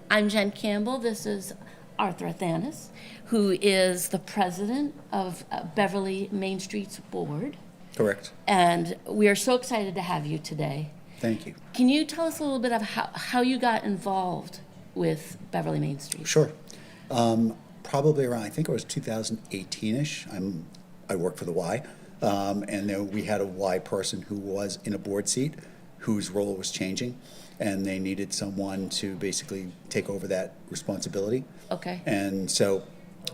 I'm Jen Campbell. This is Arthur Athanas, who is the president of Beverly Main Street's board. Correct. And we are so excited to have you today. Thank you. Can you tell us a little bit of how you got involved with Beverly Main Street? Sure. Probably around, I think it was 2018-ish. I work for the Y. And then we had a Y person who was in a board seat whose role was changing. And they needed someone to basically take over that responsibility. Okay. And so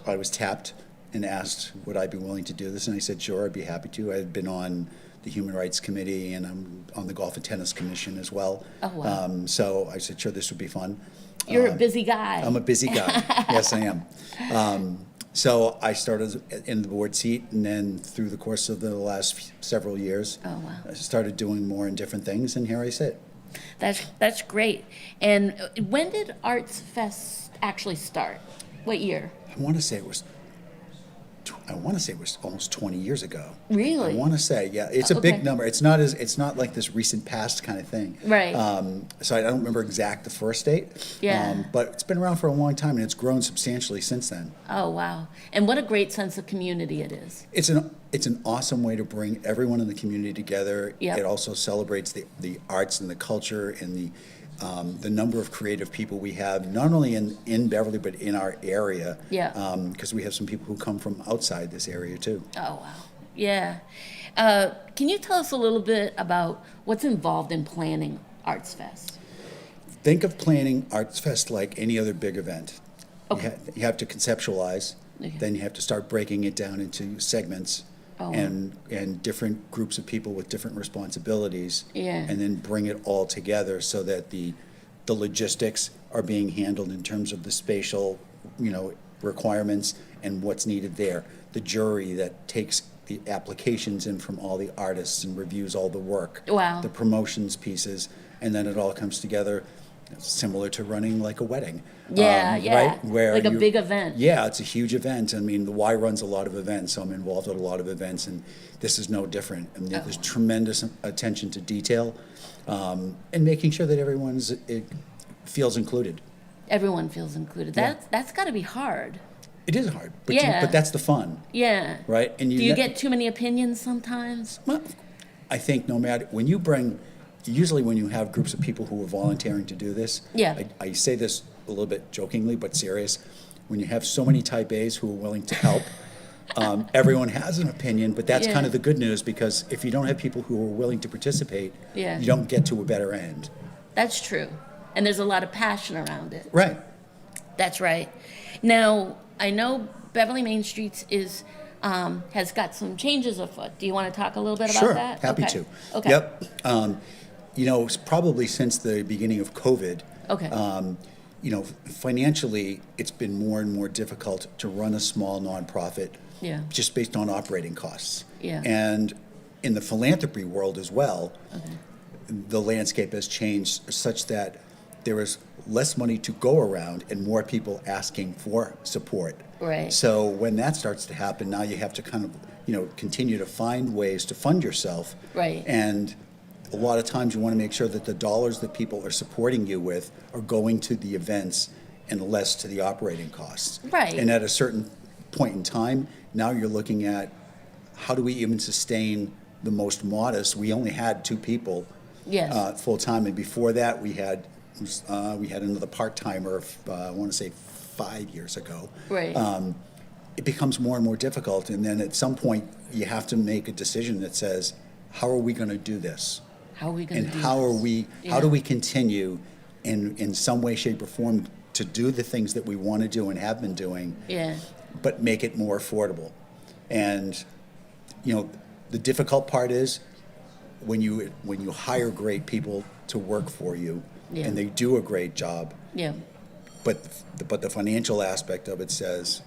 I was tapped and asked, would I be willing to do this? And I said, sure, I'd be happy to. I had been on the Human Rights Committee, and I'm on the Golf and Tennis Commission as well. Oh, wow. So I said, sure, this would be fun. You're a busy guy. I'm a busy guy. Yes, I am. So I started in the board seat, and then through the course of the last several years, Oh, wow. I started doing more and different things, and here I sit. That's great. And when did Arts Fest actually start? What year? I want to say it was almost 20 years ago. Really? I want to say, yeah. It's a Okay. big number. It's not like this recent past kind of thing. Right. So I don't remember the first date. Yeah. But it's been around for a long time, and it's grown substantially since then. Oh, wow. And what a great sense of community it is. It's an awesome way to bring everyone in the community together. Yep. It also celebrates the arts and the culture and the number of creative people we have, not only in Beverly, but in our area. Yeah. Because we have some people who come from outside this area, too. Oh, wow. Yeah. Can you tell us a little bit about what's involved in planning Arts Fest? Think of planning Arts Fest like any other big event. Okay. You have to conceptualize, Okay. then you have to start breaking it down into segments. Oh. And different groups of people with different responsibilities. Yeah. And then bring it all together so that the logistics are being handled in terms of the spatial, requirements and what's needed there. The jury that takes the applications in from all the artists and reviews all the work. Wow. The promotions pieces, and then it all comes together, similar to running like a wedding. Yeah, yeah. Right? Where like a big event. Yeah, it's a huge event. I mean, the Y runs a lot of events, so I'm involved in a lot of events, and this is no different. I mean, there's tremendous attention to detail, and making sure that it feels included. Everyone feels included. Yeah. That's got to be hard. It is hard, but Yeah. but that's the fun, Yeah. right? And Do you get too many opinions sometimes? Well, I think no matter usually when you have groups of people who are volunteering to do this, Yeah. I say this a little bit jokingly but serious, when you have so many type A's who are willing to help, everyone has an opinion, but that's Yeah. kind of the good news, because if you don't have people who are willing to participate, Yeah. you don't get to a better end. That's true. And there's a lot of passion around it. Right. That's right. Now, I know Beverly Main Street has got some changes afoot. Do you want to talk a little bit about that? Happy Okay. to. Okay. Yep. It's probably since the beginning of COVID, Okay. Financially, it's been more and more difficult to run a small nonprofit. Yeah. Just based on operating costs. Yeah. And in the philanthropy world as well, the landscape has changed such that there is less money to go around and more people asking for support. Right. So when that starts to happen, now you have to kind of, continue to find ways to fund yourself. Right. And a lot of times you want to make sure that the dollars that people are supporting you with are going to the events and less to the operating costs. Right. And at a certain point in time, now you're looking at how do we even sustain the most modest. We only had 2 people Yes. full time, and before that we had another part timer. I want to say 5 years ago. Right. It becomes more and more difficult, and then at some point you have to make a decision that says, how are we going to do this? How are we going And to do how this? do we continue in some way, shape, or form to do the things that we want to do and have been doing, Yeah. but make it more affordable? And the difficult part is when you hire great people to work for you, Yeah. and they do a great job, Yeah. but the financial aspect of it says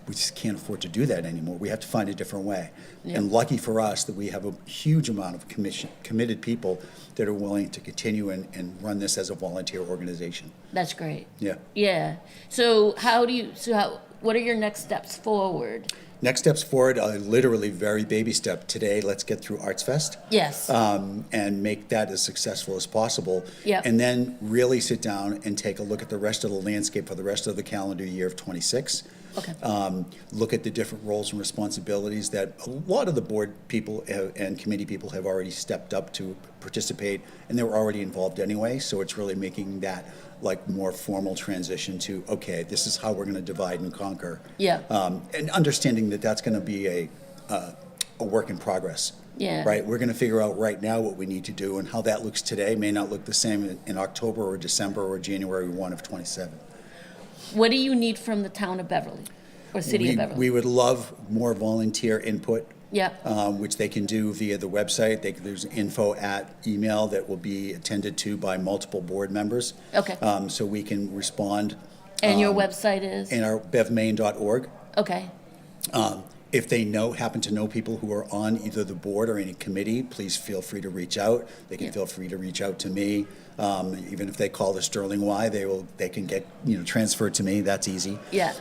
we just can't afford to do that anymore. We have to find a different way. Yeah. And lucky for us that we have a huge amount of committed people that are willing to continue and run this as a volunteer organization. That's great. Yeah. Yeah. So what are your next steps forward? Next steps forward are literally very baby step. Today, let's get through Arts Fest. Yes. And make that as successful as possible. Yep. And then really sit down and take a look at the rest of the landscape for the rest of the calendar year of '26. Okay. Look at the different roles and responsibilities that a lot of the board people and committee people have already stepped up to participate, and they were already involved anyway. So it's really making that like more formal transition to, okay, this is how we're going to divide and conquer. Yeah. And understanding that that's going to be a work in progress. Yeah. Right. We're going to figure out right now what we need to do, and how that looks today may not look the same in October or December or January 1 of '27. What do you need from the town of Beverly or city of Beverly? We would love more volunteer input. Yeah. Which they can do via the website. There's info at email that will be attended to by multiple board members. Okay. So we can respond. And your website is? In our bevmaine.org. Okay. If they happen to know people who are on either the board or any committee, please feel free to reach out. They can feel free to reach out to me. Even if they call the Sterling Y, they can get transferred to me. That's easy. Yeah.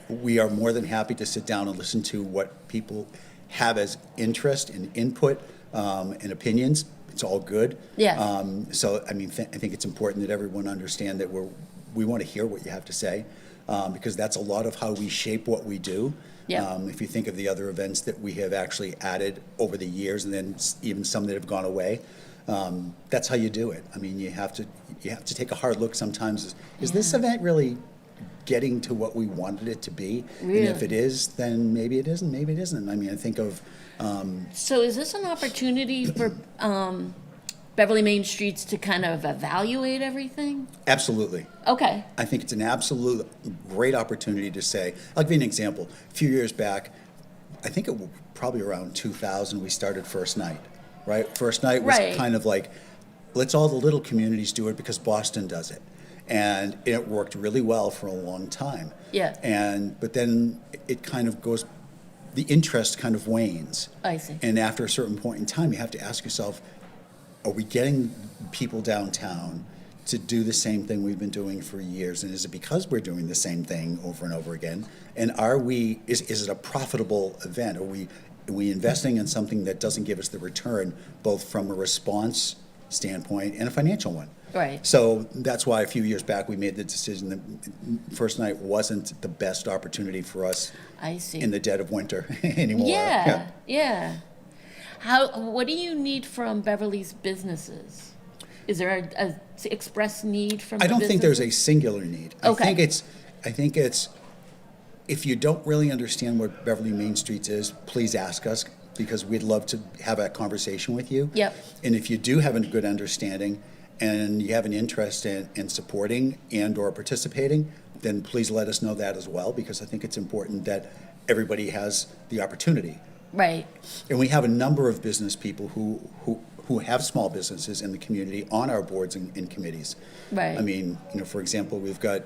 We are more than happy to sit down and listen to what people have as interest and input and opinions. It's all good. Yeah. So I mean, I think it's important that everyone understand that we want to hear what you have to say, because that's a lot of how we shape what we do. Yeah. If you think of the other events that we have actually added over the years, and then even some that have gone away, that's how you do it. I mean, you have to take a hard look sometimes. Is this event really getting to what we wanted it to be? Really? And if it is, then maybe it isn't. Maybe it isn't. I mean, I think of. So is this an opportunity for Beverly Main Streets to kind of evaluate everything? Absolutely. Okay. I think it's an absolute great opportunity to say. I'll give you an example. A few years back, I think it was probably around 2000, we started First Night, right? First Night was Right. kind of like, let's all the little communities do it because Boston does it. And it worked really well for a long time. Yeah. But then it kind of goes, the interest kind of wanes. I see. And after a certain point in time, you have to ask yourself, are we getting people downtown to do the same thing we've been doing for years? And is it because we're doing the same thing over and over again? And is it a profitable event? Are we investing in something that doesn't give us the return, both from a response standpoint and a financial one? Right. So that's why a few years back we made the decision that First Night wasn't the best opportunity for us I see. in the dead of winter anymore. Yeah. What do you need from Beverly's businesses? Is there a express need from I the don't think there's a businesses? singular need. Okay. I think it's if you don't really understand what Beverly Main Streets is, please ask us, because we'd love to have a conversation with you. Yep. And if you do have a good understanding and you have an interest in supporting and or participating, then please let us know that as well, because I think it's important that everybody has the opportunity. Right. And we have a number of business people who have small businesses in the community on our boards and committees. Right. I mean, for example, we've got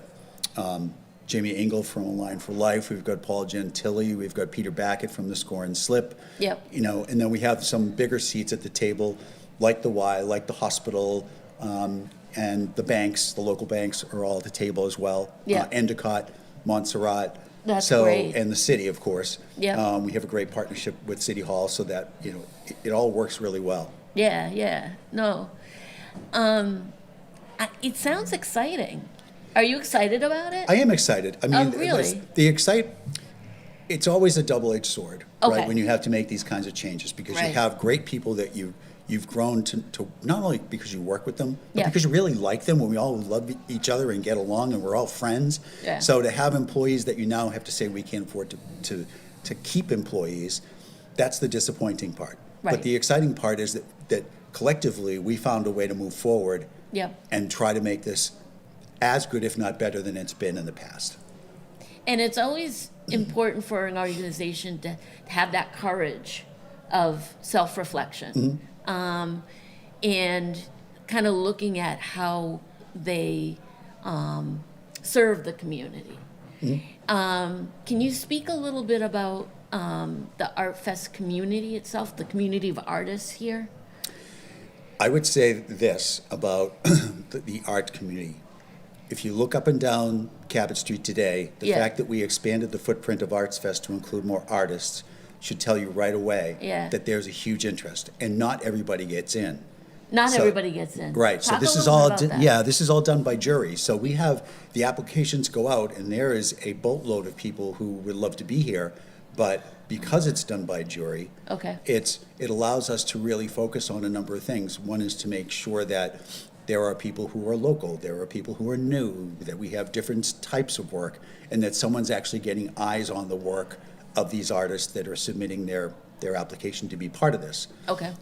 Jamie Engel from Align for Life, we've got Paul Gentili, we've got Peter Backett from the Score and Slip. Yep. And then we have some bigger seats at the table, like the Y, like the hospital, and the banks, the local banks are all at the table as well. Yeah. Endicott, Montserrat. That's great. And the city, of course. Yeah. We have a great partnership with City Hall, so that it all works really well. Yeah. No. It sounds exciting. Are you excited about it? I am excited. I mean, really? It's always a double-edged sword, Okay. right? When you have to make these kinds of changes, because Right. you have great people that you've grown to not only because you work with them, but Yeah. because you really like them, when we all love each other and get along and we're all friends. Yeah. So to have employees that you now have to say we can't afford to keep employees, that's the disappointing part. Right. But the exciting part is that collectively we found a way to move forward Yep. and try to make this as good, if not better, than it's been in the past. And it's always important for an organization to have that courage of self-reflection, and kind of looking at how they serve the community. Can you speak a little bit about the Art Fest community itself, the community of artists here? I would say this about the art community. if you look up and down Cabot Street today, the Yeah. fact that we expanded the footprint of Arts Fest to include more artists should tell you right away Yeah. that there's a huge interest, and not everybody gets in. Not So- everybody gets in. Right, so Talk this a is little all, bit about that. yeah, this is all done by jury. So we have, the applications go out, and there is a boatload of people who would love to be here, but because it's done by jury, Okay. it allows us to really focus on a number of things. One is to make sure that there are people who are local, there are people who are new, that we have different types of work, and that someone's actually getting eyes on the work of these artists that are submitting their application to be part of this. Okay.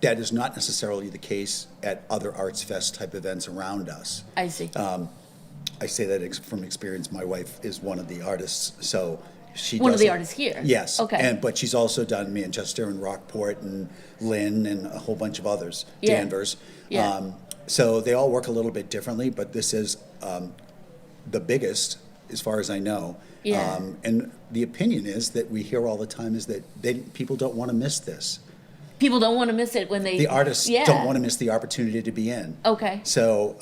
That is not necessarily the case at other Arts Fest type events around us. I see. I say that from experience. My wife is one of the artists, so she One of the does it- artists here? Yes. Okay. But she's also done Manchester and Rockport and Lynn and a whole bunch of others, Yeah. Danvers. Yeah. So they all work a little bit differently, but this is the biggest, as far as I know. Yeah. And the opinion is that we hear all the time is that people don't want to miss this. People don't want to miss it when they. The artists Yeah. don't want to miss the opportunity to be in. Okay. So,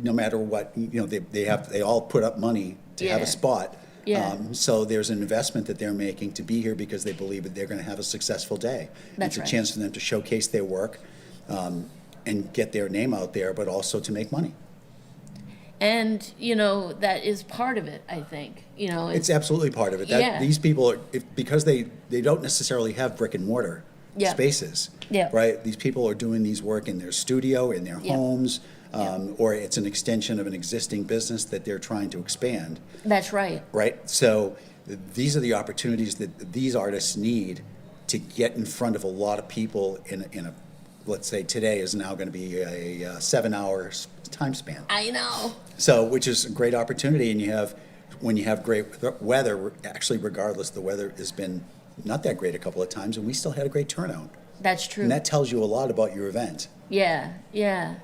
no matter what, they all put up money to have Yeah. a spot. Yeah. So there's an investment that they're making to be here because they believe that they're going to have a successful day. That's It's a right. chance for them to showcase their work and get their name out there, but also to make money. And, that is part of it, I think. It's absolutely part of it. Yeah. These people are, because they don't necessarily have brick and mortar Yeah. spaces. Yeah. Right? These people are doing these work in their studio, in their Yeah. homes, or it's an extension of an existing business that they're trying to expand. That's right. Right? So these are the opportunities that these artists need to get in front of a lot of people in a let's say today is now going to be a 7-hour time span. I know. So, which is a great opportunity, and when you have great weather, actually regardless, the weather has been not that great a couple of times, and we still had a great turnout. That's true. And that tells you a lot about your event. Yeah, yeah.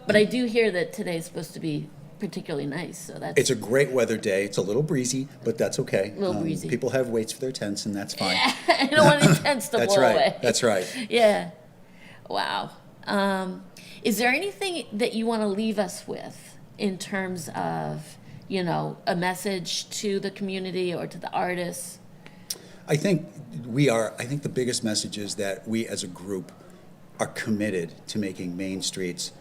But I do hear that today's supposed to be particularly nice, so that's. It's a great weather day. It's a little breezy, but that's okay. A little breezy. People have weights for their tents, and that's fine. I don't want any tents to That's blow right. away. That's right. Yeah. Wow. Is there anything that you want to leave us with in terms of, a message to the community or to the artists? I think the biggest message is that we as a group are committed to making Main Streets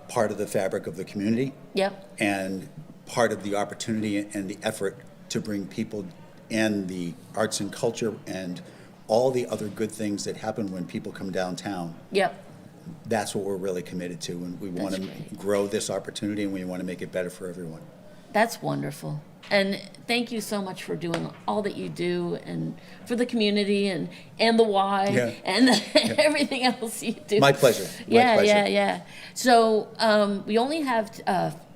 part of the fabric of the community. Yep. And part of the opportunity and the effort to bring people and the arts and culture and all the other good things that happen when people come downtown. Yep. That's what we're really committed to, and we want to That's great. grow this opportunity, and we want to make it better for everyone. That's wonderful. And thank you so much for doing all that you do and for the community and the why Yeah. and everything else you do. My pleasure. My Yeah, pleasure. yeah. So we only have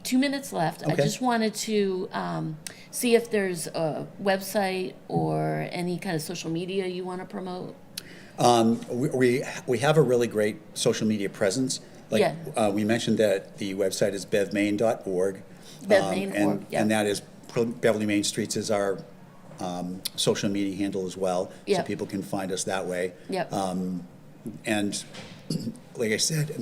2 minutes left. I Okay. just wanted to see if there's a website or any kind of social media you want to promote. We have a really great social media presence. Yeah. We mentioned that the website is bevmain.org. BevMain.org, yeah. And that is, Beverly Main Streets is our social media handle as well. Yeah. So people can find us that way. Yep. And like I said,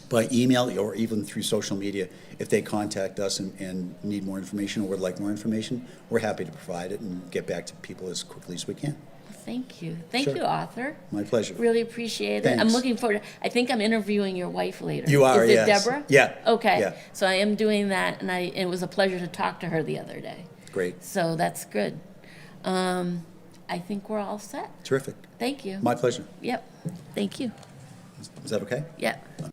by email or even through social media, if they contact us and need more information or would like more information, we're happy to provide it and get back to people as quickly as we can. Thank you. Thank Sure. you, Arthur. My pleasure. Really appreciate it. I'm Thanks. looking forward. I think I'm interviewing your wife later. You are, Is it yes. Deborah? Yeah. Okay. Yeah. So I am doing that, and it was a pleasure to talk to her the other day. Great. So that's good. I think we're all set. Terrific. Thank you. My pleasure. Yep. Thank you. Is that okay? Yep.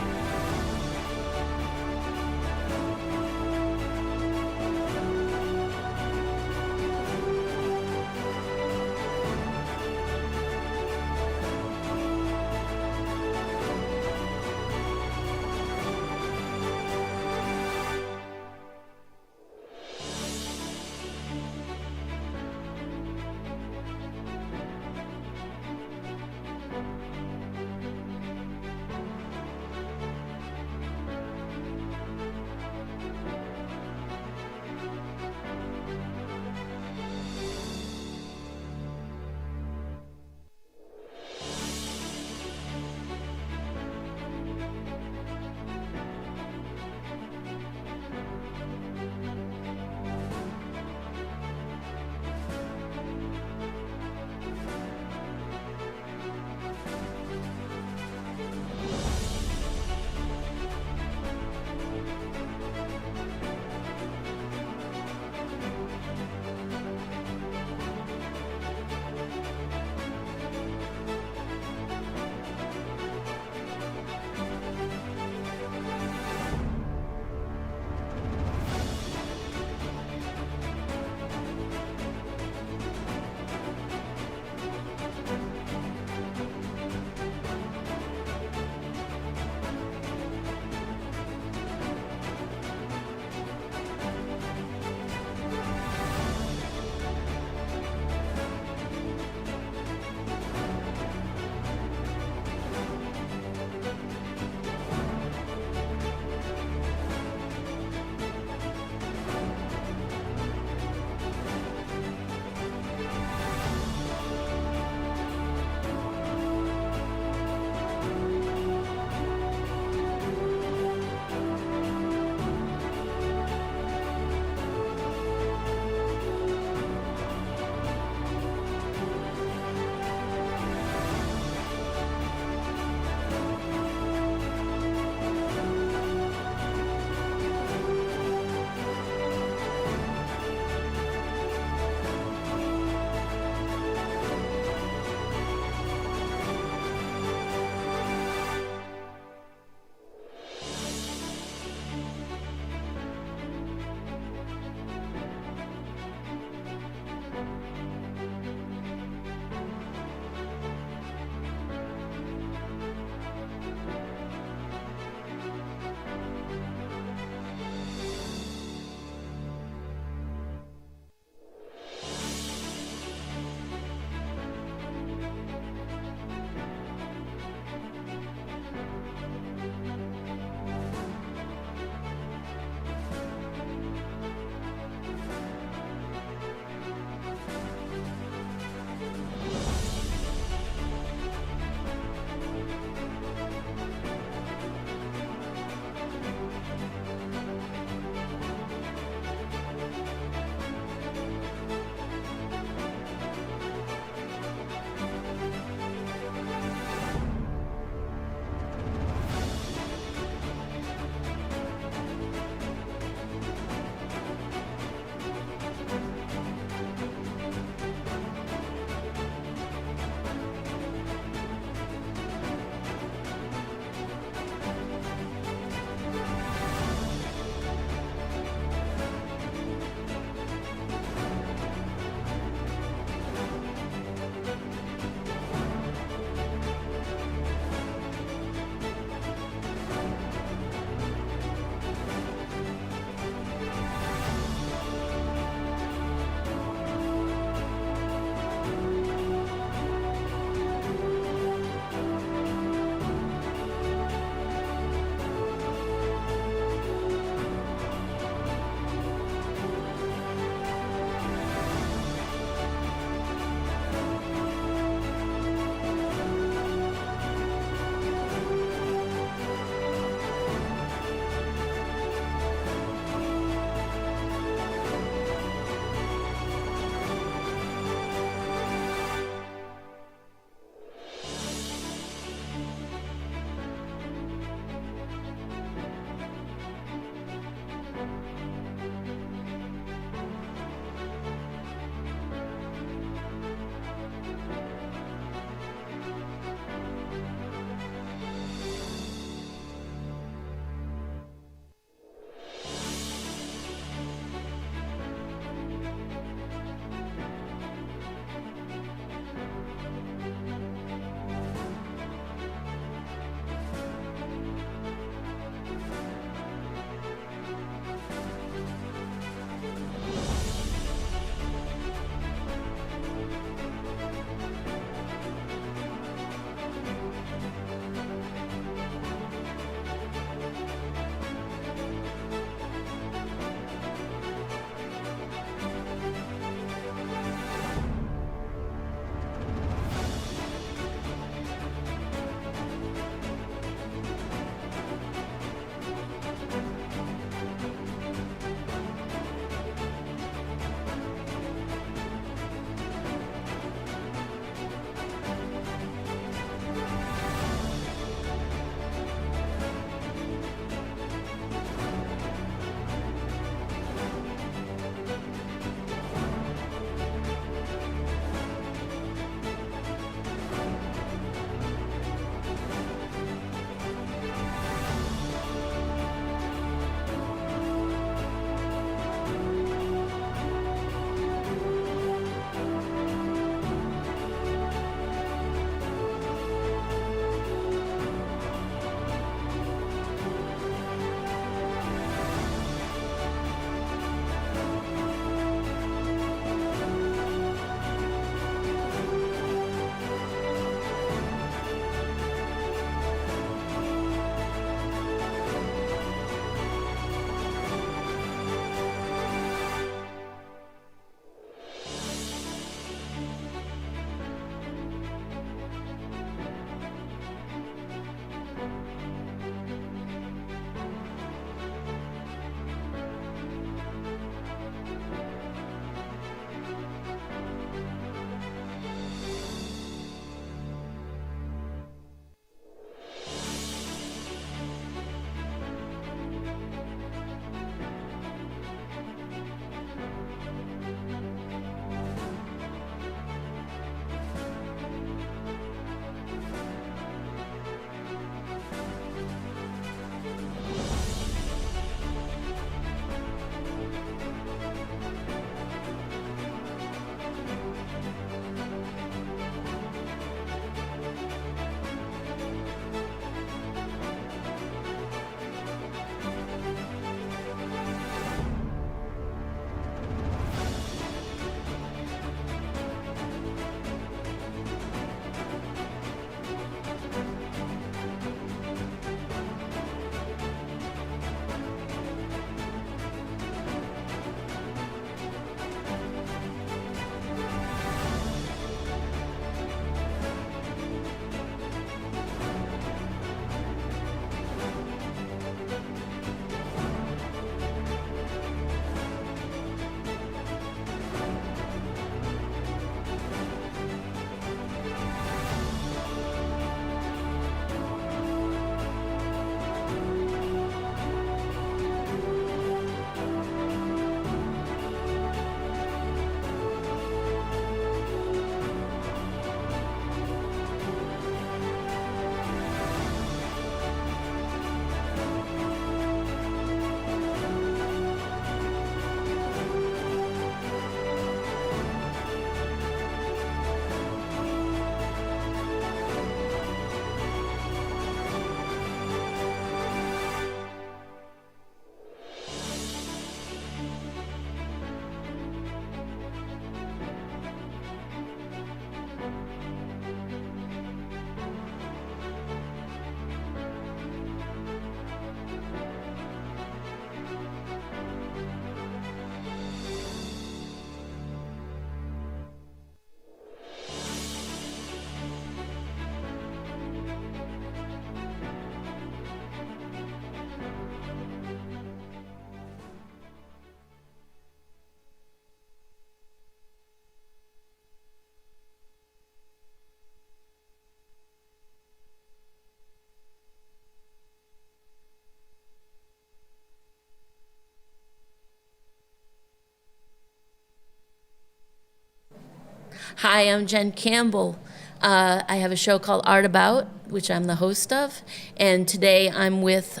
Hi, I'm Jen Campbell. I have a show called Art About, which I'm the host of, and today I'm with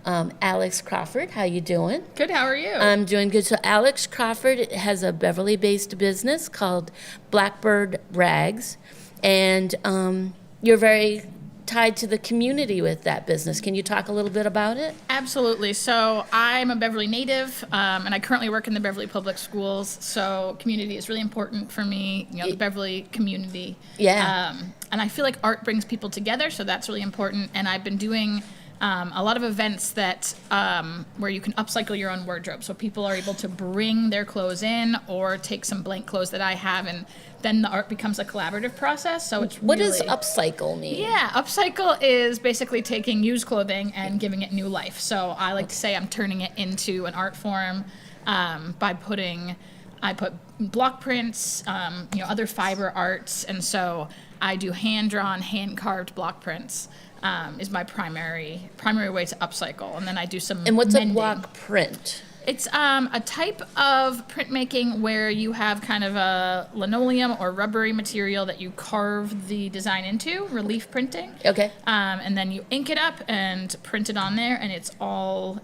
Alex Crawford. How you doing? Good, how are you? I'm doing good. So Alex Crawford has a Beverly-based business called Blackbird Rags, and you're very tied to the community with that business. Can you talk a little bit about it? Absolutely. So I'm a Beverly native, and I currently work in the Beverly Public Schools, so community is really important for me, the Beverly community. Yeah. And I feel like art brings people together, so that's really important, and I've been doing a lot of events that where you can upcycle your own wardrobe. So people are able to bring their clothes in or take some blank clothes that I have, and then the art becomes a collaborative process. So it's What really, does upcycle mean? Yeah, upcycle is basically taking used clothing and giving it new life. So I like to say I'm turning it into an art form by I put block prints, other fiber arts, and so I do hand-drawn, hand-carved block prints. Is my primary way to upcycle, and then I do some. And what's mending. a block print? It's a type of printmaking where you have kind of a linoleum or rubbery material that you carve the design into, relief printing. Okay. And then you ink it up and print it on there, and it's all,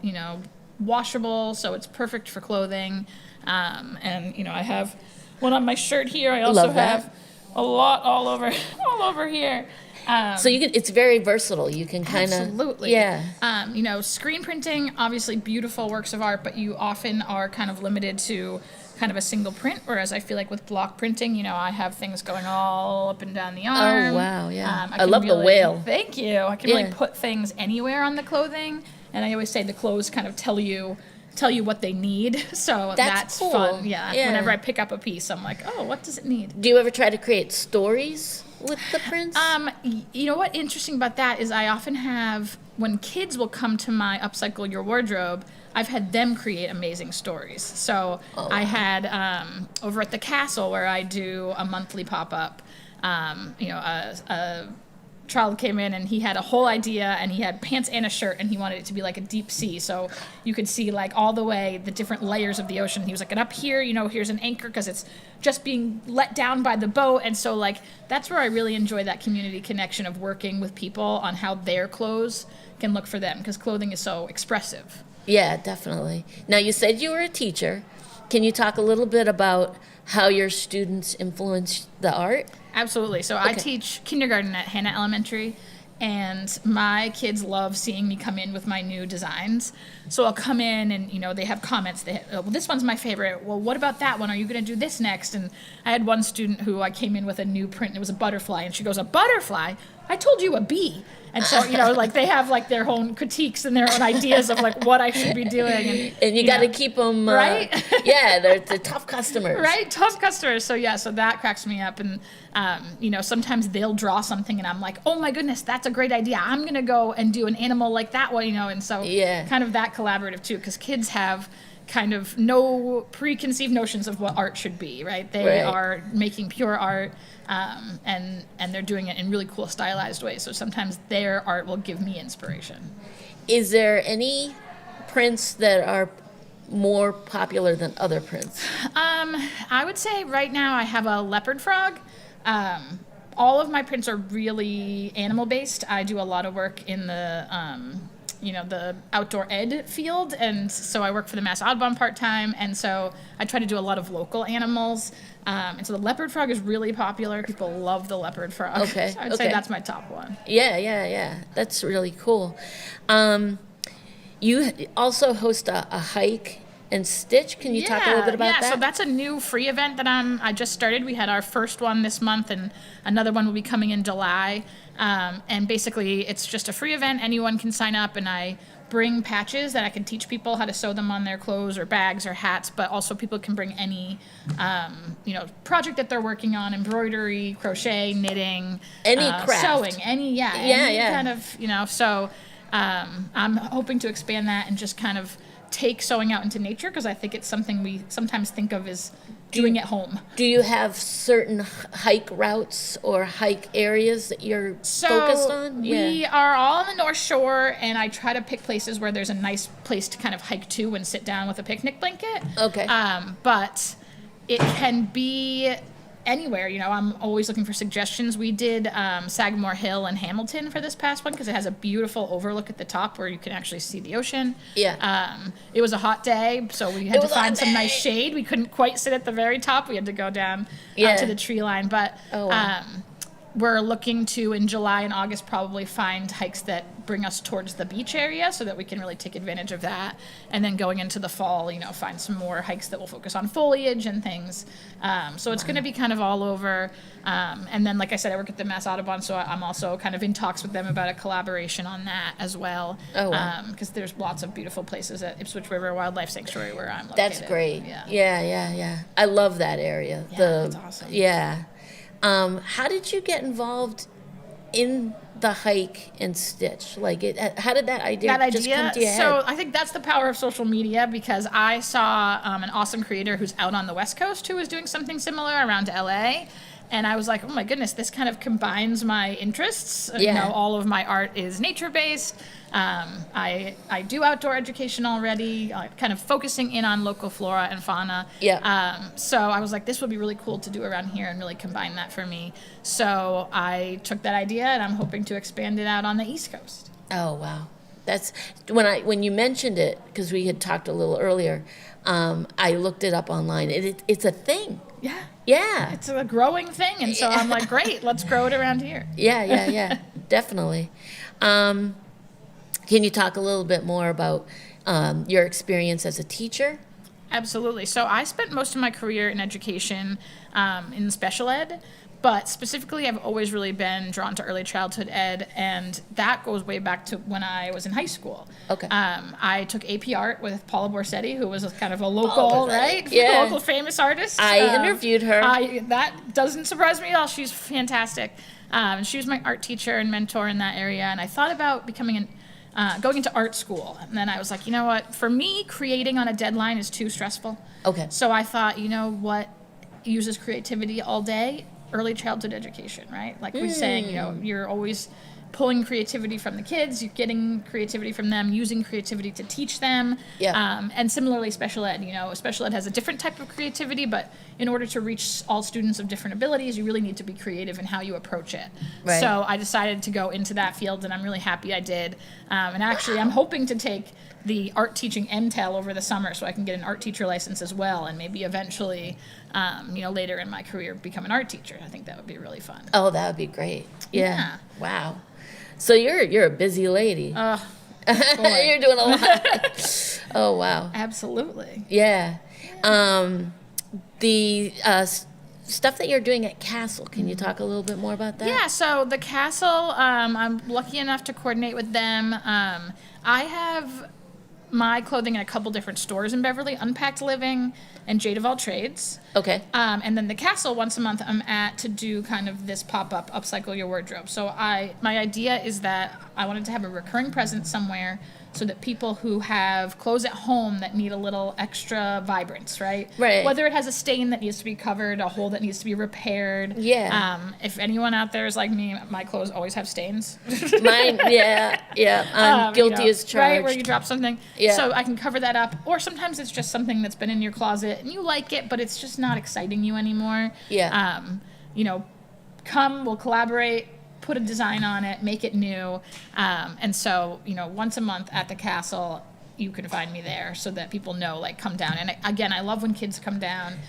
washable, so it's perfect for clothing. And I have one on my shirt here. I also Love that. have a lot all over here. So it's very versatile. You can kind of Absolutely. Yeah. Screen printing, obviously beautiful works of art, but you often are kind of limited to kind of a single print, whereas I feel like with block printing, I have things going all up and down the arm. Oh wow, yeah. I can love the whale. Thank you. I can really Yeah. put things anywhere on the clothing, and I always say the clothes kind of tell you what they need. So that's cool. fun. Yeah. Yeah. Whenever I pick up a piece, I'm like, oh, what does it need? Do you ever try to create stories with the prints? You know what? Interesting about that is I often have, when kids will come to my Upcycle Your Wardrobe, I've had them create amazing stories. So I had over at the castle where I do a monthly pop-up, a child came in and he had a whole idea, and he had pants and a shirt, and he wanted it to be like a deep sea, so you could see like all the way the different layers of the ocean. He was like, and up here, here's an anchor because it's just being let down by the boat. And so like that's where I really enjoy that community connection of working with people on how their clothes can look for them, because clothing is so expressive. Yeah, definitely. Now you said you were a teacher. Can you talk a little bit about how your students influence the art? Absolutely. So I teach kindergarten at Hannah Elementary, and my kids love seeing me come in with my new designs. So I'll come in and, they have comments. Well, this one's my favorite. Well, what about that one? Are you going to do this next? And I had one student who I came in with a new print, and it was a butterfly. And she goes, a butterfly? I told you a bee. And so, like they have like their own critiques and their own ideas of like what I should be doing. And you got to keep them, right? Yeah, they're tough customers. Right, tough customers. So so that cracks me up. And, sometimes they'll draw something and I'm like, oh my goodness, that's a great idea. I'm going to go and do an animal like that one, and so kind of that collaborative too, because kids have kind of no preconceived notions of what art should be, right? They are making pure art, and they're doing it in really cool stylized ways. So sometimes their art will give me inspiration. Is there any prints that are more popular than other prints? I would say right now I have a leopard frog. All of my prints are really animal based. I do a lot of work in the the outdoor ed field, and so I work for the Mass Audubon part-time, and so I try to do a lot of local animals, and so the leopard frog is really popular. People love the leopard frog. Okay. So I'd say that's my top one. Yeah. That's really cool. You also host a hike and stitch. Can you talk a little bit about that? Yeah, so that's a new free event that I just started. We had our first one this month, and another one will be coming in July. And basically, it's just a free event. Anyone can sign up, and I bring patches that I can teach people how to sew them on their clothes or bags or hats, but also people can bring any, project that they're working on, embroidery, crochet, knitting, any craft. Sewing, any kind of, so I'm hoping to expand that and just kind of take sewing out into nature, because I think it's something we sometimes think of as doing at home. Do you have certain hike routes or hike areas that you're focused on? We are all on the North Shore, and I try to pick places where there's a nice place to kind of hike to and sit down with a picnic blanket. Okay. But it can be anywhere, I'm always looking for suggestions. We did Sagamore Hill and Hamilton for this past one because it has a beautiful overlook at the top where you can actually see the ocean. Yeah. It was a hot day, so we had to find some nice shade. We couldn't quite sit at the very top. We had to go down to the tree line. But we're looking to, in July and August, probably find hikes that bring us towards the beach area so that we can really take advantage of that. And then going into the fall, find some more hikes that will focus on foliage and things. So it's going to be kind of all over. And then, like I said, I work at the Mass Audubon, so I'm also kind of in talks with them about a collaboration on that as well. Oh, wow. Because there's lots of beautiful places at Ipswich River Wildlife Sanctuary where I'm located. That's great. Yeah. I love that area. Yeah, that's awesome. Yeah. How did you get involved in the hike and stitch? Like, how did that idea just come to your head? So I think that's the power of social media, because I saw an awesome creator who's out on the West Coast who was doing something similar around LA. And I was like, oh my goodness, this kind of combines my interests. Yeah. All of my art is nature-based. I do outdoor education already, kind of focusing in on local flora and fauna. Yeah. So I was like, this would be really cool to do around here and really combine that for me. So I took that idea and I'm hoping to expand it out on the East Coast. Oh, wow. That's when you mentioned it, because we had talked a little earlier, I looked it up online. It's a thing. Yeah. Yeah. It's a growing thing. And so I'm like, great, let's grow it around here. Yeah. Definitely. Can you talk a little bit more about your experience as a teacher? Absolutely. So I spent most of my career in education in special ed, but specifically I've always really been drawn to early childhood ed, and that goes way back to when I was in high school. Okay. I took AP Art with Paula Borsetti, who was kind of a local, right? Yeah. Local famous artist. I interviewed her. That doesn't surprise me at all. She's fantastic. She was my art teacher and mentor in that area, and I thought about becoming going into art school. And then I was like, you know what? For me, creating on a deadline is too stressful. Okay. So I thought, you know what uses creativity all day? Early childhood education, right? Like we're saying, you're always pulling creativity from the kids, you're getting creativity from them, using creativity to teach them. Yeah. And similarly, special ed, special ed has a different type of creativity, but in order to reach all students of different abilities, you really need to be creative in how you approach it. Right. So I decided to go into that field, and I'm really happy I did. And actually, I'm hoping to take the art teaching MTEL over the summer so I can get an art teacher license as well, and maybe eventually, later in my career, become an art teacher. I think that would be really fun. Oh, that would be great. Yeah. Wow. So you're a busy lady. You're doing a lot. Oh, wow. Absolutely. Yeah. The stuff that you're doing at Castle, can you talk a little bit more about that? Yeah, so the Castle, I'm lucky enough to coordinate with them. I have my clothing in a couple different stores in Beverly, Unpacked Living and Jade of All Trades. Okay. And then the Castle, once a month, I'm at to do kind of this pop-up, upcycle your wardrobe. So my idea is that I wanted to have a recurring presence somewhere so that people who have clothes at home that need a little extra vibrance, right? Right. Whether it has a stain that needs to be covered, a hole that needs to be repaired. Yeah. If anyone out there is like me, my clothes always have stains. Mine, yeah. I'm guilty as charged. Right, where you drop something. Yeah. So I can cover that up. Or sometimes it's just something that's been in your closet and you like it, but it's just not exciting you anymore. Yeah. Come, we'll collaborate, put a design on it, make it new. And so, once a month at the Castle, you can find me there so that people know, like, come down. And again, I love when kids come down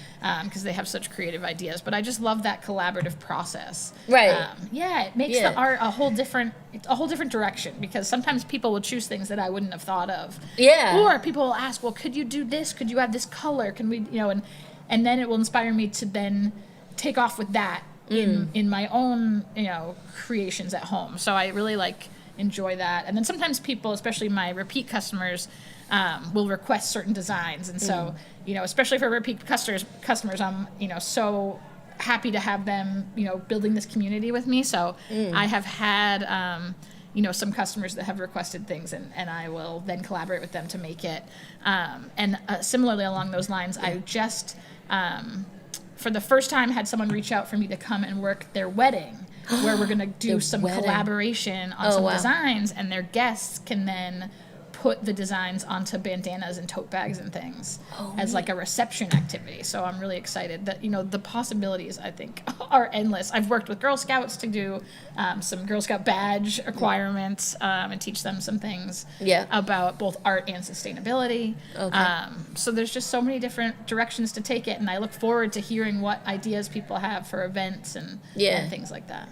because they have such creative ideas. But I just love that collaborative process. Right. It makes the art a whole different direction, because sometimes people will choose things that I wouldn't have thought of. Yeah. Or people will ask, well, could you do this? Could you have this color? Can we, and then it will inspire me to then take off with that in my own, creations at home. So I really enjoy that. And then sometimes people, especially my repeat customers, will request certain designs. And so, especially for repeat customers, I'm, so happy to have them, building this community with me. So I have had, some customers that have requested things, and I will then collaborate with them to make it. And similarly along those lines, I just, for the first time, had someone reach out for me to come and work their wedding, where we're going to do some collaboration on some designs, and their guests can then put the designs onto bandanas and tote bags and things as like a reception activity. So I'm really excited that, the possibilities, I think, are endless. I've worked with Girl Scouts to do some Girl Scout badge requirements and teach them some things about both art and sustainability. So there's just so many different directions to take it, and I look forward to hearing what ideas people have for events and things like that.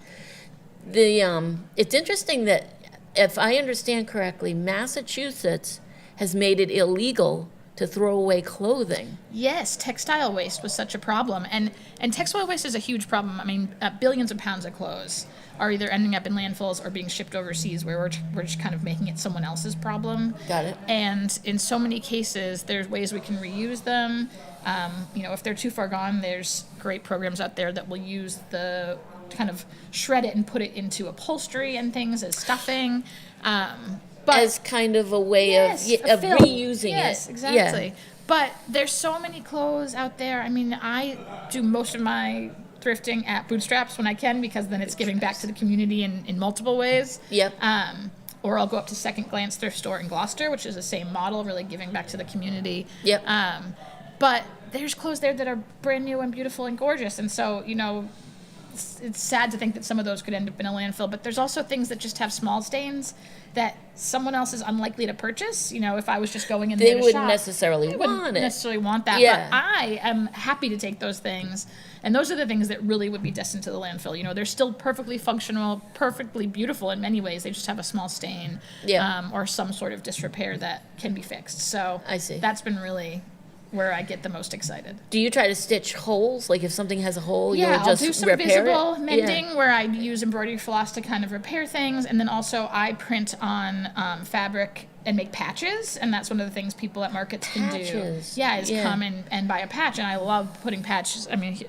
It's interesting that, if I understand correctly, Massachusetts has made it illegal to throw away clothing. Yes, textile waste was such a problem, and textile waste is a huge problem. I mean, billions of pounds of clothes are either ending up in landfills or being shipped overseas, where we're just kind of making it someone else's problem. Got it. And in so many cases, there's ways we can reuse them. If they're too far gone, there's great programs out there that will use the kind of shred it and put it into upholstery and things as stuffing. But as kind of a way of fill. reusing it. Yes, exactly. But there's so many clothes out there. I mean, I do most of my thrifting at Bootstraps when I can, because then it's giving back to the community in multiple ways. Or I'll go up to Second Glance Thrift Store in Gloucester, which is the same model, really giving back to the community. But there's clothes there that are brand new and beautiful and gorgeous. And so, it's sad to think that some of those could end up in a landfill, but there's also things that just have small stains that someone else is unlikely to purchase. If I was just going in there to shop, wouldn't necessarily want that. But I am happy to take those things, and those are the things that really would be destined to the landfill. They're still perfectly functional, perfectly beautiful in many ways. They just have a small stain or some sort of disrepair that can be fixed. So I see. That's been really where I get the most excited. Do you try to stitch holes? Like if something has a hole, you'll just I'll do some repair visible it? mending where I use embroidery floss to kind of repair things. And then also I print on fabric and make patches. And that's one of the things people at markets can do. Come and buy a patch. And I love putting patches. I mean,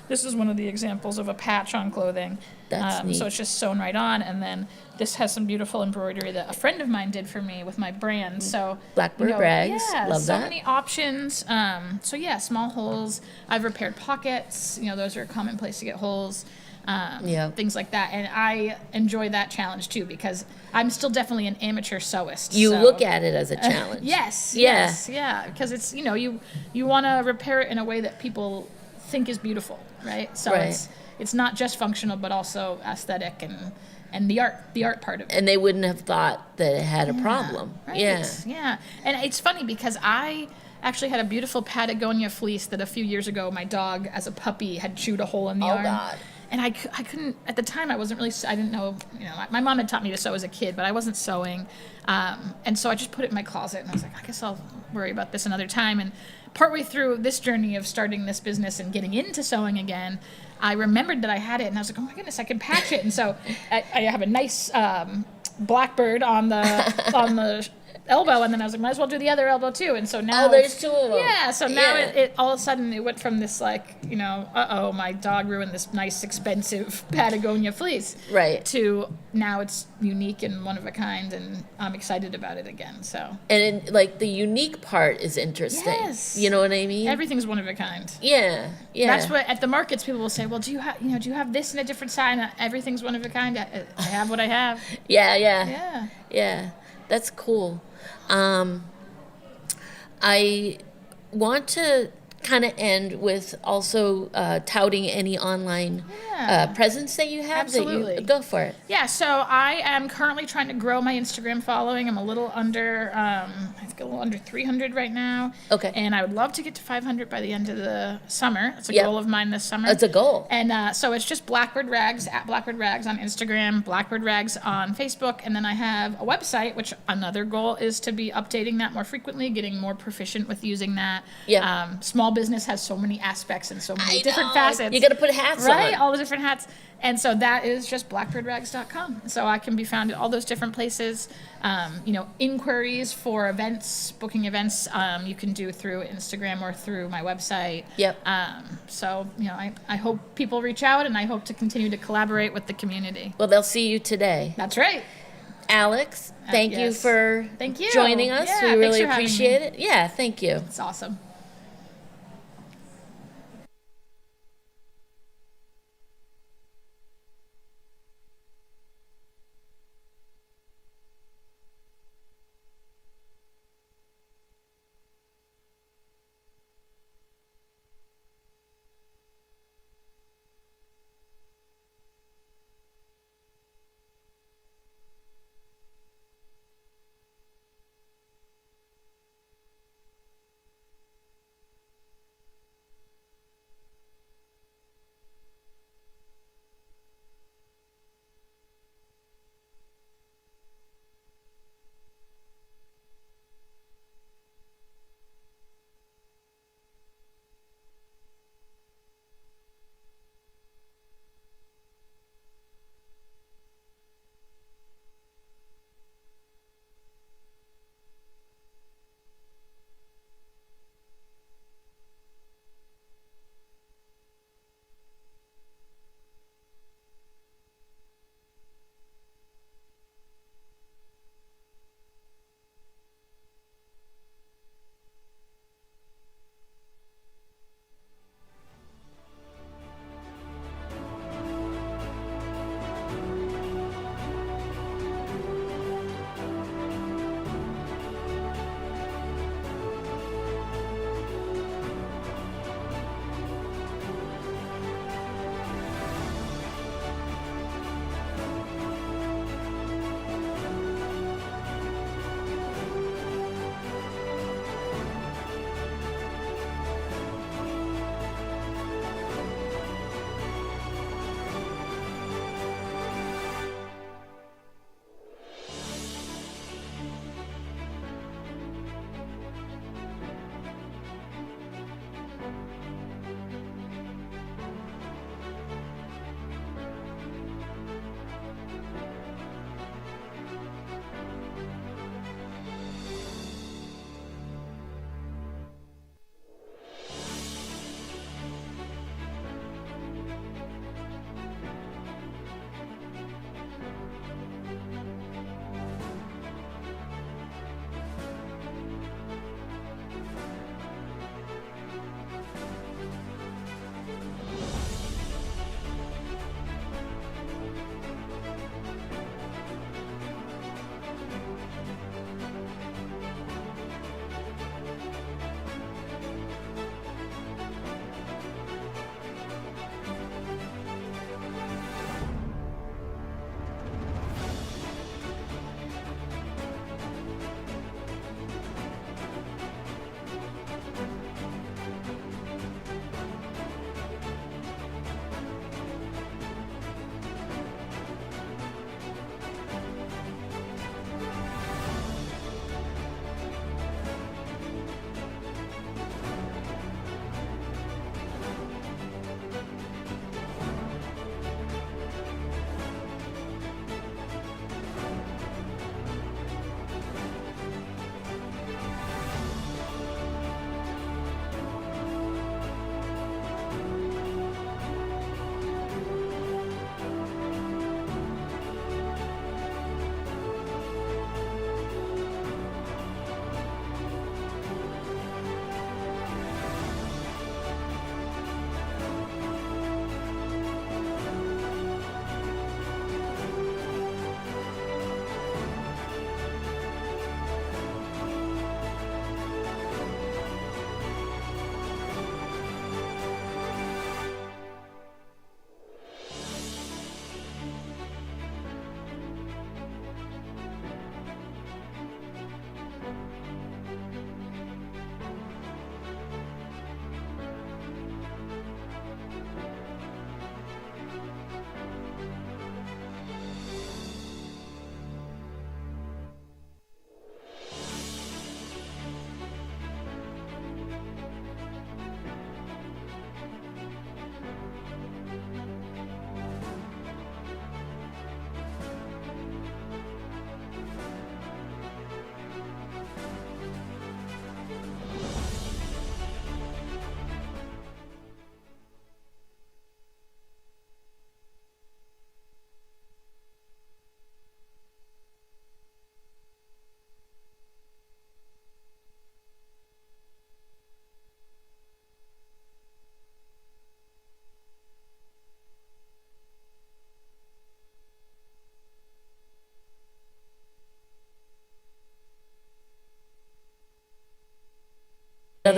this is one of the examples of a patch on clothing. That's neat. So it's just sewn right on. And then this has some beautiful embroidery that a friend of mine did for me with my brand. So Blackbird rags, love so that. many options. Small holes. I've repaired pockets. Those are a common place to get holes. Things like that. And I enjoy that challenge too, because I'm still definitely an amateur sewist. You look at it as a challenge. Yes. Because it's, you want to repair it in a way that people think is beautiful, right? So it's not just functional, but also aesthetic and the art part of it. And they wouldn't have thought that it had a problem. Right. Yeah. And it's funny because I actually had a beautiful Patagonia fleece that a few years ago my dog as a puppy had chewed a hole in the yarn. God. And I couldn't, at the time I didn't know, my mom had taught me to sew as a kid, but I wasn't sewing. And so I just put it in my closet and I was like, I guess I'll worry about this another time. And partway through this journey of starting this business and getting into sewing again, I remembered that I had it and I was like, oh my goodness, I can patch it. And so I have a nice blackbird on the elbow, and then I was like, might as well do the other elbow too. And so now there's two of them. Yeah, so now it all of a sudden it went from this my dog ruined this nice expensive Patagonia fleece, right, to now it's unique and one of a kind, and I'm excited about it again. So and the unique part is interesting. Yes, you know what I mean. Everything's one of a kind. Yeah. That's what at the markets people will say. Well, do you have this in a different size? And everything's one of a kind. I have what I have. Yeah. That's cool. I want to kind of end with also touting any online presence that you have. Absolutely. Go for it. Yeah, so I am currently trying to grow my Instagram following. I'm a little under, I think a little under 300 right now. Okay. And I would love to get to 500 by the end of the summer. It's a goal of mine this summer. It's a goal. And so it's just Blackbird Rags, at Blackbird Rags on Instagram, Blackbird Rags on Facebook. And then I have a website, which another goal is to be updating that more frequently, getting more proficient with using that. Yeah. Small business has so many aspects and so many different facets. You got to put hats on. Right, all the different hats. And so that is just blackbirdrags.com. So I can be found at all those different places. Inquiries for events, booking events, you can do through Instagram or through my website. Yep. I hope people reach out, and I hope to continue to collaborate with the community. Well, they'll see you today. That's right. Alex, thank you for Thank you. joining us. Yeah, we really thanks for having appreciate me. it. Yeah, thank you. It's awesome.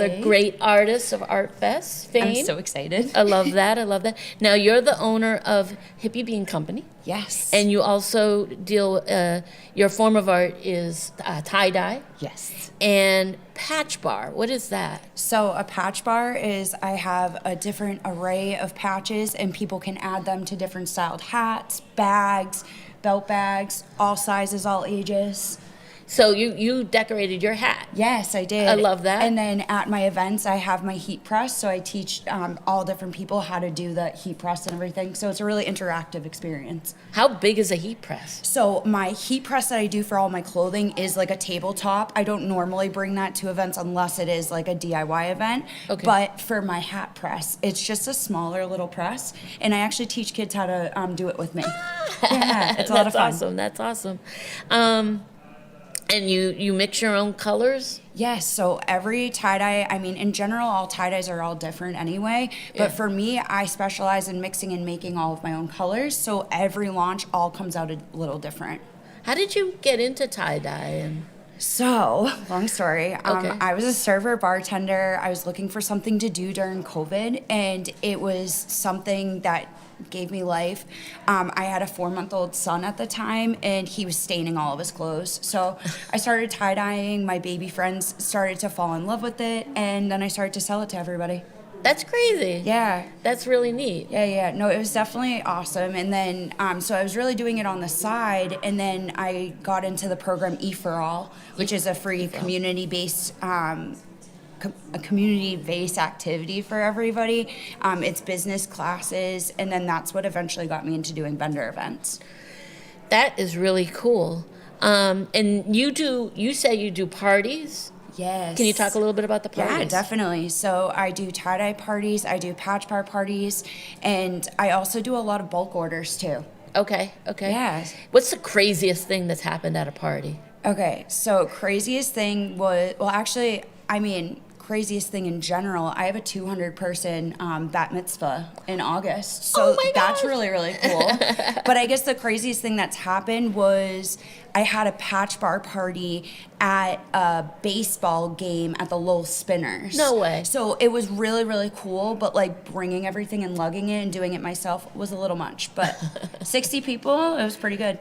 another great artist of Art Fest fame. I'm so excited. I love that. I love that. Now, you're the owner of Hippie Bean Company. Yes. And you also deal, your form of art is tie-dye yes. and patch bar. What is that? So a patch bar is I have a different array of patches, and people can add them to different styled hats, bags, belt bags, all sizes, all ages. So you decorated your hat. Yes, I did. I love that. And then at my events, I have my heat press, so I teach all different people how to do the heat press and everything. So it's a really interactive experience. How big is a heat press? So my heat press that I do for all my clothing is like a tabletop. I don't normally bring that to events unless it is like a DIY event. Okay. But for my hat press, it's just a smaller little press, and I actually teach kids how to do it with me. Yeah, it's a lot of fun. That's awesome. And you mix your own colors? Yes, so every tie-dye, I mean, in general, all tie-dyes are all different anyway, Yeah. but for me, I specialize in mixing and making all of my own colors, so every launch all comes out a little different. How did you get into tie-dye? And So, long story. Okay. I was a server, bartender. I was looking for something to do during COVID, and it was something that gave me life. I had a 4-month-old son at the time, and he was staining all of his clothes. So I started tie-dyeing. My baby friends started to fall in love with it, and then I started to sell it to everybody. that's crazy. Yeah. That's really neat. Yeah. No, it was definitely awesome. And then, so I was really doing it on the side, and then I got into the program E for All, which is a free community-based a community-based activity for everybody. It's business classes, and then that's what eventually got me into doing vendor events. That is really cool. And you say you do parties? Yes. Can you talk a little bit about the parties? Yeah, definitely. So I do tie-dye parties, I do patch bar parties, and I also do a lot of bulk orders too. Okay. Yeah. What's the craziest thing that's happened at a party? Okay, so craziest thing was, well, actually, I mean, craziest thing in general, I have a 200-person bat mitzvah in August. So that's really, really cool. But I guess the craziest thing that's happened was I had a patch bar party at a baseball game at the Lowell Spinners. No way. So it was really, really cool, but like bringing everything and lugging it and doing it myself was a little much. But 60 people, it was pretty good.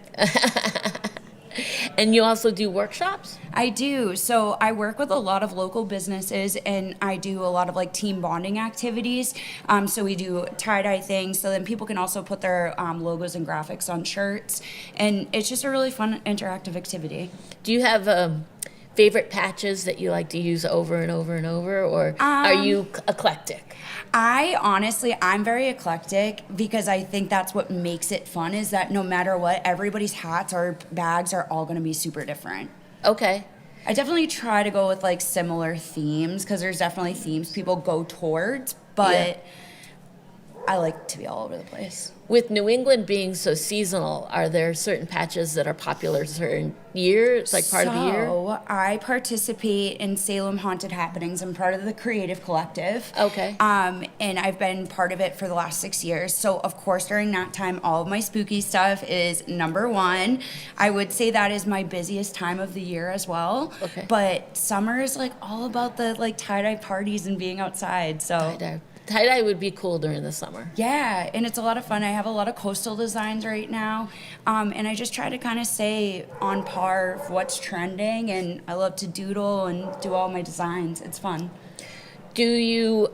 And you also do workshops? I do. So I work with a lot of local businesses, and I do a lot of like team bonding activities. So we do tie-dye things, so then people can also put their logos and graphics on shirts. And it's just a really fun interactive activity. Do you have favorite patches that you like to use over and over and over, or are you eclectic? I'm very eclectic because I think that's what makes it fun, is that no matter what, everybody's hats or bags are all going to be super different. Okay. I definitely try to go with like similar themes because there's definitely themes people go towards, but Yeah. I like to be all over the place. With New England being so seasonal, are there certain patches that are popular certain years, like part of the year? So I participate in Salem Haunted Happenings. I'm part of the Creative Collective. Okay. And I've been part of it for the last 6 years. So of course during that time, all of my spooky stuff is number one. I would say that is my busiest time of the year as well. Okay. But summer is like all about the like tie-dye parties and being outside. So Tie-dye would be cool during the summer. yeah, and it's a lot of fun. I have a lot of coastal designs right now, and I just try to kind of stay on par of what's trending, and I love to doodle and do all my designs. It's fun. Do you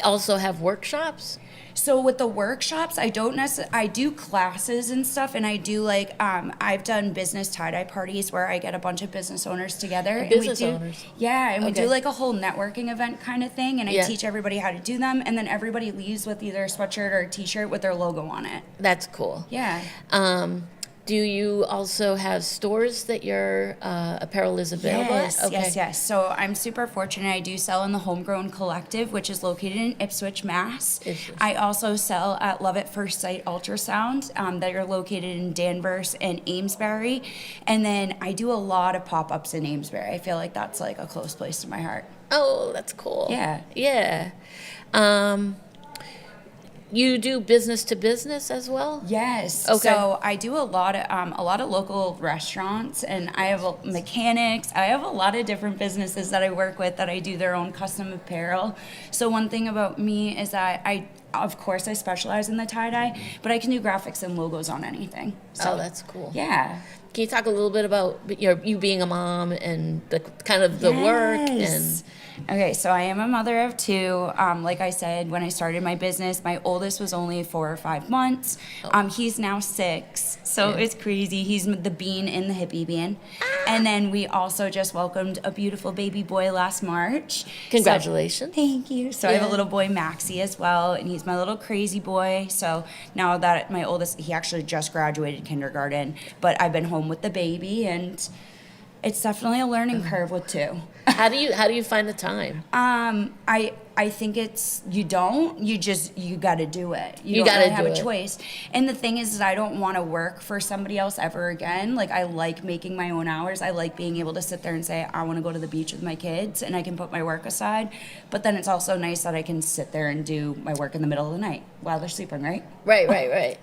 also have workshops? So with the workshops, I don't necessarily, I do classes and stuff, and I do like, I've done business tie-dye parties where I get a bunch of business owners together. Business owners? Yeah, and we Okay. do like a whole networking event kind of thing, and I Yeah. teach everybody how to do them, and then everybody leaves with either a sweatshirt or a t-shirt with their logo on it. That's cool. Yeah. Do you also have stores that your apparel is available Yes, at? Okay. yes. So I'm super fortunate. I do sell in the Homegrown Collective, which is located in Ipswich, Mass. Ipswich. I also sell at Love at First Sight Ultrasound, that are located in Danvers and Amesbury. And then I do a lot of pop-ups in Amesbury. I feel like that's like a close place to my heart. Oh, that's cool. Yeah. Yeah. you do business to business as well? Yes. Okay. So I do a lot of local restaurants, and I have mechanics. I have a lot of different businesses that I work with that I do their own custom apparel. So one thing about me is that of course, I specialize in the tie-dye, but I can do graphics and logos on anything. So, Oh, that's cool. yeah. Can you talk a little bit about you being a mom and the kind of the work and? Yes. Okay, so I am a mother of two. Like I said, when I started my business, my oldest was only 4 or 5 months. He's now 6, so it's crazy. He's the bean in the hippie bean. And then we also just welcomed a beautiful baby boy last March. Congratulations. So, thank you. So I have Yeah. a little boy, Maxie, as well, and he's my little crazy boy. So now that my oldest, he actually just graduated kindergarten, but I've been home with the baby, and it's definitely a learning curve with 2. How do you find the time? I think it's you got to do it. You don't gotta really have do a it. choice. And the thing is I don't want to work for somebody else ever again. Like, I like making my own hours. I like being able to sit there and say I want to go to the beach with my kids, and I can put my work aside. But then it's also nice that I can sit there and do my work in the middle of the night while they're sleeping, right? Right.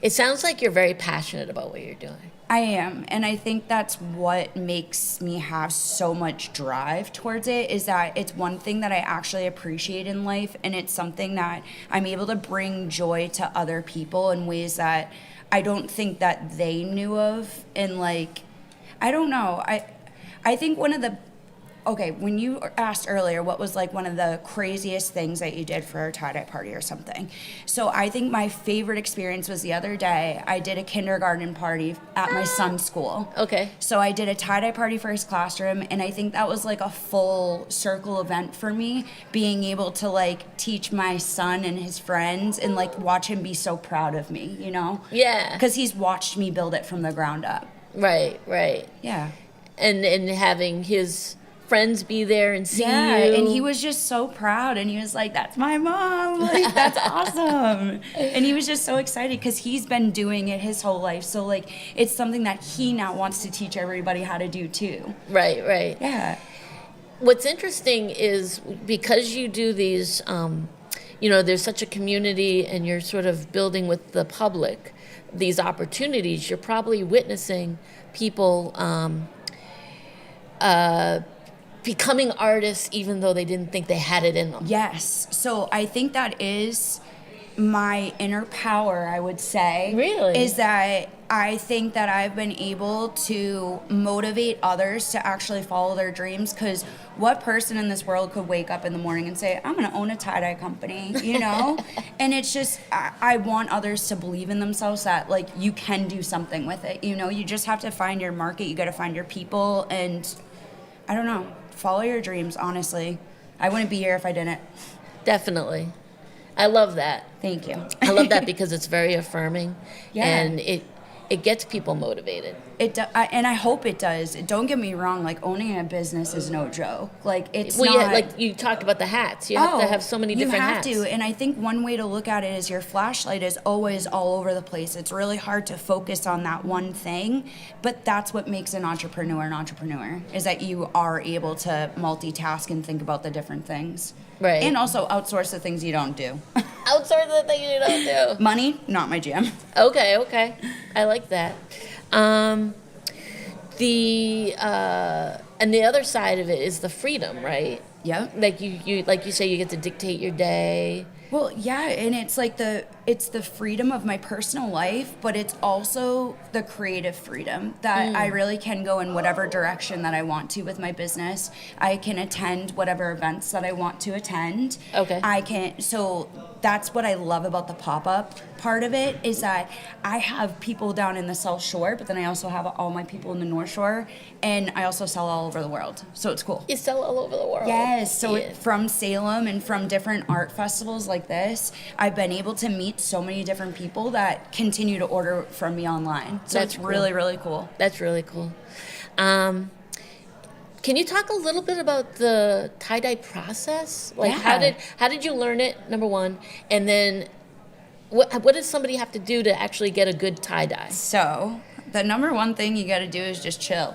It sounds like you're very passionate about what you're doing. I am, and I think that's what makes me have so much drive towards it, is that it's one thing that I actually appreciate in life, and it's something that I'm able to bring joy to other people in ways that I don't think that they knew of. And like, I don't know, I think when you asked earlier what was like one of the craziest things that you did for a tie-dye party or something. So I think my favorite experience was the other day. I did a kindergarten party at my son's school. Okay. So I did a tie-dye party for his classroom, and I think that was like a full circle event for me, being able to like teach my son and his friends and like watch him be so proud of me, you know? Yeah. Because he's watched me build it from the ground up. Right. Yeah. And having his friends be there and see Yeah, you. and he was just so proud, and he was like, "That's my mom! Like, that's awesome!" And he was just so excited because he's been doing it his whole life. So like, it's something that he now wants to teach everybody how to do too. Right. Yeah. What's interesting is because you do these, there's such a community and you're sort of building with the public these opportunities, you're probably witnessing people becoming artists even though they didn't think they had it in them. Yes. So I think that is my inner power, I would say. Really? Is that I think that I've been able to motivate others to actually follow their dreams, because what person in this world could wake up in the morning and say, I'm going to own a tie-dye company, you know? And it's just, I want others to believe in themselves that, like, you can do something with it, you know? You just have to find your market, you got to find your people, and I don't know, follow your dreams, honestly. I wouldn't be here if I didn't. Definitely. I love that. Thank you. I love that because it's very affirming. Yeah. And it gets people motivated. And I hope it does. Don't get me wrong. Like, owning a business is no joke. Like, it's Well, not. yeah, like you talked about the hats. You have to have so many different hats. You have to. And I think one way to look at it is your flashlight is always all over the place. It's really hard to focus on that one thing. But that's what makes an entrepreneur, is that you are able to multitask and think about the different things. Right. And also outsource the things you don't do. Outsource the thing you don't do. Money, not my jam. Okay. I like that. And the other side of it is the freedom, right? Yeah. Like you say, you get to dictate your day. Well, yeah, and it's like it's the freedom of my personal life, but it's also the creative freedom that I really can go in whatever direction that I want to with my business. I can attend whatever events that I want to attend. Okay. So that's what I love about the pop-up part of it, is that I have people down in the South Shore, but then I also have all my people in the North Shore, and I also sell all over the world. So it's cool. You sell all over the world. Yes, so Yeah. from Salem and from different art festivals like this, I've been able to meet so many different people that continue to order from me online. So That's it's cool. really, really cool. That's really cool. Can you talk a little bit about the tie-dye process? Like, Yeah. how did you learn it, number one? And then what does somebody have to do to actually get a good tie-dye? So the number one thing you got to do is just chill.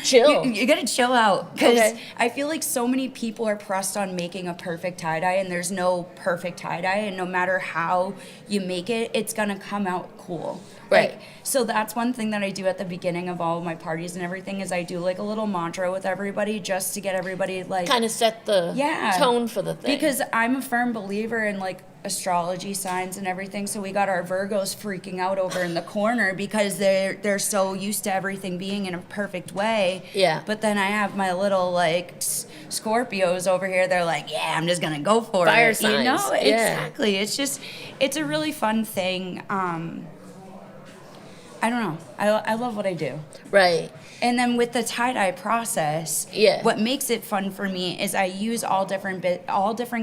Chill. You gotta chill out because Okay. I feel like so many people are pressed on making a perfect tie dye, and there's no perfect tie dye, and no matter how you make it, it's gonna come out cool. Right. Like, so that's one thing that I do at the beginning of all of my parties and everything is I do like a little mantra with everybody just to get everybody like Kind of set the tone for the thing. because I'm a firm believer in like astrology signs and everything. So we got our Virgos freaking out over in the corner because they're so used to everything being in a perfect way. Yeah. But then I have my little like Scorpios over here. They're like, yeah, I'm just gonna go for Fire it. You know, signs. Yeah. exactly. It's a really fun thing. I don't know. I love what I do. Right. And then with the tie-dye process, Yeah. what makes it fun for me is I use all different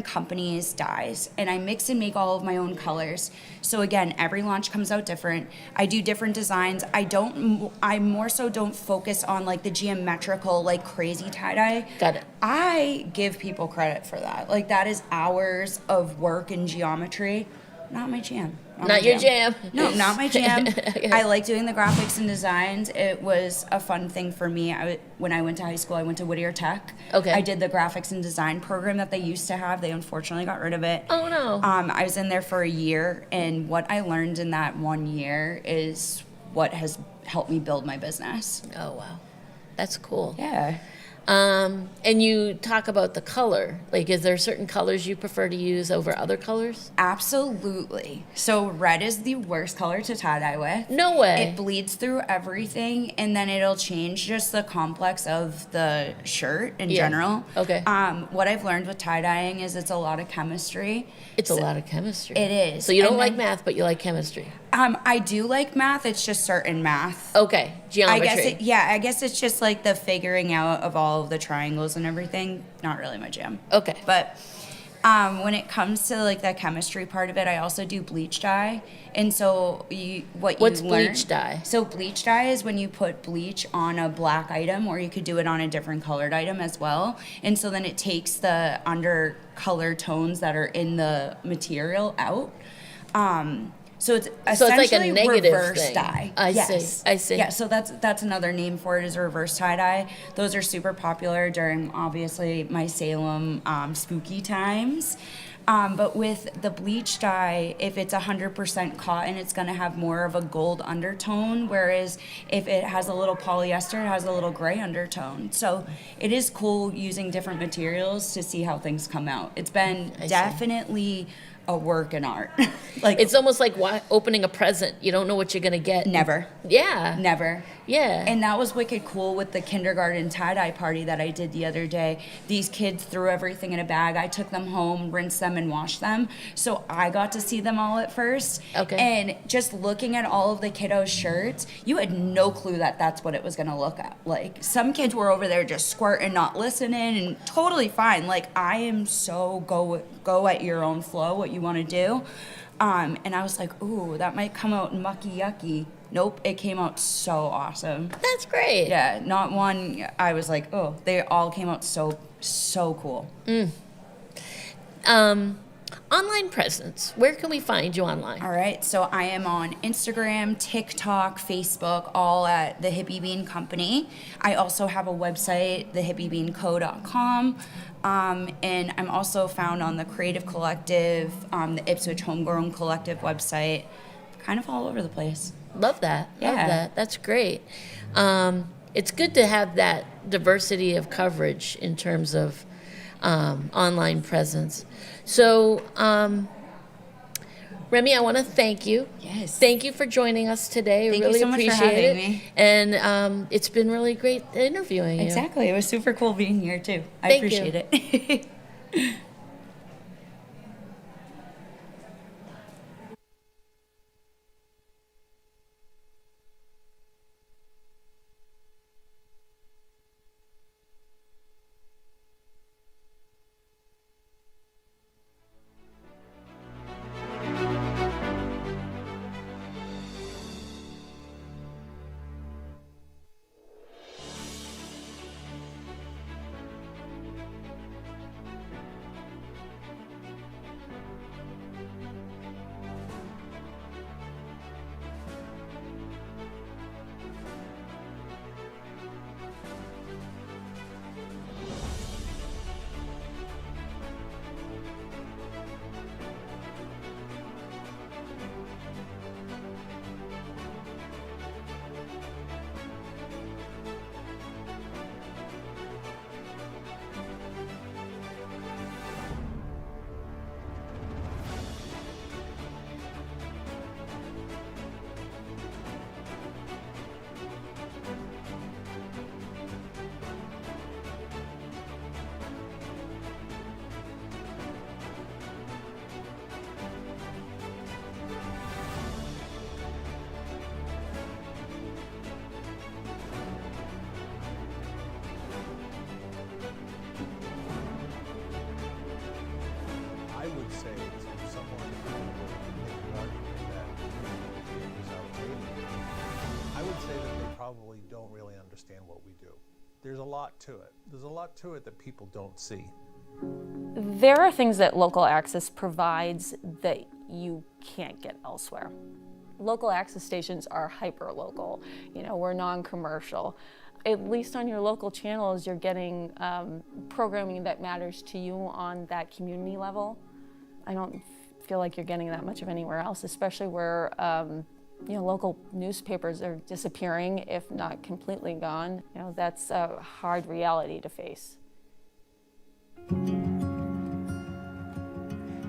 companies' dyes, and I mix and make all of my own colors. So again, every launch comes out different. I do different designs. I more so don't focus on like the geometrical, like crazy tie-dye. Got it. I give people credit for that. Like that is hours of work in geometry. Not my jam. Not your jam. No, not my jam. Okay. I like doing the graphics and designs. It was a fun thing for me. When I went to high school, I went to Whittier Tech. Okay. I did the graphics and design program that they used to have. They unfortunately got rid of it. Oh, no. I was in there for a year, and what I learned in that 1 year is what has helped me build my business. Oh, wow. That's cool. Yeah. And you talk about the color. Like, is there certain colors you prefer to use over other colors? Absolutely. So red is the worst color to tie-dye with. No way. It bleeds through everything, and then it'll change just the complex of the shirt in Yeah. general. Okay. What I've learned with tie-dyeing is it's a lot of chemistry. It's a lot of chemistry. It is. So you don't And like then- math, but you like chemistry. I do like math. It's just certain math. Okay. Geometry. I guess it's just like the figuring out of all of the triangles and everything. Not really my jam. Okay. But when it comes to like the chemistry part of it, I also do bleach dye. And so What's bleach dye? So bleach dye is when you put bleach on a black item, or you could do it on a different colored item as well. And so then it takes the under color tones that are in the material out. So it's essentially like a negative reverse thing. dye. I Yes. see. I see. Yeah, so that's another name for it is reverse tie dye. Those are super popular during obviously my Salem spooky times. But with the bleach dye, if it's 100% cotton, it's going to have more of a gold undertone, whereas if it has a little polyester, it has a little gray undertone. So it is cool using different materials to see how things come out. It's been I see. definitely a work in art. Like It's almost like opening a present. You don't know what you're going to get. never. Yeah. Never. Yeah. And that was wicked cool with the kindergarten tie-dye party that I did the other day. These kids threw everything in a bag. I took them home, rinsed them, and washed them. So I got to see them all at first. Okay. And just looking at all of the kiddos' shirts, you had no clue that that's what it was going to look like. Some kids were over there just squirting, not listening, and totally fine. Like, I am so go at your own flow, what you want to do. And I was like, ooh, that might come out mucky yucky. Nope, it came out so awesome. That's great. Yeah, not one. I was like, oh, they all came out so cool. Online presence. Where can we find you online? All right, so I am on Instagram, TikTok, Facebook, all at the Hippie Bean Company. I also have a website, thehippiebeanco.com. And I'm also found on the Creative Collective, the Ipswich Homegrown Collective website, kind of all over the place. Love that. Love Yeah. that. That's great. It's good to have that diversity of coverage in terms of online presence. So, Remy, I want to thank you. Yes. Thank you for joining us today. Thank you really so much for appreciate having it. me. And it's been really great interviewing you. Exactly. It was super cool being here, too. I Thank you. appreciate it. probably don't really understand what we do. There's a lot to it. There's a lot to it that people don't see. There are things that local access provides that you can't get elsewhere. Local access stations are hyper-local. You know, we're non-commercial. At least on your local channels, you're getting programming that matters to you on that community level. I don't feel like you're getting that much of anywhere else, especially where you know, local newspapers are disappearing, if not completely gone. You know, that's a hard reality to face.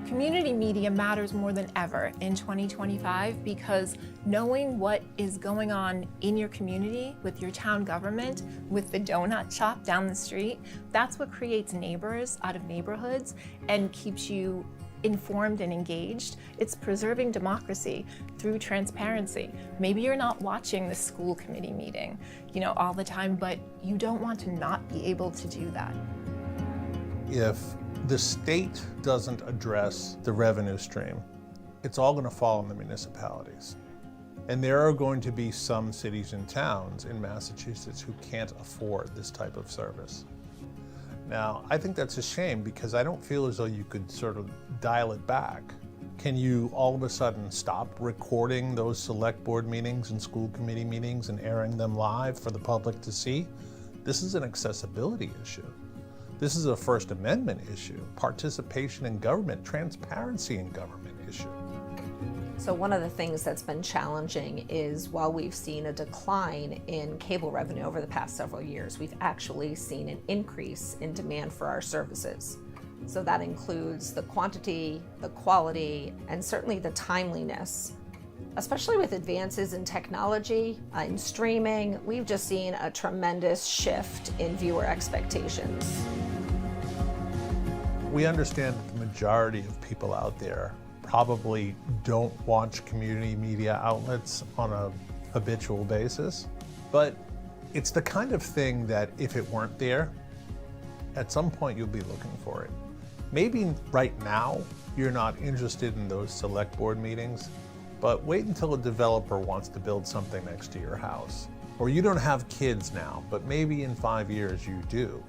Community media matters more than ever in 2025 because knowing what is going on in your community, with your town government, with the donut shop down the street, that's what creates neighbors out of neighborhoods and keeps you informed and engaged. It's preserving democracy through transparency. Maybe you're not watching the school committee meeting, you know, all the time, but you don't want to not be able to do that. If the state doesn't address the revenue stream, it's all going to fall on the municipalities. And there are going to be some cities and towns in Massachusetts who can't afford this type of service. Now, I think that's a shame because I don't feel as though you could sort of dial it back. Can you all of a sudden stop recording those select board meetings and school committee meetings and airing them live for the public to see? This is an accessibility issue. This is a First Amendment issue, participation in government, transparency in government issue. So one of the things that's been challenging is while we've seen a decline in cable revenue over the past several years, we've actually seen an increase in demand for our services. So that includes the quantity, the quality, and certainly the timeliness. Especially with advances in technology, in streaming, we've just seen a tremendous shift in viewer expectations. We understand that the majority of people out there probably don't watch community media outlets on a habitual basis, but it's the kind of thing that if it weren't there, at some point you'll be looking for it. Maybe right now you're not interested in those select board meetings, but wait until a developer wants to build something next to your house. Or you don't have kids now, but maybe in 5 years you do,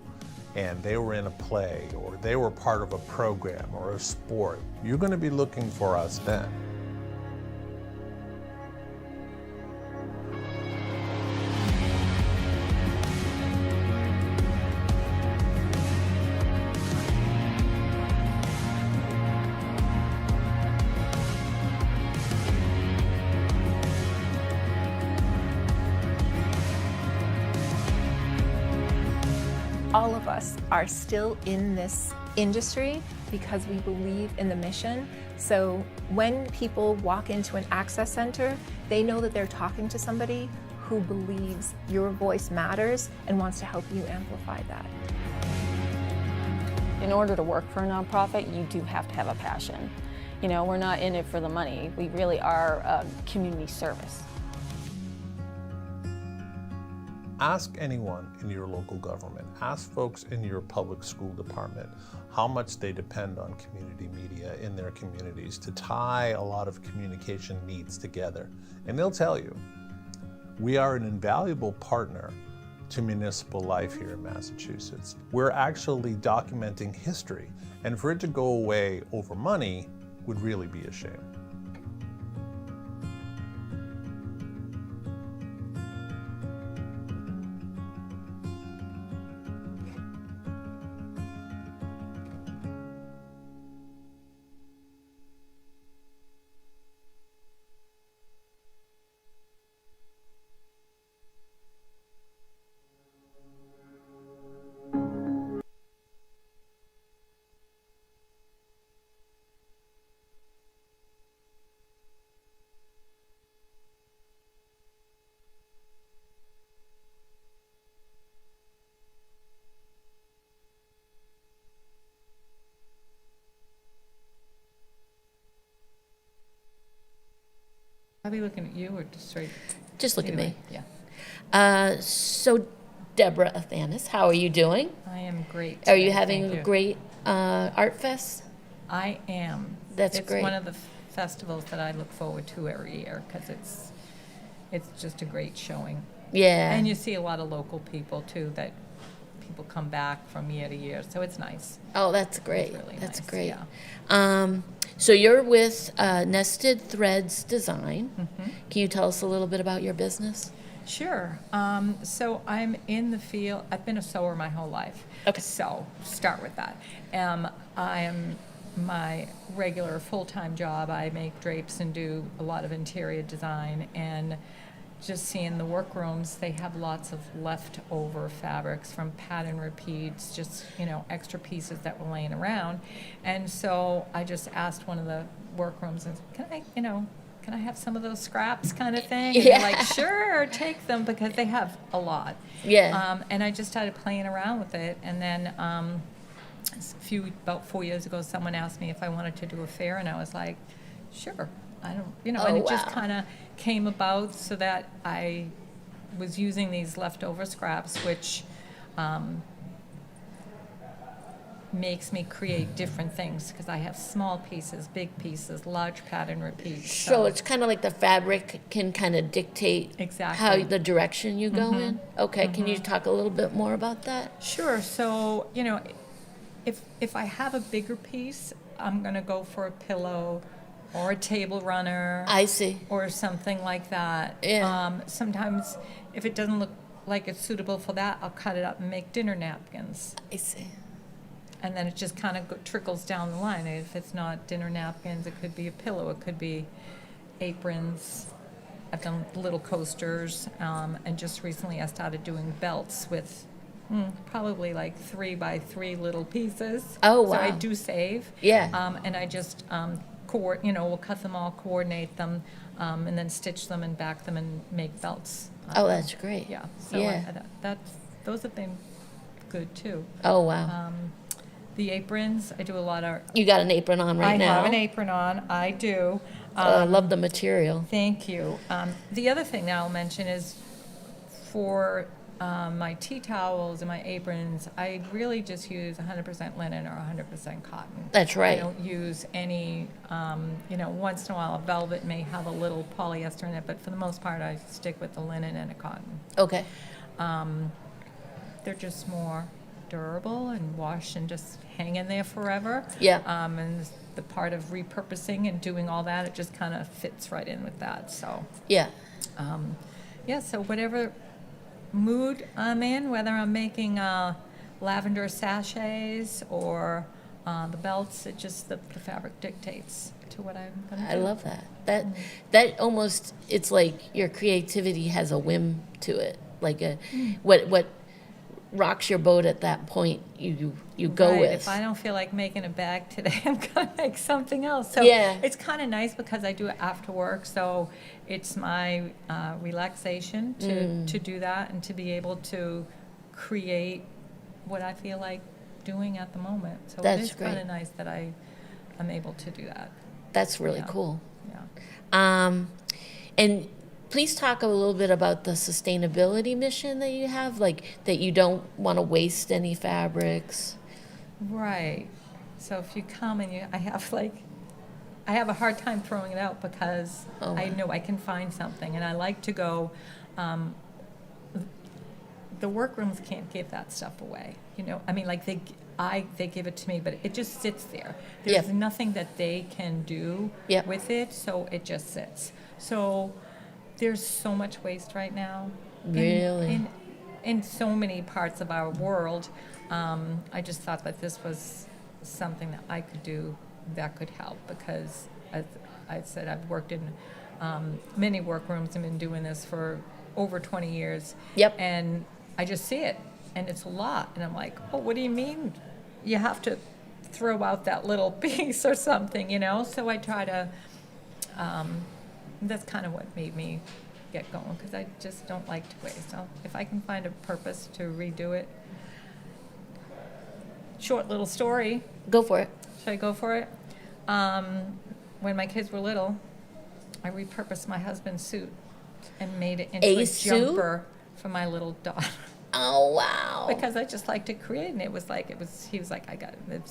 and they were in a play, or they were part of a program or a sport. You're going to be looking for us then. All of us are still in this industry because we believe in the mission. So when people walk into an access center, they know that they're talking to somebody who believes your voice matters and wants to help you amplify that. In order to work for a nonprofit, you do have to have a passion. You know, we're not in it for the money. We really are a community service. Ask anyone in your local government, ask folks in your public school department how much they depend on community media in their communities to tie a lot of communication needs together. And they'll tell you, we are an invaluable partner to municipal life here in Massachusetts. We're actually documenting history, and for it to go away over money would really be a shame. I'll be looking at you or just straight? Just look Anyway, at me. Yeah. So, Deborah Athanas, how are you doing? I am great. Are you today, having thank a you. great art fest? I am. That's It's great. one of the festivals that I look forward to every year because it's just a great showing. Yeah. And you see a lot of local people too, that people come back from year to year, so it's nice. Oh, that's great. really That's nice, great. yeah. So you're with Nested Threads Design. Mm-hmm. Can you tell us a little bit about your business? Sure. So I'm in the field. I've been a sewer my whole life. Okay. So start with that. I am my regular full-time job. I make drapes and do a lot of interior design. And just seeing the workrooms, they have lots of leftover fabrics from pattern repeats, just, extra pieces that were laying around. And so I just asked one of the workrooms, can I have some of those scraps kind of thing? And Yeah. they're like, sure, take them, because they have a lot. Yeah. And I just started playing around with it. And then about 4 years ago, someone asked me if I wanted to do a fair, and I was like, sure. I don't, and it just wow. kind of came about so that I was using these leftover scraps, which makes me create different things, because I have small pieces, big pieces, large pattern repeats. So it's kind of like the fabric can kind of dictate Exactly. how the direction you go in? Okay, can you talk a little bit more about that? Sure. So, if I have a bigger piece, I'm going to go for a pillow or a table runner. I see. Or something like that. Yeah. Sometimes, if it doesn't look like it's suitable for that, I'll cut it up and make dinner napkins. I see. And then it just kind of trickles down the line. If it's not dinner napkins, it could be a pillow, it could be aprons. I've done little coasters, and just recently I started doing belts with probably like 3 by 3 little pieces. Oh, So I wow. do save. Yeah. And I just, we'll cut them all, coordinate them, and then stitch them and back them and make belts. Oh, that's great. Yeah. So Yeah. those have been good too. Oh, wow. The aprons, I do a lot of. You got an apron on right I now. have an apron on. I do. I love the material. Thank you. The other thing that I'll mention is for my tea towels and my aprons, I really just use 100% linen or 100% cotton. That's right. I don't use any, once in a while a velvet may have a little polyester in it, but for the most part I stick with the linen and a cotton. Okay. They're just more durable and wash and just hang in there forever. Yeah. And the part of repurposing and doing all that, it just kind of fits right in with that. So, Yeah. so whatever mood I'm in, whether I'm making lavender sachets or the belts, it just, the fabric dictates to what I'm going to do. I love that. That almost, it's like your creativity has a whim to it. Like what rocks your boat at that point, you go Right. with. If I don't feel like making a bag today, I'm gonna make something else. So Yeah. it's kind of nice because I do it after work, so it's my relaxation to do that and to be able to create what I feel like doing at the moment. So That's it is kind great. of nice that I'm able to do that. That's really Yeah. cool. Yeah. And please talk a little bit about the sustainability mission that you have, like that you don't want to waste any fabrics. Right. So if you come and I have a hard time throwing it out because Oh, I wow. know I can find something, and I like to go. The workrooms can't give that stuff away. I mean, like they give it to me, but it just sits there. There's Yep. nothing that they can do Yep. with it, so it just sits. So there's so much waste right now. Really? In so many parts of our world. I just thought that this was something that I could do that could help, because as I said, I've worked in many workrooms and been doing this for over 20 years. Yep. And I just see it, and it's a lot. And I'm like, oh, what do you mean? You have to throw out that little piece or something, So I try to, that's kind of what made me get going, because I just don't like to waste. If I can find a purpose to redo it. Short little story. Go for it. Should I go for it? When my kids were little, I repurposed my husband's suit and made it into A a suit? jumper for my little daughter. Oh, wow. Because I just like to create, and he was like, it's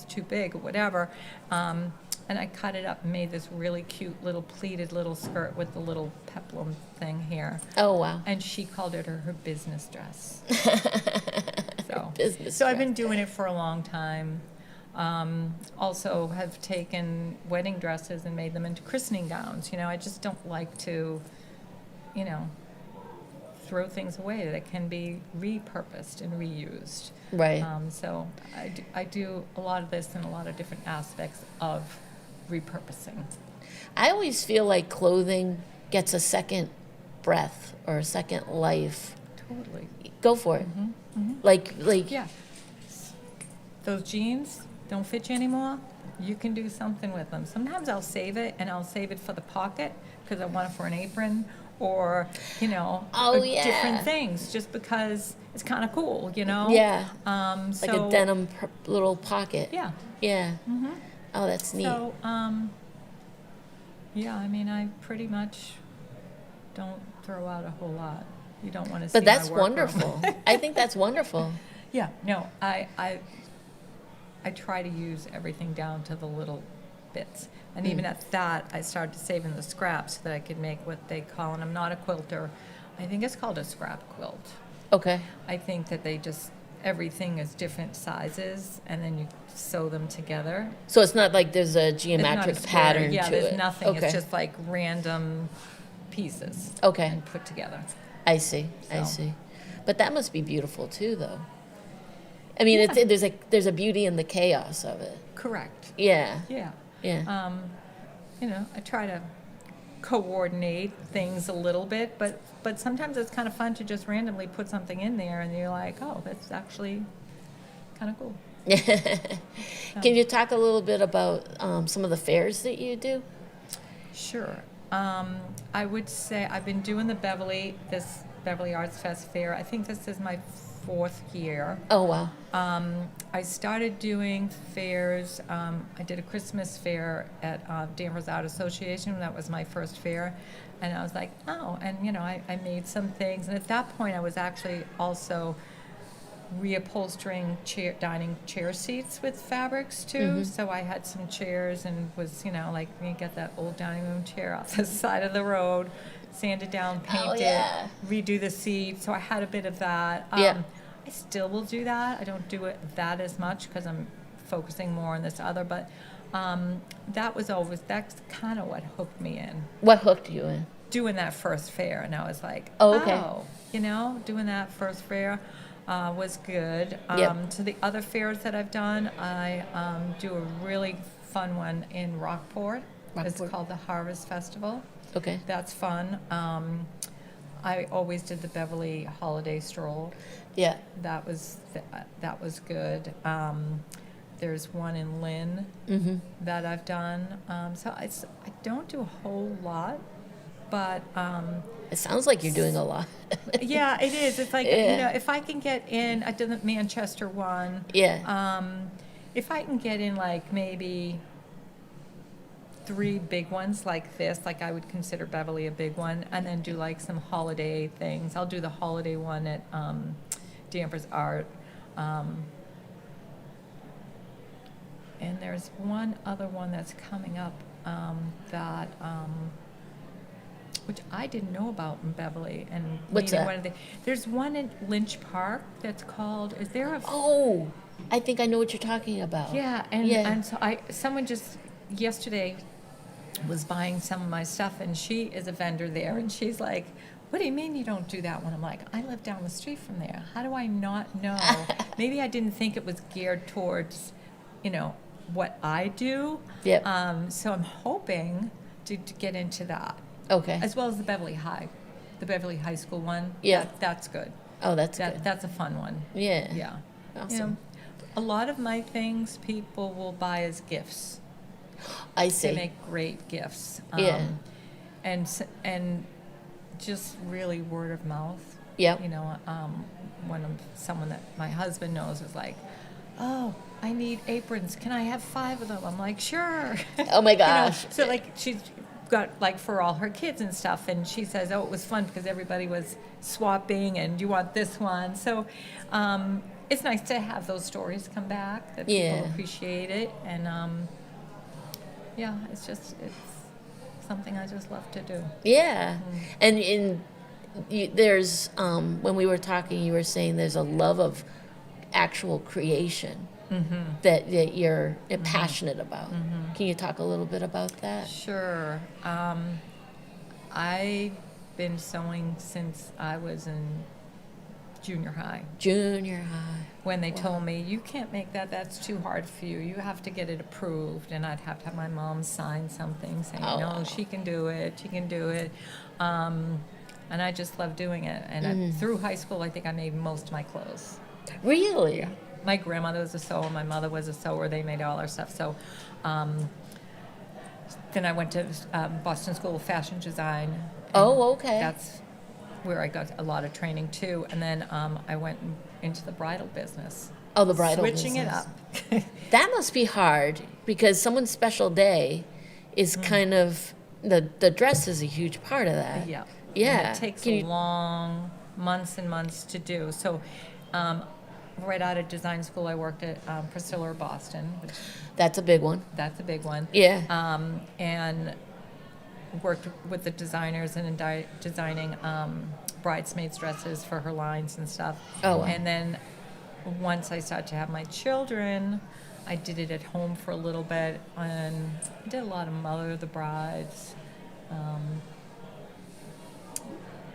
too big or whatever. and I cut it up and made this really cute little pleated little skirt with the little peplum thing here. Oh, wow. And she called it her business dress. So, Business I've been dress. doing it for a long time. Also have taken wedding dresses and made them into christening gowns. You know, I just don't like to, you know, throw things away that can be repurposed and reused. Right. So I do a lot of this in a lot of different aspects of repurposing. I always feel like clothing gets a second breath or a second life. Totally. Go for it. Like, Yeah. Those jeans don't fit you anymore. You can do something with them. Sometimes I'll save it, and I'll save it for the pocket because I want it for an apron, or you know, Oh, yeah. different things. Just because it's kind of cool, you know. Yeah. So, like a denim little pocket. Yeah. Yeah. Oh, that's neat. So yeah, I mean, I pretty much don't throw out a whole lot. You don't want to see But that's my workroom. wonderful. I think that's wonderful. Yeah, no, I try to use everything down to the little bits. And even at that, I started saving the scraps so that I could make what they call, and I'm not a quilter, I think it's called a scrap quilt. Okay. I think that they just, everything is different sizes, and then you sew them together. So it's not like there's a It's not geometric a square. pattern Yeah, to there's it. nothing, Okay. it's just like random pieces. Okay. And put together. I see. I So. see. But that must be beautiful too, though. I mean, there's a beauty in the chaos of it. Correct. Yeah. Yeah. Yeah. You know, I try to coordinate things a little bit, but sometimes it's kind of fun to just randomly put something in there and you're like, oh, that's actually kind of cool. Can you talk a little bit about some of the fairs that you do? Sure. I would say I've been doing this Beverly Arts Fest fair. I think this is my 4th year. Oh, wow. I started doing fairs. I did a Christmas fair at Danvers Art Association. That was my first fair. And I was like, oh, and you know, I made some things. And at that point, I was actually also reupholstering dining chair seats with fabrics too. So I had some chairs and was, you know, like you get that old dining room chair off the side of the road, sand it down, paint yeah. it, redo the seat. So I had a bit of that. Yeah. I still will do that. I don't do it that as much because I'm focusing more on this other, but that's kind of what hooked me in. What hooked you in? Doing that first fair, and I was like, Oh, okay. you know, doing that first fair was good. Yep. To the other fairs that I've done, I do a really fun one in Rockport. It's Rockport. called the Harvest Festival. Okay. That's fun. I always did the Beverly Holiday Stroll. Yeah. That was good. There's one in Lynn that I've done. So I don't do a whole lot, but It sounds like you're doing a lot. yeah, it is. It's like, Yeah. you know, if I can get in, I did the Manchester one. Yeah. If I can get in like maybe 3 big ones like this, like I would consider Beverly a big one, and then do like some holiday things. I'll do the holiday one at Danvers Art. And there's one other one that's coming up that which I didn't know about in Beverly. And What's maybe that? There's one in Lynch Park that's called, is there a Oh, I think I know what you're talking about. yeah, and so someone just yesterday was buying some of my stuff, and she is a vendor there, and she's like, what do you mean you don't do that one? I'm like, I live down the street from there. How do I not know? Maybe I didn't think it was geared towards, you know, what I do. Yep. So I'm hoping to get into that, Okay. as well as the Beverly High School one. Yeah. That's good. Oh, that's good. That's a fun one. Yeah. Yeah. Awesome. You know, a lot of my things people will buy as gifts. I They see. make great gifts. Yeah. And just really word of mouth. Yep. You know, someone that my husband knows was like, oh, I need aprons. Can I have 5 of them? I'm like, sure. Oh my You know, gosh. so like she's got like for all her kids and stuff, and she says, oh, it was fun because everybody was swapping, and you want this one. So it's nice to have those stories come back that Yeah. people appreciate it, and yeah, it's something I just love to do. Yeah. And there's, when we were talking, you were saying there's a love of actual creation that you're passionate about. Can you talk a little bit about that? Sure. I've been sewing since I was in junior high. Junior high. When they told me, you can't make that, that's too hard for you. You have to get it approved. And I'd have to have my mom sign something saying, no, she can do it, she can do it. And I just love doing it. And through high school, I think I made most of my clothes. Really? Yeah. My grandmother was a sewer, my mother was a sewer, they made all our stuff. So then I went to Boston School of Fashion Design. Oh, okay. That's where I got a lot of training too. And then I went into the bridal business. Oh, the bridal Switching business. it up. That must be hard because someone's special day is kind of, the dress is a huge part of that. Yeah. Yeah. And it takes long months and months to do. So right out of design school, I worked at Priscilla Boston. Which, That's a big one. that's a big one. Yeah. And worked with the designers and in designing bridesmaids dresses for her lines and stuff. Oh, wow. And then once I started to have my children, I did it at home for a little bit, and I did a lot of Mother of the Brides,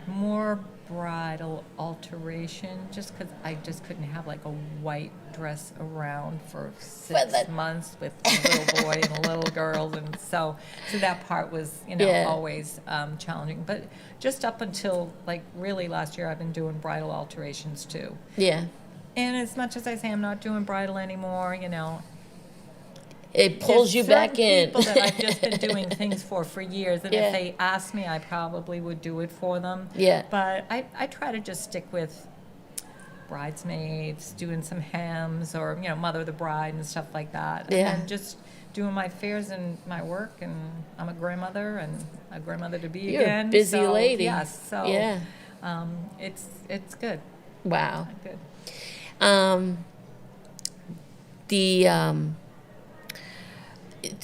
more bridal alteration, just because I just couldn't have like a white dress around for 6 months with a little boy and a little girl, and so that part was always challenging. But just up until like really last year, I've been doing bridal alterations too. Yeah. And as much as I say I'm not doing bridal anymore, It pulls you back in. People that I've just been doing things for years, and Yeah. if they asked me, I probably would do it for them. Yeah. But I try to just stick with bridesmaids, doing some hems, or Mother of the Bride and stuff like that. Yeah. And just doing my fairs and my work, and I'm a grandmother and a grandmother to be You're again. a busy so, lady. Yes. So Yeah. it's good. Wow. Good.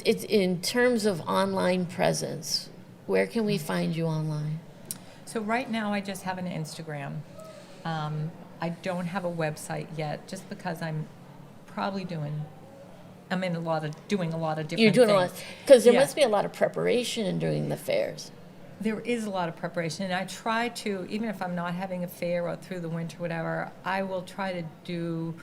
It's in terms of online presence, where can we find you online? So right now I just have an Instagram. I don't have a website yet, just because I'm doing a lot of different You're doing things. a lot, because there Yeah. must be a lot of preparation in doing the fairs. There is a lot of preparation, and I try to, even if I'm not having a fair or through the winter, whatever, I will try to do,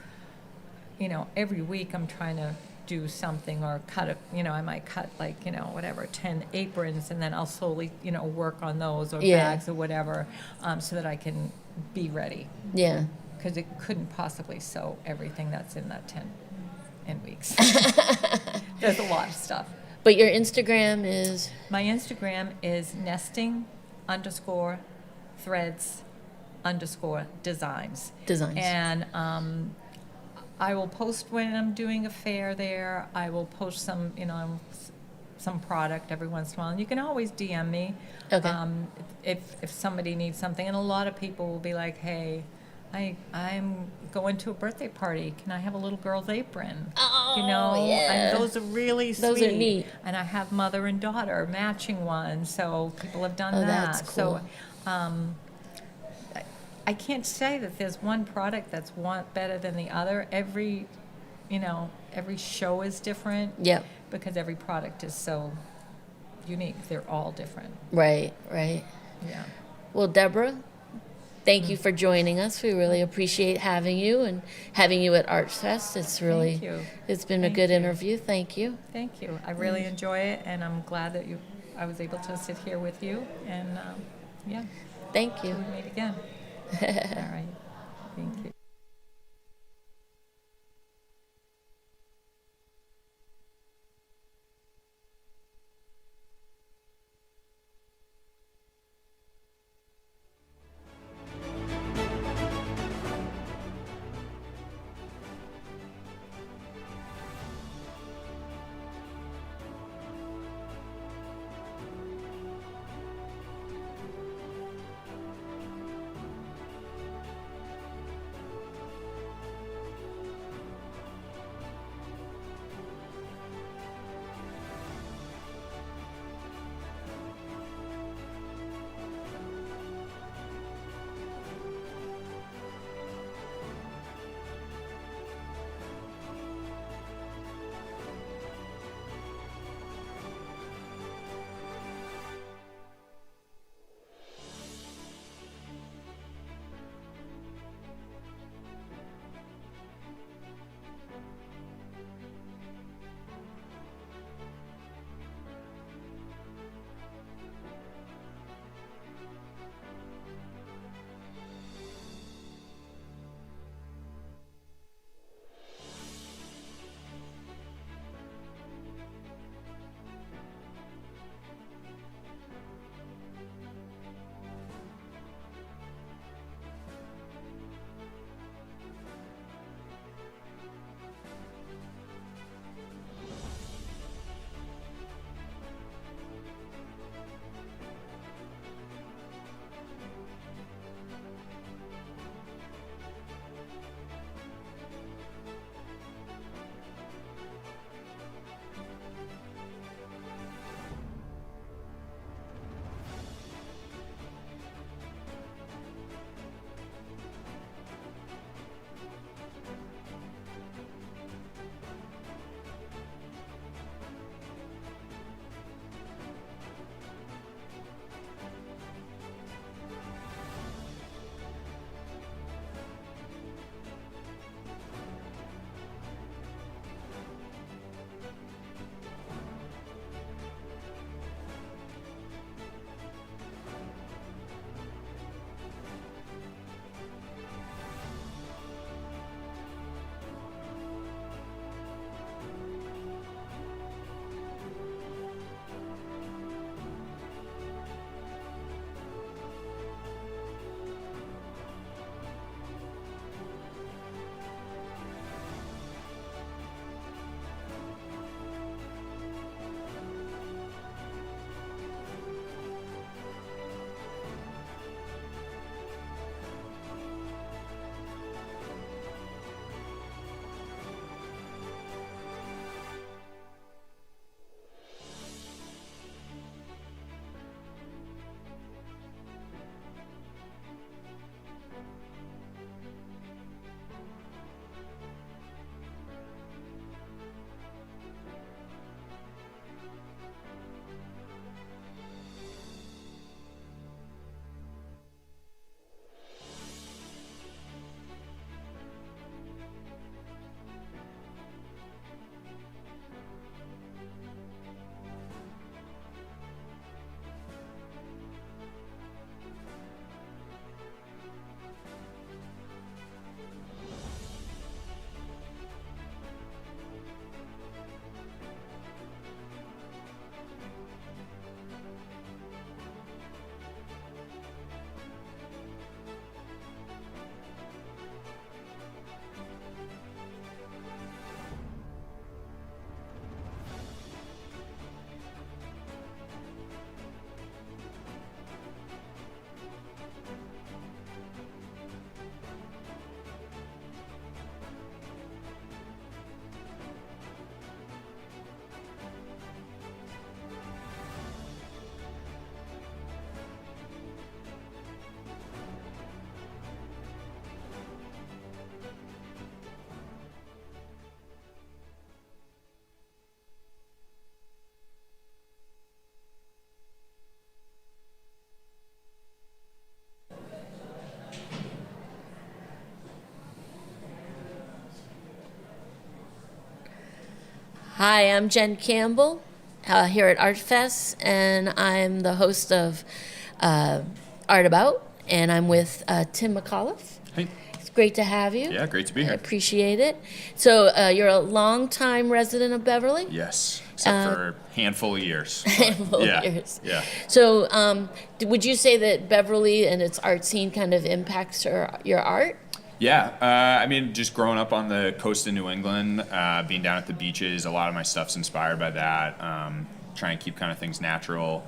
every week I'm trying to do something, or I might cut 10 aprons, and then I'll slowly, work on those, or Yeah. bags or whatever, so that I can be ready. Yeah. Because it couldn't possibly sew everything that's in that 10 in weeks. There's a lot of stuff. But your Instagram is? My Instagram is nesting_threads_designs. Designs. And I will post when I'm doing a fair there. I will post some, some product every once in a while. And you can always DM me Okay. if somebody needs something. And a lot of people will be like, hey, I'm going to a birthday party. Can I have a little girl's apron? Oh, yeah. And those are really sweet. Those are neat. And I have mother and daughter matching ones, so people have done that. That's cool. So I can't say that there's one product that's better than the other. Every show is different. Yep. Because every product is so unique. They're all different. Right. Yeah. Well, Deborah, thank you for joining us. We really appreciate having you and having you at Arts Fest. It's really, Thank you. it's been a Thank good you. interview. Thank you. Thank you. I really enjoy it, and I'm glad that I was able to sit here with you. And Thank you. we'll meet again. All right. Thank you. Hi, I'm Jen Campbell here at Art Fest, and I'm the host of Art About, and I'm with Tim McAuliffe. Hey. It's great to have you. Yeah, great to be I here. appreciate it. So you're a longtime resident of Beverly? Yes, except for a handful of years. Handful of yeah, years. Yeah. So would you say that Beverly and its art scene kind of impacts your art? Yeah, I mean, just growing up on the coast of New England, being down at the beaches, a lot of my stuff's inspired by that. Try and keep kind of things natural.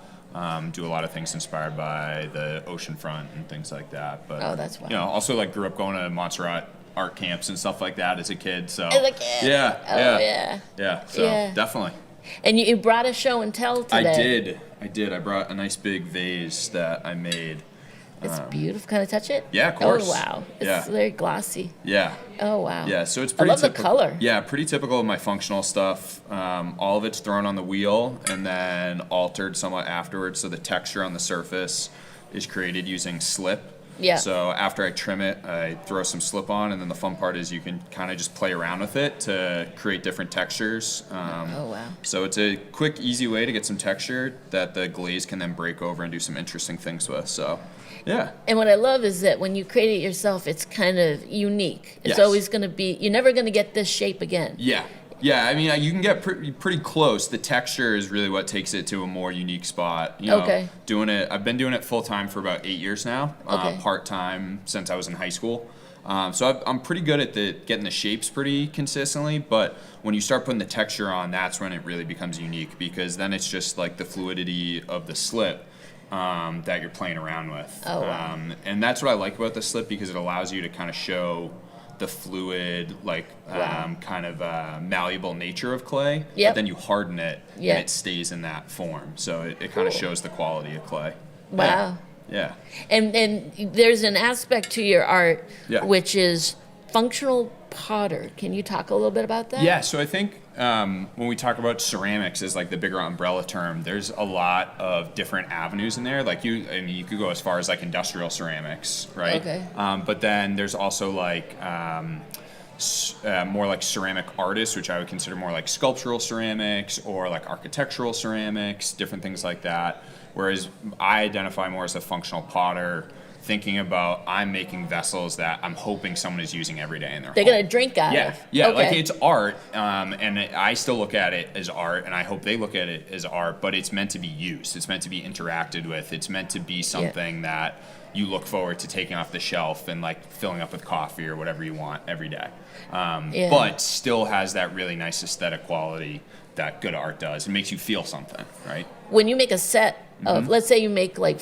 Do a lot of things inspired by the ocean front and things like that. But Oh, that's wild. you know, also like grew up going to Montserrat art camps and stuff like that as a kid. So As a kid? Yeah, Oh, yeah, yeah. So Yeah. definitely. And you brought a show and tell today. I did. I brought a nice big vase that I made. It's beautiful. Can I touch it? Yeah, of course. Oh, wow. It's Yeah. very glossy. Yeah. Oh, wow. Yeah, so it's I pretty love the typical. color. Yeah, pretty typical of my functional stuff. All of it's thrown on the wheel and then altered somewhat afterwards. So the texture on the surface is created using slip. Yeah. So after I trim it, I throw some slip on, and then the fun part is you can kind of just play around with it to create different textures. Oh, wow. So it's a quick, easy way to get some texture that the glaze can then break over and do some interesting things with. So, yeah. And what I love is that when you create it yourself, it's kind of unique. It's Yes. always going to be, you're never going to get this shape again. Yeah. Yeah, I mean, you can get pretty close. The texture is really what takes it to a more unique spot. You know, Okay. I've been doing it full time for about 8 years now. Okay. Part time since I was in high school. So I'm pretty good at getting the shapes pretty consistently. But when you start putting the texture on, that's when it really becomes unique, because then it's just like the fluidity of the slip that you're playing around with. Oh, wow. And that's what I like about the slip, because it allows you to kind of show the fluid, like Wow. kind of malleable nature of clay. Yep. But then you harden it, Yeah. and it stays in that form. So it kind of Cool. shows the quality of clay. Wow. Yeah. And there's an aspect to your art, Yeah. which is functional potter. Can you talk a little bit about that? Yeah, so I think when we talk about ceramics as like the bigger umbrella term, there's a lot of different avenues in there. Like you could go as far as like industrial ceramics, right? Okay. But then there's also like more like ceramic artists, which I would consider more like sculptural ceramics or like architectural ceramics, different things like that. Whereas I identify more as a functional potter, thinking about I'm making vessels that I'm hoping someone is using every day in their They're home. going to drink out of. Yeah, Okay. like it's art, and I still look at it as art, and I hope they look at it as art, but it's meant to be used. It's meant to be interacted with. It's meant to be something that you look forward to taking off the shelf and like filling up with coffee or whatever you want every day. Yeah. But still has that really nice aesthetic quality that good art does. It makes you feel something, right? When you make a set of, let's say you make like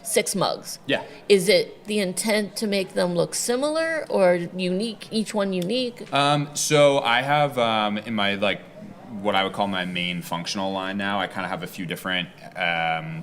6 mugs. Yeah. Is it the intent to make them look similar or unique, each one unique? So I have in my like what I would call my main functional line now, I kind of have a few different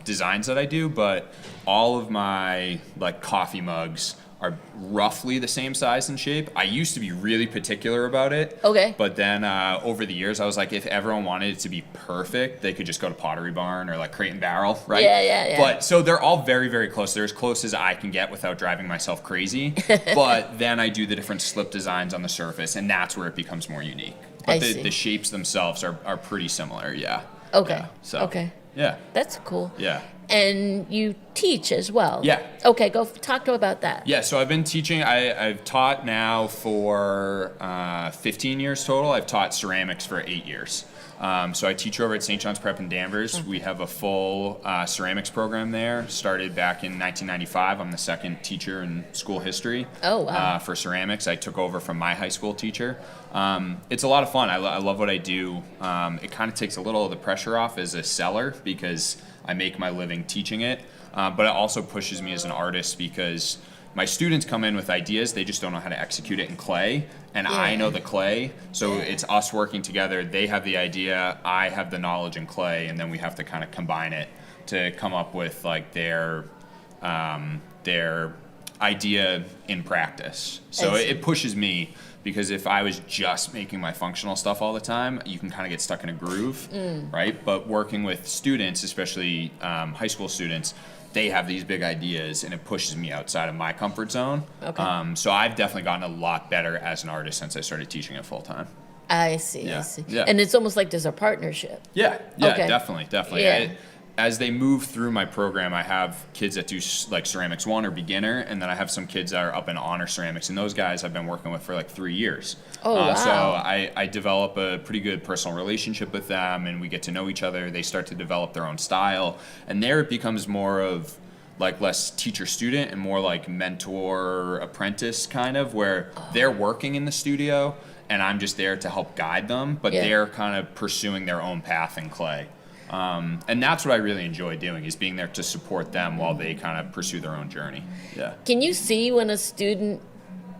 designs that I do, but all of my like coffee mugs are roughly the same size and shape. I used to be really particular about it. Okay. But then over the years, I was like, if everyone wanted it to be perfect, they could just go to Pottery Barn or like Crate and Barrel, right? Yeah. But so they're all very, very close. They're as close as I can get without driving myself crazy. But then I do the different slip designs on the surface, and that's where it becomes more unique. But I see. the shapes themselves are pretty similar, yeah. Okay. Yeah, so, Okay. Yeah. That's cool. Yeah. And you teach as well. Yeah. Okay, go talk to about that. Yeah, so I've been teaching. I've taught now for 15 years total. I've taught ceramics for 8 years. So I teach over at St. John's Prep in Danvers. We have a full ceramics program there. Started back in 1995. I'm the second teacher in school history. Oh, wow. For ceramics, I took over from my high school teacher. It's a lot of fun. I love what I do. It kind of takes a little of the pressure off as a seller because I make my living teaching it. But it also pushes me as an artist because my students come in with ideas, they just don't know how to execute it in clay, and I know the clay, so it's us working together. They have the idea, I have the knowledge in clay, and then we have to kind of combine it to come up with like their idea in practice. So it pushes me, because if I was just making my functional stuff all the time, you can kind of get stuck in a groove, right? But working with students, especially high school students, they have these big ideas, and it pushes me outside of my comfort zone. Okay. So I've definitely gotten a lot better as an artist since I started teaching it full time. I see. Yeah, I see. yeah. And it's almost like there's a partnership. Yeah, Okay. definitely. Yeah. As they move through my program, I have kids that do like ceramics 1 or beginner, and then I have some kids that are up in honor ceramics, and those guys I've been working with for like 3 years. Oh, wow. So I develop a pretty good personal relationship with them, and we get to know each other. They start to develop their own style, and there it becomes more of like less teacher student and more like mentor apprentice kind of, where they're working in the studio and I'm just there to help guide them, but Yeah. they're kind of pursuing their own path in clay. And that's what I really enjoy doing, is being there to support them while they kind of pursue their own journey. Yeah. Can you see when a student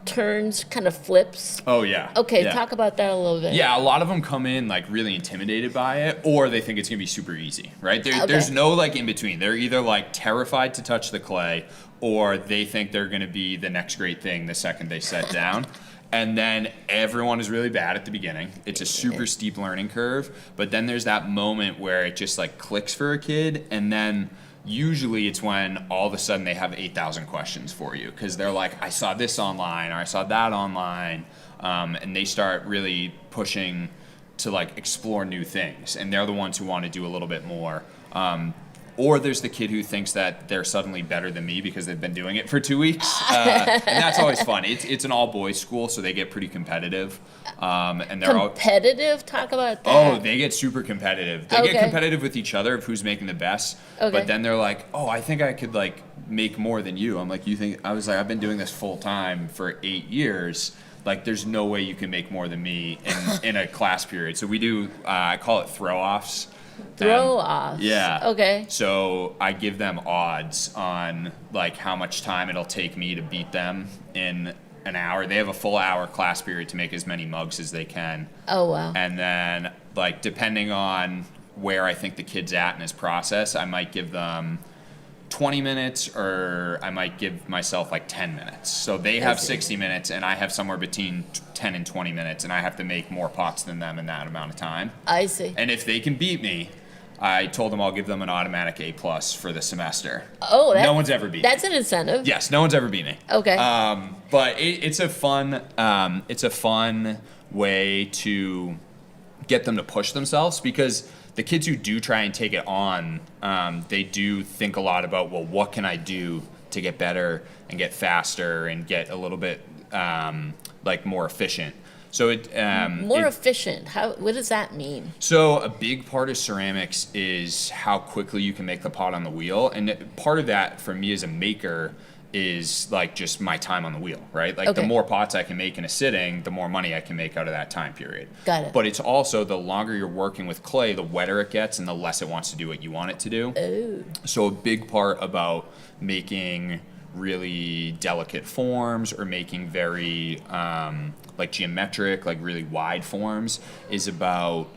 turns, kind of flips? Oh yeah. Okay, Yeah. talk about that a little bit. Yeah, a lot of them come in like really intimidated by it, or they think it's gonna be super easy, right? Okay. There's no like in between. They're either like terrified to touch the clay, or they think they're gonna be the next great thing the second they set down. And then everyone is really bad at the beginning. It's a super steep learning curve, but then there's that moment where it just like clicks for a kid, and then usually it's when all of a sudden they have 8,000 questions for you, because they're like, I saw this online, or I saw that online, and they start really pushing to like explore new things, and they're the ones who want to do a little bit more. Or there's the kid who thinks that they're suddenly better than me because they've been doing it for 2 weeks, and that's always fun. It's an all boys school, so they get pretty competitive, and they're all. Competitive? Talk about that. Oh, they get super competitive. They Okay. get competitive with each other of who's making the best. Okay. But then they're like, "Oh, I think I could like make more than you." I'm like, "You think?" I was like, "I've been doing this full time for 8 years. Like, there's no way you can make more than me in a class period." So we do. I call it throw offs. Throw offs. Yeah. Okay. So I give them odds on like how much time it'll take me to beat them in an hour. They have a full hour class period to make as many mugs as they can. Oh, wow. And then like depending on where I think the kid's at in his process, I might give them 20 minutes, or I might give myself like 10 minutes. So they have 60 minutes and I have somewhere between 10 and 20 minutes, and I have to make more pots than them in that amount of time. I see. And if they can beat me, I told them I'll give them an automatic A+ for the semester. Oh, no one's ever beat me. That's an incentive. Yes, no one's ever beat me. Okay. But it's a fun way to get them to push themselves, because the kids who do try and take it on, they do think a lot about, well, what can I do to get better and get faster and get a little bit like more efficient. So More efficient. What does that mean? So a big part of ceramics is how quickly you can make the pot on the wheel, and part of that for me as a maker is like just my time on the wheel, right? Like the Okay. more pots I can make in a sitting, the more money I can make out of that time period. Got it. But it's also the longer you're working with clay, the wetter it gets and the less it wants to do what you want it to do. Oh. So a big part about making really delicate forms or making very like geometric, like really wide forms is about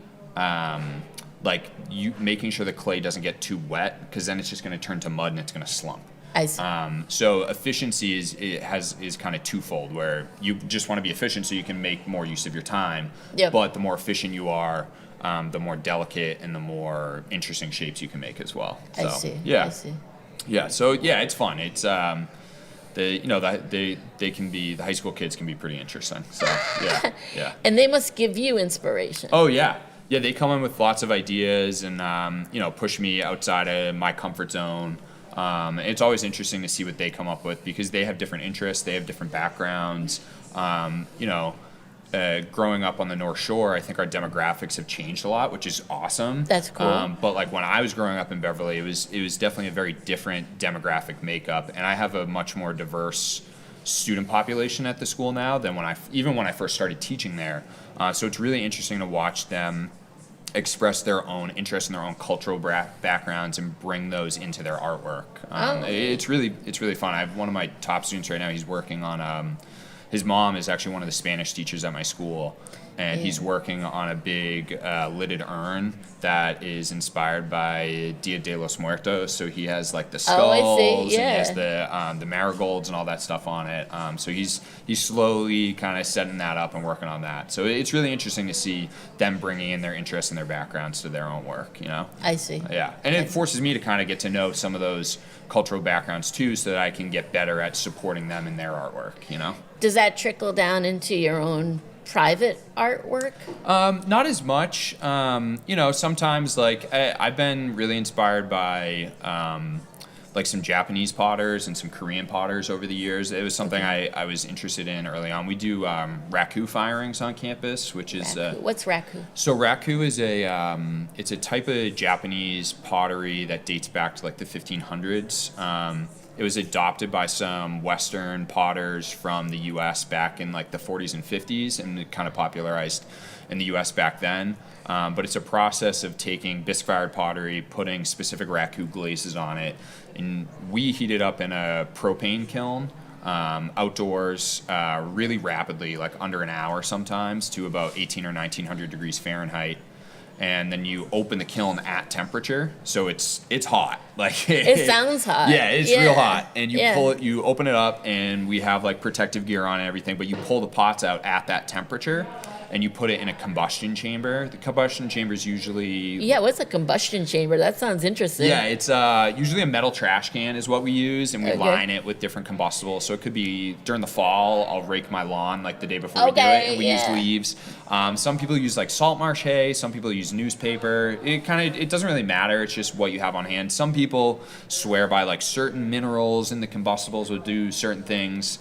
like you making sure the clay doesn't get too wet, because then it's just going to turn to mud and it's going to slump. I see. So efficiency is kind of twofold, where you just want to be efficient so you can make more use of your time. Yep. But the more efficient you are, the more delicate and the more interesting shapes you can make as well. So, I see. Yeah. I see. Yeah. So yeah, it's fun. It's they can be, the high school kids can be pretty interesting. So yeah. Yeah. And they must give you inspiration. Oh yeah. Yeah, they come in with lots of ideas and push me outside of my comfort zone. It's always interesting to see what they come up with, because they have different interests, they have different backgrounds. Growing up on the North Shore, I think our demographics have changed a lot, which is awesome. That's cool. But like when I was growing up in Beverly, it was definitely a very different demographic makeup, and I have a much more diverse student population at the school now than when I first started teaching there. So it's really interesting to watch them express their own interests and their own cultural backgrounds and bring those into their artwork. It's really fun. I have one of my top students right now. He's working on his mom is actually one of the Spanish teachers at my school, and he's working on a big lidded urn that is inspired by Dia de los Muertos. So he has like the skulls, and he has the marigolds and all that stuff on it. So he's slowly kind of setting that up and working on that. So it's really interesting to see them bringing in their interests and their backgrounds to their own work. I see. Yeah, and it forces me to kind of get to know some of those cultural backgrounds too, so that I can get better at supporting them in their artwork. Does that trickle down into your own private artwork? Not as much. Sometimes like I've been really inspired by like some Japanese potters and some Korean potters over the years. It was something I was interested in early on. We do raku firings on campus, which is What's raku? so raku is it's a type of Japanese pottery that dates back to like the 1500s. It was adopted by some Western potters from the U.S. back in like the 40s and 50s, and it kind of popularized in the U.S. back then. But it's a process of taking bisque-fired pottery, putting specific raku glazes on it, and we heat it up in a propane kiln outdoors really rapidly, like under an hour sometimes, to about 18 or 1900 degrees Fahrenheit. And then you open the kiln at temperature, so it's hot. Like It sounds hot. Yeah, it's real hot. And you Yeah. pull it, you open it up, and we have like protective gear on and everything. But you pull the pots out at that temperature, and you put it in a combustion chamber. The combustion chamber is usually Yeah, what's a combustion chamber? That sounds interesting. yeah, it's usually a metal trash can is what we use, and we Okay. line it with different combustibles. So it could be during the fall, I'll rake my lawn like the day before we do Okay, it, and we use leaves. Some people use like salt marsh hay. Some people use newspaper. It doesn't really matter. It's just what you have on hand. Some people swear by like certain minerals in the combustibles will do certain things.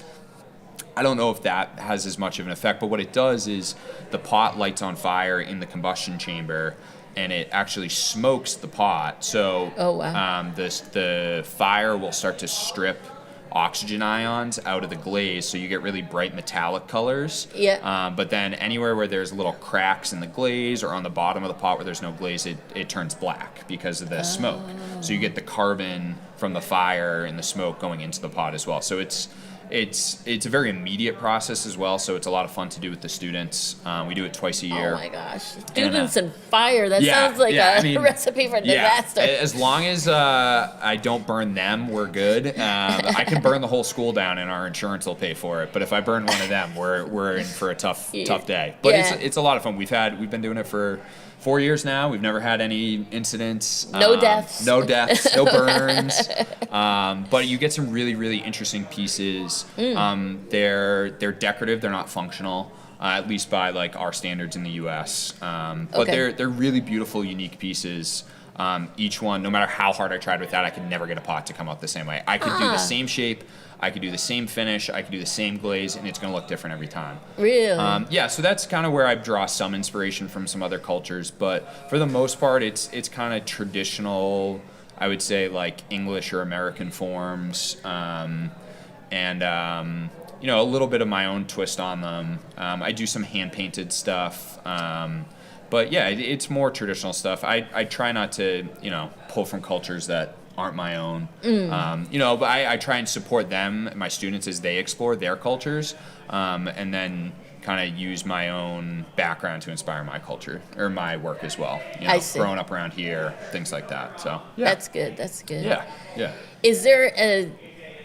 I don't know if that has as much of an effect, but what it does is the pot lights on fire in the combustion chamber, and it actually smokes the pot. So Oh, wow. the fire will start to strip oxygen ions out of the glaze, so you get really bright metallic colors. Yeah. But then anywhere where there's little cracks in the glaze or on the bottom of the pot where there's no glaze, it turns black because of the smoke. So you get the carbon from the fire and the smoke going into the pot as well. So it's a very immediate process as well, so it's a lot of fun to do with the students. We do it twice a year. Oh my gosh. Students and fire. That sounds like a recipe for disaster. As long as I don't burn them, we're good. I can burn the whole school down and our insurance will pay for it. But if I burn one of them, we're in for a tough day. But it's a lot of fun. We've been doing it for 4 years now. We've never had any incidents. No deaths. No deaths, no burns. But you get some really, really interesting pieces. They're decorative. They're not functional, at least by like our standards in the U.S. But they're really beautiful, unique pieces. Each one, no matter how hard I tried with that, I could never get a pot to come out the same way. I could do the same shape. I could do the same finish, I could do the same glaze, and it's going to look different every time. Really? Yeah, so that's kind of where I draw some inspiration from some other cultures, but for the most part, it's kind of traditional, I would say, like English or American forms, and a little bit of my own twist on them. I do some hand-painted stuff, but yeah, it's more traditional stuff. I try not to, pull from cultures that aren't my own. But I try and support them, my students, as they explore their cultures, and then kind of use my own background to inspire my culture or my work as well. I see. Growing up around here, things like that. So yeah. That's good. That's good. Yeah. Is there a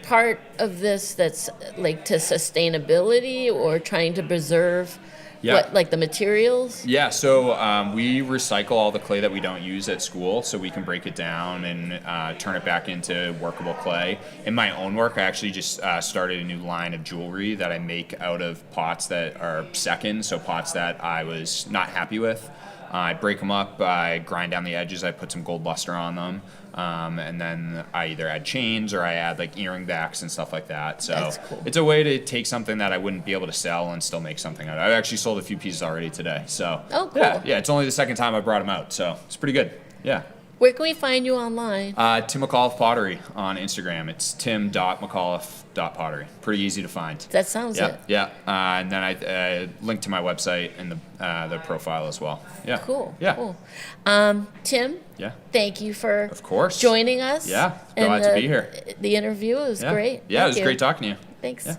part of this that's like to sustainability or trying to preserve like the materials? Yeah, so we recycle all the clay that we don't use at school, so we can break it down and turn it back into workable clay. In my own work, I actually just started a new line of jewelry that I make out of pots that are second, so pots that I was not happy with. I break them up, I grind down the edges, I put some gold luster on them, and then I either add chains or I add like earring backs and stuff like that. So That's cool. It's a way to take something that I wouldn't be able to sell and still make something out of it. I've actually sold a few pieces already today. So Oh, cool. yeah, it's only the second time I brought them out, so it's pretty good. Yeah. Where can we find you online? Tim McAuliffe Pottery on Instagram. It's tim.mcauliffe.pottery. Pretty easy to find. That sounds it. Yeah. And then I link to my website and the profile as well. Yeah. Cool. Yeah. Cool. Tim, Yeah. thank you for Of course. joining us. Yeah. And Glad to be here. The interview was Yeah. great. Yeah, Thank it was you. great talking to you. Thanks. Yeah.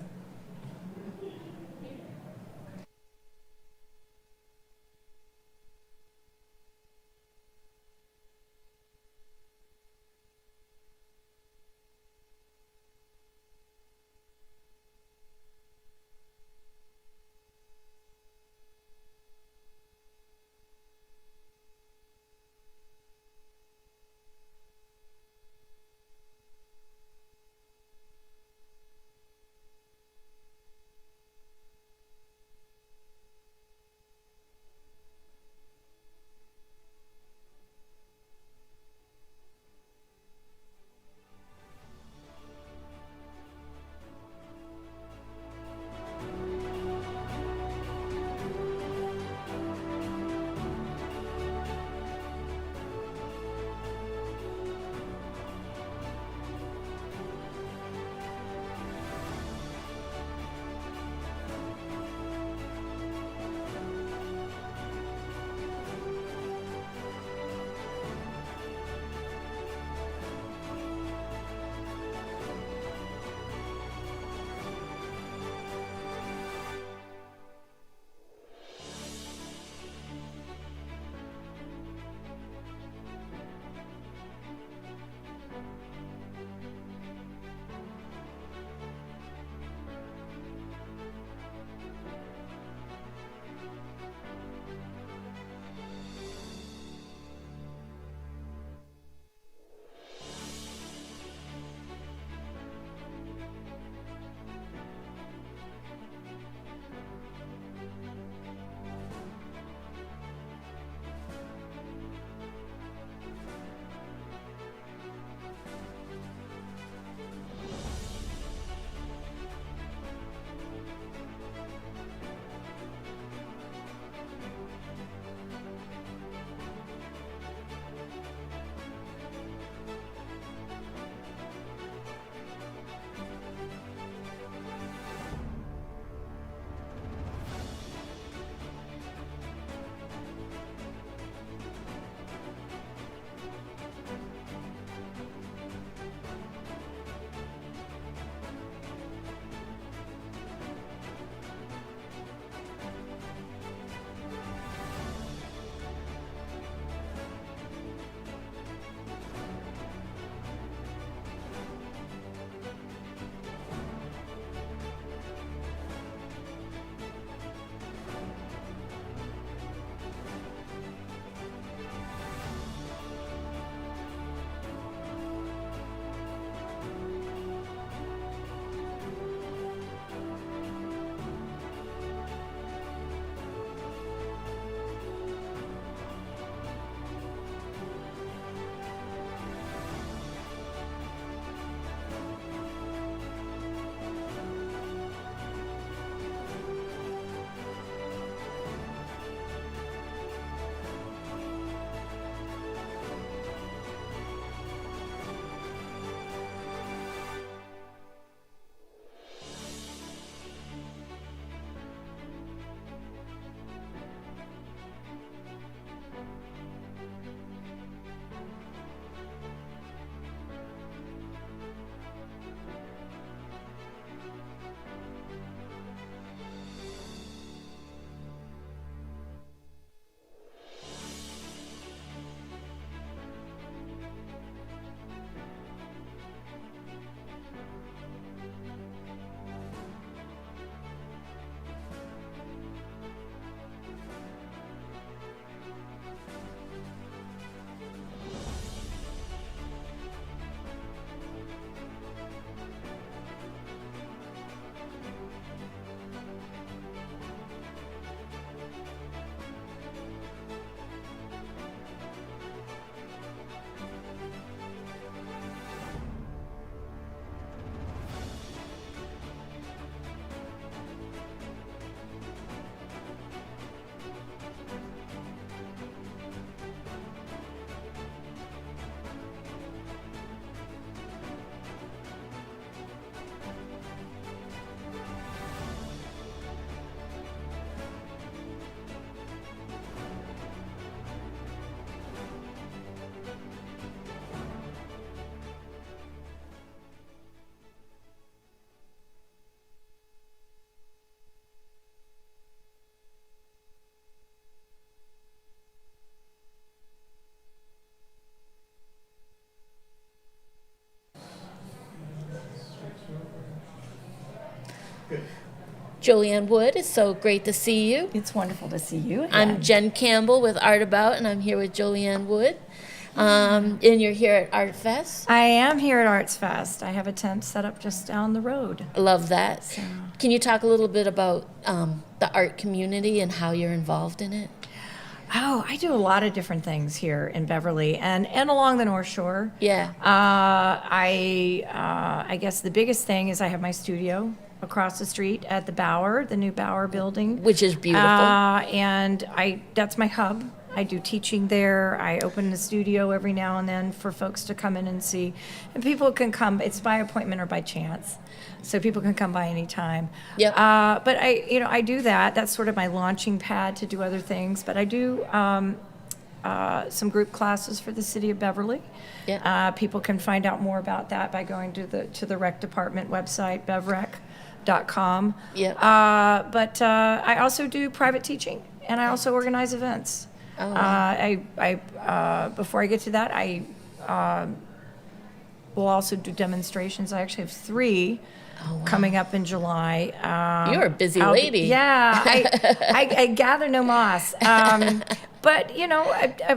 Julianne Wood. It's so great to see you. It's wonderful to see you again. I'm Jen Campbell with Art About, and I'm here with Julianne Wood. And you're here at Art Fest. I am here at Arts Fest. I have a tent set up just down the road. Love that. Can you talk a little bit about the art community and how you're involved in it? Oh, I do a lot of different things here in Beverly and along the North Shore. Yeah. I guess the biggest thing is I have my studio across the street at the Bower, the new Bower building. Which is beautiful. And that's my hub. I do teaching there. I open the studio every now and then for folks to come in and see. And people can come, it's by appointment or by chance. So people can come by anytime. Yep. But I do that. That's sort of my launching pad to do other things. But I do some group classes for the city of Beverly. Yeah. People can find out more about that by going to the rec department website, bevrec.com. Yep. But I also do private teaching, and I also organize events. Oh, wow. Before I get to that, I will also do demonstrations. I actually have 3 coming up in July. You're a busy lady. Yeah, I gather no moss. But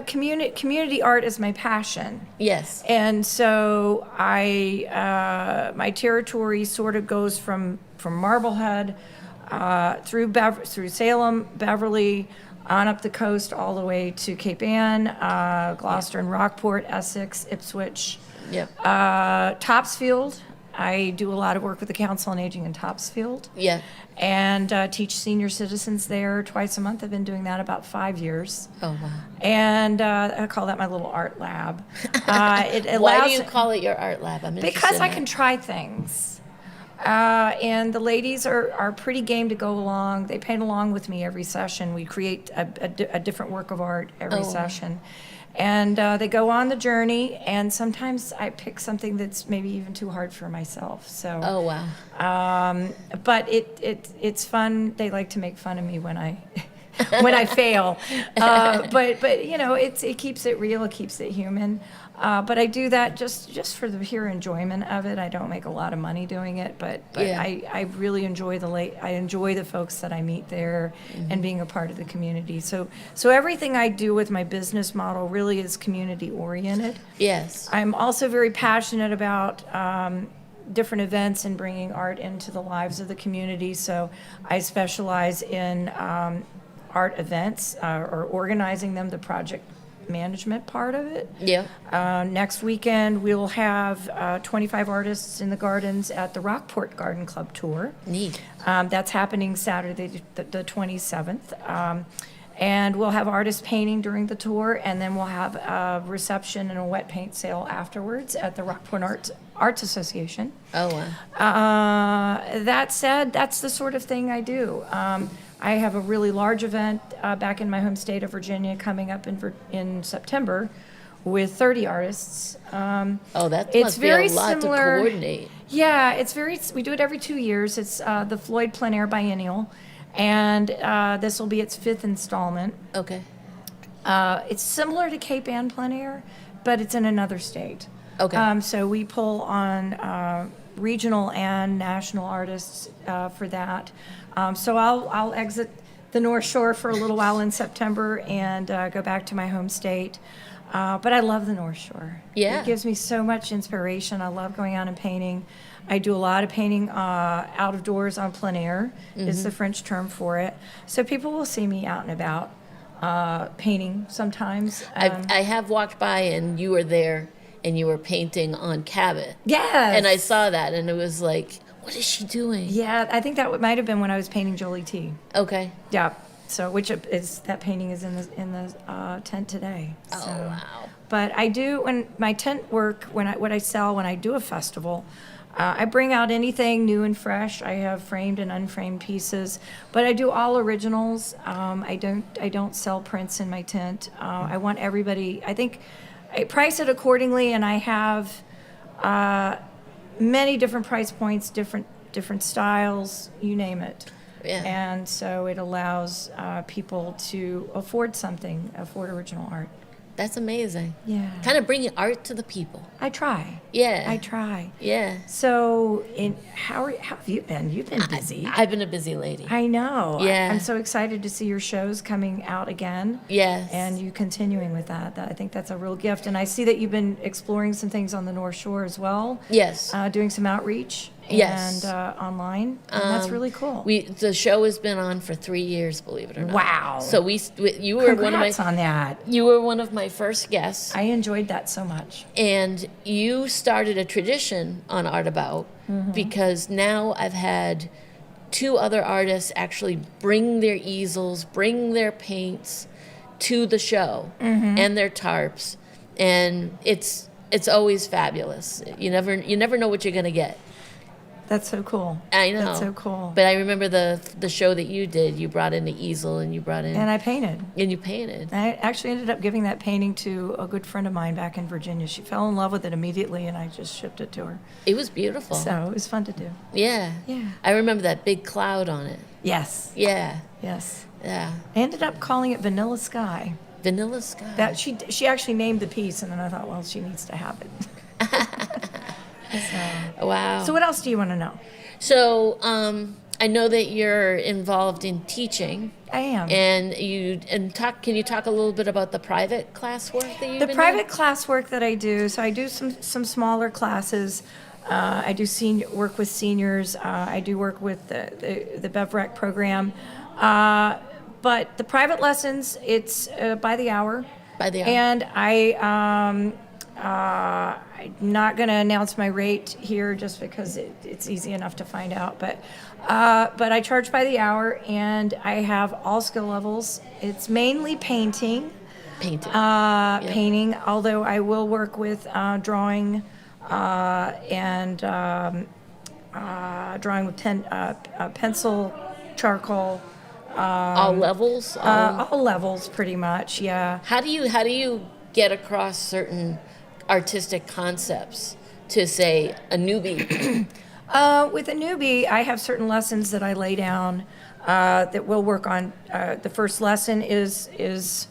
community art is my passion. Yes. And so my territory sort of goes from Marblehead through Salem, Beverly, on up the coast all the way to Cape Ann, Gloucester and Rockport, Essex, Ipswich. Yep. Topsfield. I do a lot of work with the Council on Aging in Topsfield. Yeah. And teach senior citizens there twice a month. I've been doing that about 5 years. Oh, wow. And I call that my little art lab. It allows, Why do you call it your art lab? I'm interested because in I that. can try things. And the ladies are pretty game to go along. They paint along with me every session. We create a different work of art every session. And they go on the journey, and sometimes I pick something that's maybe even too hard for myself. So. Oh, wow. But it's fun. They like to make fun of me when I when I fail. But it keeps it real. It keeps it human. But I do that just for the pure enjoyment of it. I don't make a lot of money doing it, but Yeah. I really enjoy I enjoy the folks that I meet there and being a part of the community. So everything I do with my business model really is community oriented. Yes. I'm also very passionate about different events and bringing art into the lives of the community. So I specialize in art events or organizing them, the project management part of it. Yeah. Next weekend, we'll have 25 artists in the gardens at the Rockport Garden Club Tour. Neat. That's happening Saturday, the 27th. And we'll have artists painting during the tour, and then we'll have a reception and a wet paint sale afterwards at the Rockport Arts Association. Oh, wow. That said, that's the sort of thing I do. I have a really large event back in my home state of Virginia coming up in September with 30 artists. That it's must be very a lot similar, to coordinate. Yeah, we do it every 2 years. It's the Floyd Plein Air Biennial, and this will be its 5th installment. Okay. It's similar to Cape Ann Plein Air, but it's in another state. Okay. So we pull on regional and national artists for that. So I'll exit the North Shore for a little while in September and go back to my home state. But I love the North Shore. Yeah. It gives me so much inspiration. I love going out and painting. I do a lot of painting out of doors on plein air, is the French term for it. So people will see me out and about painting sometimes. I have walked by and you were there and you were painting on Cabot. Yes. And I saw that and it was like, what is she doing? Yeah, I think that might have been when I was painting Jolie T. Okay. Yeah. So that painting is in the tent today. Oh, So. wow. But I do, when my tent work, what I sell when I do a festival, I bring out anything new and fresh. I have framed and unframed pieces, but I do all originals. I don't sell prints in my tent. I want everybody. I think I price it accordingly, and I have many different price points, different styles, you name it. Yeah. And so it allows people to afford original art. That's amazing. Yeah. Kind of bringing art to the people. I try. Yeah. I try. Yeah. So, how have you been? You've been busy. I've been a busy lady. I know. Yeah. I'm so excited to see your shows coming out again. Yes. And you continuing with that. I think that's a real gift. And I see that you've been exploring some things on the North Shore as well. Yes. Doing some outreach. Yes. And online. And that's really cool. The show has been on for 3 years, believe it or not. Wow. So you were Congrats on that. You were one of my first guests. I enjoyed that so much. And you started a tradition on Art About because now I've had 2 other artists actually bring their easels, bring their paints to the show and their tarps, and it's always fabulous. You never know what you're gonna get. That's so cool. I know. That's so cool. But I remember the show that you did. You brought in the easel and you brought in And I painted. and you painted. I actually ended up giving that painting to a good friend of mine back in Virginia. She fell in love with it immediately, and I just shipped it to her. It was beautiful. So it was fun to do. Yeah. Yeah. I remember that big cloud on it. Yes. Yeah. Yes. Yeah. I ended up calling it Vanilla Sky. Vanilla Sky. That she actually named the piece, and then I thought, well, she needs to have it. Wow. So what else do you want to know? So, I know that you're involved in teaching. I am. Can you talk a little bit about the private classwork that you've The been private classwork that I do, so I do some smaller classes. I do work with seniors. I do work with the BevRec program. But the private lessons, it's by the hour. By the hour. And I'm not going to announce my rate here just because it's easy enough to find out. But I charge by the hour, and I have all skill levels. It's mainly painting. Painting. Painting, although I will work with drawing and drawing with pencil, charcoal. All levels. All levels, pretty much. Yeah. How do you get across certain artistic concepts to, say, a newbie? With a newbie, I have certain lessons that I lay down that we'll work on. The first lesson is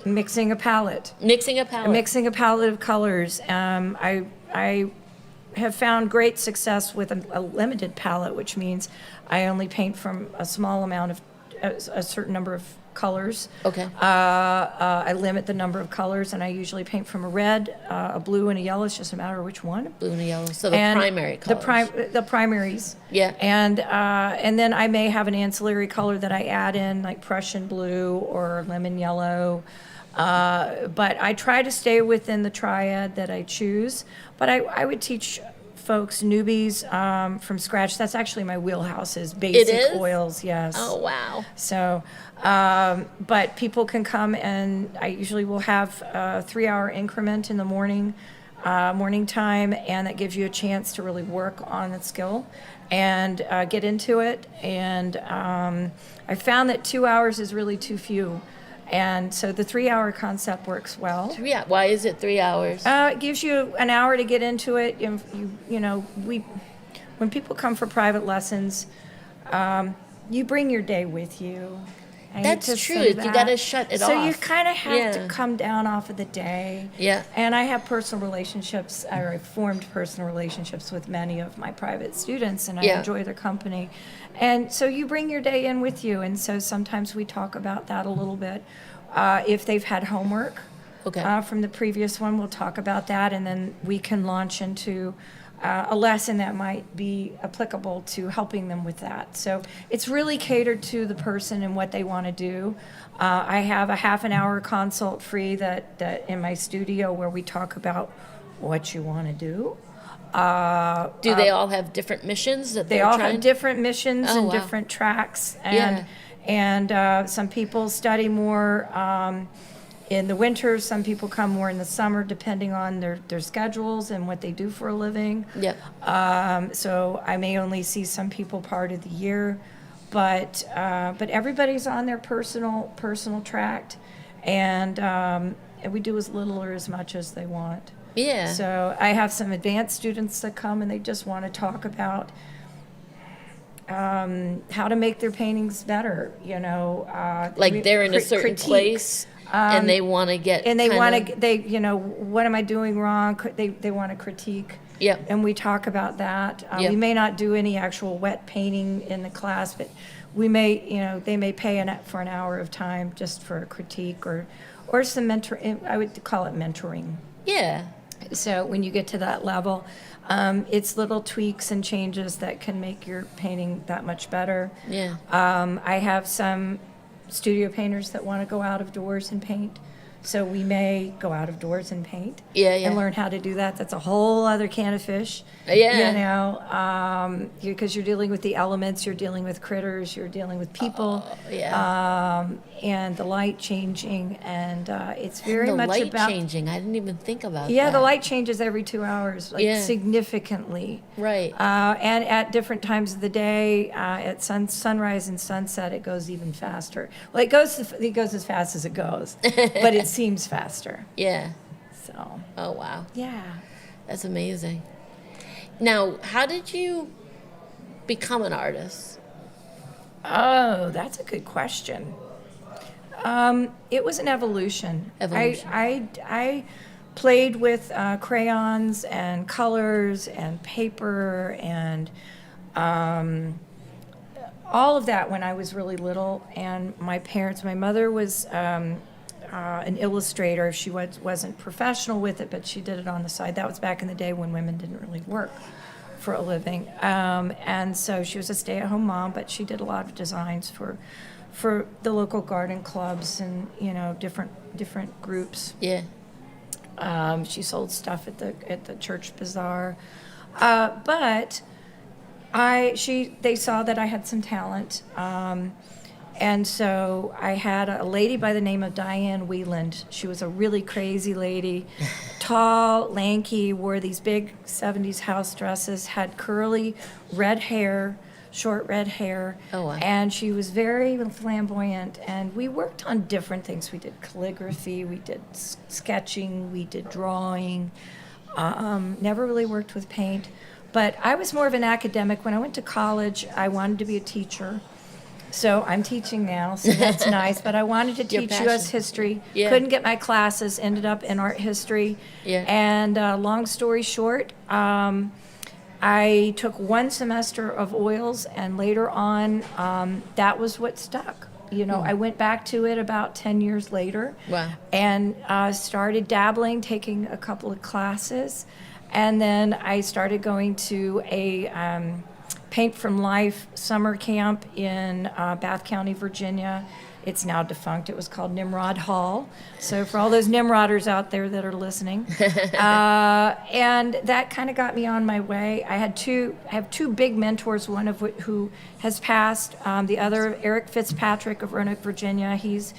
mixing a palette. Mixing a palette. Mixing a palette of colors. I have found great success with a limited palette, which means I only paint from a small amount of a certain number of colors. Okay. I limit the number of colors, and I usually paint from a red, a blue, and a yellow. It's just a matter of which one. Blue and a yellow. So the And primary colors. The primaries. Yeah. And then I may have an ancillary color that I add in, like Prussian blue or lemon yellow. But I try to stay within the triad that I choose. But I would teach folks, newbies, from scratch. That's actually my wheelhouse, is basic is? oils. Yes. Oh, wow. So, but people can come, and I usually will have a 3-hour increment in the morning time, and that gives you a chance to really work on the skill and get into it. And I found that 2 hours is really too few. And so the 3-hour concept works well. Why is it 3 hours? It gives you an hour to get into it. When people come for private lessons, you bring your day with you. I hate That's to true. say You that. gotta shut it So off. you kind of have Yeah. to come down off of the day. Yeah. And I have personal relationships, or I formed personal relationships with many of my private students, and I Yeah. enjoy their company. And so you bring your day in with you, and so sometimes we talk about that a little bit. If they've had homework Okay. from the previous one, we'll talk about that, and then we can launch into a lesson that might be applicable to helping them with that. So it's really catered to the person and what they want to do. I have a half an hour consult free that in my studio where we talk about what you want to do. Do they all have different missions that They they're all trying? have different missions Oh, and wow. different tracks, Yeah. and some people study more in the winter. Some people come more in the summer, depending on their schedules and what they do for a living. Yep. So I may only see some people part of the year, but everybody's on their personal tract, and we do as little or as much as they want. Yeah. So I have some advanced students that come, and they just want to talk about how to make their paintings better, Like they're in a certain critique. place And they want to get And they kinda- want to, what am I doing wrong? They want to critique. Yep. And we talk about that. Yep. We may not do any actual wet painting in the class, but we may, they may pay for an hour of time just for a critique or some I would call it mentoring. Yeah. So when you get to that level, it's little tweaks and changes that can make your painting that much better. Yeah. I have some studio painters that want to go out of doors and paint. So we may go out of doors and paint. Yeah, yeah. And learn how to do that. That's a whole other can of fish. Yeah. Because you're dealing with the elements, you're dealing with critters, you're dealing with people. Yeah. And the light changing, and it's very the much light about changing. I didn't even think about that. Yeah, the light changes every 2 hours, Yeah. significantly. Right. And at different times of the day, at sunrise and sunset, it goes even faster. Well, it goes as fast as it goes, but it seems faster. Yeah. So, Oh, wow. yeah. That's amazing. Now, how did you become an artist? Oh, that's a good question. It was an evolution. Evolution. I played with crayons and colors and paper and all of that when I was really little. And my mother was an illustrator. She wasn't professional with it, but she did it on the side. That was back in the day when women didn't really work for a living. And so she was a stay-at-home mom, but she did a lot of designs for the local garden clubs and, different groups. Yeah. She sold stuff at the church bazaar. But they saw that I had some talent. And so I had a lady by the name of Diane Wheeland. She was a really crazy lady, tall, lanky, wore these big 70s house dresses, had curly red hair, short red hair. Oh, wow. And she was very flamboyant. And we worked on different things. We did calligraphy, we did sketching, we did drawing. Never really worked with paint. But I was more of an academic. When I went to college, I wanted to be a teacher. So I'm teaching now, so that's nice. But I wanted to Your teach passion. U.S. history. Yeah. Couldn't get my classes, ended up in art history. Yeah. And long story short, I took 1 semester of oils, and later on, that was what stuck. I went back to it about 10 years later. Wow. And started dabbling, taking a couple of classes. And then I started going to a Paint from Life summer camp in Bath County, Virginia. It's now defunct. It was called Nimrod Hall. So for all those Nimroders out there that are listening. And that kind of got me on my way. I have two big mentors, one of who has passed. The other, Eric Fitzpatrick of Roanoke, Virginia. He's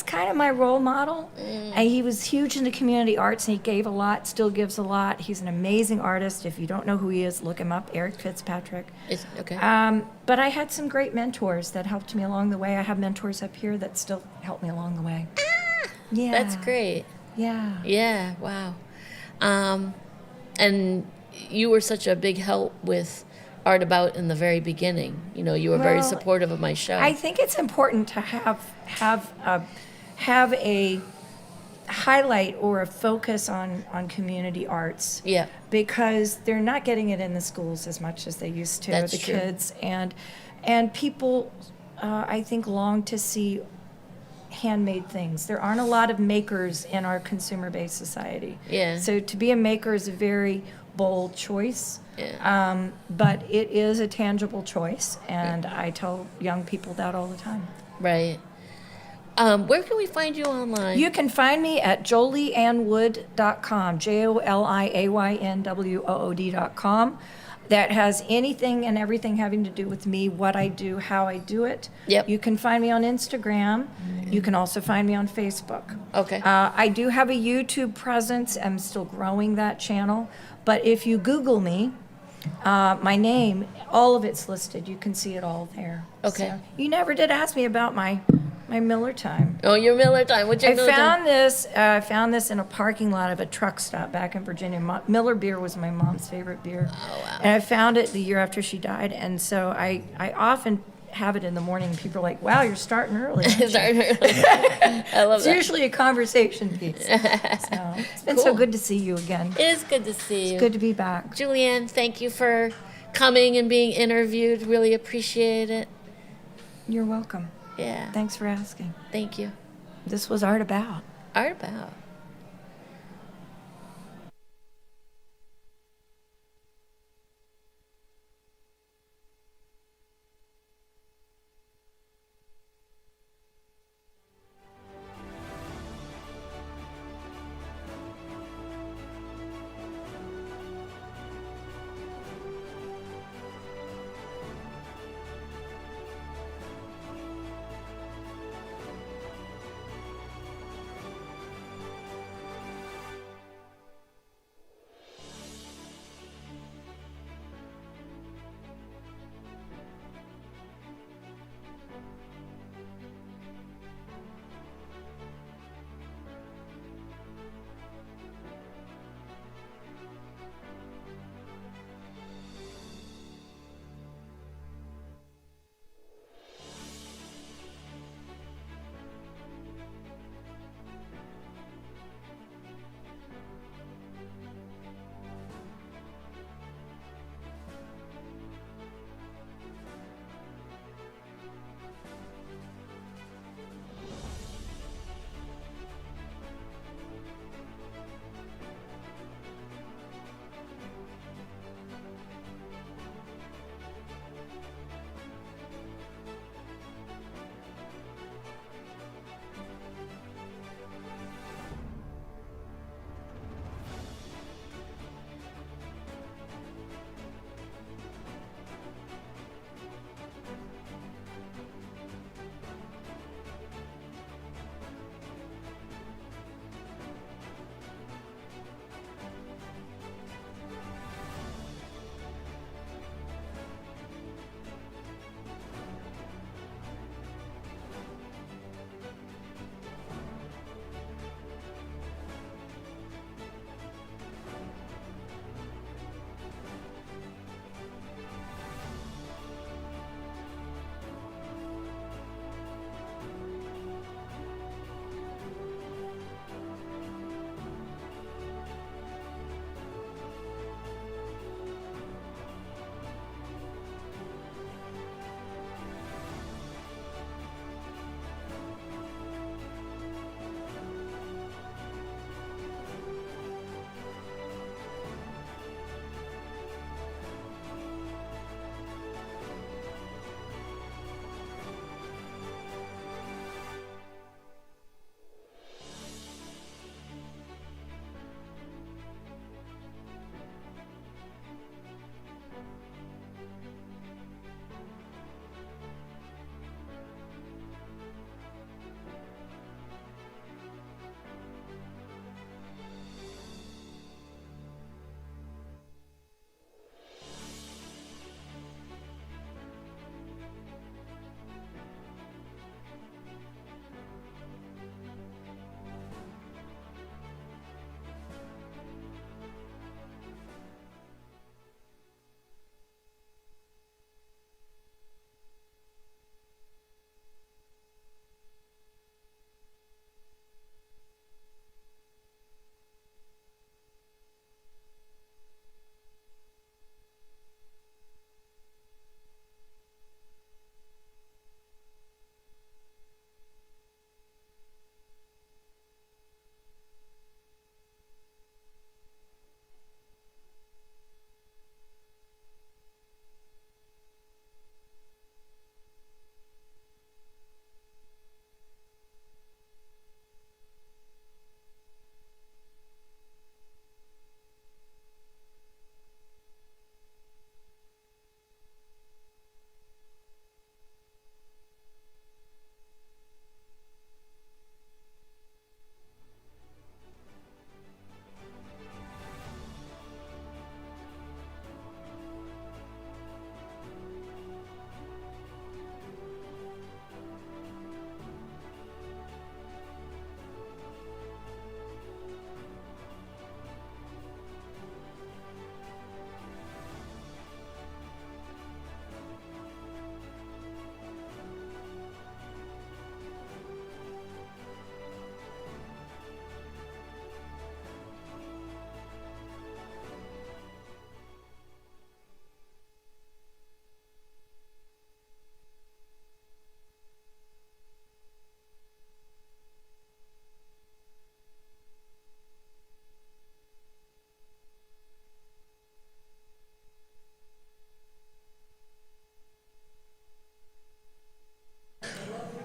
kind of my role model. And he was huge in the community arts, and he gave a lot, still gives a lot. He's an amazing artist. If you don't know who he is, look him up, Eric Fitzpatrick. Okay. But I had some great mentors that helped me along the way. I have mentors up here that still help me along the way. Yeah. That's great. Yeah. Yeah, wow. And you were such a big help with Art About in the very beginning. You were very Well, supportive of my show. I think it's important to have a highlight or a focus on community arts. Yeah. Because they're not getting it in the schools as much as they used to. That's the true. Kids and people, I think, long to see handmade things. There aren't a lot of makers in our consumer-based society. Yeah. So to be a maker is a very bold choice. Yeah. But it is a tangible choice, and I tell young people that all the time. Right. Where can we find you online? You can find me at jolieannwood.com, JOLIAYNWOOD.com. That has anything and everything having to do with me, what I do, how I do it. Yep. You can find me on Instagram. You can also find me on Facebook. Okay. I do have a YouTube presence. I'm still growing that channel. But if you Google me, my name, all of it's listed. You can see it all there. Okay. So, you never did ask me about my Miller time. Oh, your Miller time. What's your I Miller time? found this in a parking lot of a truck stop back in Virginia. Miller beer was my mom's favorite beer. Oh, wow. And I found it the year after she died. And so I often have it in the morning, and people are like, wow, you're starting early. aren't you?" I love It's that. usually a conversation piece. So it's been so Cool. good to see you again. It is good to see you. It's good to be back. Julianne, thank you for coming and being interviewed. Really appreciate it. You're welcome. Yeah. Thanks for asking. Thank you. This was Art About. Art About.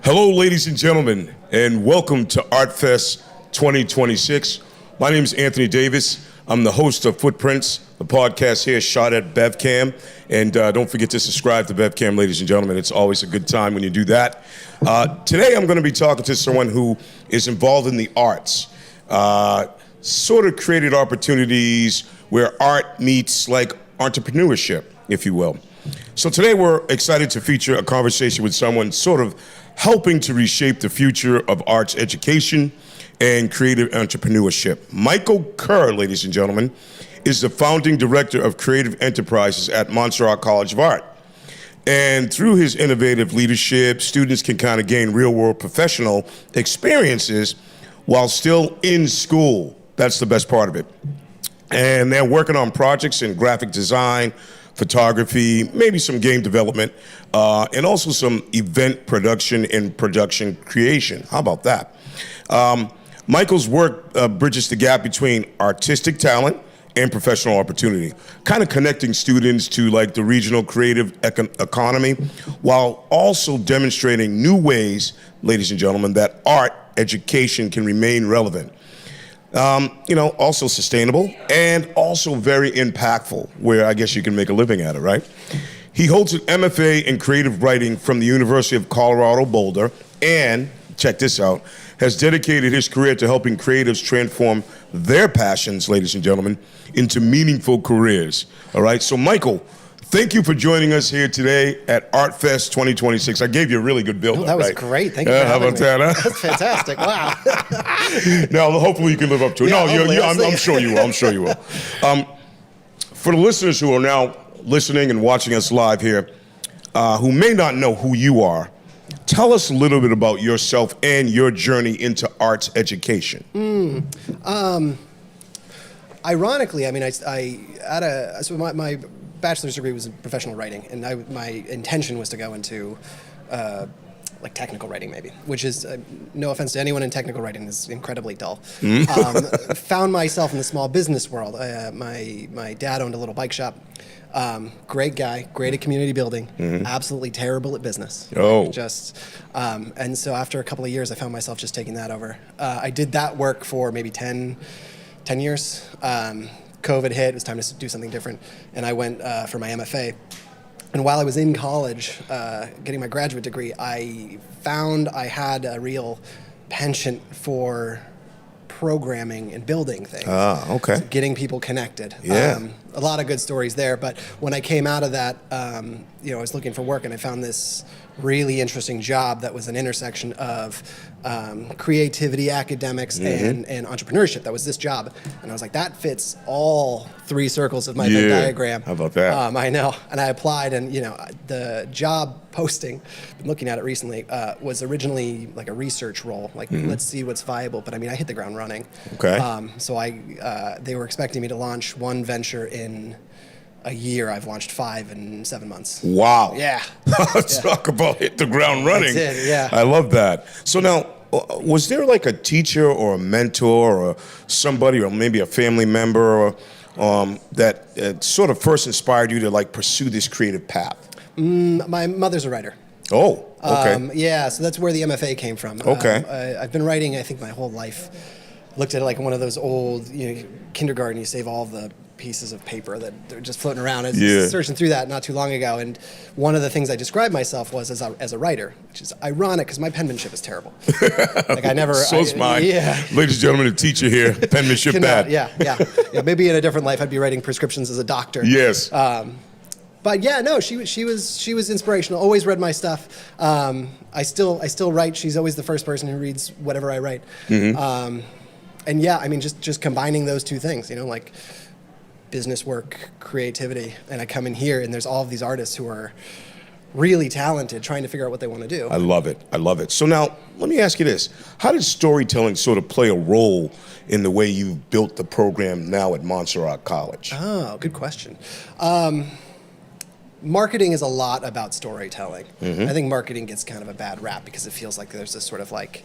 Hello, ladies and gentlemen, and welcome to Art Fest 2026. My name is Anthony Davis. I'm the host of Footprints, the podcast here shot at BevCam. And don't forget to subscribe to BevCam, ladies and gentlemen. It's always a good time when you do that. Today, I'm going to be talking to someone who is involved in the arts, sort of created opportunities where art meets like entrepreneurship, if you will. So today, we're excited to feature a conversation with someone sort of helping to reshape the future of arts education and creative entrepreneurship. Michael Kerr, ladies and gentlemen, is the founding director of creative enterprises at Montserrat College of Art. And through his innovative leadership, students can kind of gain real-world professional experiences while still in school. That's the best part of it. And they're working on projects in graphic design, photography, maybe some game development, and also some event production and production creation. How about that? Michael's work bridges the gap between artistic talent and professional opportunity, kind of connecting students to like the regional creative economy, while also demonstrating new ways, ladies and gentlemen, that art education can remain relevant. Also sustainable and also very impactful, where I guess you can make a living at it, right? He holds an MFA in creative writing from the University of Colorado Boulder and, check this out, has dedicated his career to helping creatives transform their passions, ladies and gentlemen, into meaningful careers. All right, so Michael, thank you for joining us here today at Art Fest 2026. I gave you a really good build-up, that was right? great. Thank you for having me. How about that, huh? That's fantastic. Wow. Now, hopefully you can live up to it. Yeah, I'm sure you will. I'm sure you will. For the listeners who are now listening and watching us live here, who may not know who you are, tell us a little bit about yourself and your journey into arts education. Ironically, I mean, my bachelor's degree was in professional writing, and my intention was to go into like technical writing, maybe, which is, no offense to anyone in technical writing, is incredibly dull. Found myself in the small business world. My dad owned a little bike shop. Great guy, great at community building, absolutely terrible at business. Oh. And so after a couple of years, I found myself just taking that over. I did that work for maybe 10 years. COVID hit, it was time to do something different, and I went for my MFA. And while I was in college, getting my graduate degree, I found I had a real penchant for programming and building things. Okay. So getting people connected. Yeah. A lot of good stories there, but when I came out of that, I was looking for work, and I found this really interesting job that was an intersection of creativity, academics, and entrepreneurship. That was this job. And I was like, that fits all three circles of my Venn diagram. How about that? I know. And I applied, and the job posting, been looking at it recently, was originally like a research role, like let's see what's viable. But I mean, I hit the ground running. Okay. So they were expecting me to launch one venture in a year. I've launched 5 in 7 months. Wow. Yeah. Talk about hit the ground running. That's it, yeah. I love that. So now, was there like a teacher or a mentor or somebody or maybe a family member or that sort of first inspired you to like pursue this creative path? My mother's a writer. Oh, okay. Yeah, so that's where the MFA came from. Okay. I've been writing, I think, my whole life. Looked at it like one of those old, kindergarten, you save all the pieces of paper that are just floating around. I was searching through that not too long ago, and one of the things I described myself was as a writer, which is ironic because my penmanship is terrible. Like I never. So's mine. Yeah. Ladies and gentlemen, a teacher here, penmanship bad. Yeah. Maybe in a different life I'd be writing prescriptions as a doctor. Yes. But yeah, no, she was inspirational. Always read my stuff. I still write. She's always the first person who reads whatever I write. And yeah, I mean, just combining those two things, like business work, creativity, and I come in here and there's all of these artists who are really talented trying to figure out what they want to do. I love it. So now, let me ask you this. How did storytelling sort of play a role in the way you've built the program now at Montserrat College? Oh, good question. Marketing is a lot about storytelling. I think marketing gets kind of a bad rap because it feels like there's this sort of like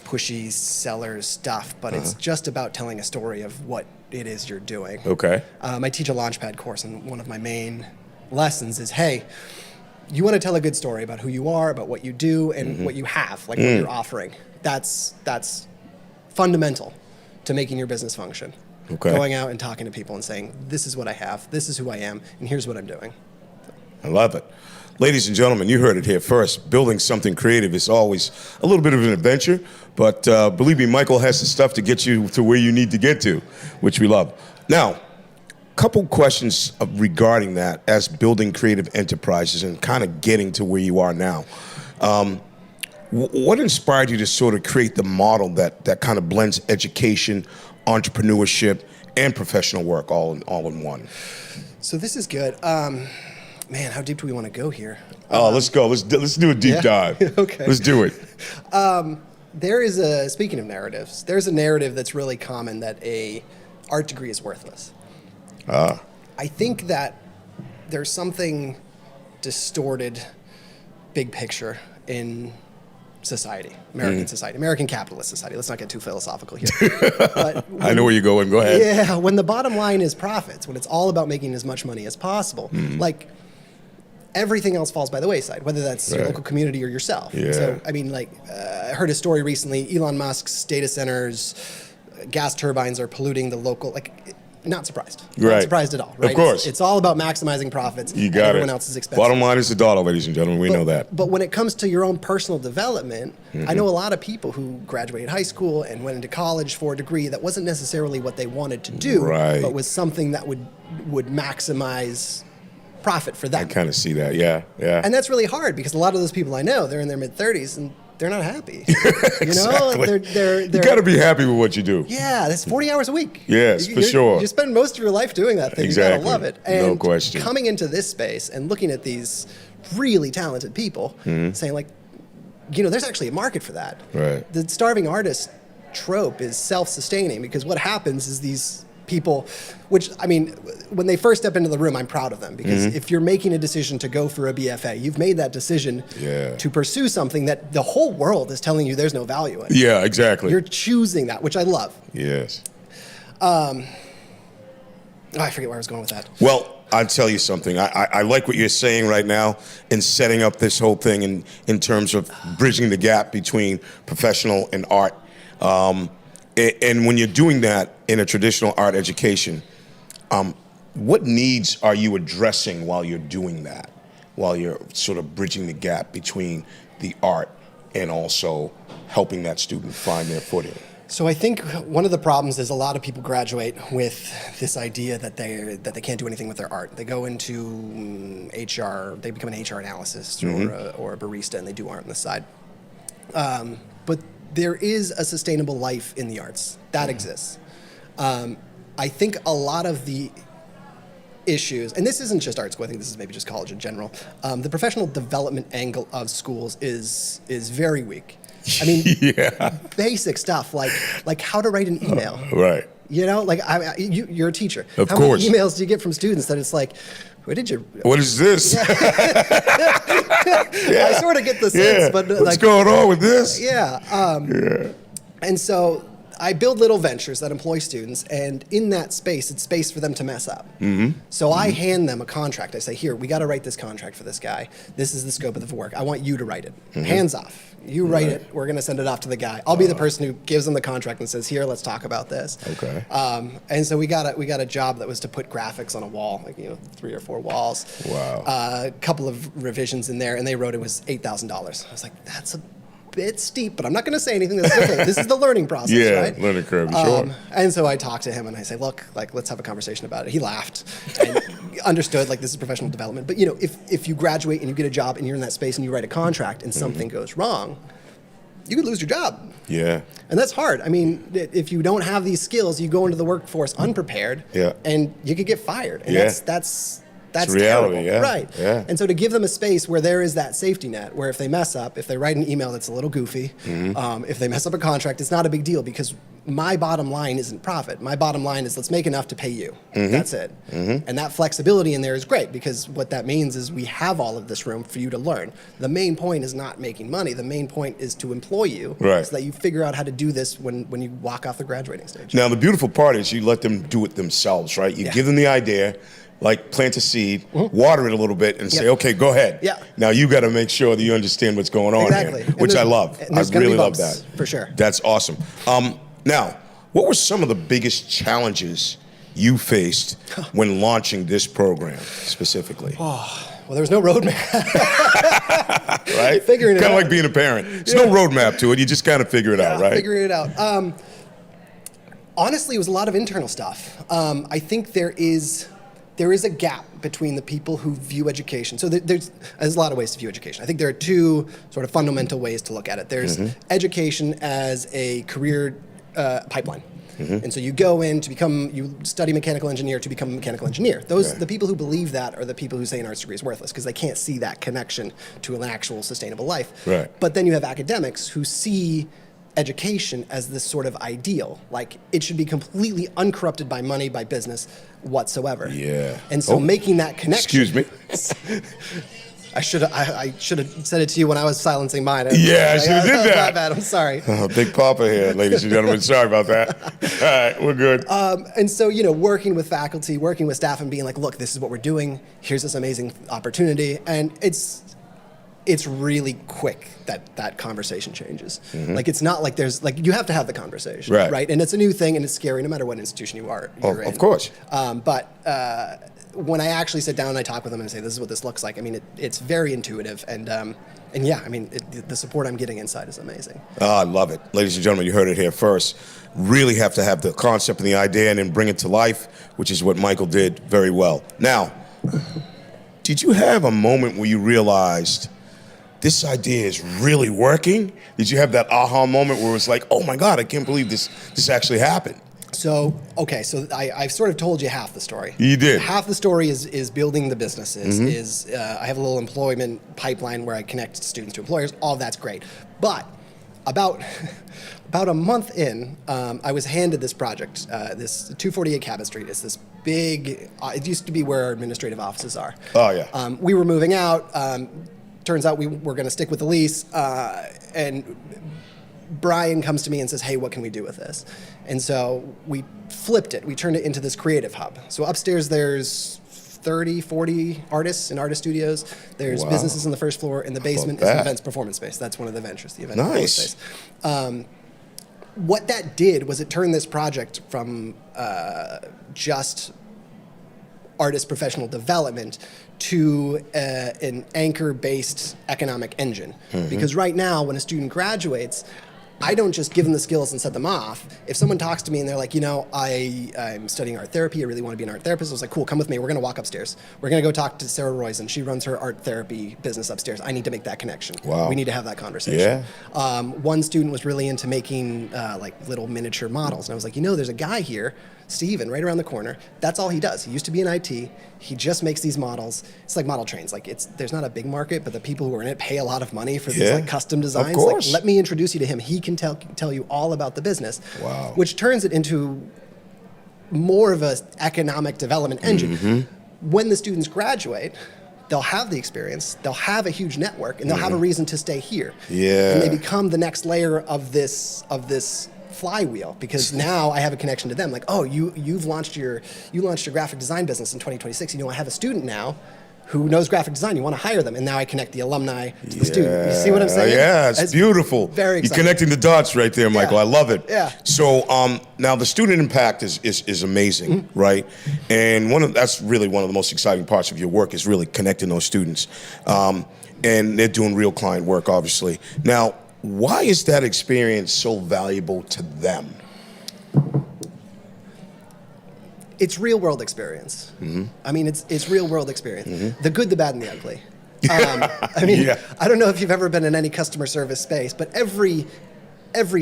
pushy seller stuff, but it's just about telling a story of what it is you're doing. Okay. I teach a Launchpad course, and one of my main lessons is, hey, you want to tell a good story about who you are, about what you do, and what you have, like what you're offering. That's fundamental to making your business function. Okay. Going out and talking to people and saying, this is what I have, this is who I am, and here's what I'm doing. I love it. Ladies and gentlemen, you heard it here first. Building something creative is always a little bit of an adventure, but believe me, Michael has the stuff to get you to where you need to get to, which we love. Now, couple questions regarding that as building creative enterprises and kind of getting to where you are now. What inspired you to sort of create the model that kind of blends education, entrepreneurship, and professional work all in one? So this is good. Man, how deep do we want to go here? Let's go. Let's do a deep dive. Okay. Let's do it. There is speaking of narratives, there's a narrative that's really common that a art degree is worthless. I think that there's something distorted, big picture in society, American society, American capitalist society. Let's not get too philosophical here. But I know where you're going. Go ahead. Yeah, when the bottom line is profits, when it's all about making as much money as possible, like everything else falls by the wayside, whether that's your local community or yourself. Yeah. So, I mean, like, I heard a story recently, Elon Musk's data centers, gas turbines are polluting the local, like, not surprised. Right. Not surprised at all, right? Of course. It's all about maximizing profits. You and got everyone it. else's expenses. Bottom line is the dollar, ladies and gentlemen. We know that. But when it comes to your own personal development, I know a lot of people who graduated high school and went into college for a degree that wasn't necessarily what they wanted to do, but was something that would maximize profit for them. I kind of see that. Yeah. And that's really hard because a lot of those people I know, they're in their mid-30s and they're not happy. Exactly. You know, they're you got to be happy with what you do. Yeah, that's 40 hours a week. Yes, for sure. You spend most of your life doing that thing. Exactly. You gotta love it. And no question. coming into this space and looking at these really talented people, saying like, you know, there's actually a market for that. Right. The starving artist trope is self-sustaining because what happens is these people, which, I mean, when they first step into the room, I'm proud of them because if you're making a decision to go for a BFA, you've made that decision to pursue something that the whole world is telling you there's no value in. Yeah, exactly. You're choosing that, which I love. Yes. I forget where I was going with that. Well, I'll tell you something. I like what you're saying right now in setting up this whole thing in terms of bridging the gap between professional and art. And when you're doing that in a traditional art education, what needs are you addressing while you're doing that? While you're sort of bridging the gap between the art and also helping that student find their footing? So I think one of the problems is a lot of people graduate with this idea that they can't do anything with their art. They go into HR, they become an HR analyst or a barista, and they do art on the side. But there is a sustainable life in the arts that exists. I think a lot of the issues, and this isn't just art school, I think this is maybe just college in general, the professional development angle of schools is very weak. I mean, basic stuff like how to write an email. Right. You know, like you're a teacher. Of how course. many emails do you get from students that it's like, what did you? What is this? I sort of get the sense, but what's going on with this? And so I build little ventures that employ students, and in that space, it's space for them to mess up. So I hand them a contract. I say, here, we got to write this contract for this guy. This is the scope of the work. I want you to write it. Hands off. You write it. We're going to send it off to the guy. I'll be the person who gives them the contract and says, here, let's talk about this. Okay. And so we got a job that was to put graphics on a wall, like 3 or 4 walls. Wow. A couple of revisions in there, and they wrote it was $8,000. I was like, that's a bit steep, but I'm not going to say anything. That's okay. This is the learning process, right? Learning curve, sure. And so I talked to him and I say, look, like, let's have a conversation about it. He laughed and understood, like, this is professional development. But, if you graduate and you get a job and you're in that space and you write a contract and something goes wrong, you could lose your job. Yeah. And that's hard. I mean, if you don't have these skills, you go into the workforce unprepared and you could get fired. And that's reality, terrible. Right. Yeah. And so to give them a space where there is that safety net, where if they mess up, if they write an email that's a little goofy, if they mess up a contract, it's not a big deal because my bottom line isn't profit. My bottom line is let's make enough to pay you. That's it. And that flexibility in there is great because what that means is we have all of this room for you to learn. The main point is not making money. The main point is to employ you so that you figure out how to do this when you walk off the graduating stage. Now, the beautiful part is you let them do it themselves, right? You give them the idea. like plant a seed, water it a little bit, and say, okay, go ahead. Yeah. Now you got to make sure that you understand what's going on Exactly. here, which I love. And there's I gonna really be love bumps, that. for sure. That's awesome. Now, what were some of the biggest challenges you faced when launching this program specifically? Well, there was no roadmap. Right? Figuring it Kind out. of like being a parent. There's no roadmap to it. You just kind of figure it out, right? Figuring it out. Honestly, it was a lot of internal stuff. I think there is a gap between the people who view education. So there's a lot of ways to view education. I think there are two sort of fundamental ways to look at it. There's education as a career pipeline. And so you go in to you study mechanical engineer to become a mechanical engineer. The people who believe that are the people who say an arts degree is worthless because they can't see that connection to an actual sustainable life. Right. But then you have academics who see education as this sort of ideal, like it should be completely uncorrupted by money, by business whatsoever. Yeah. And so making that connection. Excuse me. I should have said it to you when I was silencing mine. Yeah, I should have did that. My bad. I'm sorry. Big Papa here, ladies and gentlemen. Sorry about that. All right, we're good. And so, working with faculty, working with staff and being like, look, this is what we're doing. Here's this amazing opportunity. And it's really quick that conversation changes. Like, it's not like you have to have the conversation. Right. And it's a new thing and it's scary no matter what institution you're in. Of course. But when I actually sit down and I talk with them and say, this is what this looks like, I mean, it's very intuitive. And yeah, I mean, the support I'm getting inside is amazing. Oh, I love it. Ladies and gentlemen, you heard it here first. Really have to have the concept and the idea and then bring it to life, which is what Michael did very well. Now, did you have a moment where you realized this idea is really working? Did you have that aha moment where it was like, oh my God, I can't believe this actually happened? So I've sort of told you half the story. You did. Half the story is building the businesses, I have a little employment pipeline where I connect students to employers, all that's great. But about a month in, I was handed this project, this 248 Cabot Street. It's this big, it used to be where our administrative offices are. Oh yeah. We were moving out, turns out we were gonna stick with the lease, and Brian comes to me and says, hey, what can we do with this? And so we flipped it. We turned it into this creative hub. So upstairs there's 30, 40 artists in artist studios. There's businesses on the first floor. In the basement is an events performance space. That's one of the ventures, the event performance space. What that did was it turned this project from just artist professional development to an anchor-based economic engine. Because right now, when a student graduates, I don't just give them the skills and set them off. If someone talks to me and they're like, I'm studying art therapy, I really want to be an art therapist, I was like, cool, come with me, we're going to walk upstairs. We're going to go talk to Sarah Roizen. She runs her art therapy business upstairs. I need to make that connection. Wow. We need to have that conversation. Yeah. One student was really into making like little miniature models. And I was like, there's a guy here, Steven, right around the corner. That's all he does. He used to be in IT. He just makes these models. It's like model trains. Like there's not a big market, but the people who are in it pay a lot of money for these like custom designs. Of course. Like, let me introduce you to him. He can tell you all about the business. Wow. Which turns it into more of an economic development engine. When the students graduate, they'll have the experience, they'll have a huge network, and they'll have a reason to stay here. Yeah. And they become the next layer of this flywheel, because now I have a connection to them. Like, oh, you launched your graphic design business in 2026. I have a student now who knows graphic design. You want to hire them, and now I connect the alumni to the student. You see what I'm saying? Yeah, it's beautiful. Very exciting. You're connecting the dots right there, Michael. I love it. Yeah. So now the student impact is amazing, right? And that's really one of the most exciting parts of your work is really connecting those students, and they're doing real client work, obviously. Now, why is that experience so valuable to them? It's real world experience. I mean, it's real world experience. The good, the bad, and the ugly. I don't know if you've ever been in any customer service space, but every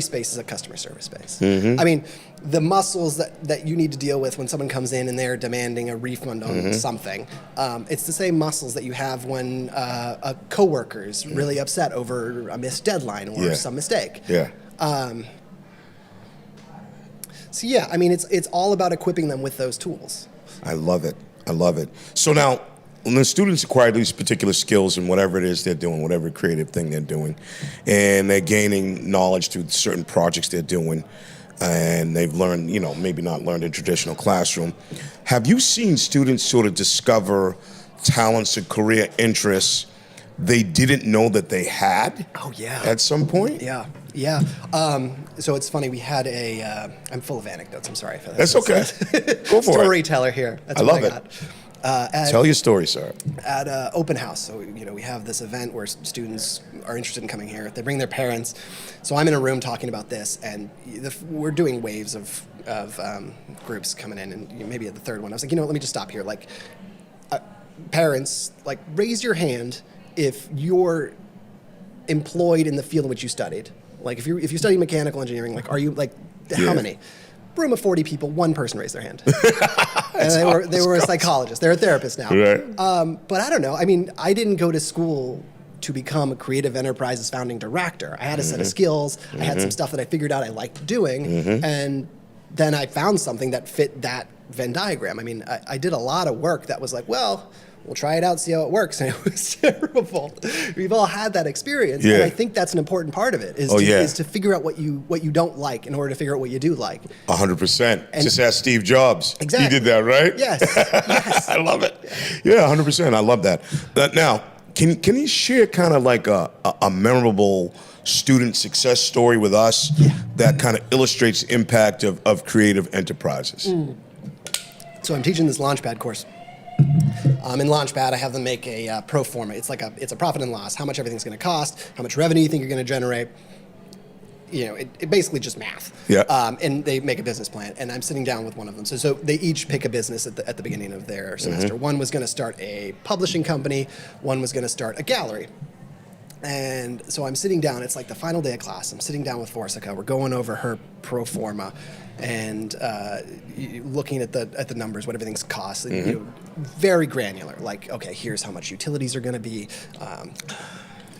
space is a customer service space. I mean, the muscles that you need to deal with when someone comes in and they're demanding a refund on something, it's the same muscles that you have when a coworker is really upset over a missed deadline or some mistake. So yeah, I mean, it's all about equipping them with those tools. I love it. So now, when the students acquire these particular skills in whatever it is they're doing, whatever creative thing they're doing, and they're gaining knowledge through certain projects they're doing, and they've learned, maybe not learned in traditional classroom. Have you seen students sort of discover talents and career interests they didn't know that they had? Oh, yeah. At some point? Yeah. So it's funny. We had I'm full of anecdotes. I'm sorry for that. That's okay. Go for it. Storyteller here. That's I what love I it. got. Tell your story, sir. At open house. So, we have this event where students are interested in coming here. They bring their parents. So I'm in a room talking about this, and we're doing waves of groups coming in, and maybe at the third one, I was like, let me just stop here. Like, parents, like, raise your hand if you're employed in the field in which you studied. Like, if you study mechanical engineering, like, are you, like, how many? Room of 40 people, one person raised their hand. And they were a psychologist. They're a therapist now. Right. But I don't know. I mean, I didn't go to school to become a Creative Enterprises founding director. I had a set of skills. I had some stuff that I figured out I liked doing. And then I found something that fit that Venn diagram. I mean, I did a lot of work that was like, well, we'll try it out, see how it works. And it was terrible. We've all had that experience. Yeah. And I think that's an important part of it, is to figure out what you don't like in order to figure out what you do like. 100%. Just ask Steve Jobs. Exactly. He did that, right? Yes. Yes. I love it. Yeah, 100%. I love that. Now, can you share kind of like a memorable student success story with us that kind of illustrates the impact of creative enterprises? So I'm teaching this Launchpad course. In Launchpad, I have them make a pro forma. It's a profit and loss, how much everything's going to cost, how much revenue you think you're going to generate. It basically just math. Yeah. And they make a business plan, and I'm sitting down with one of them. So they each pick a business at the beginning of their semester. One was going to start a publishing company. One was going to start a gallery. And so I'm sitting down. It's like the final day of class. I'm sitting down with Vorsica. We're going over her pro forma and looking at the numbers, what everything's cost. Very granular. Like, okay, here's how much utilities are going to be.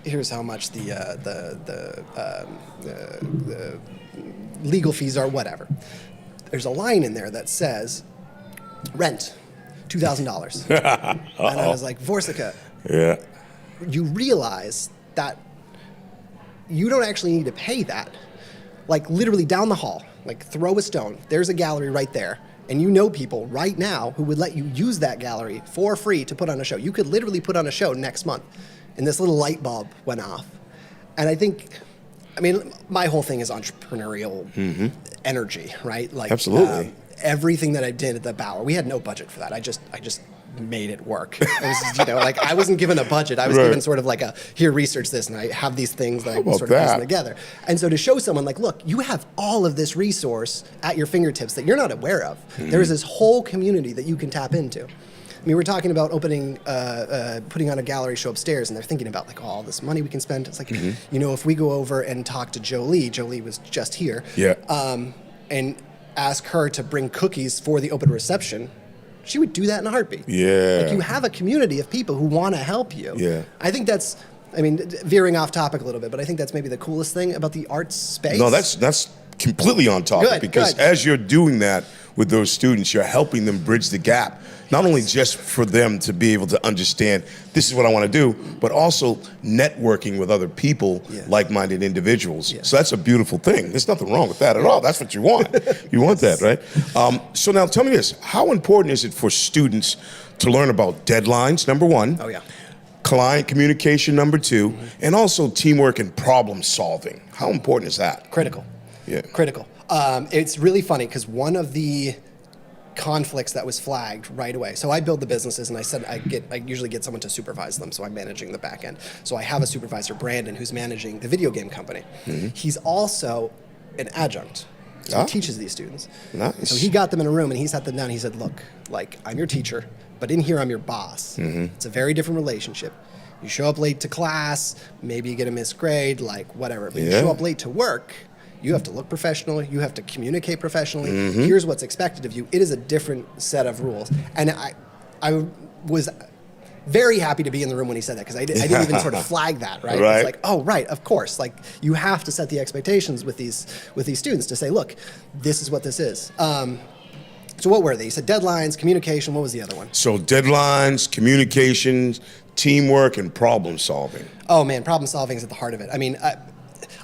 Here's how much the legal fees are. Whatever. There's a line in there that says rent, $2,000. And I was like, Vorsica. Yeah. You realize that you don't actually need to pay that. Like, literally down the hall, like, throw a stone. There's a gallery right there. And you know people right now who would let you use that gallery for free to put on a show. You could literally put on a show next month. And this little light bulb went off. And I mean, my whole thing is entrepreneurial energy, right? Like, absolutely. Everything that I did at the Bower, we had no budget for that. I just made it work. It was, like, I wasn't given a budget. I was given sort of like here, research this, and I have these things that I can sort of piece together. And so to show someone, like, look, you have all of this resource at your fingertips that you're not aware of. There's this whole community that you can tap into. I mean, we're talking about opening, putting on a gallery show upstairs, and they're thinking about, like, all this money we can spend. It's like, if we go over and talk to Jolie was just here, and ask her to bring cookies for the open reception, she would do that in a heartbeat. Yeah. Like, you have a community of people who want to help you. Yeah. I think that's, veering off topic a little bit, but I think that's maybe the coolest thing about the arts space. No, that's completely on topic, because as you're doing that with those students, you're helping them bridge the gap. Not only just for them to be able to understand this is what I want to do, but also networking with other people, like-minded individuals. So that's a beautiful thing. There's nothing wrong with that at all. That's what you want. You want that, right? So now tell me this. How important is it for students to learn about deadlines, number one? Oh, yeah. Client communication, number two, and also teamwork and problem solving. How important is that? Critical. Yeah. Critical. It's really funny because one of the conflicts that was flagged right away. So I build the businesses, and I said I usually get someone to supervise them, so I'm managing the back end. So I have a supervisor, Brandon, who's managing the video game company. He's also an adjunct. So he teaches these students. Nice. So he got them in a room, and he sat them down, and he said, look, like, I'm your teacher, but in here I'm your boss. It's a very different relationship. You show up late to class, maybe you get a missed grade, like, whatever. But you show up late to work, you have to look professional. You have to communicate professionally. Here's what's expected of you. It is a different set of rules. And I was very happy to be in the room when he said that, because I didn't even sort of flag that, right? It's like, oh, right, of course. Like, you have to set the expectations with these students to say, look, this is what this is. So what were they? You said deadlines, communication. What was the other one? So deadlines, communications, teamwork, and problem solving. Oh, man, problem solving is at the heart of it. I mean,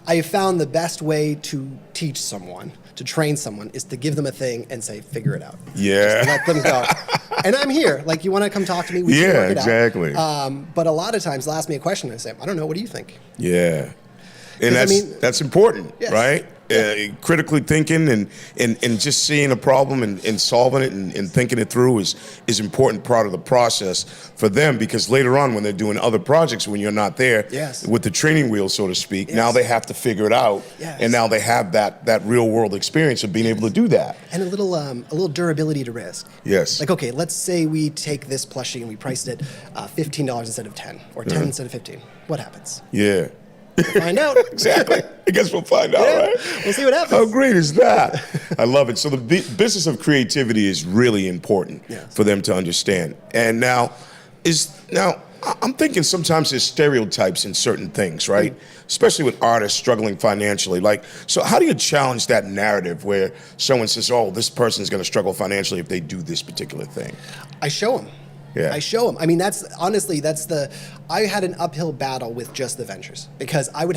I have found the best way to teach someone to train someone is to give them a thing and say, figure it out. Yeah. Just let them go. And I'm here. Like, you want to come talk to me? We can work it exactly. out. But a lot of times they'll ask me a question and I say, I don't know. What do you think? Yeah. And that's important, Yes. right? Yeah. Critically thinking and just seeing a problem and solving it and thinking it through is important part of the process for them, because later on when they're doing other projects, when you're not there with the training wheel, so to speak, now they have to figure it out. Yes. And now they have that real world experience of being able to do that. And a little durability to risk. Yes. Like, okay, let's say we take this plushie and we priced it $15 instead of 10 or 10 instead of 15. What happens? Yeah. We'll find out. Exactly. I guess we'll find out, right? We'll see what happens. How great is that? I love it. So the business of creativity is really important for them to understand. And now I'm thinking sometimes there's stereotypes in certain things, right? Especially with artists struggling financially. Like, so how do you challenge that narrative where someone says, oh, this person's going to struggle financially if they do this particular thing? I show them. Yeah. I show them. I mean, I had an uphill battle with just the ventures, because I would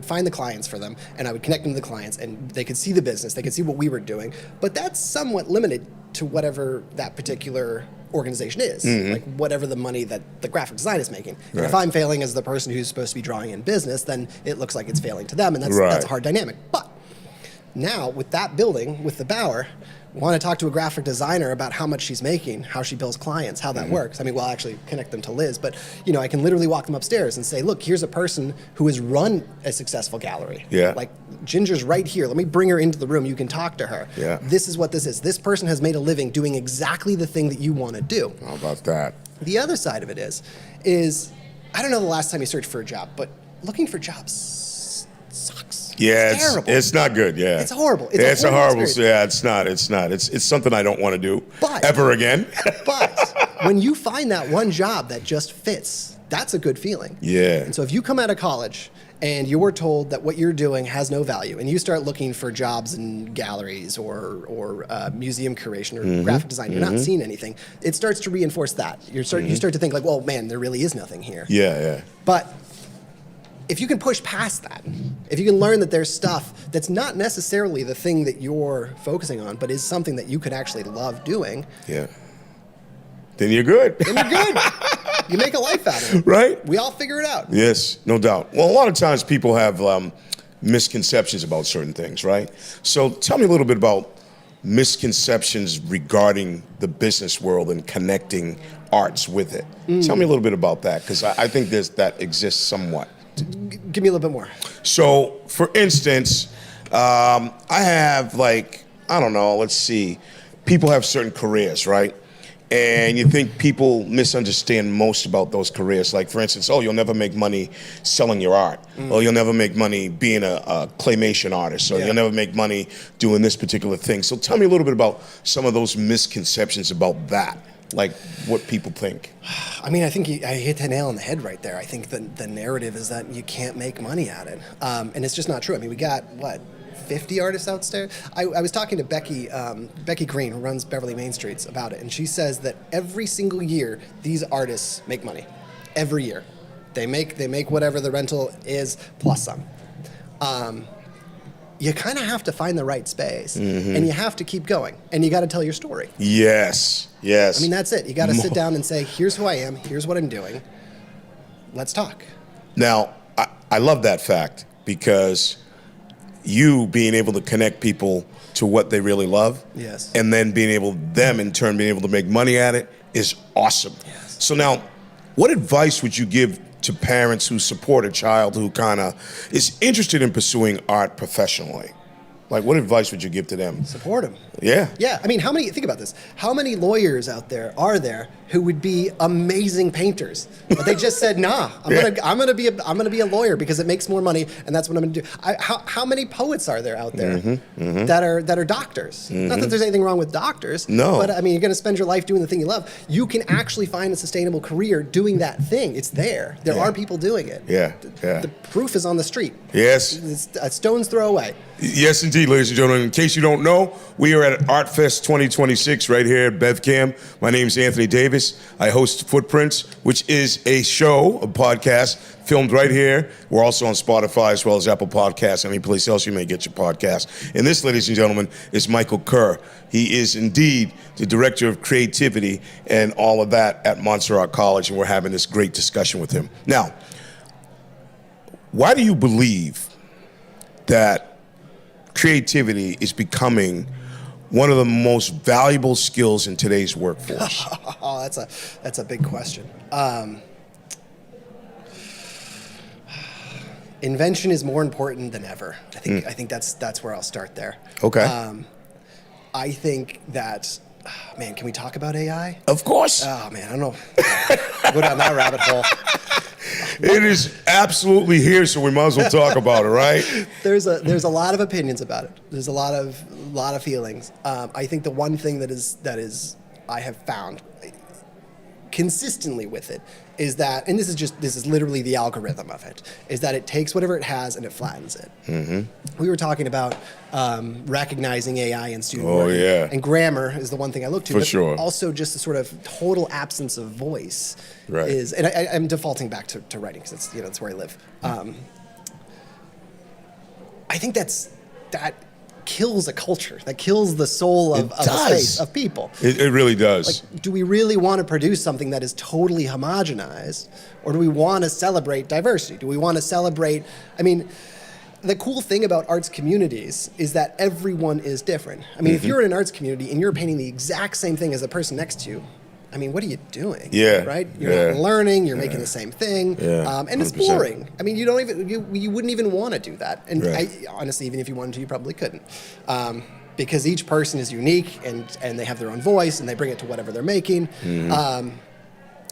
find the clients for them and I would connect them to the clients and they could see the business, they could see what we were doing, but that's somewhat limited to whatever that particular organization is, like whatever the money that the graphic design is making. And if I'm failing as the person who's supposed to be drawing in business, then it looks like it's failing to them, and that's a hard dynamic. But now with that building, with the Bower, want to talk to a graphic designer about how much she's making, how she bills clients, how that works. I mean, well, actually connect them to Liz, but I can literally walk them upstairs and say, look, here's a person who has run a successful gallery. Yeah. Like, Ginger's right here. Let me bring her into the room. You can talk to her. Yeah. This is what this is. This person has made a living doing exactly the thing that you want to do. How about that? The other side of it is I don't know the last time you searched for a job, but looking for jobs sucks. Yeah, it's terrible. It's not good. Yeah, it's horrible. It's a horrible. Yeah, it's not. It's something I don't want to do ever again. But when you find that one job that just fits, that's a good feeling. Yeah. And so if you come out of college and you're told that what you're doing has no value, and you start looking for jobs in galleries or museum curation or graphic design, you're not seeing anything. It starts to reinforce that. You start to think like, well, man, there really is nothing here. Yeah. But if you can push past that, if you can learn that there's stuff that's not necessarily the thing that you're focusing on, but is something that you could actually love doing, then you're good. Then you're good. You make a life out of it. Right? We all figure it out. Yes, no doubt. Well, a lot of times people have misconceptions about certain things, right? So tell me a little bit about misconceptions regarding the business world and connecting arts with it. Tell me a little bit about that, because I think that exists somewhat. Give me a little bit more. So, for instance, I have let's see, people have certain careers, right? And you think people misunderstand most about those careers. Like, for instance, you'll never make money selling your art. Or you'll never make money being a claymation artist. Or you'll never make money doing this particular thing. So tell me a little bit about some of those misconceptions about that. Like what people think. I mean, I think I hit the nail on the head right there. I think the narrative is that you can't make money at it. And it's just not true. I mean, we got, 50 artists out there? I was talking to Becky Green, who runs Beverly Main Streets, about it, and she says that every single year, these artists make money. Every year. They make whatever the rental is, plus some. You kind of have to find the right space, and you have to keep going, and you got to tell your story. Yes. I mean, that's it. You got to sit down and say, here's who I am, here's what I'm doing, let's talk. Now, I love that fact, because you being able to connect people to what they really love, and then them in turn being able to make money at it is awesome. Yes. So now, what advice would you give to parents who support a child who kind of is interested in pursuing art professionally? Like, what advice would you give to them? Support them. Yeah. Yeah. I mean, think about this. How many lawyers out there are there who would be amazing painters, but they just said, nah, I'm gonna be a lawyer because it makes more money, and that's what I'm gonna do. How many poets are there out there that are doctors? Not that there's anything wrong with doctors. No. But I mean, you're gonna spend your life doing the thing you love. You can actually find a sustainable career doing that thing. It's there. There are people doing it. Yeah. The proof is on the street. Yes. It's a stone's throw away. Yes, indeed, ladies and gentlemen. In case you don't know, we are at at ArtFest 2026 right here at BevCam. My name is Anthony Davis. I host Footprints, which is a show, a podcast, filmed right here. We're also on Spotify as well as Apple Podcasts, any place else you may get your podcast. And this, ladies and gentlemen, is Michael Kerr. He is indeed the Director of Creativity and all of that at Montserrat College, and we're having this great discussion with him. Now, why do you believe that creativity is becoming one of the most valuable skills in today's workforce? Oh, that's a big question. Invention is more important than ever. I think that's where I'll start there. Okay. I think that, man, can we talk about AI? Of course. Oh man, I don't know. Go down that rabbit hole. It is absolutely here, so we might as well talk about it, right? There's a lot of opinions about it. There's a lot of feelings. I think the one thing that is I have found consistently with it is that, and this is literally the algorithm of it, is that it takes whatever it has and it flattens it. Mm-hmm. We were talking about recognizing AI in student Oh, learning. yeah. And grammar is the one thing I look to. For but sure. Also just the sort of total absence of voice Right. is, and I'm defaulting back to writing because that's where I live. I think that kills a culture. That kills the soul of a space, of people. It really does. Like, do we really want to produce something that is totally homogenized, or do we want to celebrate diversity? Do we want to celebrate? I mean, the cool thing about arts communities is that everyone is different. I mean, if you're in an arts community and you're painting the exact same thing as the person next to you, I mean, what are you doing? Yeah. Right? You're not learning. You're making the same thing. Yeah, and it's 100%. boring. I mean, you wouldn't even want to do that. And Right. honestly, even if you wanted to, you probably couldn't. Because each person is unique and they have their own voice and they bring it to whatever they're making. And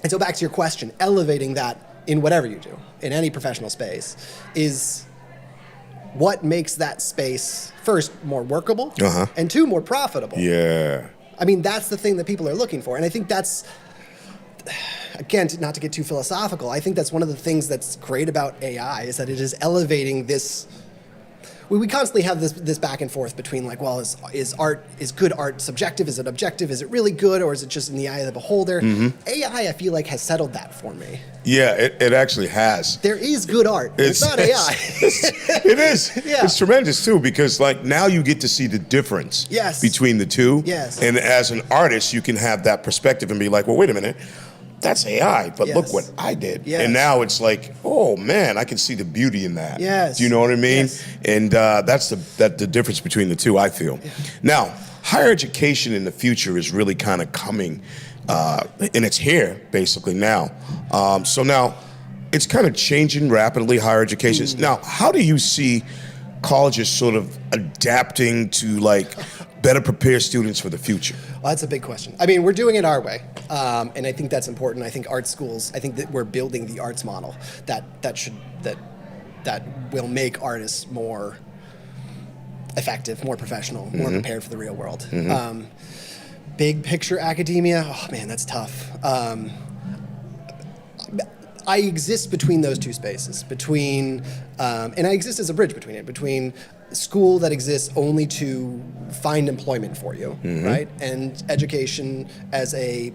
so back to your question, elevating that in whatever you do, in any professional space, is what makes that space, first, more workable, and two, more profitable. Yeah. I mean, that's the thing that people are looking for. And I think that's, again, not to get too philosophical, I think that's one of the things that's great about AI is that it is elevating this. We constantly have this back and forth between like, well, is good art subjective? Is it objective? Is it really good? Or is it just in the eye of the beholder? AI, I feel like, has settled that for me. Yeah, it actually has. There is good art. It's not AI. It is. Yeah. It's tremendous too, because like now you get to see the difference between the two. Yes. And as an artist, you can have that perspective and be like, well, wait a minute, that's AI, but look what I did. Yes. And now it's like, oh man, I can see the beauty in that. Yes. Do you know what I mean? Yes. And that's the difference between the two, I feel. Now, higher education in the future is really kind of coming, and it's here basically now. So now it's kind of changing rapidly, higher education. Now, how do you see colleges sort of adapting to like better prepare students for the future? Well, that's a big question. I mean, we're doing it our way, and I think that's important. I think art schools. I think that we're building the arts model that will make artists more effective, more professional, more prepared for the real world. Big picture academia. Oh man, that's tough. I exist between those two spaces, and I exist as a bridge between it, between school that exists only to find employment for you, right? And education as a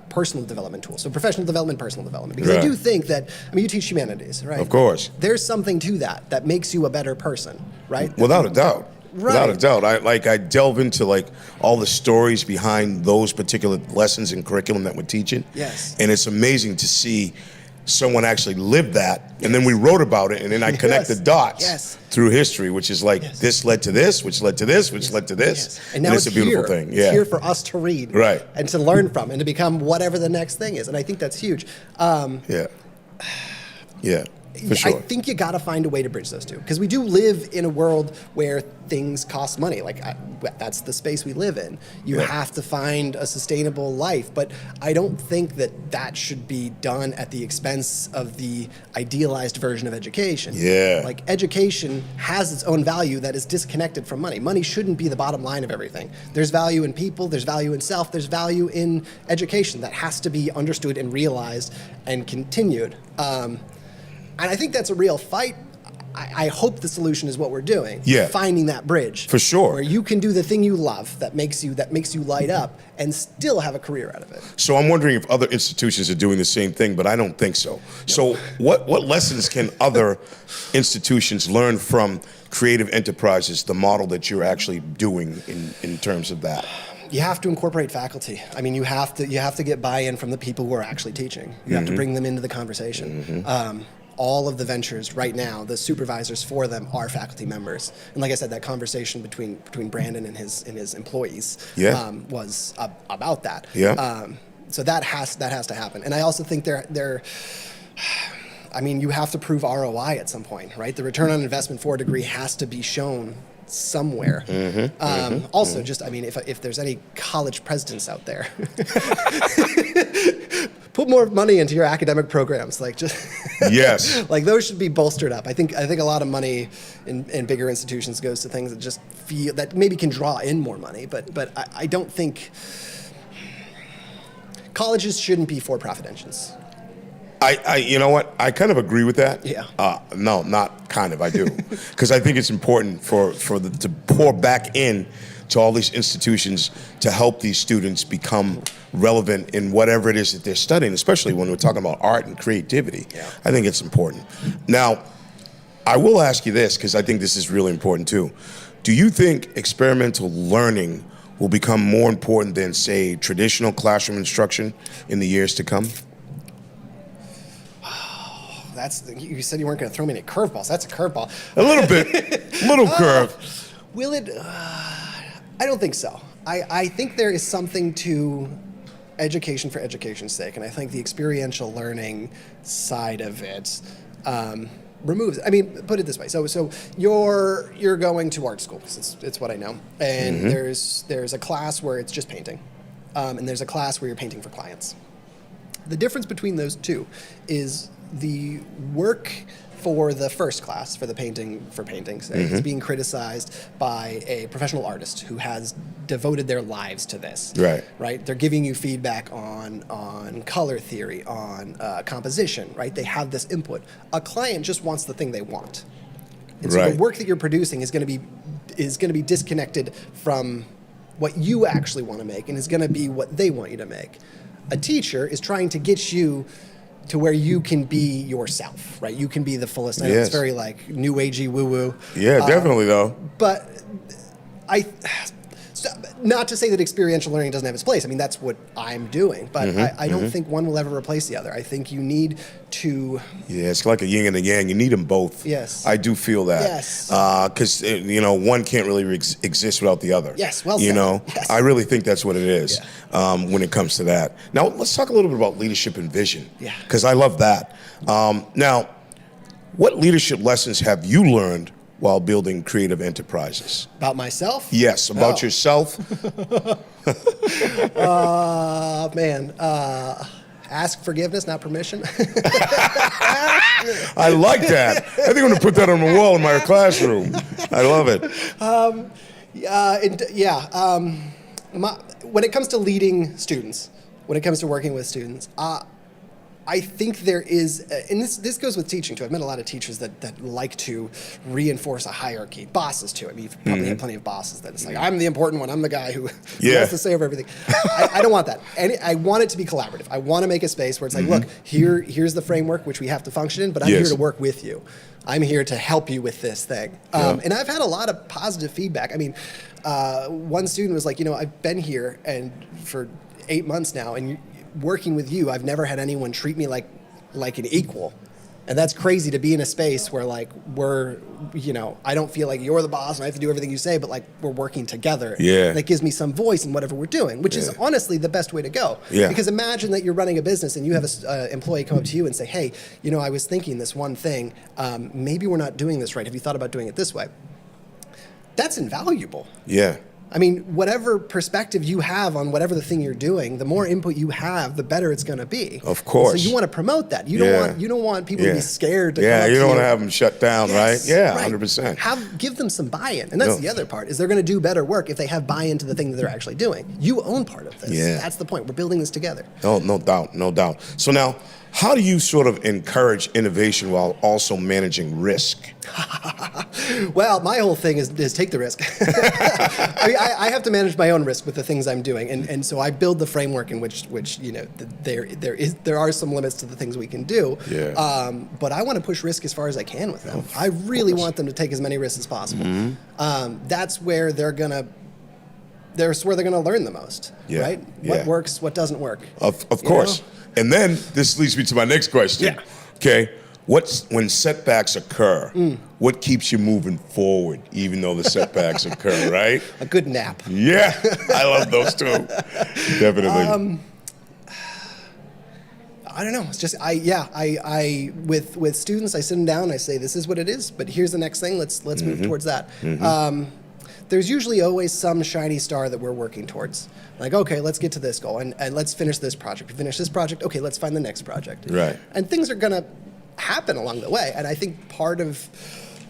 personal development tool. So professional development, personal development. Because I do think that, I mean, you teach humanities, right? Of course. There's something to that makes you a better person, right? Without a doubt. Right. Without a doubt. I delve into like all the stories behind those particular lessons and curriculum that we're teaching. Yes. And it's amazing to see someone actually lived that, and then we wrote about it, and then I connect the dots through history, which is like this led to this, which led to this, which led to this, and now it's a beautiful thing. It's here for us to read, right, and to learn from, and to become whatever the next thing is, and I think that's huge. For sure. I think you got to find a way to bridge those two, because we do live in a world where things cost money. Like that's the space we live in. You have to find a sustainable life, but I don't think that should be done at the expense of the idealized version of education. Yeah. Like education has its own value that is disconnected from money. Money shouldn't be the bottom line of everything. There's value in people, there's value in self, there's value in education that has to be understood and realized and continued. And I think that's a real fight. I hope the solution is what we're doing. Yeah. Finding that bridge. For sure. Where you can do the thing you love that makes you light up and still have a career out of it. So I'm wondering if other institutions are doing the same thing, but I don't think so. So what lessons can other institutions learn from creative enterprises, the model that you're actually doing in terms of that? You have to incorporate faculty. I mean, you have to get buy-in from the people who are actually teaching. You have to bring them into the conversation. All of the ventures right now, the supervisors for them are faculty members. And like I said, that conversation between Brandon and his employees was about that. Yeah. So that has to happen. And I also think I mean, you have to prove ROI at some point, right? The return on investment for a degree has to be shown somewhere. Also, just, I mean, if there's any college presidents out there, put more money into your academic programs. Like, just yes, like those should be bolstered up. I think a lot of money in bigger institutions goes to things that just feel that maybe can draw in more money, but I don't think colleges shouldn't be for-profit engines. You know what? I kind of agree with that. Yeah. No, not kind of. I do, because I think it's important to pour back in to all these institutions to help these students become relevant in whatever it is that they're studying, especially when we're talking about art and creativity. Yeah. I think it's important. Now, I will ask you this, because I think this is really important too. Do you think experimental learning will become more important than, say, traditional classroom instruction in the years to come? You said you weren't going to throw me any curveballs. That's a curveball. A little bit, little curve. Will it? I don't think so. I think there is something to education for education's sake, and I think the experiential learning side of it removes. I mean, put it this way. So you're going to art school, because it's what I know, and there's a class where it's just painting, and there's a class where you're painting for clients. The difference between those two is the work for the first class, for the paintings, is being criticized by a professional artist who has devoted their lives to this. Right? They're giving you feedback on color theory, on composition, right? They have this input. A client just wants the thing they want. And so the work that you're producing is going to be disconnected from what you actually want to make, and is going to be what they want you to make. A teacher is trying to get you to where you can be yourself, right? You can be the fullest. I know it's very like new agey woo-woo. Yeah, definitely though. But not to say that experiential learning doesn't have its place. I mean, that's what I'm doing. But I don't think one will ever replace the other. I think you need to... Yeah, it's like a yin and a yang. You need them both. Yes. I do feel that. Yes. Because, one can't really exist without the other. Yes, well said. Yes. I really think that's what it is when it comes to that. Now, let's talk a little bit about leadership and vision. Yeah. Because I love that. Now, what leadership lessons have you learned while building creative enterprises? About myself? Yes, about yourself. Man. Ask forgiveness, not permission. I like that. I think I'm going to put that on the wall in my classroom. I love it. When it comes to leading students, when it comes to working with students, I think there is, and this goes with teaching too. I've met a lot of teachers that like to reinforce a hierarchy. Bosses too. I mean, you've probably had plenty of bosses that it's like, I'm the important one. I'm the guy who has to say over everything. I don't want that. And I want it to be collaborative. I want to make a space where it's like, look, here's the framework which we have to function in, but I'm here to work with you. I'm here to help you with this thing. And I've had a lot of positive feedback. I mean, one student was like, I've been here and for 8 months now, and working with you, I've never had anyone treat me like an equal. And that's crazy to be in a space where I don't feel like you're the boss and I have to do everything you say, but like we're working together. Yeah. And that gives me some voice in whatever we're doing, which is honestly the best way to go. Yeah. Because imagine that you're running a business and you have an employee come up to you and say, hey, I was thinking this one thing, maybe we're not doing this right. Have you thought about doing it this way? That's invaluable. Yeah. I mean, whatever perspective you have on whatever the thing you're doing, the more input you have, the better it's going to be. Of course. So you want to promote that. You don't want people to be scared to come up you don't to want to have them shut down, right? Yeah, 100%. Give them some buy-in. And that's the other part, is they're going to do better work if they have buy-in to the thing that they're actually doing. You own part of this. Yeah. That's the point. We're building this together. No doubt. So now, How do you sort of encourage innovation while also managing risk? Well, my whole thing is take the risk. I mean, I have to manage my own risk with the things I'm doing, and so I build the framework in which there are some limits to the things we can do. Yeah. But I want to push risk as far as I can with them. I really want them to take as many risks as possible. That's where they're gonna learn the most. Yeah. Right? Yeah. What works, what doesn't work. Of course. know? And then this leads me to my next question. Yeah. Okay. When setbacks occur, what keeps you moving forward, even though the setbacks occur, right? A good nap. Yeah, I love those too. Definitely. I don't know. It's just with students, I sit them down. I say, this is what it is, but here's the next thing. Let's move towards that. There's usually always some shiny star that we're working towards. Like, okay, let's get to this goal and let's finish this project. We finish this project. Okay, let's find the next project. Right. And things are gonna happen along the way. And I think part of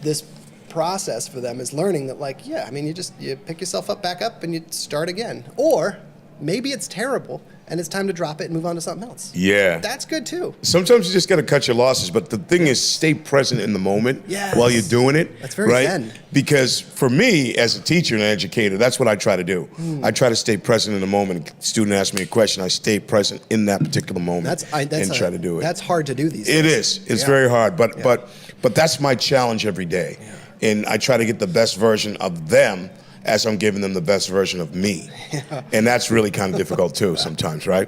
this process for them is learning that, like, yeah, I mean, you pick yourself back up and you start again. Or maybe it's terrible and it's time to drop it and move on to something else. Yeah. That's good too. Sometimes you just got to cut your losses, but the thing is, stay present in the moment while you're doing it. That's very right? zen. Because for me, as a teacher and an educator, that's what I try to do. I try to stay present in the moment. A student asks me a question, I stay present in that particular moment and try to do it. That's hard to do these days. It is. It's very hard, but that's my challenge every day, and I try to get the best version of them as I'm giving them the best version of me. And that's really kind of difficult too sometimes, right?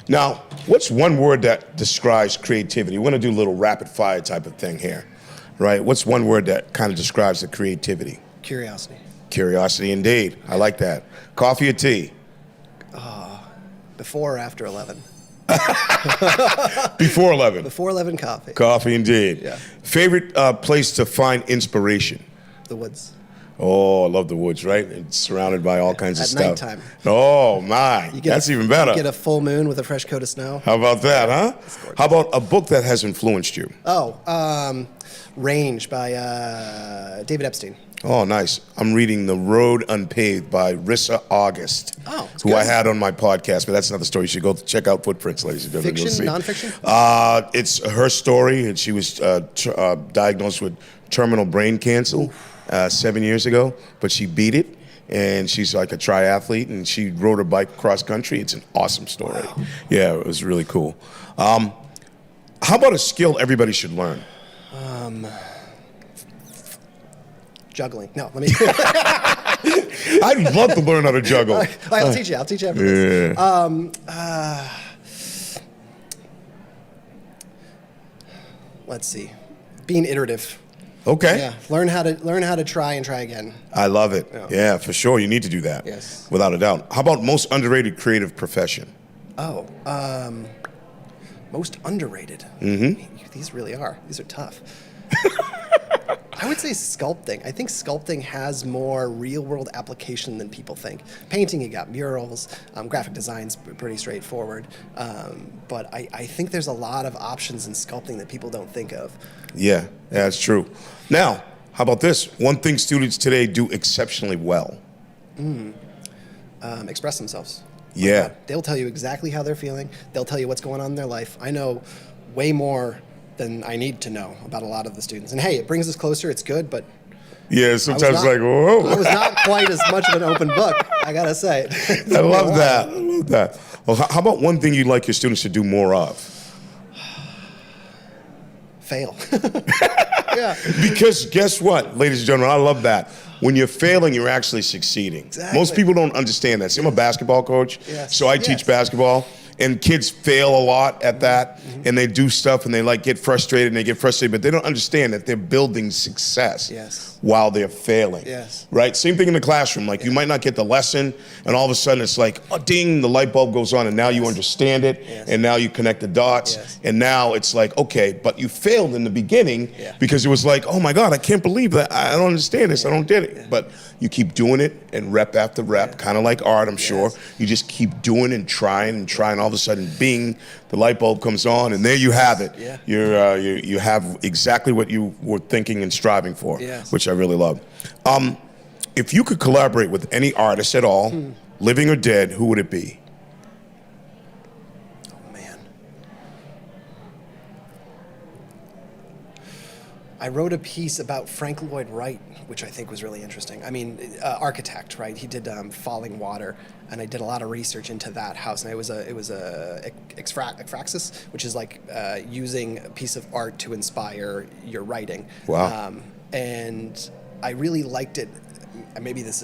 Now, what's one word that describes creativity? We're gonna do a little rapid fire type of thing here, right? What's one word that kind of describes the creativity? Curiosity. Curiosity, indeed. I like that. Coffee or tea? Before or after 11? Before 11. Before 11, coffee. Coffee, indeed. Yeah. Favorite place to find inspiration? The woods. Oh, I love the woods, right? It's surrounded by all kinds of At stuff. nighttime. Oh, my. That's even better. You get a full moon with a fresh coat of snow. How about that, huh? How about a book that has influenced you? Range by David Epstein. Oh, nice. I'm reading The Road Unpaved by Rissa August, who I had on my podcast, but that's another story. You should go check out Footprints, ladies and gentlemen. Fiction, You'll see. nonfiction? It's her story, and she was diagnosed with terminal brain cancer 7 years ago, but she beat it, and she's like a triathlete, and she rode her bike cross country. It's an awesome story. Wow. Yeah, it was really cool. How about a skill everybody should learn? Juggling. No, let me. I'd love to learn how to juggle. All right, I'll teach you. I'll teach you after this. Let's see. Being iterative. Okay. Yeah. Learn how to try and try again. I love it. Yeah, for sure. You need to do that. Yes. Without a doubt. How about most underrated creative profession? Most underrated. These really are. These are tough. I would say sculpting. I think sculpting has more real-world application than people think. Painting, you got murals. Graphic design's pretty straightforward. But I think there's a lot of options in sculpting that people don't think of. Yeah, that's true. Now, how about this? One thing students today do exceptionally well. Express themselves. Yeah. They'll tell you exactly how they're feeling. They'll tell you what's going on in their life. I know way more than I need to know about a lot of the students. And hey, it brings us closer. It's good, but yeah, sometimes like, whoa. I was not quite as much of an open book, I gotta say. I love that. I love that. Well, how about one thing you'd like your students to do more of? Fail. Yeah. Because guess what, ladies and gentlemen, I love that. When you're failing, you're actually succeeding. Exactly. Most people don't understand that. See, I'm a basketball coach, so I teach basketball. And kids fail a lot at that, and they do stuff, and they get frustrated, but they don't understand that they're building success while they're failing. Right? Same thing in the classroom. Like you might not get the lesson, and all of a sudden it's like, oh, ding, the light bulb goes on, and now you understand it, and now you connect the dots, and now it's like, okay, but you failed in the beginning because it was like, oh my God, I can't believe that. I don't understand this. I don't get it. But you keep doing it, and rep after rep, kind of like art, I'm sure. You just keep doing and trying, all of a sudden, bing, the light bulb comes on, and there you have it. You have exactly what you were thinking and striving for, which I really love. If you could collaborate with any artist at all, living or dead, who would it be? Oh man. I wrote a piece about Frank Lloyd Wright, which I think was really interesting. I mean, architect, right? He did Falling Water, and I did a lot of research into that house. And it was a ekphrasis, which is like using a piece of art to inspire your writing. Wow. And I really liked it. Maybe this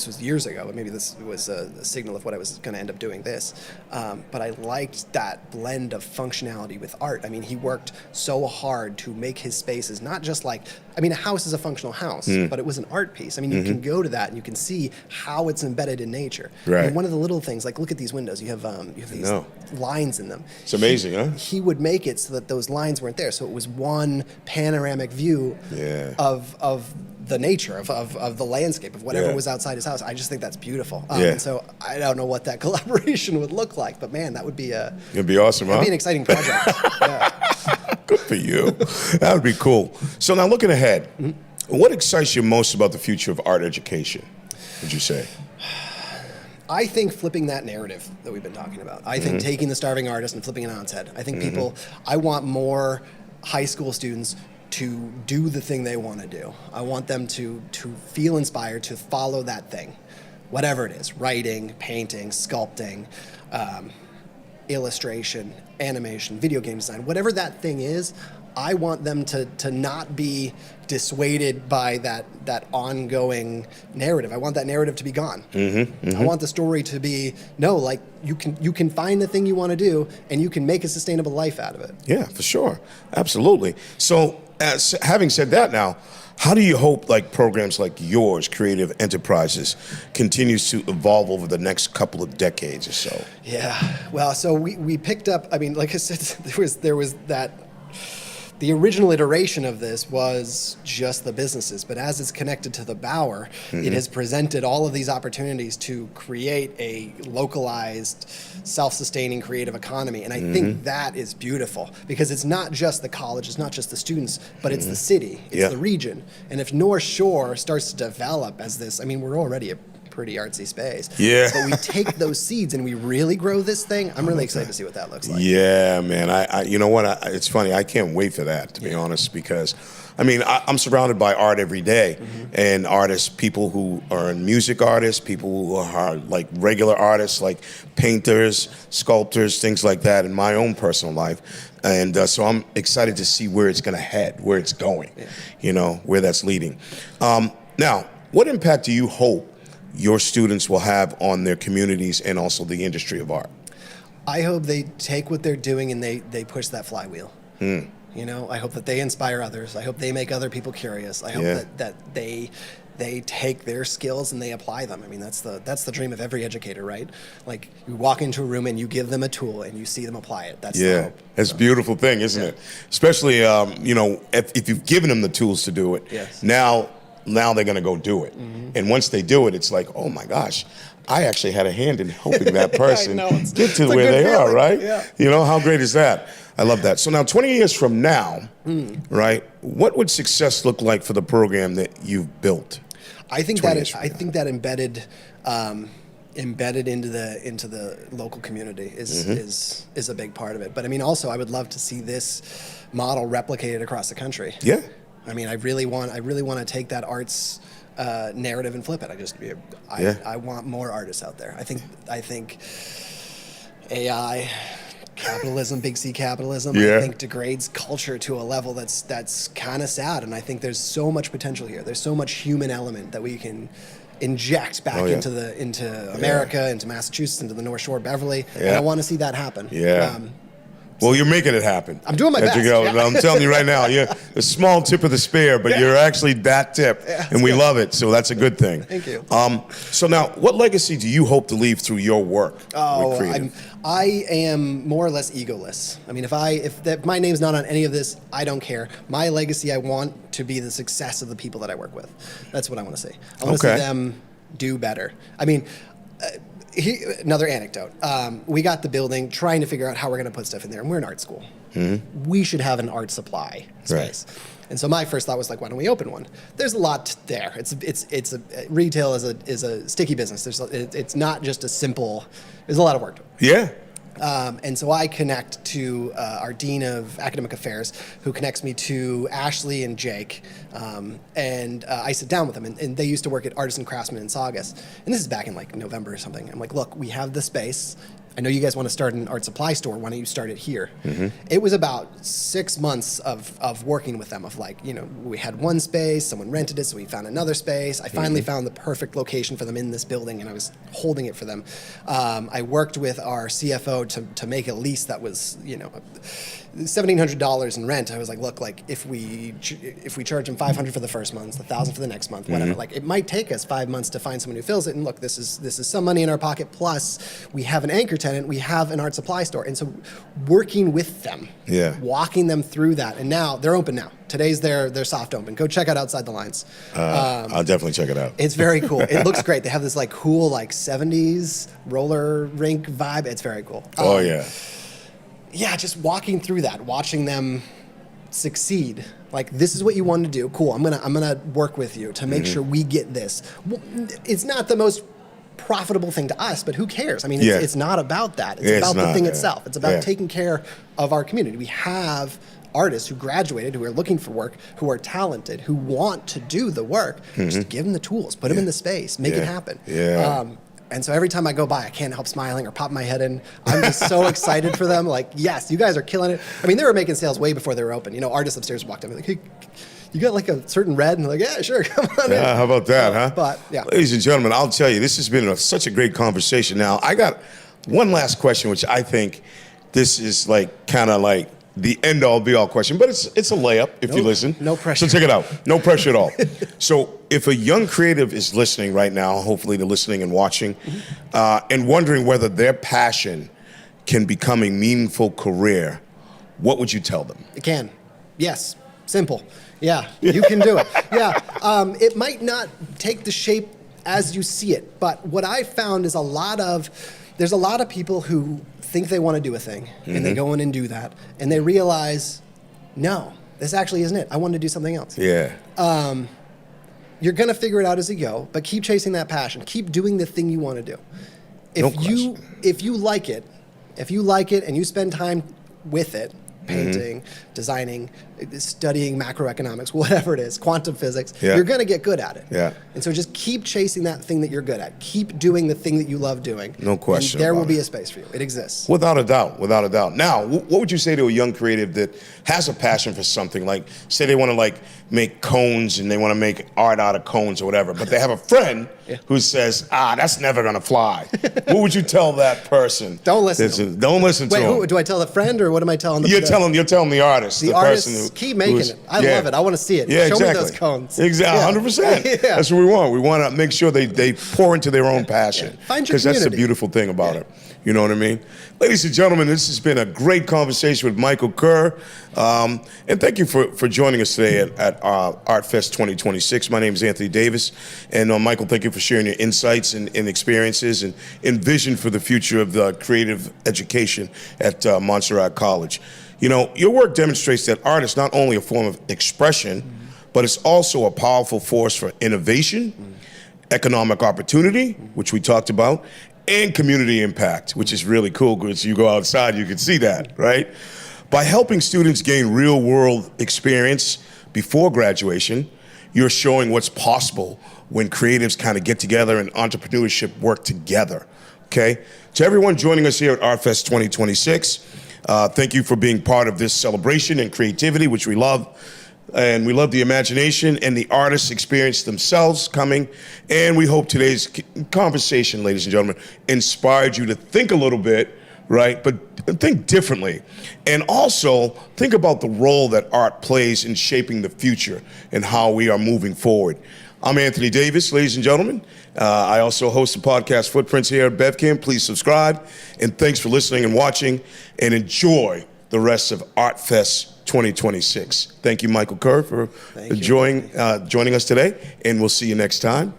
was years ago, but maybe this was a signal of what I was going to end up doing this. But I liked that blend of functionality with art. I mean, he worked so hard to make his spaces not just like, I mean, a house is a functional house, but it was an art piece. I mean, you can go to that and you can see how it's embedded in nature. Right. And one of the little things, like look at these windows. You have these lines in them. It's amazing, huh? He would make it so that those lines weren't there. So it was one panoramic view of the nature of the landscape of whatever was outside his house. I just think that's beautiful. And so I don't know what that collaboration would look like, but man, that would be it'd be awesome, that'd huh? be an exciting project. Good for you. That would be cool. So now looking ahead, what excites you most about the future of art education, would you say? I think flipping that narrative that we've been talking about. I think taking the starving artist and flipping it on its head. I think I want more high school students to do the thing they want to do. I want them to feel inspired to follow that thing, whatever it is, writing, painting, sculpting, illustration, animation, video game design, whatever that thing is. I want them to not be dissuaded by that ongoing narrative. I want that narrative to be gone. I want the story to be, no, like you can find the thing you want to do and you can make a sustainable life out of it. Yeah, for sure. Absolutely. So having said that now, how do you hope like programs like yours, Creative Enterprises, continues to evolve over the next couple of decades or so? Yeah, well, so we picked up, I mean, like I said, there was that, the original iteration of this was just the businesses, but as it's connected to the Bauer, it has presented all of these opportunities to create a localized, self-sustaining creative economy. And I think that is beautiful because it's not just the college, it's not just the students, but it's the city, it's the region. And if North Shore starts to develop as this, I mean, we're already a pretty artsy space. Yeah. But we take those seeds and we really grow this thing. I'm really excited to see what that looks like. Yeah, man. I you know what? It's funny. I can't wait for that, to be honest, because I mean, I'm surrounded by art every day, and artists, people who are music artists, people who are like regular artists, like painters, sculptors, things like that in my own personal life. And so I'm excited to see where it's going to head, where it's going, you know, where that's leading. Now, what impact do you hope your students will have on their communities and also the industry of art? I hope they take what they're doing and they push that flywheel. You know, I hope that they inspire others. I hope they make other people curious. I hope that they take their skills and they apply them. I mean, that's the dream of every educator, right? Like you walk into a room and you give them a tool and you see them apply it. That's the hope. It's a beautiful thing, isn't it? Especially, you know, if you've given them the tools to do it, now they're going to go do it. And once they do it, it's like, oh my gosh, I actually had a hand in helping that person get to where they are, right? Yeah. You know, how great is that? I love that. So now 20 years from now, right, what would success look like for the program that you've built? I think that embedded into the local community is a big part of it. But I mean, also, I would love to see this model replicated across the country. Yeah. I mean, I really want to take that arts narrative and flip it. I want more artists out there. I think AI, capitalism, big C capitalism, I think degrades culture to a level that's kind of sad. And I think there's so much potential here. There's so much human element that we can inject back into America, into Massachusetts, into the North Shore, Beverly. And I want to see that happen. Well, you're making it happen. I'm doing my best. I'm telling you right now, you're a small tip of the spear, but you're actually that tip, and we love it. So that's a good thing. Thank you. So now, what legacy do you hope to leave through your work? I am more or less egoless. I mean, if my name's not on any of this, I don't care. My legacy, I want to be the success of the people that I work with. That's what I want to see. I want to see them do better. I mean. Another anecdote. We got the building trying to figure out how we're going to put stuff in there, and we're an art school. We should have an art supply space. And so my first thought was like, why don't we open one? There's a lot there. Retail is a sticky business. It's not just a simple. There's a lot of work to it. Yeah. And so I connect to our Dean of Academic Affairs, who connects me to Ashley and Jake. And I sit down with them, and they used to work at Artisan Craftsman in Saugus. And this is back in like November or something. I'm like, look, we have the space. I know you guys want to start an art supply store. Why don't you start it here? It was about 6 months of working with them, of like, we had one space, someone rented it, so we found another space. I finally found the perfect location for them in this building, and I was holding it for them. I worked with our CFO to make a lease that was, $1,700 in rent. I was like, look, like if we charge them $500 for the first month, $1,000 for the next month, whatever. Like it might take us 5 months to find someone who fills it. And look, this is some money in our pocket. Plus, we have an anchor tenant. We have an art supply store, and so working with them, walking them through that, and now they're open now. Today's their soft open. Go check out Outside the Lines. I'll definitely check it out. It's very cool. It looks great. They have this like cool like 70s roller rink vibe. It's very cool. Oh yeah. Yeah, just walking through that, watching them succeed. Like, this is what you want to do. Cool. I'm gonna work with you to make sure we get this. Well, it's not the most profitable thing to us, but who cares? I mean, it's not about that. It's about the thing itself. It's about taking care of our community. We have artists who graduated, who are looking for work, who are talented, who want to do the work. Just give them the tools, put them in the space, make it happen. And so every time I go by, I can't help smiling or pop my head in. I'm just so excited for them. Like, yes, you guys are killing it. I mean, they were making sales way before they were open. Artists upstairs walked up and like, hey, you got like a certain red? And they're like, yeah, sure, come on in. How about that, huh? But, yeah. Ladies and gentlemen, I'll tell you, this has been such a great conversation. Now, I got one last question, which I think this is like kind of like the end-all, be-all question, but it's a layup if you listen. No pressure. So check it out. No pressure at all. So if a young creative is listening right now, hopefully they're listening and watching, and wondering whether their passion can become a meaningful career, what would you tell them? It can. Yes. Simple. Yeah. You can do it. Yeah. It might not take the shape as you see it, but what I found is there's a lot of people who think they want to do a thing, and they go in and do that, and they realize, no, this actually isn't it. I want to do something else. Yeah. You're going to figure it out as you go, but keep chasing that passion. Keep doing the thing you want to do. If you like it and you spend time with it, painting, designing, studying macroeconomics, whatever it is, quantum physics, you're going to get good at it. Yeah. And so just keep chasing that thing that you're good at. Keep doing the thing that you love doing. No question. And there will about be it. a space for you. It exists. Without a doubt, without a doubt. Now, what would you say to a young creative that has a passion for something? Like, say they want to like make cones and they want to make art out of cones or whatever, but they have a friend who says, that's never going to fly. What would you tell that person? Don't listen to him. Don't listen to him. Wait, do I tell the friend or what am I telling the You're telling the artist. The person artist, keep making it. I love it. I want to see it. Yeah, Show exactly. me those cones. Exactly, 100%. That's what we want. We want to make sure they pour into their own passion. Find your Because that's the community. beautiful thing about it. You know what I mean? Ladies and gentlemen, this has been a great conversation with Michael Kerr. And thank you for joining us today at Art Fest 2026. My name is Anthony Davis. And Michael, thank you for sharing your insights and experiences and vision for the future of the creative education at Montserrat College. Your work demonstrates that art is not only a form of expression, but it's also a powerful force for innovation, economic opportunity, which we talked about, and community impact, which is really cool because you go outside, you can see that, right? By helping students gain real-world experience before graduation, you're showing what's possible when creatives kind of get together and entrepreneurship work together, okay? To everyone joining us here at Art Fest 2026, thank you for being part of this celebration and creativity, which we love. And we love the imagination and the artists' experience themselves coming. And we hope today's conversation, ladies and gentlemen, inspired you to think a little bit, right? But think differently. And also think about the role that art plays in shaping the future and how we are moving forward. I'm Anthony Davis, ladies and gentlemen. I also host the podcast Footprints here at BevCam. Please subscribe. And thanks for listening and watching. And enjoy the rest of Art Fest 2026. Thank you, Michael Kerr, for joining us today, and we'll see you next time.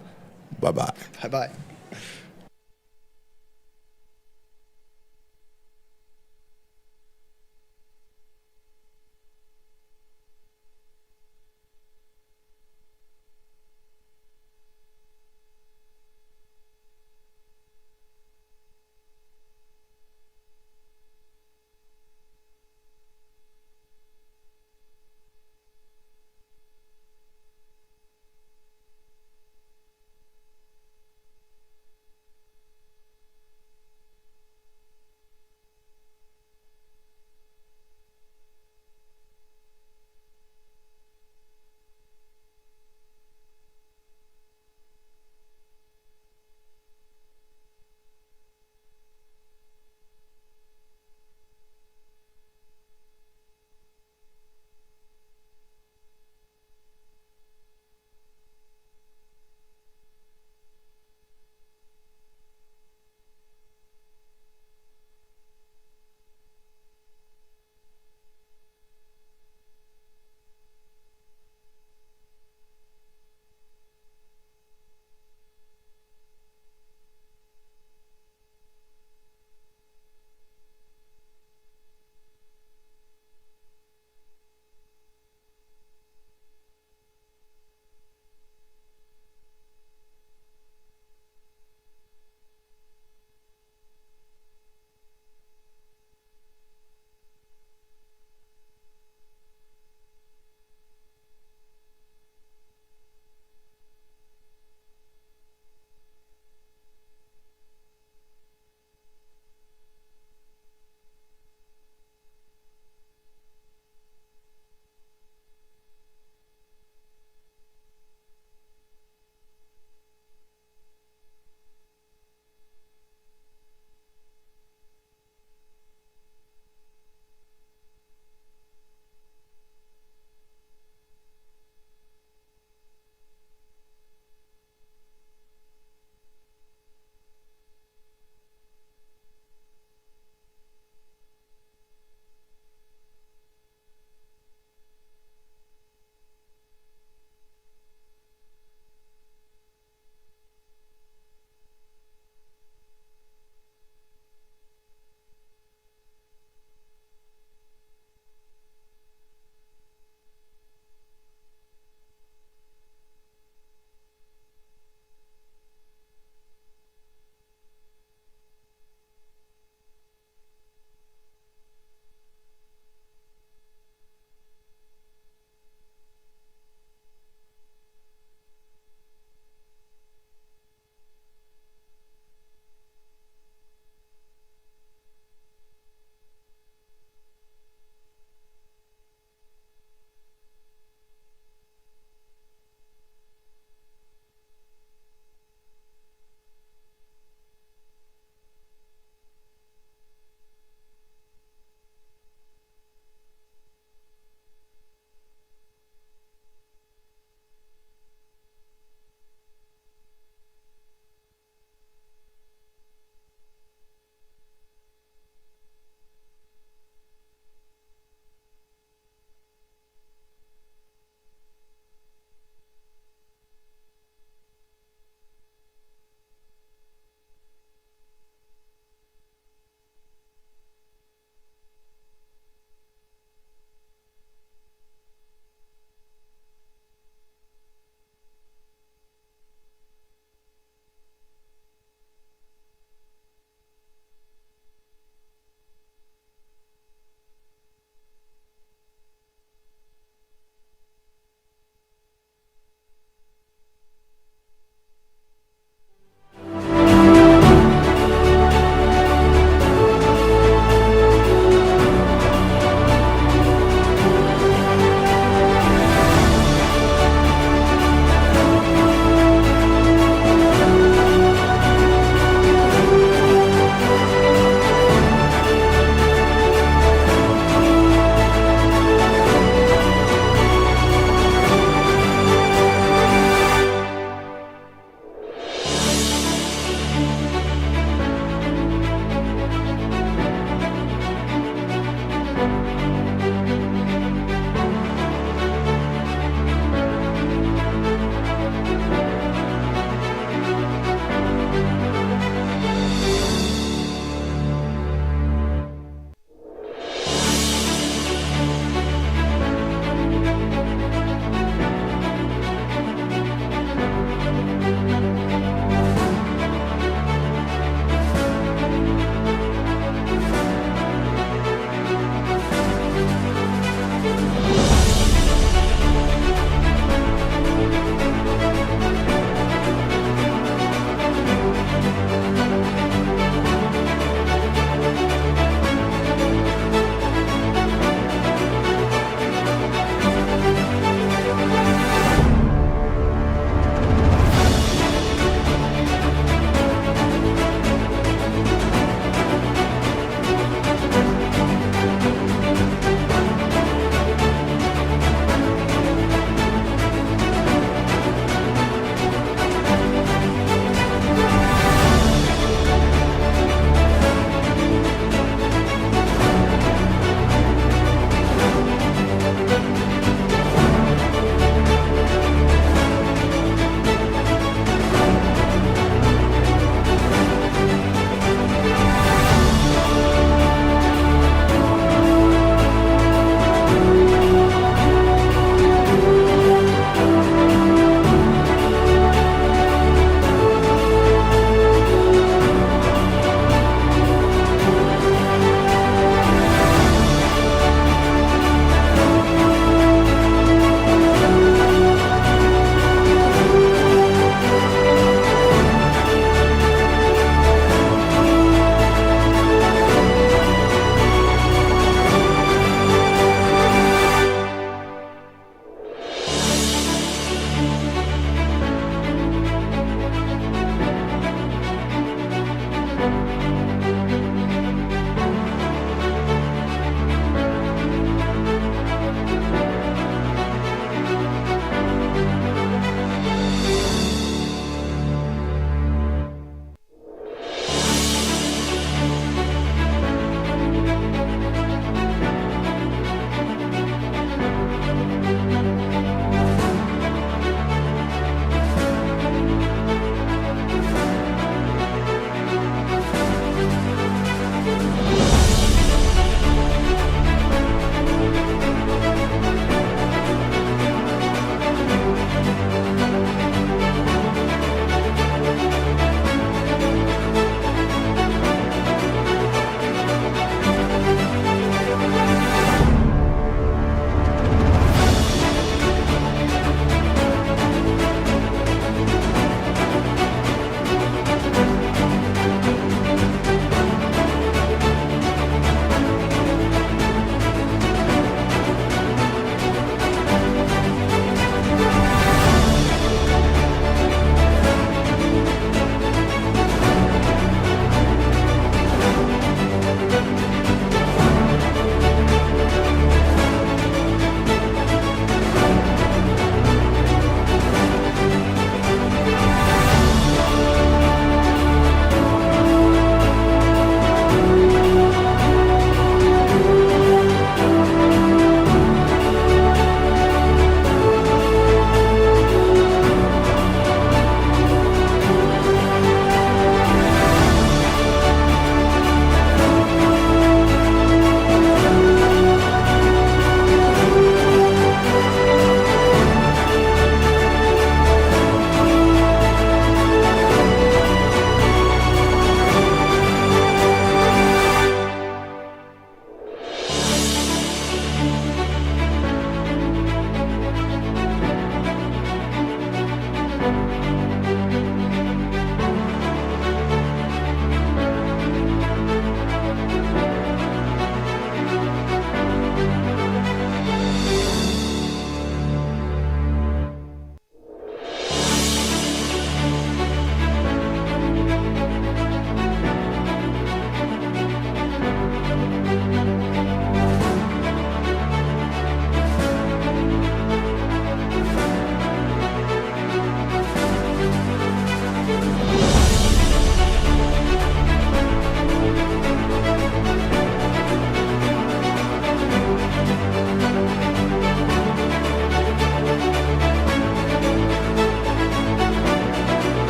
Bye-bye. Bye-bye.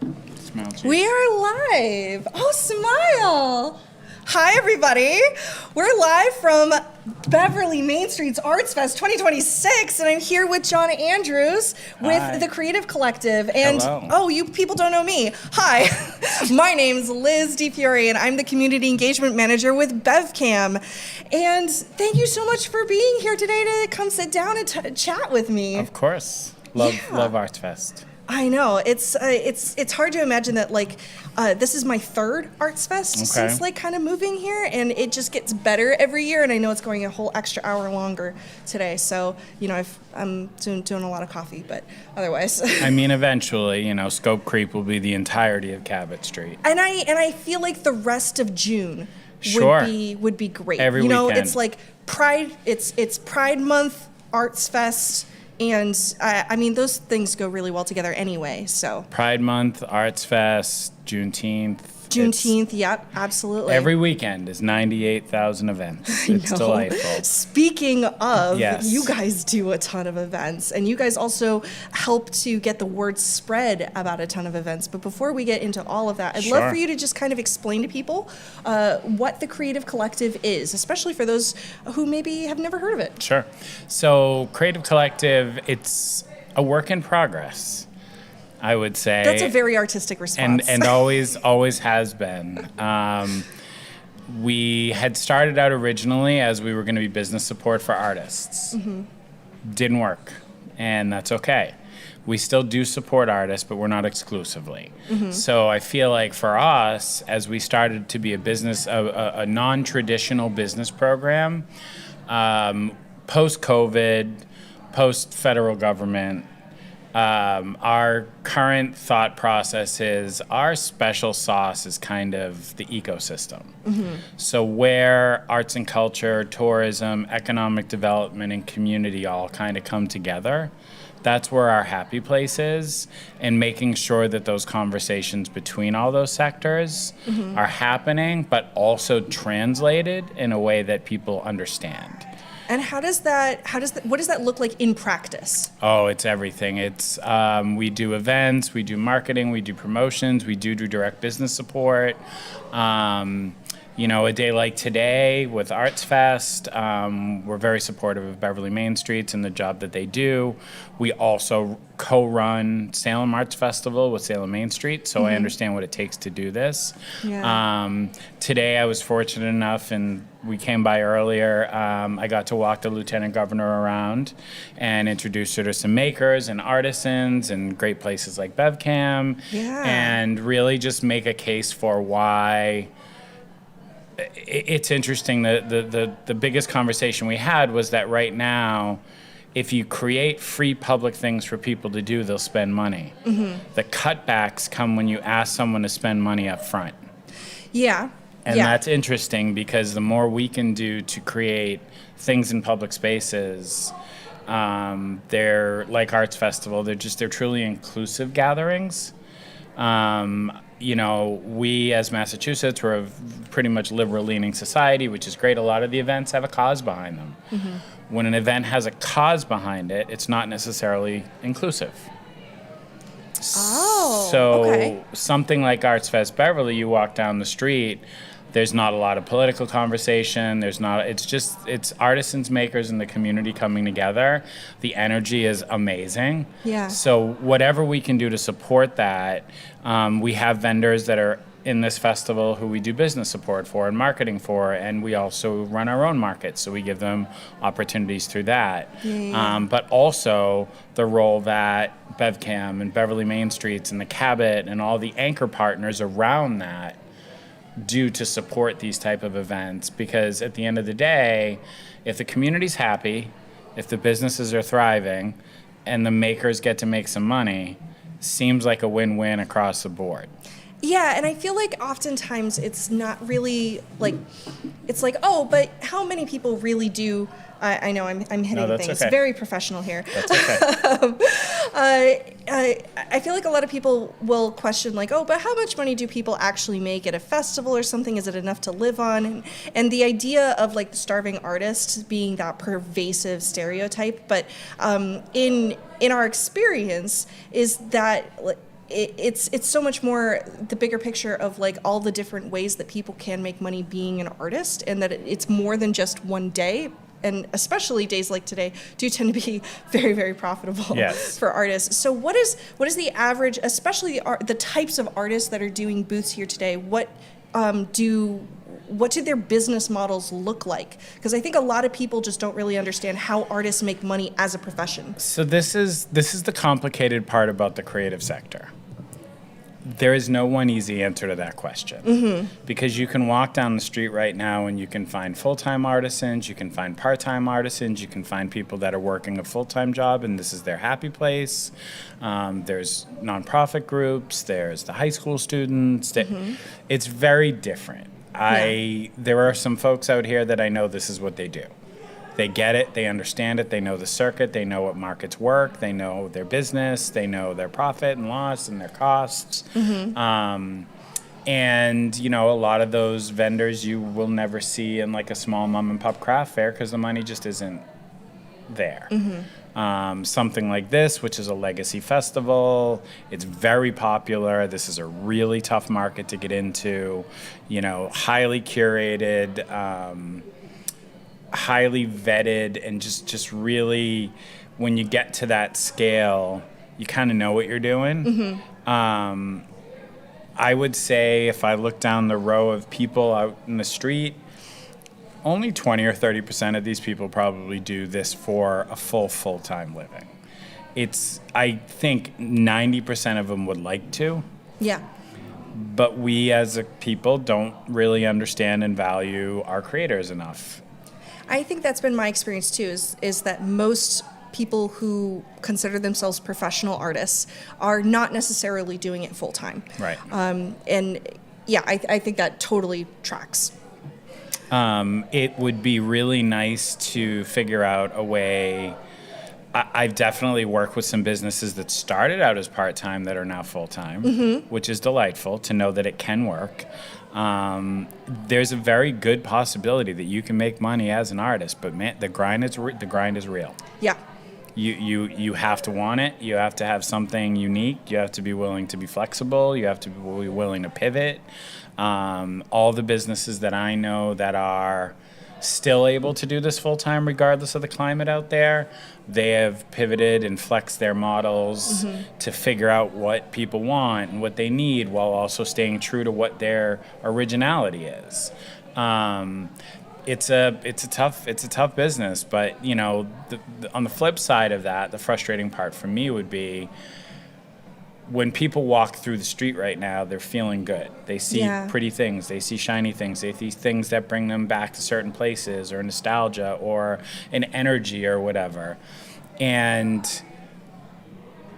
Smile, cheese. We are live. Oh, smile. Hi, everybody. We're live from Beverly Main Street's Arts Fest 2026, and I'm here with John Andrews with Hi. the Creative Collective. And Hello. oh, you people don't know me. Hi, my name's Liz DiFiore, and I'm the Community Engagement Manager with BevCam. And thank you so much for being here today to come sit down and chat with me. Of course. Love Arts Fest. I know it's hard to imagine that this is my third Arts Fest since kind of moving here, and it just gets better every year. And I know it's going a whole extra hour longer today, so I'm doing a lot of coffee, but otherwise. I mean, eventually, scope creep will be the entirety of Cabot Street. And I feel like the rest of June Sure. would be great. Every weekend. It's like Pride. It's Pride Month, Arts Fest. And I mean, those things go really well together anyway. So Pride Month, Arts Fest, Juneteenth. Yep, absolutely. Every weekend is 98,000 events. It's delightful. Speaking of, Yes. you guys do a ton of events, and you guys also help to get the word spread about a ton of events. But before we get into all of that, I'd love Sure. for you to just kind of explain to people what the Creative Collective is, especially for those who maybe have never heard of it. Sure. So, Creative Collective, it's a work in progress, I would say. That's a very artistic response. And always has been. We had started out originally as we were going to be business support for artists. Mm-hmm. Didn't work, and that's okay. We still do support artists, but we're not exclusively. Mm-hmm. So I feel like for us, as we started to be a non-traditional business program, post-COVID, post-federal government, our current thought process is our special sauce is kind of the ecosystem. Mm-hmm. So where arts and culture, tourism, economic development, and community all kind of come together, that's where our happy place is, and making sure that those conversations between all those sectors Mm-hmm. are happening, but also translated in a way that people understand. And what does that look like in practice? Oh, it's everything. It's we do events, we do marketing, we do promotions, we do direct business support. A day like today with Arts Fest, we're very supportive of Beverly Main Streets and the job that they do. We also co-run Salem Arts Festival with Salem Main Street, so I understand what it takes to do this. Yeah. Today I was fortunate enough, and we came by earlier, I got to walk the Lieutenant Governor around and introduce her to some makers and artisans and great places like BevCam, and really just make a case for why. It's interesting that the biggest conversation we had was that right now, if you create free public things for people to do, they'll spend money. Mm-hmm. The cutbacks come when you ask someone to spend money up front. Yeah. And that's interesting because the more we can do to create things in public spaces, they're like Arts Festival, they're truly inclusive gatherings. We as Massachusetts, we're a pretty much liberal-leaning society, which is great. A lot of the events have a cause behind them. Mm-hmm. When an event has a cause behind it, it's not necessarily inclusive. Oh, So okay. something like Arts Fest Beverly, you walk down the street, there's not a lot of political conversation. It's artisans, makers, and the community coming together. The energy is amazing. Yeah. So whatever we can do to support that, we have vendors that are in this festival who we do business support for and marketing for, and we also run our own markets, so we give them opportunities through that. But also the role that BevCam and Beverly Main Streets and the Cabot and all the anchor partners around that do to support these type of events, because at the end of the day, if the community's happy, if the businesses are thriving, and the makers get to make some money, seems like a win-win across the board. Yeah, and I feel like oftentimes it's not really it's like, oh, but how many people really do? I know I'm hitting that's things. okay. Very professional here. That's okay. I feel like a lot of people will question oh, but how much money do people actually make at a festival or something? Is it enough to live on? And the idea of the starving artist being that pervasive stereotype, but in our experience is that it's so much more the bigger picture of like all the different ways that people can make money being an artist, and that it's more than just one day. And especially days like today do tend to be very, very profitable for artists. So what is the average, especially the types of artists that are doing booths here today? What do their business models look like? Because I think a lot of people just don't really understand how artists make money as a profession. So this is the complicated part about the creative sector. There is no one easy answer to that question. Because you can walk down the street right now and you can find full-time artisans, you can find part-time artisans, you can find people that are working a full-time job and this is their happy place. There's nonprofit groups, there's the high school students. It's very different. There are some folks out here that I know this is what they do. They get it, they understand it, they know the circuit, they know what markets work, they know their business, they know their profit and loss and their costs. And, you know, a lot of those vendors you will never see in like a small mom and pop craft fair because the money just isn't there. Something like this, which is a legacy festival, it's very popular. This is a really tough market to get into, you know, highly curated, highly vetted, and just really, when you get to that scale, you kind of know what you're doing. I would say if I look down the row of people out in the street, only 20 or 30% of these people probably do this for a full-time living. I think 90% of them would like to. Yeah. But we as a people don't really understand and value our creators enough. I think that's been my experience too, is that most people who consider themselves professional artists are not necessarily doing it full time. Right. And yeah, I think that totally tracks. It would be really nice to figure out a way. I've definitely worked with some businesses that started out as part-time that are now full-time, which is delightful to know that it can work. There's a very good possibility that you can make money as an artist, but man, the grind is real. Yeah. You have to want it. You have to have something unique. You have to be willing to be flexible. You have to be willing to pivot. All the businesses that I know that are still able to do this full-time regardless of the climate out there, they have pivoted and flexed their models to figure out what people want and what they need while also staying true to what their originality is. It's a tough business, but you know, on the flip side of that, the frustrating part for me would be when people walk through the street right now, they're feeling good. They see pretty things, they see shiny things, they see things that bring them back to certain places or nostalgia or an energy or whatever. And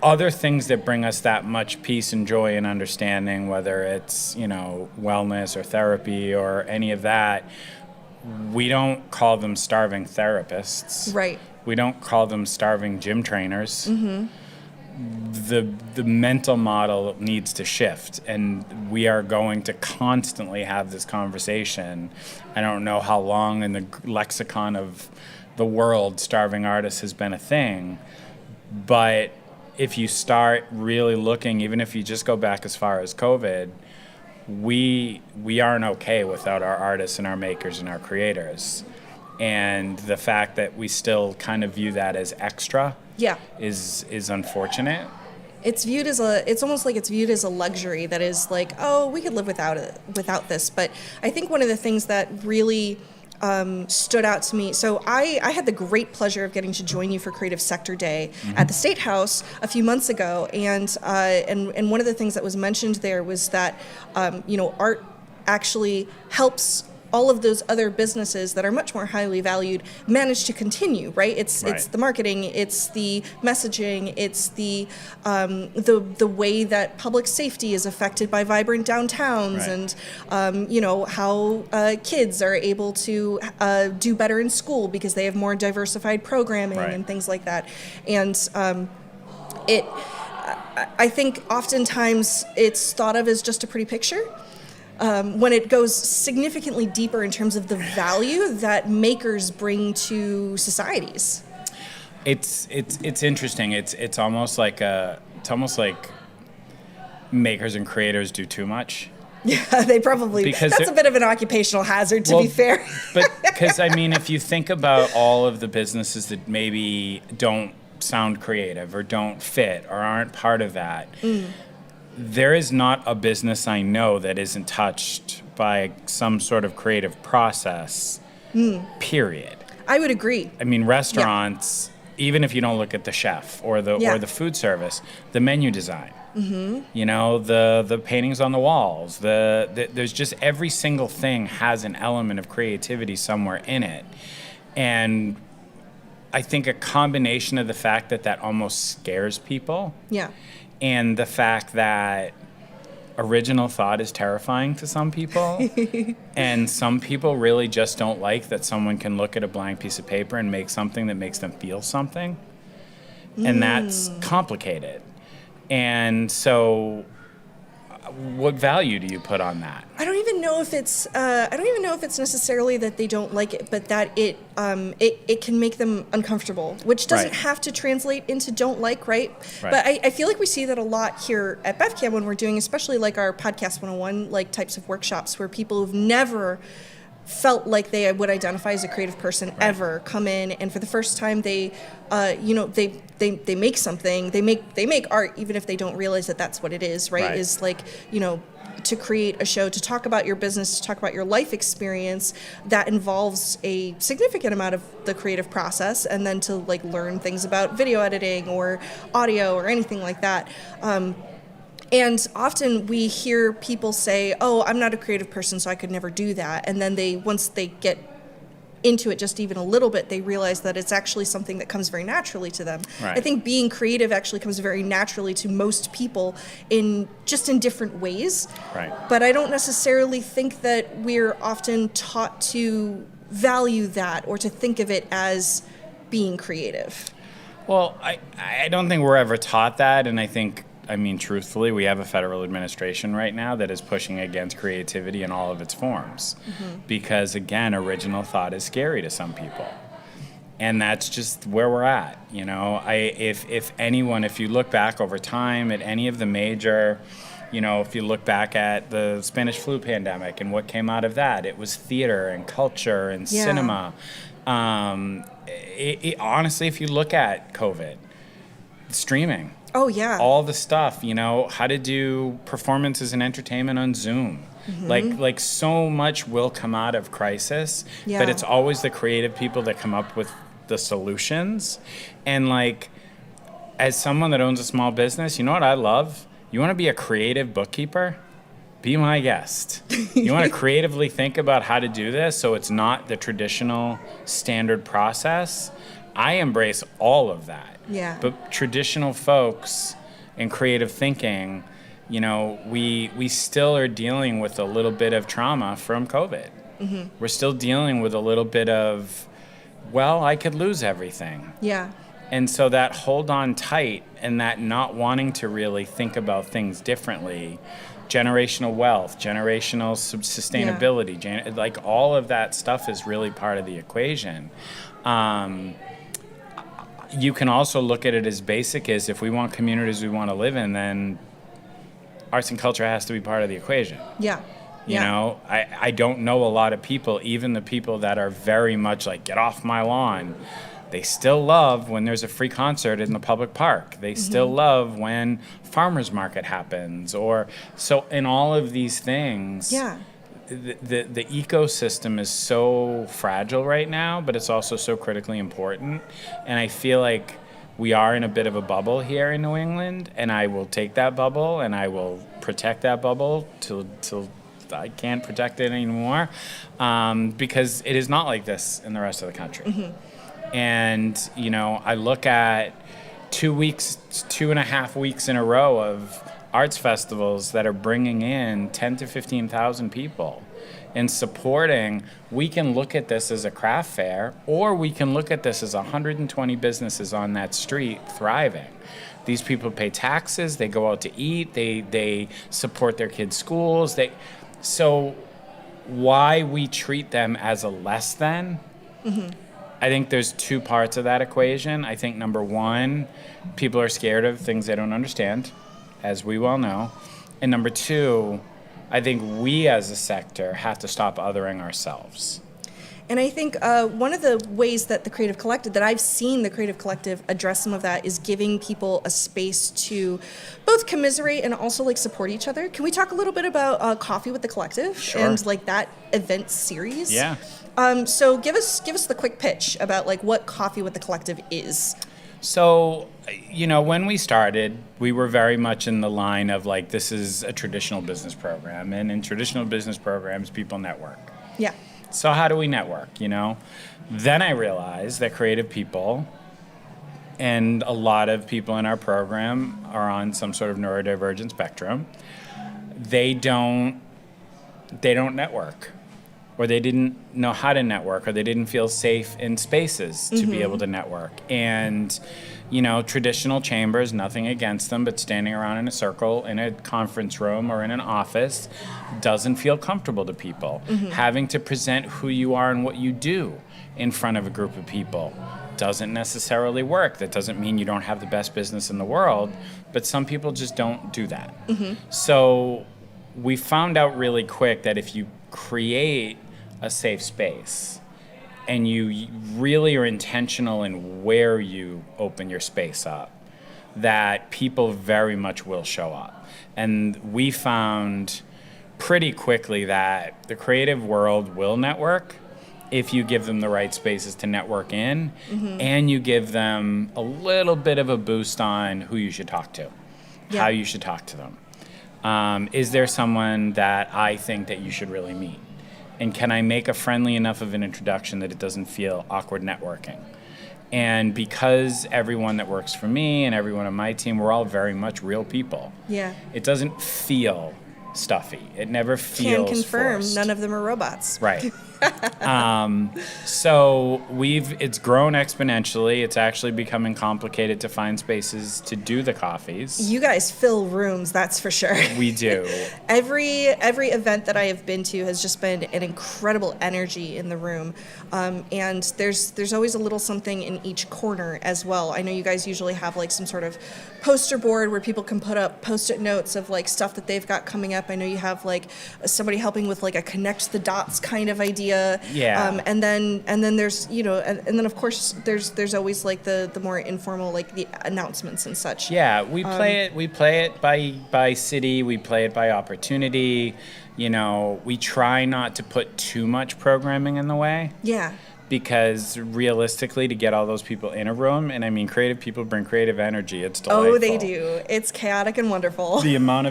other things that bring us that much peace and joy and understanding, whether it's, you know, wellness or therapy or any of that, we don't call them starving therapists. Right. We don't call them starving gym trainers. The mental model needs to shift, and we are going to constantly have this conversation. I don't know how long in the lexicon of the world starving artists has been a thing, but if you start really looking, even if you just go back as far as COVID, we aren't okay without our artists and our makers and our creators. And the fact that we still kind of view that as extra is unfortunate. It's almost like it's viewed as a luxury that is like, oh, we could live without this. But I think one of the things that really stood out to me. So I had the great pleasure of getting to join you for Creative Sector Day at the State House a few months ago, and one of the things that was mentioned there was that you know, art actually helps all of those other businesses that are much more highly valued manage to continue, right? It's the marketing, it's the messaging, it's the way that public safety is affected by vibrant downtowns, and you know, how kids are able to do better in school because they have more diversified programming and things like that. And I think oftentimes it's thought of as just a pretty picture. When it goes significantly deeper in terms of the value that makers bring to societies. It's interesting. It's almost like makers and creators do too much. Yeah, they probably, Because that's a bit of an occupational hazard, to be fair. But because, I mean, if you think about all of the businesses that maybe don't sound creative or don't fit or aren't part of that, there is not a business I know that isn't touched by some sort of creative process, period. I would agree. I mean, restaurants, even if you don't look at the chef or the food service, the menu design. You know, the paintings on the walls, there's just every single thing has an element of creativity somewhere in it. And I think a combination of the fact that almost scares people. Yeah. And the fact that original thought is terrifying to some people. And some people really just don't like that someone can look at a blank piece of paper and make something that makes them feel something. And that's complicated. And so what value do you put on that? I don't even know if it's necessarily that they don't like it, but that it can make them uncomfortable, which doesn't have to translate into don't like, right? But I feel like we see that a lot here at BevCam when we're doing, especially like our Podcast 101 like types of workshops where people who've never felt like they would identify as a creative person ever come in, and for the first time they make something, they make art, even if they don't realize that that's what it is, right? Is like, to create a show, to talk about your business, to talk about your life experience that involves a significant amount of the creative process, and then to like learn things about video editing or audio or anything like that. And often we hear people say, oh, I'm not a creative person, so I could never do that. And then once they get into it just even a little bit, they realize that it's actually something that comes very naturally to them. I think being creative actually comes very naturally to most people in different ways. But I don't necessarily think that we're often taught to value that or to think of it as being creative. Well, I don't think we're ever taught that, and I mean, truthfully, we have a federal administration right now that is pushing against creativity in all of its forms. Because, again, original thought is scary to some people. And that's just where we're at. If you look back over time at any of the major, if you look back at the Spanish flu pandemic and what came out of that, it was theater and culture and cinema. Honestly, if you look at COVID, streaming. Oh, yeah. All the stuff, how to do performances and entertainment on Zoom. Like so much will come out of crisis, but it's always the creative people that come up with the solutions. And like, as someone that owns a small business, you know what I love? You want to be a creative bookkeeper? Be my guest. You want to creatively think about how to do this so it's not the traditional standard process? I embrace all of that. But traditional folks and creative thinking, we still are dealing with a little bit of trauma from COVID. We're still dealing with a little bit of, I could lose everything. And so that hold on tight and that not wanting to really think about things differently, generational wealth, generational sustainability, like all of that stuff is really part of the equation. You can also look at it as basic as if we want communities we want to live in, then arts and culture has to be part of the equation. I don't know a lot of people, even the people that are very much like, get off my lawn. They still love when there's a free concert in the public park. They still love when farmers market happens. So in all of these things, the ecosystem is so fragile right now, but it's also so critically important. And I feel like we are in a bit of a bubble here in New England, and I will take that bubble and I will protect that bubble till I can't protect it anymore, because it is not like this in the rest of the country. And, I look at 2.5 weeks in a row of arts festivals that are bringing in 10 to 15,000 people and supporting. We can look at this as a craft fair, or we can look at this as 120 businesses on that street thriving. These people pay taxes, they go out to eat, they support their kids' schools. So why we treat them as a less than? I think there's two parts of that equation. I think number one, people are scared of things they don't understand, as we well know. And number two, I think we as a sector have to stop othering ourselves. And I think one of the ways that that I've seen the Creative Collective address some of that is giving people a space to both commiserate and also like support each other. Can we talk a little bit about Coffee with the Collective and like that event series? Yeah. So give us the quick pitch about like what Coffee with the Collective is. So, when we started, we were very much in the line of like, this is a traditional business program. And in traditional business programs, people network. Yeah. So how do we network, Then I realized that creative people and a lot of people in our program are on some sort of neurodivergent spectrum. They don't network, or they didn't know how to network, or they didn't feel safe in spaces to be able to network. And, traditional chambers, nothing against them, but standing around in a circle in a conference room or in an office doesn't feel comfortable to people. Having to present who you are and what you do in front of a group of people doesn't necessarily work. That doesn't mean you don't have the best business in the world, but some people just don't do that. So we found out really quick that if you create a safe space and you really are intentional in where you open your space up, that people very much will show up. And we found pretty quickly that the creative world will network if you give them the right spaces to network in, and you give them a little bit of a boost on who you should talk to, how you should talk to them. Is there someone that I think that you should really meet? And can I make a friendly enough of an introduction that it doesn't feel awkward networking? And because everyone that works for me and everyone on my team, we're all very much real people. Yeah. It doesn't feel stuffy. It never feels Can confirm forced. none of them are robots. Right. So it's grown exponentially. It's actually becoming complicated to find spaces to do the coffees. You guys fill rooms, that's for sure. We do. Every event that I have been to has just been an incredible energy in the room, and there's always a little something in each corner as well. I know you guys usually have like some sort of poster board where people can put up post-it notes of like stuff that they've got coming up. I know you have like somebody helping with like a connect the dots kind of idea. Yeah. And then there's and then of course there's always like the more informal like the announcements and such. Yeah, we play it by city, we play it by opportunity. We try not to put too much programming in the way. Yeah. Because realistically, to get all those people in a room, and I mean, creative people bring creative energy. It's delightful. Oh, they do. It's chaotic and wonderful. The amount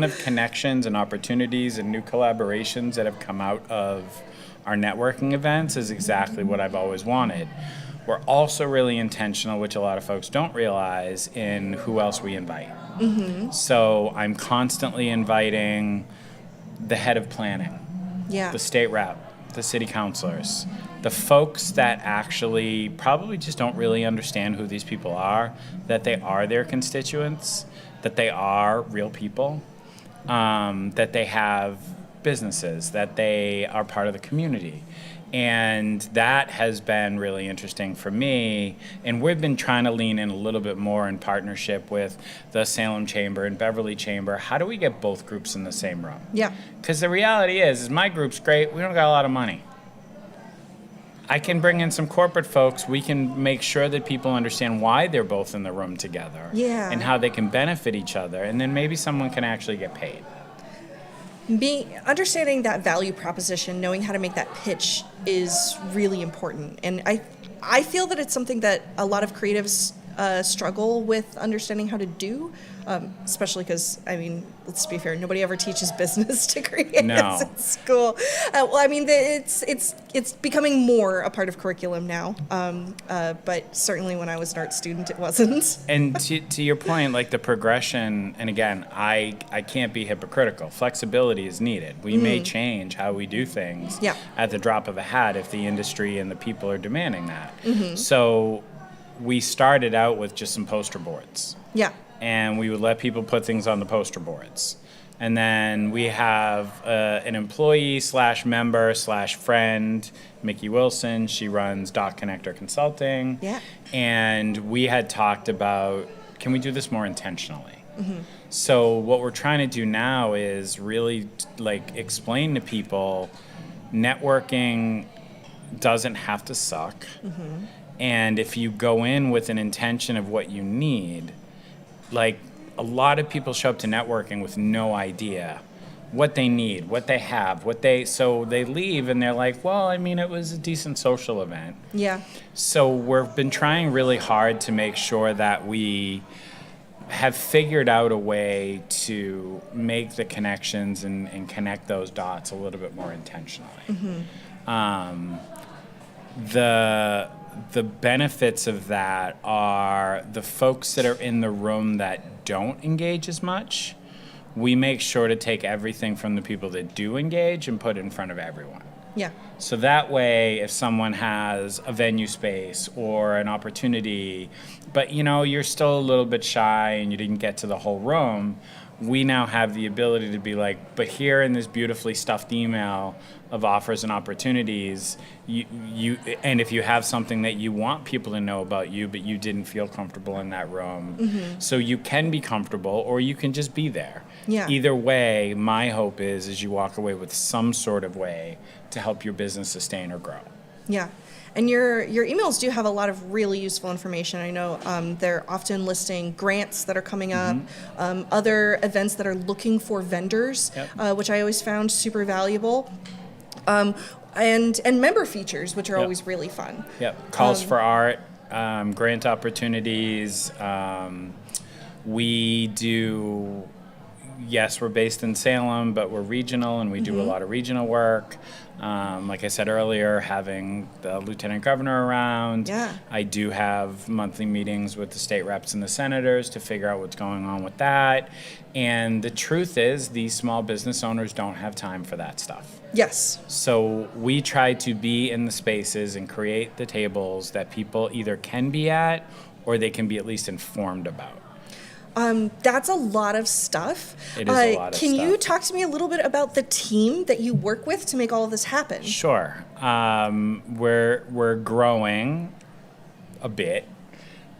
of connections and opportunities and new collaborations that have come out of our networking events is exactly what I've always wanted. We're also really intentional, which a lot of folks don't realize, in who else we invite. So I'm constantly inviting the head of planning, the state rep, the city councilors, the folks that actually probably just don't really understand who these people are, that they are their constituents, that they are real people, that they have businesses, that they are part of the community. And that has been really interesting for me. And we've been trying to lean in a little bit more in partnership with the Salem Chamber and Beverly Chamber. How do we get both groups in the same room? Yeah. Because the reality is my group's great. We don't got a lot of money. I can bring in some corporate folks. We can make sure that people understand why they're both in the room together. Yeah. And how they can benefit each other. And then maybe someone can actually get paid. Understanding that value proposition, knowing how to make that pitch is really important. And I feel that it's something that a lot of creatives struggle with understanding how to do, especially because, I mean, let's be fair, nobody ever teaches business to creatives in school. Well, I mean, it's becoming more a part of curriculum now, but certainly when I was an art student, it wasn't. And to your point, like the progression, and again, I can't be hypocritical. Flexibility is needed. We may change how we do things at the drop of a hat if the industry and the people are demanding that. So we started out with just some poster boards. Yeah. And we would let people put things on the poster boards. And then we have an employee / member / friend, Mickey Wilson. She runs Dot Connector Consulting. Yeah. And we had talked about, can we do this more intentionally? So what we're trying to do now is really like explain to people networking doesn't have to suck. And if you go in with an intention of what you need, like a lot of people show up to networking with no idea what they need, what they have, so they leave and they're like, well, I mean, it was a decent social event. Yeah. So we've been trying really hard to make sure that we have figured out a way to make the connections and connect those dots a little bit more intentionally. The benefits of that are the folks that are in the room that don't engage as much, we make sure to take everything from the people that do engage and put it in front of everyone. Yeah. So that way, if someone has a venue space or an opportunity, but you're still a little bit shy and you didn't get to the whole room, we now have the ability to be like, but here in this beautifully stuffed email of offers and opportunities, and if you have something that you want people to know about you, but you didn't feel comfortable in that room, so you can be comfortable or you can just be there. Yeah. Either way, my hope is you walk away with some sort of way to help your business sustain or grow. Yeah. And your emails do have a lot of really useful information. I know they're often listing grants that are coming up, other events that are looking for vendors, which I always found super valuable, and member features, which are always really fun. Yep. Calls for art, grant opportunities. We do. Yes, we're based in Salem, but we're regional and we do a lot of regional work. Like I said earlier, having the lieutenant governor around. Yeah. I do have monthly meetings with the state reps and the senators to figure out what's going on with that. And the truth is, these small business owners don't have time for that stuff. Yes. So we try to be in the spaces and create the tables that people either can be at or they can be at least informed about. That's a lot of stuff. It is a lot of Can stuff. you talk to me a little bit about the team that you work with to make all of this happen? Sure. We're growing a bit.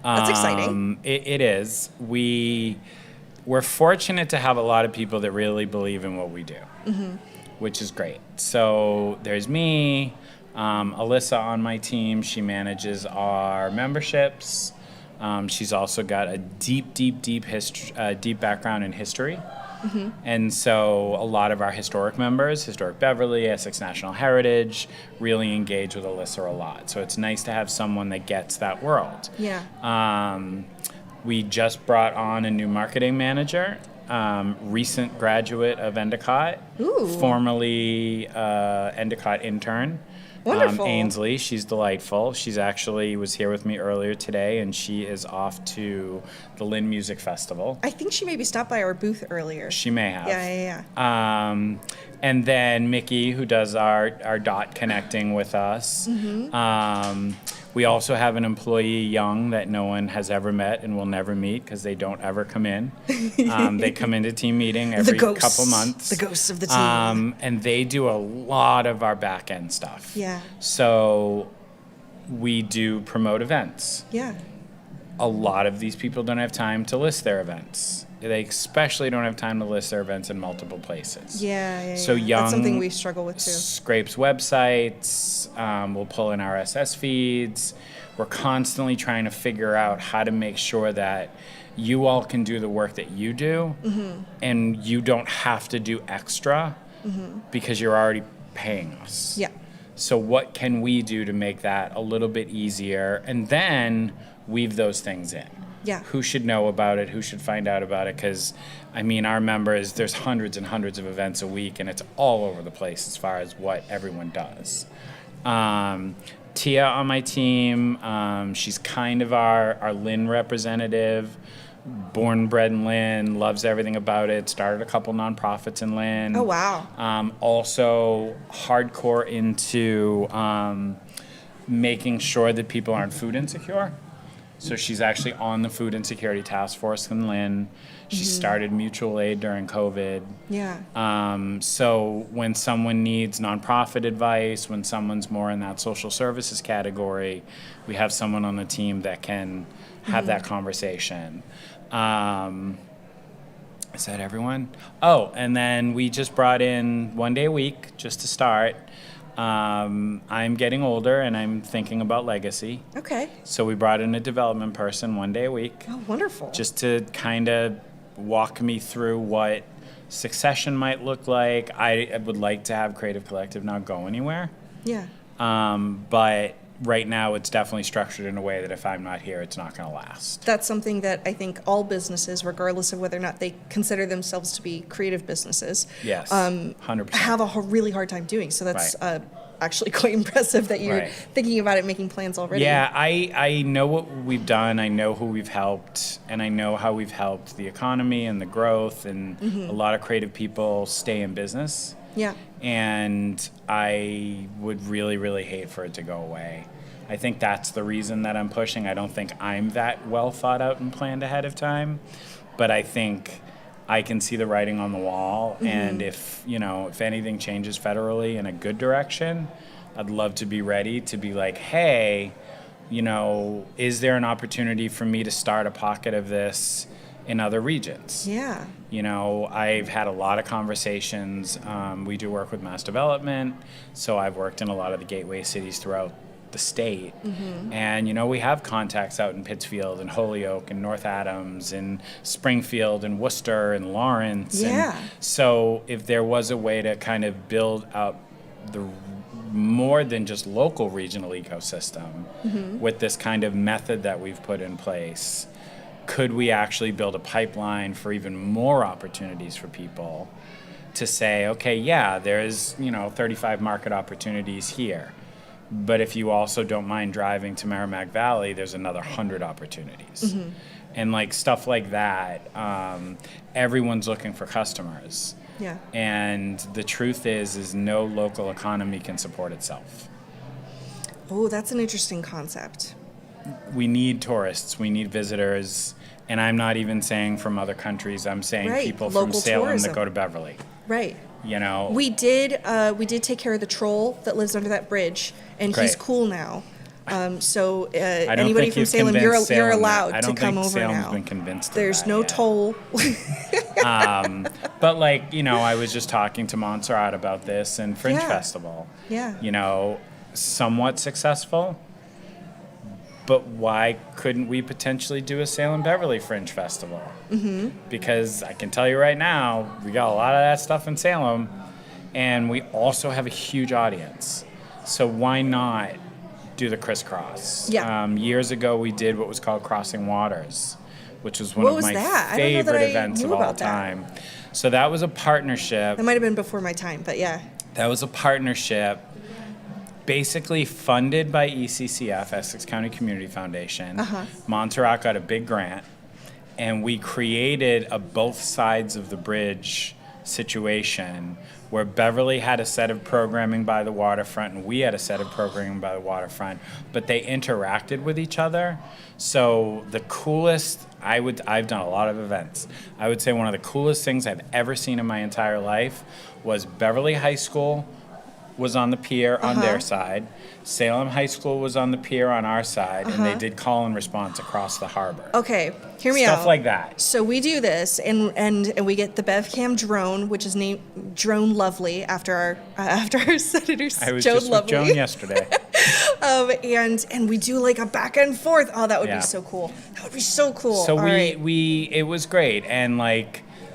That's exciting. It is. We're fortunate to have a lot of people that really believe in what we do, which is great. So there's me, Alyssa on my team. She manages our memberships. She's also got a deep background in history. And so a lot of our historic members, Historic Beverly, Essex National Heritage, really engage with Alyssa a lot. So it's nice to have someone that gets that world. Yeah. We just brought on a new marketing manager, recent graduate of Endicott, formerly Endicott intern. Wonderful. Ainsley, she's delightful. She's actually was here with me earlier today, and she is off to the Lynn Music Festival. I think she maybe stopped by our booth earlier. She may have. Yeah. And then Mickey, who does our dot connecting with us. We also have an employee, Young, that no one has ever met and will never meet because they don't ever come in. They come into team meeting every couple months. The ghosts of the team. And they do a lot of our back end stuff. Yeah. So we do promote events. Yeah. A lot of these people don't have time to list their events. They especially don't have time to list their events in multiple places. Yeah. So Young, that's something we struggle with too. Scrapes websites. We'll pull in RSS feeds. We're constantly trying to figure out how to make sure that you all can do the work that you do, and you don't have to do extra because you're already paying us. Yeah. So what can we do to make that a little bit easier, and then weave those things in? Yeah. Who should know about it? Who should find out about it? Because, I mean, our members, there's hundreds and hundreds of events a week, and it's all over the place as far as what everyone does. Tia on my team, she's kind of our Lynn representative. Born, bred in Lynn, loves everything about it. Started a couple nonprofits in Lynn. Oh, wow. Also hardcore into making sure that people aren't food insecure. So she's actually on the Food Insecurity Task Force in Lynn. She started mutual aid during COVID. Yeah. So when someone needs nonprofit advice, when someone's more in that social services category, we have someone on the team that can have that conversation. Is that everyone? Oh, and then we just brought in 1 day a week just to start. I'm getting older and I'm thinking about legacy. Okay. So we brought in a development person 1 day a week. Oh, wonderful. Just to kind of walk me through what succession might look like. I would like to have Creative Collective not go anywhere. Yeah. But right now it's definitely structured in a way that if I'm not here, it's not going to last. That's something that I think all businesses, regardless of whether or not they consider themselves to be creative businesses, Yes, 100%. have a really hard time doing. So that's Right. actually quite impressive that you're Right. thinking about it, making plans already. Yeah, I know what we've done. I know who we've helped, and I know how we've helped the economy and the growth, and Mhm. a lot of creative people stay in business. Yeah. And I would really, really hate for it to go away. I think that's the reason that I'm pushing. I don't think I'm that well thought out and planned ahead of time, but I think I can see the writing on the wall. Mhm. And if anything changes federally in a good direction, I'd love to be ready to be like, hey, is there an opportunity for me to start a pocket of this in other regions? Yeah. I've had a lot of conversations. We do work with mass development, so I've worked in a lot of the gateway cities throughout the state. Mhm. And, we have contacts out in Pittsfield and Holyoke and North Adams and Springfield and Worcester and Lawrence. Yeah. And so if there was a way to kind of build up the more than just local regional ecosystem Mhm. with this kind of method that we've put in place, could we actually build a pipeline for even more opportunities for people to say, okay, yeah, there's, 35 market opportunities here. But if you also don't mind driving to Merrimack Valley, there's another 100 opportunities. Mhm. And stuff like that, everyone's looking for customers. Yeah. And the truth is no local economy can support itself. Oh, that's an interesting concept. We need tourists, we need visitors, and I'm not even saying from other countries, I'm saying Right, people from local Salem tourism. that go to Beverly. Right. We We did take care of the troll that lives under that bridge, and he's Great. cool now. So I don't anybody think from you've Salem, convinced you're Salem allowed I to don't come think over Salem's now. been convinced of There's that no yet. toll. But I was just talking to Montserrat about this and Fringe Yeah. Festival. Yeah. Somewhat successful, but why couldn't we potentially do a Salem Beverly Fringe Festival? Mm-hmm. Because I can tell you right now, we got a lot of that stuff in Salem, and we also have a huge audience. So why not do the crisscross? Yeah. Years ago, we did what was called Crossing Waters, which was one What of was my that? I don't know that favorite I events knew of all about that. time. So that was a partnership. That might have been before my time, but yeah. That was a partnership basically funded by ECCF, Essex County Community Foundation. Uh-huh. Montserrat got a big grant, and we created a both sides of the bridge situation where Beverly had a set of programming by the waterfront and we had a set of programming by the waterfront, but they interacted with each other. So the coolest, I've done a lot of events. I would say one of the coolest things I've ever seen in my entire life was Beverly High School was on the pier on their side. Salem High School was on the pier on our side, and they did call and response across the harbor. Okay, hear me out. Stuff like that. So we do this, and we get the BevCam drone, which is named Drone Lovely after our senator I was Joan just with Lovely. Joan yesterday. And we do like a back and forth. Oh, that would Yeah. be so cool. That would be so cool. So All right. it was great, and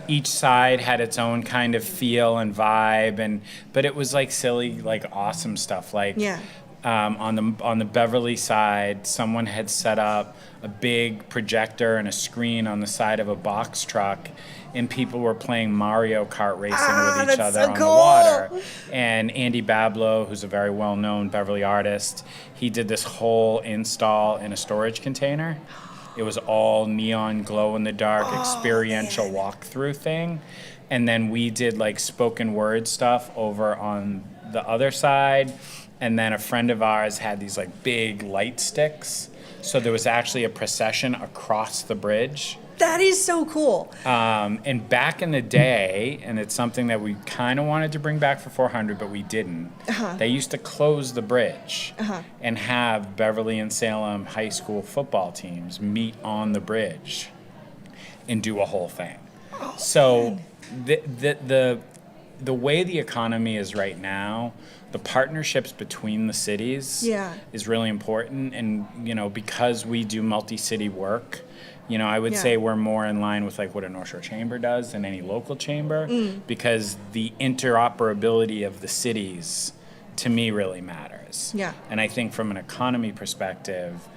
each side had its own kind of feel and vibe, but it was silly, awesome stuff. Yeah. On the Beverly side, someone had set up a big projector and a screen on the side of a box truck, and people were playing Mario Kart racing with each that's other so on cool. the water. And Andy Bablow, who's a very well-known Beverly artist, he did this whole install in a storage container. It was all neon glow-in-the-dark experiential walkthrough thing. And then we did spoken word stuff over on the other side. And then a friend of ours had these big light sticks. So there was actually a procession across the bridge. That is so cool. And back in the day, and it's something that we kind of wanted to bring back for 400, but we didn't. They used to close the bridge and have Beverly and Salem high school football teams meet on the bridge and do a whole thing. So the way the economy is right now, the partnerships between the cities is really important. And, because we do multi-city work, I would say we're more in line with like what a North Shore Chamber does than any local chamber, because the interoperability of the cities, to me, really matters. Yeah. And I think from an economy perspective,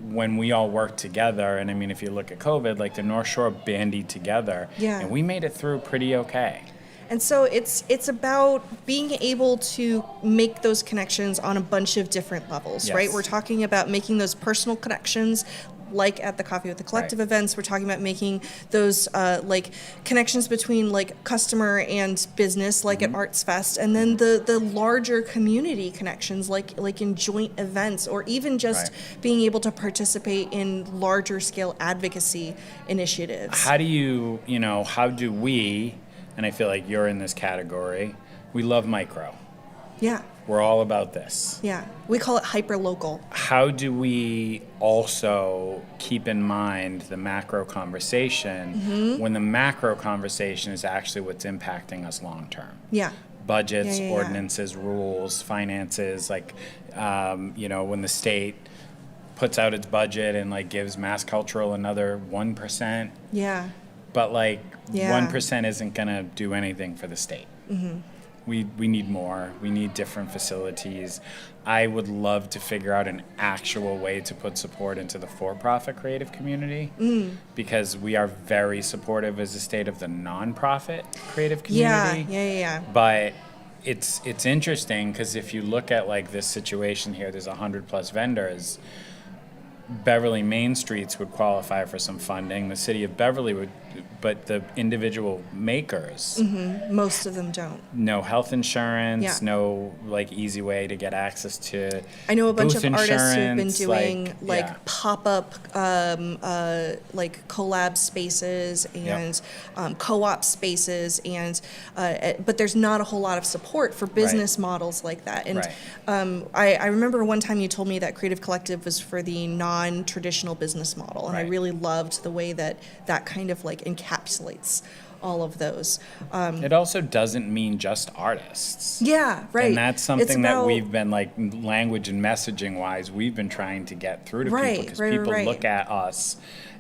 when we all work together, and I mean, if you look at COVID, like the North Shore bandied together, and we made it through pretty okay. And so it's about being able to make those connections on a bunch of different levels, right? We're talking about making those personal connections, like at the Coffee with the Collective events. We're talking about making those like connections between like customer and business, like at Arts Fest, and then the larger community connections, like in joint events, or even just being able to participate in larger scale advocacy initiatives. How do we, and I feel like you're in this category, we love micro. Yeah. We're all about this. Yeah. We call it hyper-local. How do we also keep in mind the macro conversation when the macro conversation is actually what's impacting us long term? Yeah. Budgets, ordinances, rules, finances, like, when the state puts out its budget and like gives Mass Cultural another 1%. Yeah. But 1% isn't gonna do anything for the state. We need more. We need different facilities. I would love to figure out an actual way to put support into the for-profit creative community, because we are very supportive as a state of the nonprofit creative community. Yeah. But it's interesting, because if you look at like this situation here, there's 100+ vendors. Beverly Main Streets would qualify for some funding. The city of Beverly would, but the individual makers, most of them don't. No health insurance, no like easy way to get access to. I know a bunch booth of artists who've been insurance, doing pop-up like collab spaces and co-op spaces, and but there's not a whole lot of support for business models like that. And I remember one time you told me that Creative Collective was for the non-traditional business model, and I really loved the way that kind of like encapsulates all of those. It also doesn't mean just artists. Yeah, right. And that's something that we've been like language and messaging wise, we've been trying to get through to people, because people look at us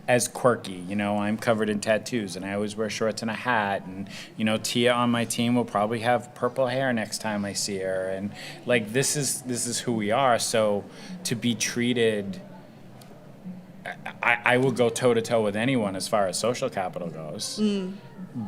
as quirky. I'm covered in tattoos and I always wear shorts and a hat, and Tia on my team will probably have purple hair next time I see her, and like this is who we are. So to be treated, I will go toe to toe with anyone as far as social capital goes,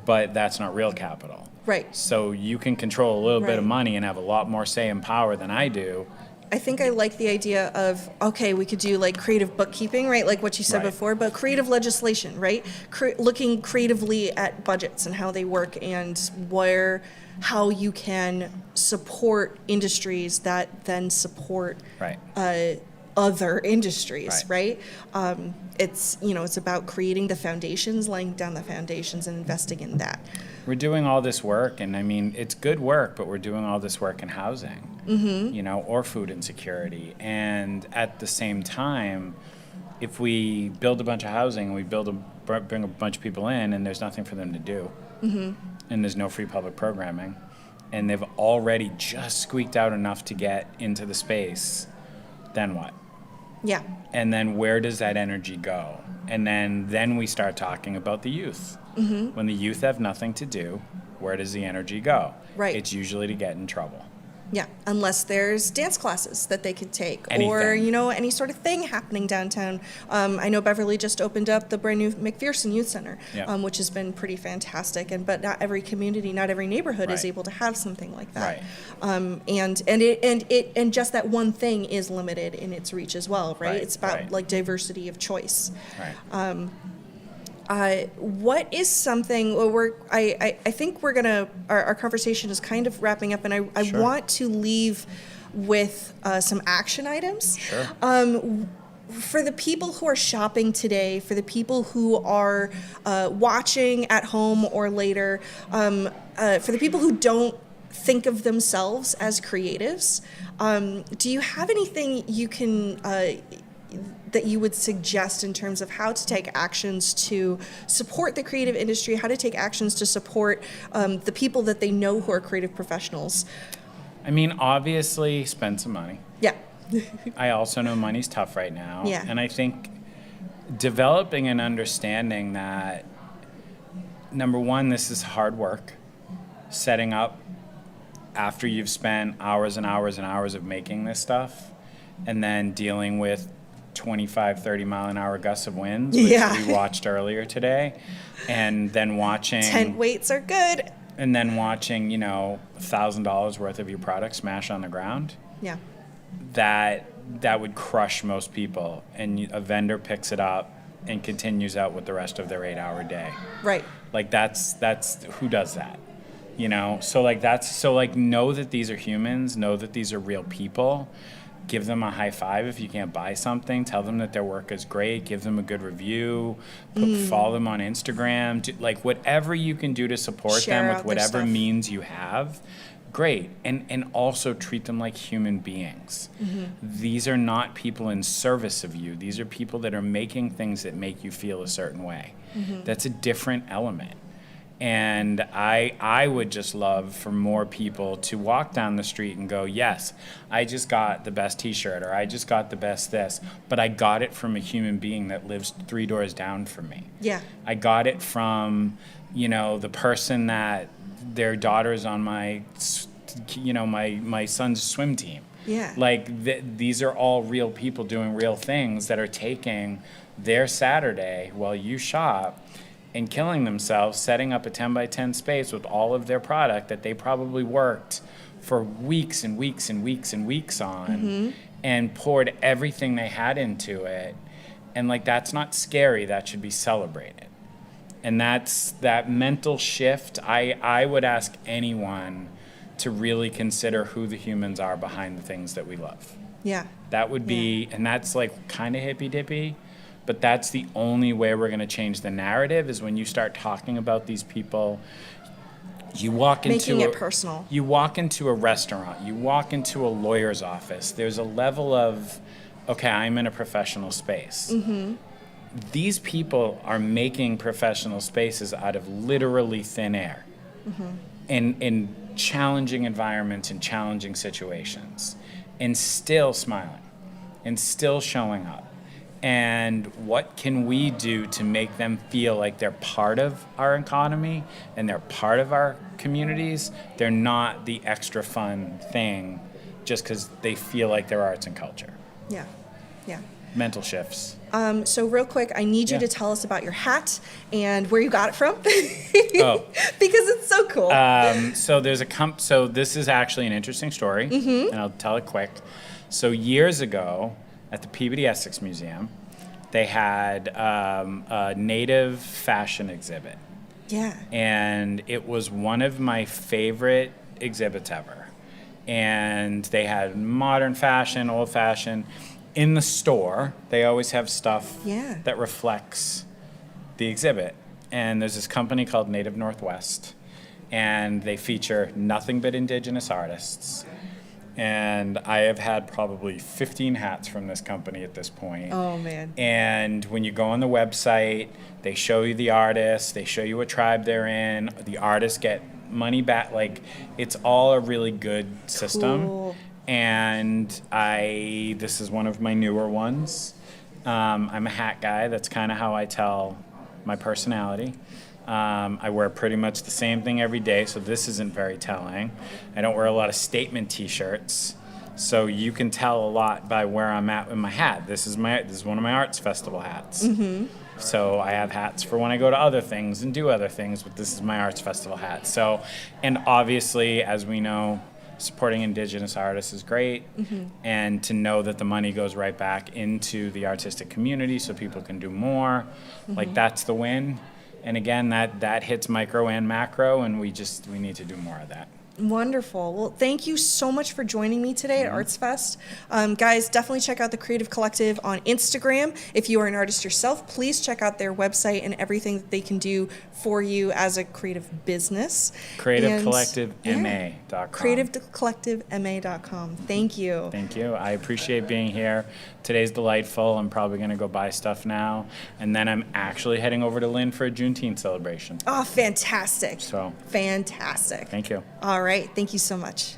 but that's not real capital. Right. So you can control a little bit of money and have a lot more say and power than I do. I think I like the idea of, okay, we could do like creative bookkeeping, right? Like what you said before, but creative legislation, right? Looking creatively at budgets and how they work, and how you can support industries that then support other industries, right? It's about creating the foundations, laying down the foundations, and investing in that. We're doing all this work, and I mean, it's good work, but we're doing all this work in housing, or food insecurity. And at the same time, if we build a bunch of housing and we bring a bunch of people in, and there's nothing for them to do, and there's no free public programming, and they've already just squeaked out enough to get into the space, then what? Yeah. And then where does that energy go? And then we start talking about the youth. When the youth have nothing to do, where does the energy go? Right. It's usually to get in trouble. Yeah, unless there's dance classes that they could take, Anything. or any sort of thing happening downtown. I know Beverly just opened up the brand new McPherson Youth Center, which has been pretty fantastic. But not every community, not every neighborhood is able to have something like that. And just that one thing is limited in its reach as well, right? It's about like diversity of choice. What is something I think we're gonna our conversation is kind of wrapping up, and I want to leave with some action items. For the people who are shopping today, for the people who are watching at home or later, for the people who don't think of themselves as creatives, do you have anything you can that you would suggest in terms of how to take actions to support the creative industry, how to take actions to support the people that they know who are creative professionals? I mean, obviously, spend some money. Yeah. I also know money's tough right now. Yeah. And I think developing an understanding that, number one, this is hard work. Setting up after you've spent hours and hours and hours of making this stuff, and then dealing with 25, 30 mile an hour gusts of winds, which we watched earlier today, and then watching Tent weights are good. and then watching, you know, $1,000 worth of your product smash on the ground. Yeah. That would crush most people, and a vendor picks it up and continues out with the rest of their 8-hour day. Right. Like that's who does that, you know? So know that these are humans, know that these are real people. Give them a high five if you can't buy something. Tell them that their work is great. Give them a good review. Follow them on Instagram. Like whatever you can do to support Share them out with their whatever stuff. means you have. Great. And also treat them like human beings. These are not people in service of you. These are people that are making things that make you feel a certain way. That's a different element. And I would just love for more people to walk down the street and go, yes, I just got the best t-shirt, or I just got the best this, but I got it from a human being that lives 3 doors down from me. Yeah. I got it from, you know, the person that their daughter's on my son's swim team. Yeah. Like these are all real people doing real things that are taking their Saturday while you shop and killing themselves, setting up a 10 by 10 space with all of their product that they probably worked for weeks and weeks and weeks and weeks on, and poured everything they had into it. And like, that's not scary, that should be celebrated. And that's that mental shift. I would ask anyone to really consider who the humans are behind the things that we love. Yeah. That would be, and that's like kind of hippy dippy, but that's the only way we're going to change the narrative, is when you start talking about these people. You walk into Making it personal. You walk into a restaurant, you walk into a lawyer's office. There's a level of, okay, I'm in a professional space. These people are making professional spaces out of literally thin air, in challenging environments and challenging situations, and still smiling and still showing up. And what can we do to make them feel like they're part of our economy and they're part of our communities? They're not the extra fun thing just because they feel like they're arts and culture. Yeah. Yeah. Mental shifts. So real quick, I need you Yeah. to tell us about your hat and where you got it from. Oh. Because it's so cool. So there's so this is actually an interesting story, and I'll tell it quick. So years ago, at the Peabody Essex Museum, they had a native fashion exhibit. Yeah. And it was one of my favorite exhibits ever. And they had modern fashion, old fashion. In the store, they always have stuff that reflects the exhibit. And there's this company called Native Northwest, and they feature nothing but indigenous artists. And I have had probably 15 hats from this company at this point. Oh, man. And when you go on the website, they show you the artists, they show you what tribe they're in, the artists get money back. Like, it's all a really good system. Cool. And this is one of my newer ones. I'm a hat guy. That's kind of how I tell my personality. I wear pretty much the same thing every day, so this isn't very telling. I don't wear a lot of statement t-shirts, so you can tell a lot by where I'm at with my hat. This is one of my arts festival hats. So I have hats for when I go to other things and do other things, but this is my arts festival hat. So, and obviously, as we know, supporting indigenous artists is great, and to know that the money goes right back into the artistic community so people can do more, like that's the win. And again, that hits micro and macro, and we need to do more of that. Wonderful. Well, thank you so much for joining me today at Arts Fest. Guys, definitely check out the Creative Collective on Instagram. If you are an artist yourself, please check out their website and everything that they can do for you as a creative business. CreativeCollectiveMA.com. CreativeCollectiveMA.com. Thank you. Thank you. I appreciate being here. Today's delightful. I'm probably going to go buy stuff now. And then I'm actually heading over to Lynn for a Juneteenth celebration. Oh, fantastic. So, fantastic. Thank you. All right. Thank you so much.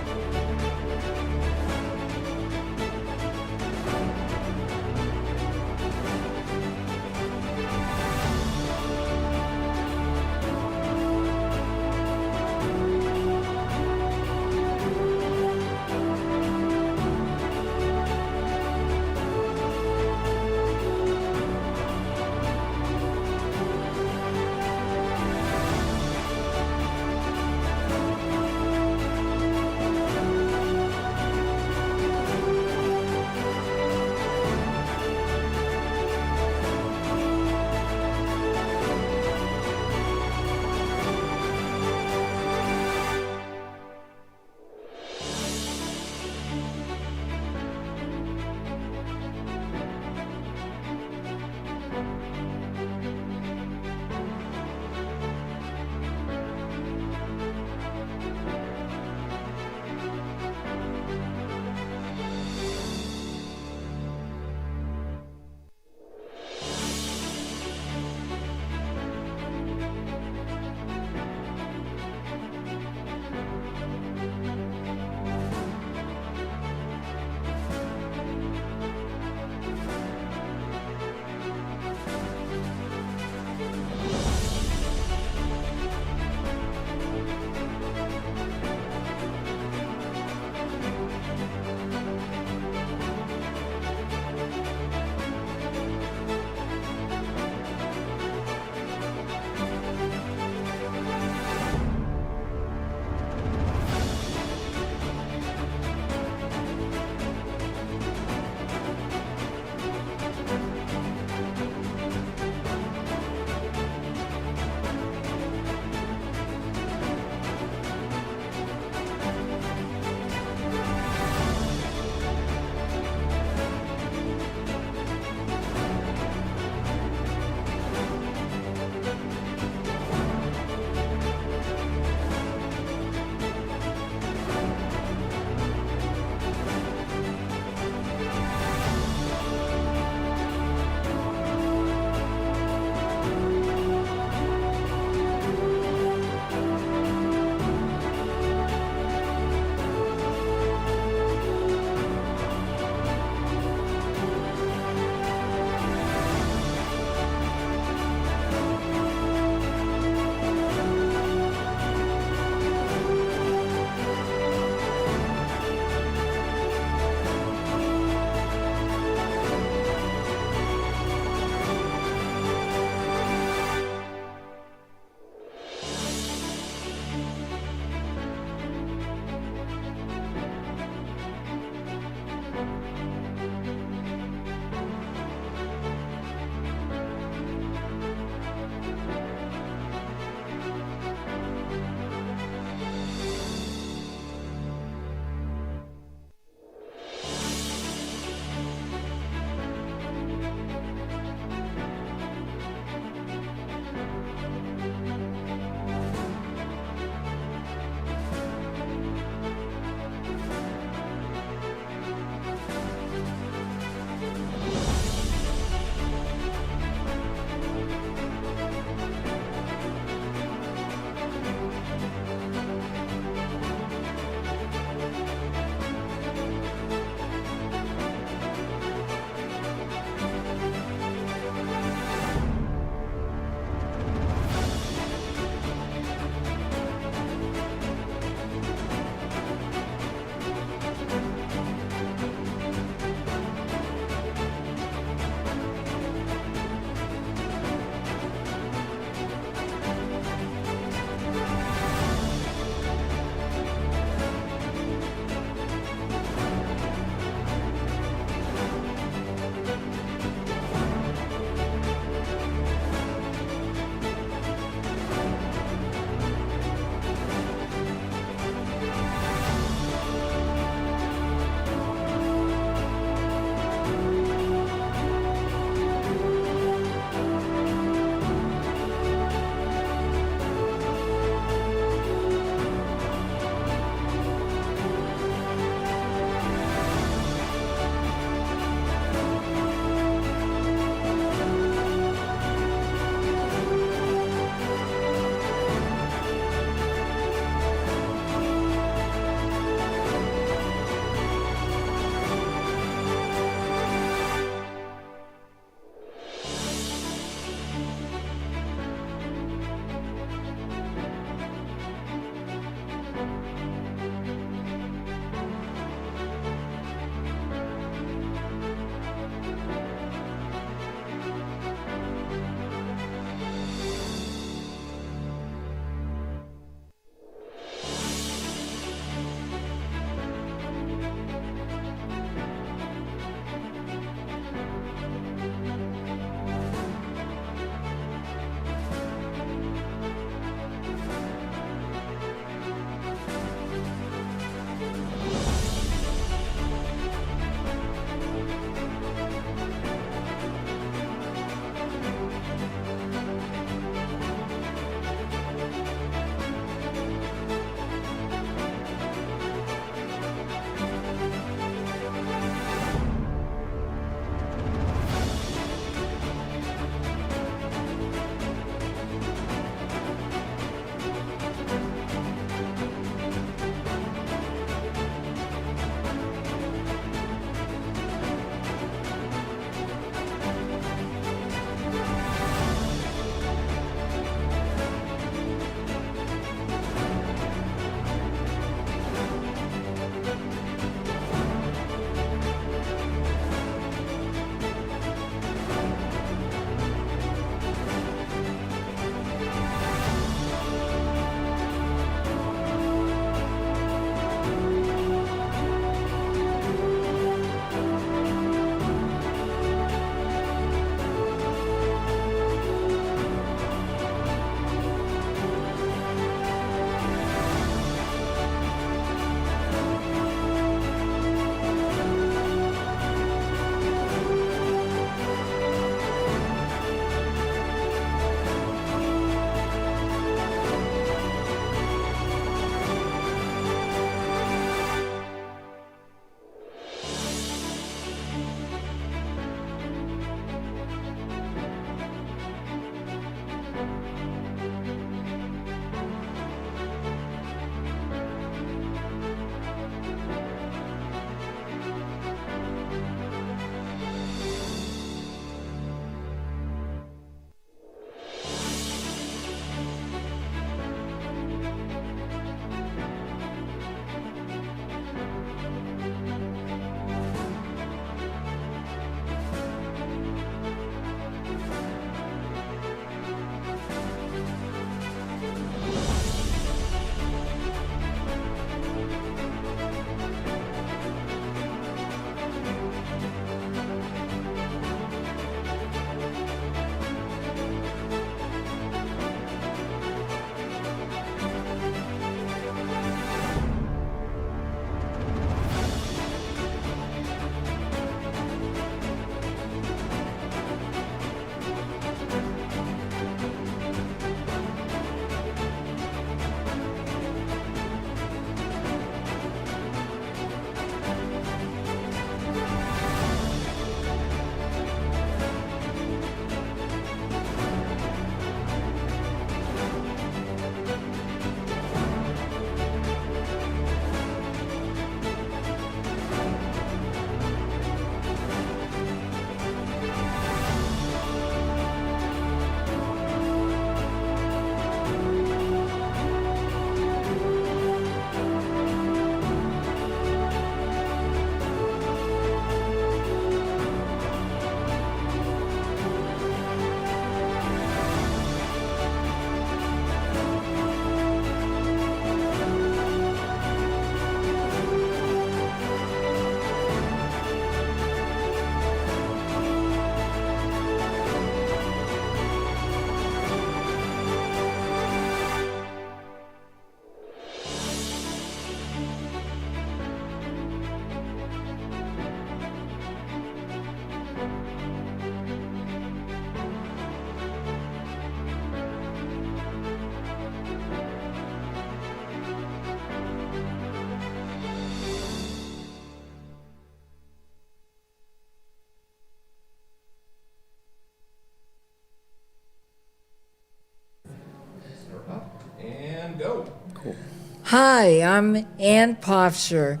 Hi, I'm Ann Pofsher,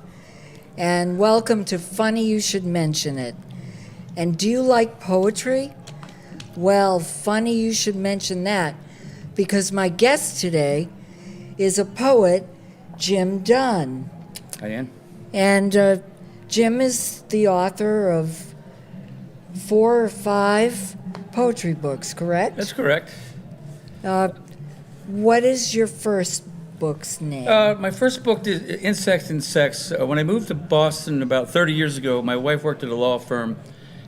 and welcome to Funny You Should Mention It. And do you like poetry? Well, funny you should mention that, because my guest today is a poet, Jim Dunn. Hi, Ann. And Jim is the author of 4 or 5 poetry books, correct? That's correct. What is your first book's name? My first book is Insects and Sex. When I moved to Boston about 30 years ago, my wife worked at a law firm,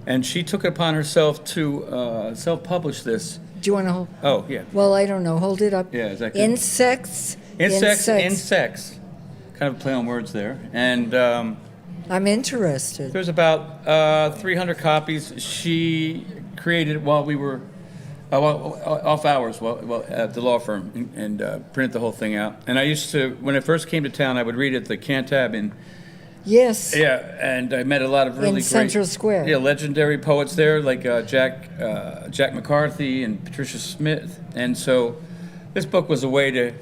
and she took it upon herself to self-publish this. Do you want to hold? Oh, yeah. Well, I don't know. Hold it up. Yeah, exactly. Insects. Insects. Kind of a play on words there. And I'm interested. there's about 300 copies. She created it while we were off hours at the law firm and printed the whole thing out. And I used to, when I first came to town, I would read at the Cantab in. Yes. Yeah, and I met a lot of really great Central Square. Yeah, legendary poets there, like Jack McCarthy and Patricia Smith. And so this book was a way to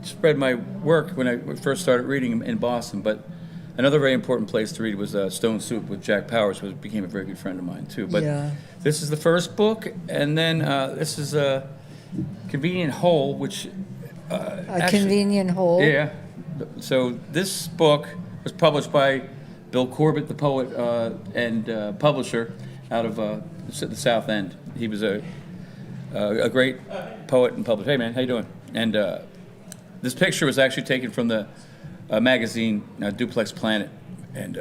spread my work when I first started reading in Boston. But another very important place to read was Stone Soup with Jack Powers, who became a very good friend of mine too. But Yeah. this is the first book, and then this is a Convenient Whole, which Convenient Whole. Yeah. So this book was published by Bill Corbett, the poet and publisher out of the South End. He was a great poet and publisher. Hey, man, how you doing? And this picture was actually taken from the magazine Duplex Planet, and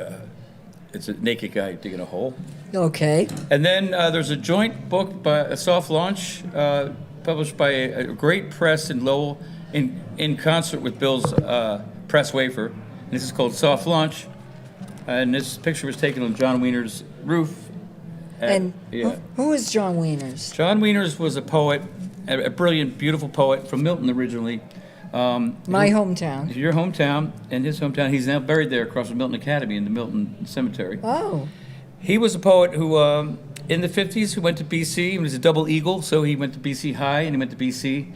it's a naked guy digging a hole. Okay. And then there's a joint book by a soft launch published by a great press in Lowell in concert with Bill's press wafer. And this is called Soft Launch. And this picture was taken on John Wiener's roof. And Yeah. who is John Wieners? John Wieners was a poet, a brilliant, beautiful poet from Milton originally. My hometown. Your hometown and his hometown. He's now buried there across from Milton Academy in the Milton Cemetery. Oh. He was a poet who, in the 50s, who went to BC. He was a double eagle, so he went to BC High and he went to BC.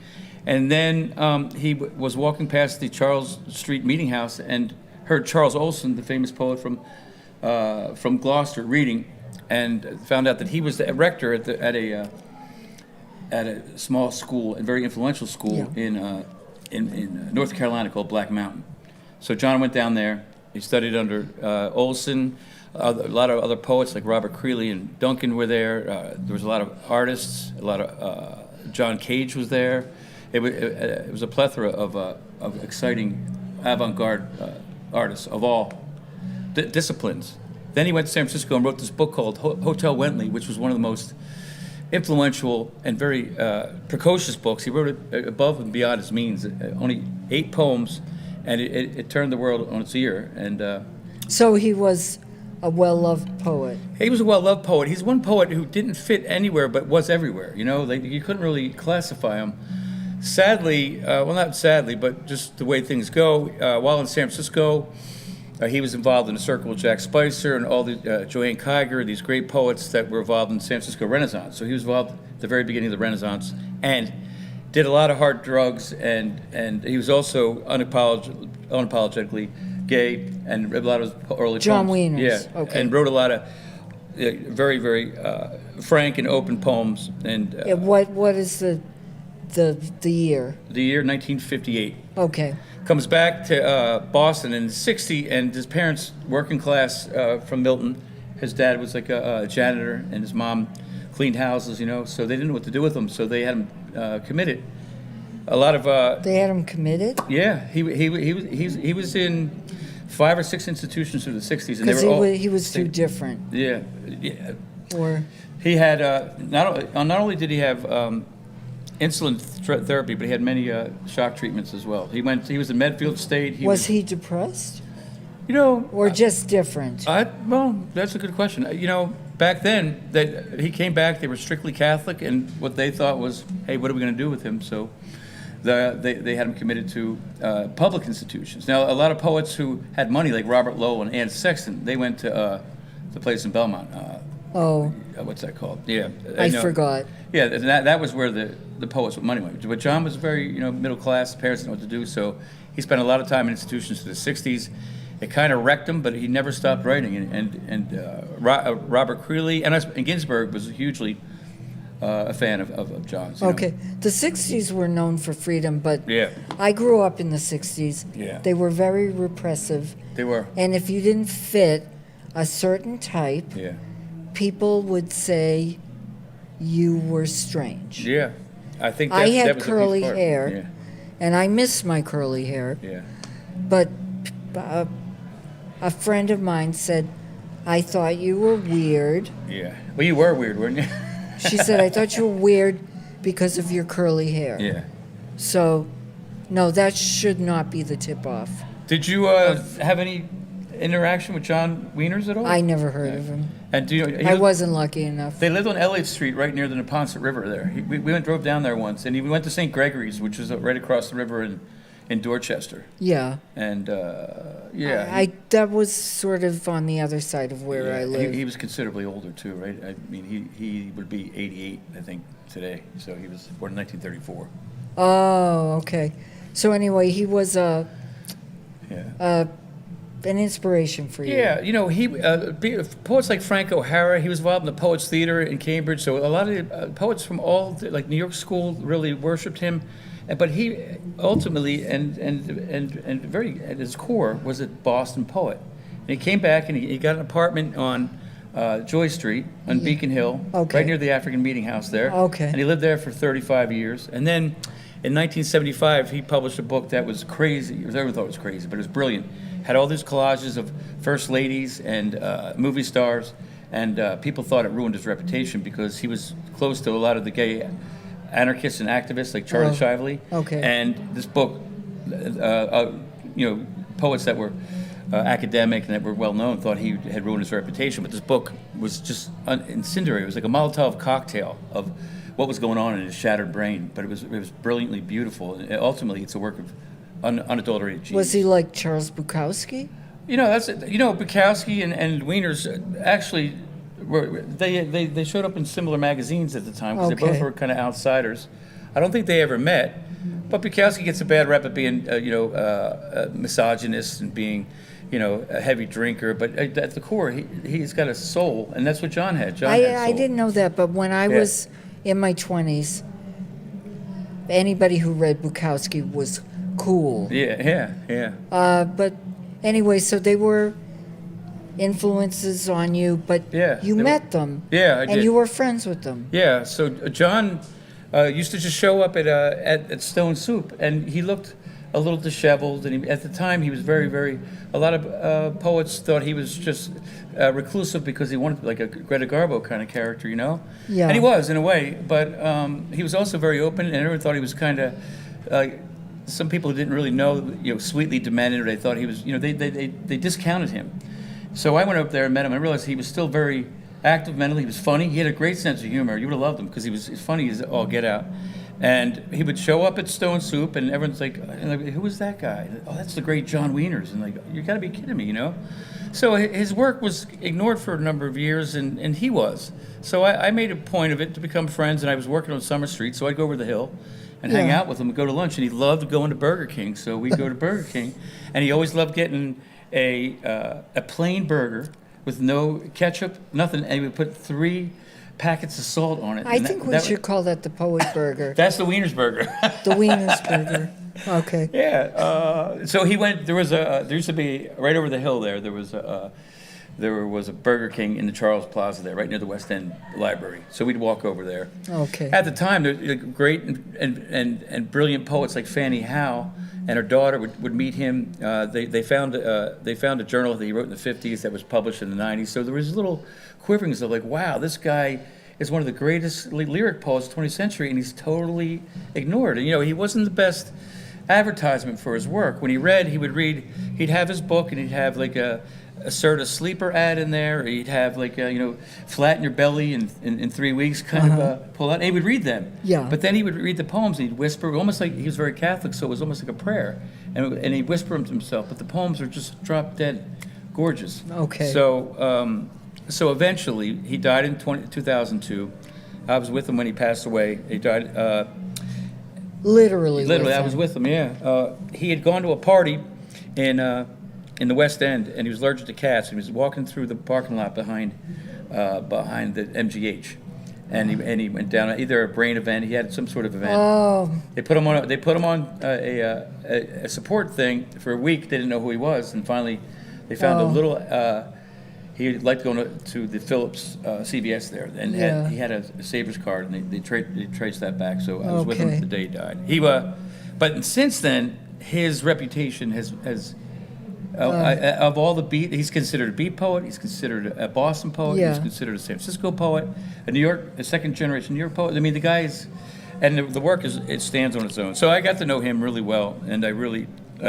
And then he was walking past the Charles Street Meeting House and heard Charles Olson, the famous poet from Gloucester, reading, and found out that he was the rector at a small school, a very influential school in North Carolina called Black Mountain. So John went down there. He studied under Olson. A lot of other poets like Robert Creeley and Duncan were there. There was a lot of artists. A lot of John Cage was there. It was a plethora of exciting avant-garde artists of all disciplines. Then he went to San Francisco and wrote this book called Hotel Wentley, which was one of the most influential and very precocious books. He wrote it above and beyond his means. Only 8 poems, and it turned the world on its ear. And So he was a well-loved poet. he was a well-loved poet. He's one poet who didn't fit anywhere but was everywhere. You know, you couldn't really classify him. Sadly, well, not sadly, but just the way things go, while in San Francisco, he was involved in a circle with Jack Spicer and all the Joanne Kiger, these great poets that were involved in the San Francisco Renaissance. So he was involved at the very beginning of the Renaissance and did a lot of hard drugs, and he was also unapologetically gay and read a lot of his early John poems. Wieners. Yeah, Okay. and wrote a lot of very, very frank and open poems. And What is the year? the year 1958. Okay. Comes back to Boston in '60, and his parents, working class from Milton. His dad was like a janitor, and his mom cleaned houses, you know. So they didn't know what to do with him, so they had him committed. A lot of They had him committed? yeah, he was in 5 or 6 institutions through the '60s, and they Because were all he was too different. yeah. Or He had not only did he have insulin therapy, but he had many shock treatments as well. He was in Medfield State. was he depressed? You know, or just different? Well, that's a good question. You know, back then, he came back. They were strictly Catholic, and what they thought was, hey, what are we going to do with him? So they had him committed to public institutions. Now, a lot of poets who had money, like Robert Lowell and Anne Sexton, they went to the place in Belmont, Oh, what's that called? Yeah, I know. forgot. Yeah, and that was where the poets with money went. But John was very, middle class. Parents didn't know what to do, so he spent a lot of time in institutions to the '60s. It kind of wrecked him, but he never stopped writing. Robert Creeley and Ginsberg was hugely a fan of John's. Okay, the 60s were known for freedom, but Yeah. I grew up in the 60s. Yeah. They were very repressive. They were. And if you didn't fit a certain type, Yeah. people would say you were strange. Yeah, I think I that had was a curly huge part. hair, and I miss my curly hair. Yeah. But a friend of mine said, I thought you were weird. Yeah. Well, you were weird, weren't you? She said, I thought you were weird because of your curly hair. Yeah. So, no, that should not be the tip-off. Did you have any interaction with John Wieners at all? I never heard of him. And do you, I wasn't lucky enough. They lived on Elliott Street, right near the Neponset River. There, we drove down there once, and we went to St. Gregory's, which is right across the river in Dorchester. Yeah. And yeah, I that was sort of on the other side of where I live. He was considerably older too, right? I mean, he would be 88, I think, today. So he was born in 1934. Oh, okay. So anyway, he was an inspiration for you. Yeah, he poets like Frank O'Hara. He was involved in the Poets Theater in Cambridge. So a lot of the, poets from all like New York School really worshipped him. But he ultimately and very at his core was a Boston poet. And he came back and he got an apartment on Joy Street on Beacon Hill, right near the African Meeting House there. Okay. And he lived there for 35 years. And then in 1975, he published a book that was crazy. Everyone thought it was crazy, but it was brilliant. Had all these collages of first ladies and movie stars, and people thought it ruined his reputation because he was close to a lot of the gay anarchists and activists like Charlie Shively. Okay. And this book, poets that were academic and that were well known thought he had ruined his reputation, but this book was just incendiary. It was like a Molotov cocktail of what was going on in his shattered brain, but it was brilliantly beautiful. And ultimately, it's a work of unadulterated genius. Was he like Charles Bukowski? Bukowski and Wieners actually they showed up in similar magazines at the time because they both were kind of outsiders. I don't think they ever met, but Bukowski gets a bad rep of being a misogynist and being a heavy drinker, but at the core he's got a soul, and that's what John had. John had soul. I didn't know that, but when I was in my 20s, anybody who read Bukowski was cool. Yeah. But anyway, so they were influences on you, but you met them. Yeah, I did. And you were friends with them. Yeah, so John used to just show up at Stone Soup, and he looked a little disheveled, and at the time he was very, very, a lot of poets thought he was just reclusive because he wanted like a Greta Garbo kind of character, Yeah. And he was, in a way, but he was also very open, and everyone thought he was kind of, some people who didn't really know, sweetly demented, or they thought he was, they discounted him. So I went up there and met him, and I realized he was still very active mentally. He was funny. He had a great sense of humor. You would have loved him because he was funny as all get out. And he would show up at Stone Soup, and everyone's like, who is that guy? Oh, that's the great John Wieners. And like, you got to be kidding me, So his work was ignored for a number of years, and he was. So I made a point of it to become friends, and I was working on Summer Street, so I'd go over the hill and hang out with him and go to lunch. And he loved going to Burger King, so we'd go to Burger King. And he always loved getting a plain burger with no ketchup, nothing, and he would put 3 packets of salt on it. I think we should call that the Poet Burger. That's the Wieners Burger. The Wieners Burger. Okay. Yeah. So he went. There used to be right over the hill there. There was a Burger King in the Charles Plaza there, right near the West End Library. So we'd walk over there. Okay. At the time, there were great and brilliant poets like Fannie Howe and her daughter would meet him. They found a journal that he wrote in the 50s that was published in the 90s. So there was little quiverings of like, wow, this guy is one of the greatest lyric poets of the 20th century, and he's totally ignored. And he wasn't the best advertisement for his work. When he read, he'd have his book, and he'd have like a Assert a Sleeper ad in there, or he'd have like flatten your belly in 3 weeks kind of pull out, and he would read them. Yeah. But then he would read the poems, and he'd whisper, almost like he was very Catholic, so it was almost like a prayer, and he'd whisper them to himself. But the poems are just drop dead gorgeous. Okay. So so eventually, he died in 2002. I was with him when he passed away. He died. Literally, I was with him. Yeah. He had gone to a party in the West End, and he was allergic to cats. He was walking through the parking lot behind the MGH, and he went down either a brain event. He had some sort of event. Oh. They put him on a support thing for a week. They didn't know who he was, and finally, they found a little. He liked going to the Phillips CVS there, and he had a Sabres card, and they traced that back. So I was with him the day he died. But since then, his reputation has of all the beat, he's considered a beat poet. He's considered a Boston poet. Yeah. He's considered a San Francisco poet, a second generation New York poet. I mean, the guy's, and the work it stands on its own. So I got to know him really well, and I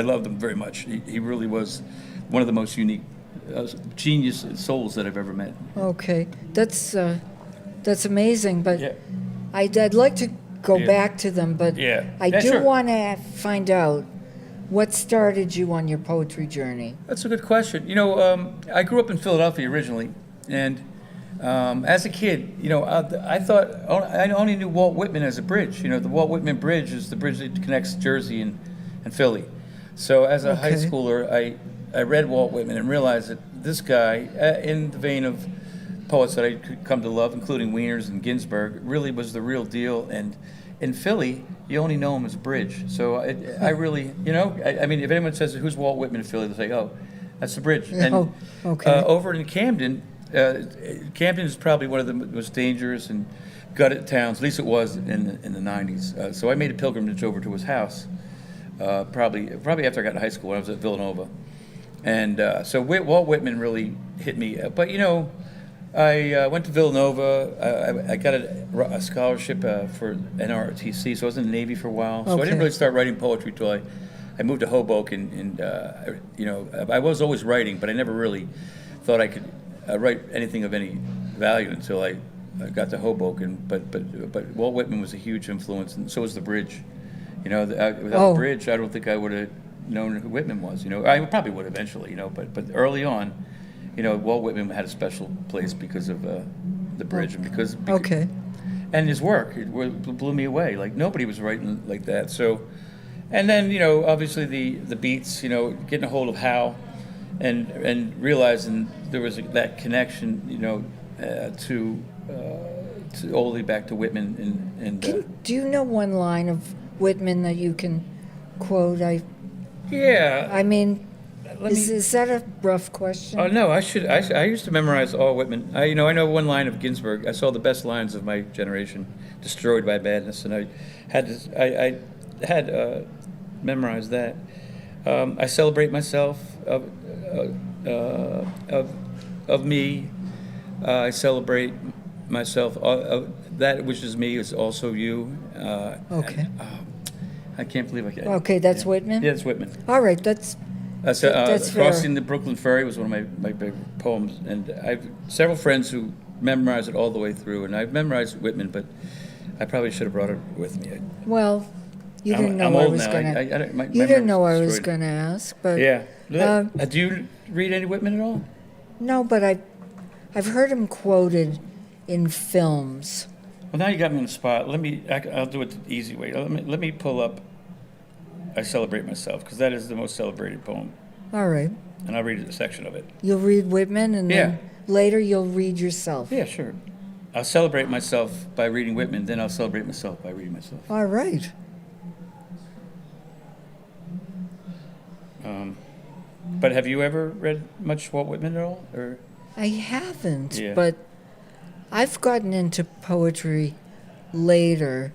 loved him very much. He really was one of the most unique. Genius souls that I've ever met. Okay, that's amazing. But I'd like to go back to them. But I do want to find out what started you on your poetry journey. That's a good question. You know, I grew up in Philadelphia originally, and as a kid, you know, I thought I only knew Walt Whitman as a bridge. You know, the Walt Whitman Bridge is the bridge that connects Jersey and Philly. So as a high schooler, I read Walt Whitman and realized that this guy, in the vein of poets that I could come to love, including Wieners and Ginsberg, really was the real deal. And in Philly, you only know him as Bridge. So I really, you know, I mean, if anyone says, who's Walt Whitman in Philly, they'll say, oh, that's the Bridge. And over in Camden, Camden is probably one of the most dangerous and gutted towns, at least it was in the 90s. So I made a pilgrimage over to his house, probably after I got to high school when I was at Villanova. And so Walt Whitman really hit me. But, you know, I went to Villanova. I got a scholarship for NRTC, so I was in the Navy for a while. So I didn't really start writing poetry till I moved to Hoboken. And you know, I was always writing, but I never really thought I could write anything of any value until I got to Hoboken. But Walt Whitman was a huge influence, and so was the Bridge. You know, without the Bridge, I don't think I would have known who Whitman was. You know, I probably would eventually. You know, but early on, you know, Walt Whitman had a special place because of the Bridge, and because and his work it blew me away. Like nobody was writing like that. So, and then you know, obviously the beats. You know, getting a hold of Hal, and realizing there was that connection. You know, to all the way back to Whitman and. Do you know one line of Whitman that you can quote? I mean, is that a rough question? Oh no, I used to memorize all Whitman. I know one line of Ginsberg. I saw the best lines of my generation, destroyed by madness, and I had memorized that. I celebrate myself of me. I celebrate myself. That which is me is also you. I can't believe I can't. Okay, that's Whitman? Yeah, it's Whitman. All right, that's fair. Crossing the Brooklyn Ferry was one of my favorite poems, and I have several friends who memorize it all the way through, and I've memorized Whitman, but I probably should have brought it with me. Well, you didn't know I was going to. You didn't know I was going to ask, but yeah. Do you read any Whitman at all? No, but I've heard him quoted in films. Well, now you got me on the spot. I'll do it the easy way. Let me pull up I Celebrate Myself, because that is the most celebrated poem. All right. And I'll read a section of it. You'll read Whitman, and then later you'll read yourself. Yeah, sure. I'll celebrate myself by reading Whitman, then I'll celebrate myself by reading myself. All right. But have you ever read much Walt Whitman at all? Or? I haven't, but I've gotten into poetry later.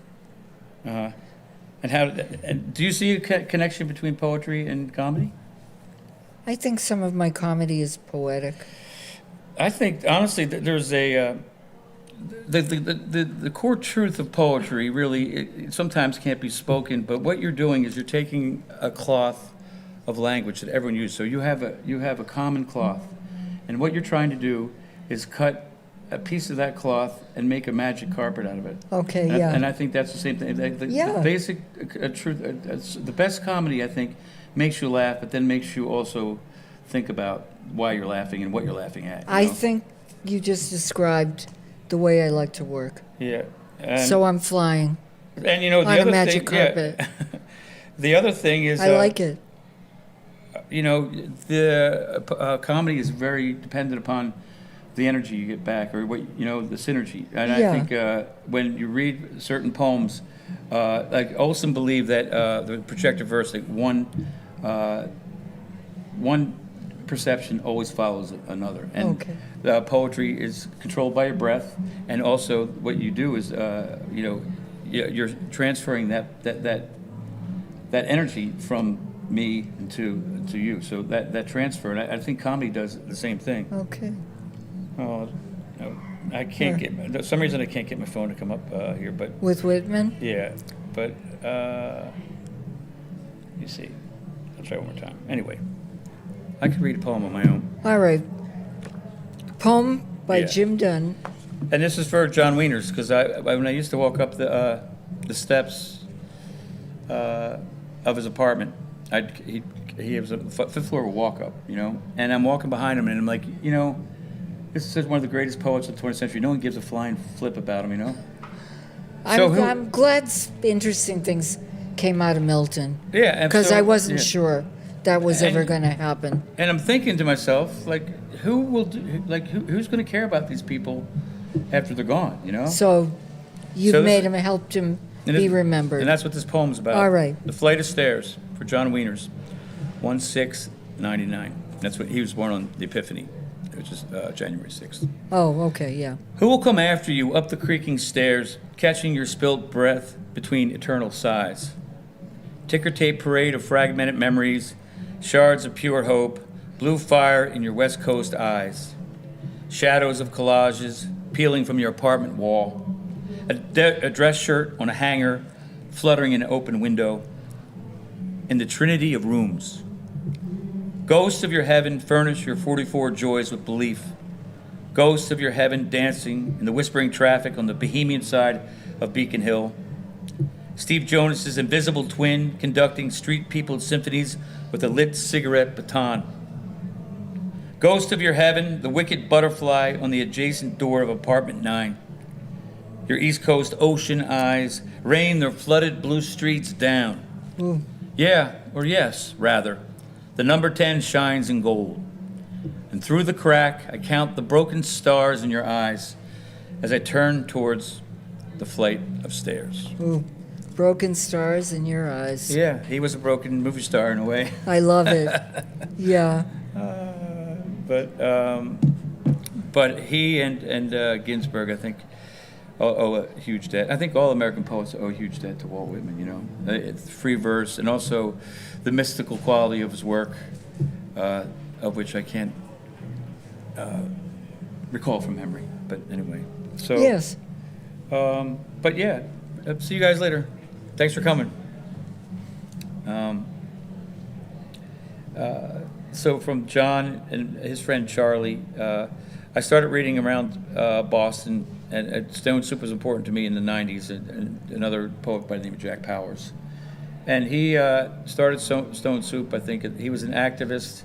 And do you see a connection between poetry and comedy? I think some of my comedy is poetic. I think honestly that there's the core truth of poetry really it sometimes can't be spoken, but what you're doing is you're taking a cloth of language that everyone uses. So you have a common cloth, and what you're trying to do is cut a piece of that cloth and make a magic carpet out of it. Okay, And I think that's the same thing. The basic truth, the best comedy, I think, makes you laugh, but then makes you also think about why you're laughing and what you're laughing at. I think you just described the way I like to work. Yeah. And, So I'm flying and you know, the on other a magic thing, carpet. Yeah. The other thing is, I like it. you know, the comedy is very dependent upon the energy you get back, or what, you know, the synergy. And Yeah. I think when you read certain poems, like Olson believed that the projector verse, like one perception always follows another, and poetry is controlled by your breath, and also what you do is, you know, you're transferring that energy from me to you. So that transfer, and I think comedy does the same thing. Okay. Oh, no, I can't get. For some reason I can't get my phone to come up here, but With Whitman? yeah, but you see, I'll try one more time. Anyway, I could read a poem on my own. All right. Poem by Yeah. Jim Dunn. And this is for John Wieners, because when I used to walk up the steps of his apartment, he was a fifth floor walk up, you know, and I'm walking behind him, and I'm like, you know, this is one of the greatest poets of the 20th century. No one gives a flying flip about him, you know. I'm glad interesting things came out of Milton. Yeah, and because so- I wasn't yeah. sure that was And- ever going to happen. And I'm thinking to myself, like, who's going to care about these people after they're gone, you know? So you So this- made him, helped him And be it- remembered. And that's what this poem's about. All right. The Flight of Stairs for John Wieners, 1699. That's what he was born on the Epiphany, which is January 6th. Oh, okay, yeah. Who will come after you up the creaking stairs, catching your spilt breath between eternal sighs? Ticker tape parade of fragmented memories, shards of pure hope, blue fire in your West Coast eyes, shadows of collages peeling from your apartment wall, a dress shirt on a hanger fluttering in an open window, in the trinity of rooms. Ghosts of your heaven furnish your 44 joys with belief. Ghosts of your heaven dancing in the whispering traffic on the Bohemian side of Beacon Hill. Steve Jonas's invisible twin conducting street peopled symphonies with a lit cigarette baton. Ghost of your heaven, the wicked butterfly on the adjacent door of apartment 9. Your East Coast ocean eyes rain their flooded blue streets down. Ooh. Yeah, or yes, rather. The number 10 shines in gold. And through the crack, I count the broken stars in your eyes as I turn towards the flight of stairs. Ooh. Broken stars in your eyes. Yeah, he was a broken movie star in a way. I love it. Yeah. But he and Ginsberg, I think, owe a huge debt. I think all American poets owe a huge debt to Walt Whitman, you know. It's free verse, and also the mystical quality of his work, of which I can't recall from memory. But anyway, so. Yes. But yeah, see you guys later. Thanks for coming. So from John and his friend Charlie, I started reading around Boston, and Stone Soup was important to me in the 90s, and another poet by the name of Jack Powers. And he started Stone Soup, I think. He was an activist,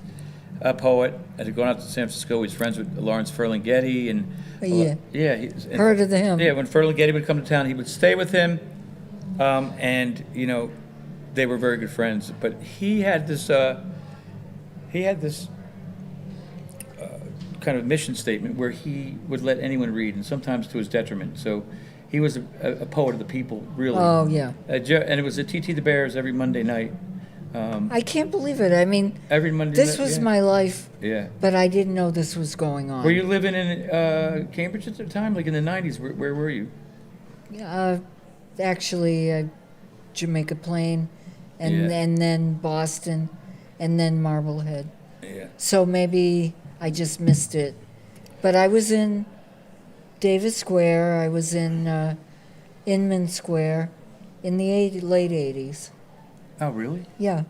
a poet, had gone out to San Francisco. He was friends with Lawrence Ferlinghetti. And, Yeah. Yeah. Heard of him. Yeah, when Ferlinghetti would come to town, he would stay with him. And, you know, they were very good friends. But he had this kind of mission statement where he would let anyone read, and sometimes to his detriment. So he was a poet of the people, really. Oh, yeah. And it was at TT the Bears every Monday night. I can't believe it. I mean, Every Monday this night, was yeah. my life, Yeah. but I didn't know this was going on. Were you living in Cambridge at the time, like in the 90s? Where were you? Actually, Jamaica Plain, and Yeah. then Boston, and then Marblehead. Yeah. So maybe I just missed it. But I was in Davis Square. I was in Inman Square in the late 80s. Oh, really? Yeah.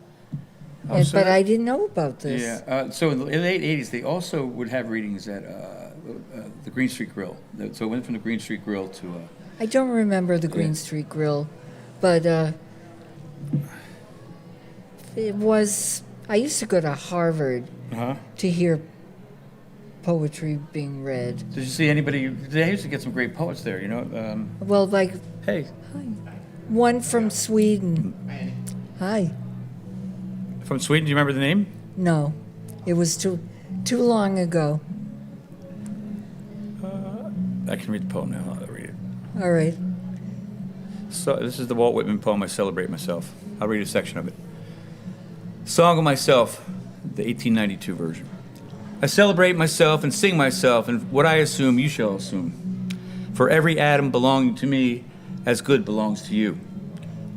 Oh, so but that- I didn't know about this. Yeah. So in the late 80s, they also would have readings at the Green Street Grill. So it went from the Green Street Grill to... I don't remember the Green Street Grill, but it was I used to go to Harvard to hear poetry being read. Did you see anybody? They used to get some great poets there, you know. Well, like Hey, one from Sweden. Hi. from Sweden. Do you remember the name? No, it was too long ago. I can read the poem now. I'll read it. All right. So this is the Walt Whitman poem, I Celebrate Myself. I'll read a section of it. Song of Myself, the 1892 version. I celebrate myself and sing myself, and what I assume you shall assume. For every atom belonging to me, as good belongs to you.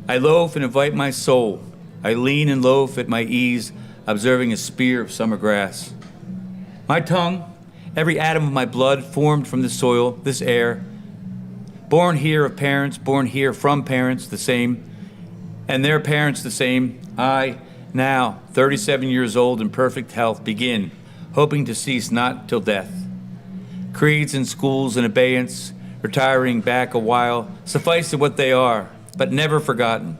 I loaf and invite my soul. I lean and loaf at my ease, observing a spear of summer grass. My tongue, every atom of my blood formed from this soil, this air, born here of parents, born here from parents the same, and their parents the same, I, now, 37 years old in perfect health, begin, hoping to cease not till death. Creeds and schools in abeyance, retiring back a while, suffice to what they are, but never forgotten.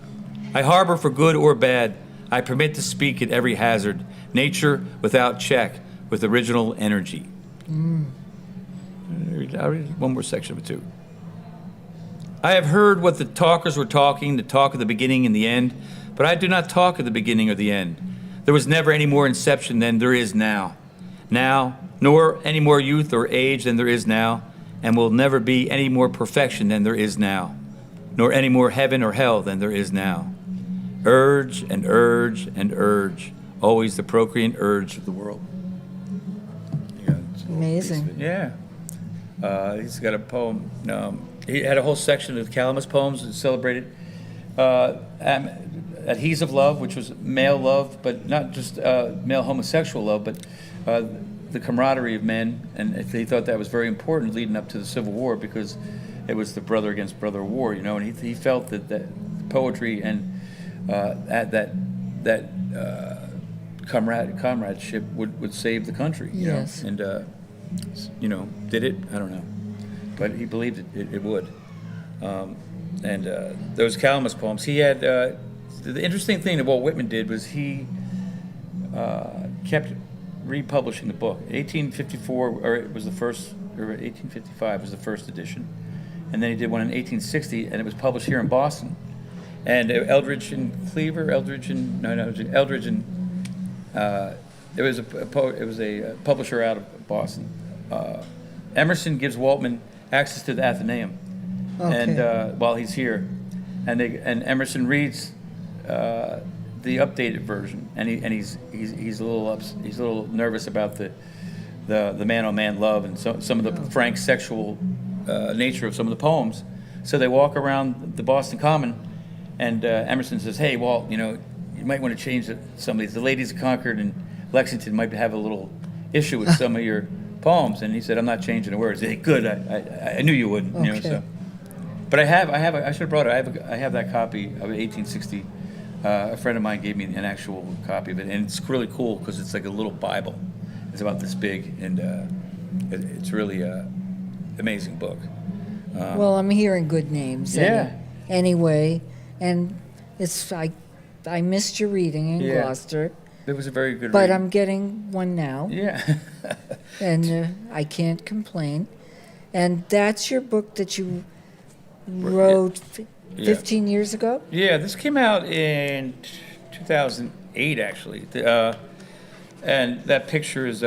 I harbor for good or bad, I permit to speak at every hazard, nature without check, with original energy. I'll read one more section of it too. I have heard what the talkers were talking, the talk of the beginning and the end, but I do not talk of the beginning or the end. There was never any more inception than there is now. Now, nor any more youth or age than there is now, and will never be any more perfection than there is now, nor any more heaven or hell than there is now. Urge and urge and urge, always the procreant urge of the world. Amazing. Yeah. He's got a poem. He had a whole section of Calamus poems that celebrated adhesive love, which was male love, but not just male homosexual love, but the camaraderie of men. And he thought that was very important leading up to the Civil War, because it was the brother against brother war, you know. And he felt that poetry and that comradeship would save the country, you Yes. know. And you know, did it? I don't know, but he believed it would. And those Calamus poems, he had the interesting thing that Walt Whitman did was he kept republishing the book. 1854, or it was the first, or 1855 was the first edition, and then he did one in 1860, and it was published here in Boston. And Eldridge and Cleaver, it was a publisher out of Boston. Emerson gives Waltman access to the Athenaeum, and while he's here, and Emerson reads the updated version, and he's a little nervous about the man-on-man love and some of the frank sexual nature of some of the poems. So they walk around the Boston Common, and Emerson says, "Hey, Walt, you know, you might want to change some of these. The Ladies of Concord and Lexington might have a little issue with some of your poems." And he said, "I'm not changing the words." Hey, good. I knew you wouldn't. You know, so. But I should have brought it. I have that copy of 1860. A friend of mine gave me an actual copy of it, and it's really cool because it's like a little Bible. It's about this big, and it's really an amazing book. Well, I'm hearing good names. Yeah. Anyway, and I missed your reading in Gloucester. It was a very good But read. I'm getting one now. Yeah. And I can't complain. And that's your book that you wrote 15 years ago? Yeah, this came out in 2008, actually. And that picture is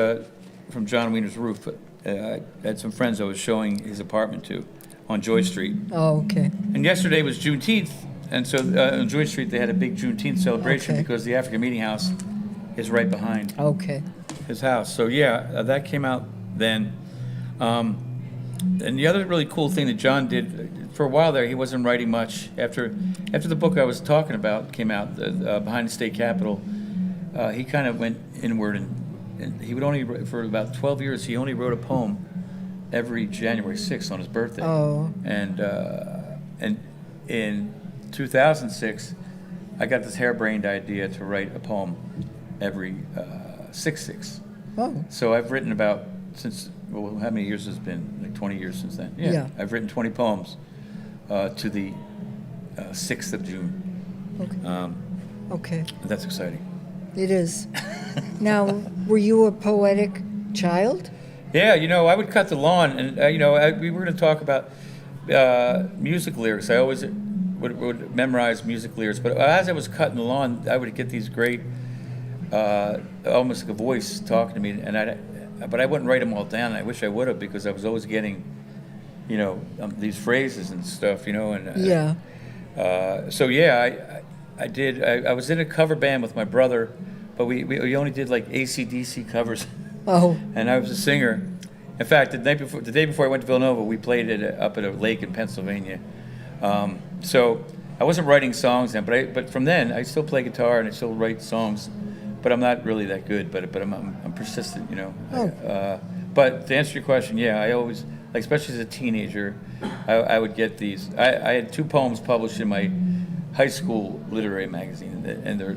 from John Wiener's roof. I had some friends I was showing his apartment to on Joy Street. Oh, okay. And yesterday was Juneteenth, and so on Joy Street they had a big Juneteenth celebration because the African Meeting House is right behind his house. So yeah, that came out then. And the other really cool thing that John did, for a while there, he wasn't writing much. After the book I was talking about came out, Behind the State Capitol, he kind of went inward, and he would only, for about 12 years, he only wrote a poem every January 6th on his birthday. Oh. And in 2006, I got this harebrained idea to write a poem every 6/6. Oh. So I've written about, since, well, how many years has it been? Like 20 years since then. Yeah. I've written 20 poems to the 6th of June. Okay. Okay. That's exciting. It is. Now, were you a poetic child? Yeah, I would cut the lawn, and we were going to talk about music lyrics. I always would memorize music lyrics, but as I was cutting the lawn, I would get these great, almost like a voice talking to me, but I wouldn't write them all down. I wish I would have, because I was always getting, these phrases and stuff, and Yeah. so yeah, I did. I was in a cover band with my brother, but we only did like AC/DC covers. Oh. And I was a singer. In fact, the day before I went to Villanova, we played it up at a lake in Pennsylvania. So I wasn't writing songs then, but from then I still play guitar and I still write songs, but I'm not really that good. But I'm persistent, Oh. But to answer your question, yeah, I always, like, especially as a teenager, I would get these. I had 2 poems published in my high school literary magazine, and they're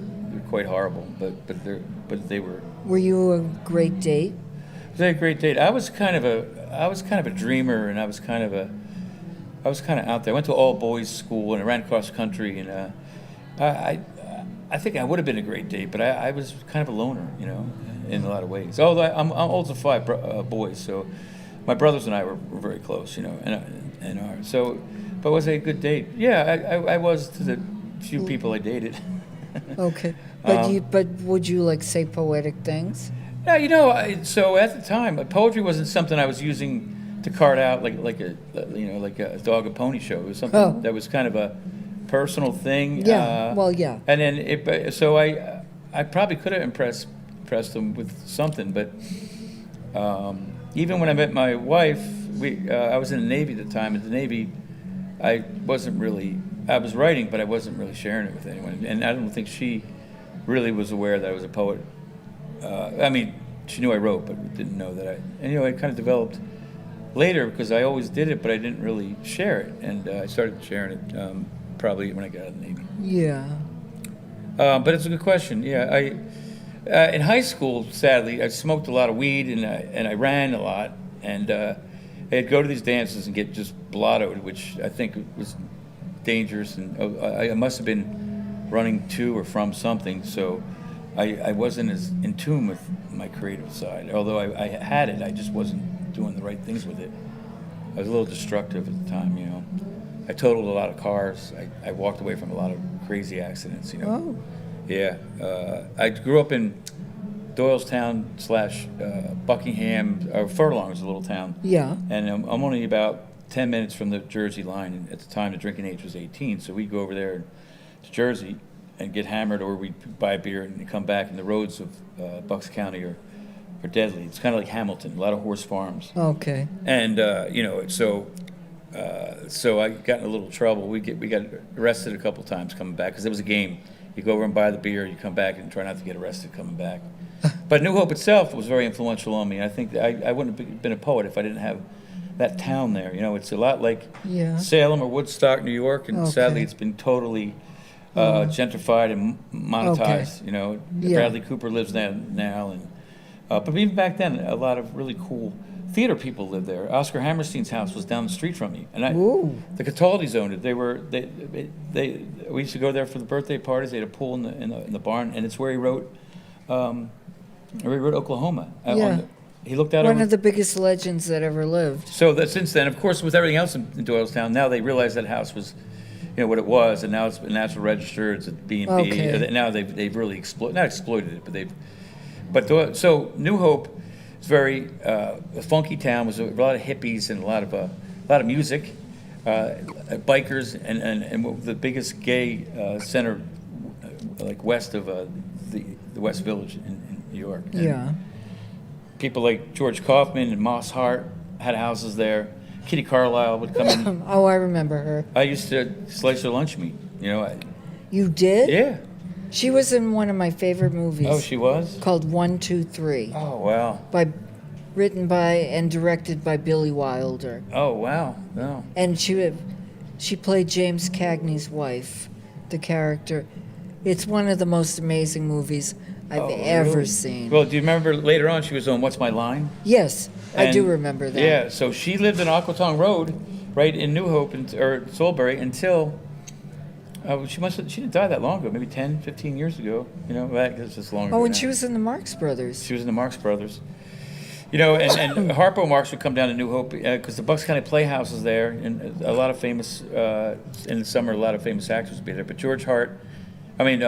quite horrible, but they were. Were you a great date? It was a great date. I was kind of a dreamer, and I was kind of out there. I went to all boys school and I ran cross country, and I think I would have been a great date, but I was kind of a loner, in a lot of ways. Although I'm older than 5 boys, so my brothers and I were very close, but was it a good date? Yeah, I was to the few people I dated. Okay. But would you like say poetic things? Yeah, so at the time, poetry wasn't something I was using to cart out like a dog and pony show. It was something that was kind of a personal thing. Yeah. Yeah. And then so I probably could have impressed them with something, but even when I met my wife, I was in the Navy at the time. At the Navy, I was writing, but I wasn't really sharing it with anyone, and I don't think she really was aware that I was a poet. She knew I wrote, but didn't know that it kind of developed later, because I always did it, but I didn't really share it, and I started sharing it probably when I got out of the Navy. Yeah. But it's a good question. Yeah, in high school, sadly, I smoked a lot of weed, and I ran a lot, and I'd go to these dances and get just blottoed, which I think was dangerous, and I must have been running to or from something, so I wasn't as in tune with my creative side. Although I had it, I just wasn't doing the right things with it. I was a little destructive at the time, I totaled a lot of cars. I walked away from a lot of crazy accidents, Oh. Yeah. I grew up in Doylestown / Buckingham, or Furlong is a little town. Yeah. And I'm only about 10 minutes from the Jersey line, and at the time the drinking age was 18, so we'd go over there to Jersey and get hammered, or we'd buy a beer and come back, and the roads of Bucks County are deadly. It's kind of like Hamilton, a lot of horse farms. Okay. And so I got in a little trouble. We got arrested a couple times coming back, because it was a game. You go over and buy the beer, you come back and try not to get arrested coming back. But New Hope itself was very influential on me. I think that I wouldn't have been a poet if I didn't have that town there. It's a lot like Salem or Woodstock, New York, and sadly it's been totally gentrified and monetized. Okay. Bradley Cooper lives there now, and but even back then, a lot of really cool theater people lived there. Oscar Hammerstein's house was down the street from me, and the Cataldis owned it. We used to go there for the birthday parties. They had a pool in the barn, and it's where he wrote Oklahoma. He looked out one of the biggest legends that ever lived. So that since then, of course, with everything else in Doylestown, now they realize that house was, what it was, and now it's been National Register. It's a B&B. Okay. Now they've really not exploited it, but so New Hope is very a funky town. Was a lot of hippies and a lot of music, bikers, and the biggest gay center, like west of the West Village in New York. And Yeah. people like George Kaufman and Moss Hart had houses there. Kitty Carlisle would come in. Oh, I remember her. I used to slice her lunch meat. You did? Yeah. She was in one of my favorite movies. Oh, she was? Called 1, 2, 3. Oh, wow. Written by and directed by Billy Wilder. Oh, wow. No. And she played James Cagney's wife, the character. It's one of the most amazing movies I've ever seen. Well, do you remember later on she was on What's My Line? Yes, I do remember that. Yeah, so she lived in Aquatong Road, right in New Hope or Salisbury until She didn't die that long ago, maybe 10, 15 years ago. You know, that's just long ago. Oh, and now. she was in the Marx Brothers. She was in the Marx Brothers. You know, and Harpo Marx would come down to New Hope because the Bucks County Playhouse is there, and a lot of famous, in the summer, a lot of famous actors would be there. But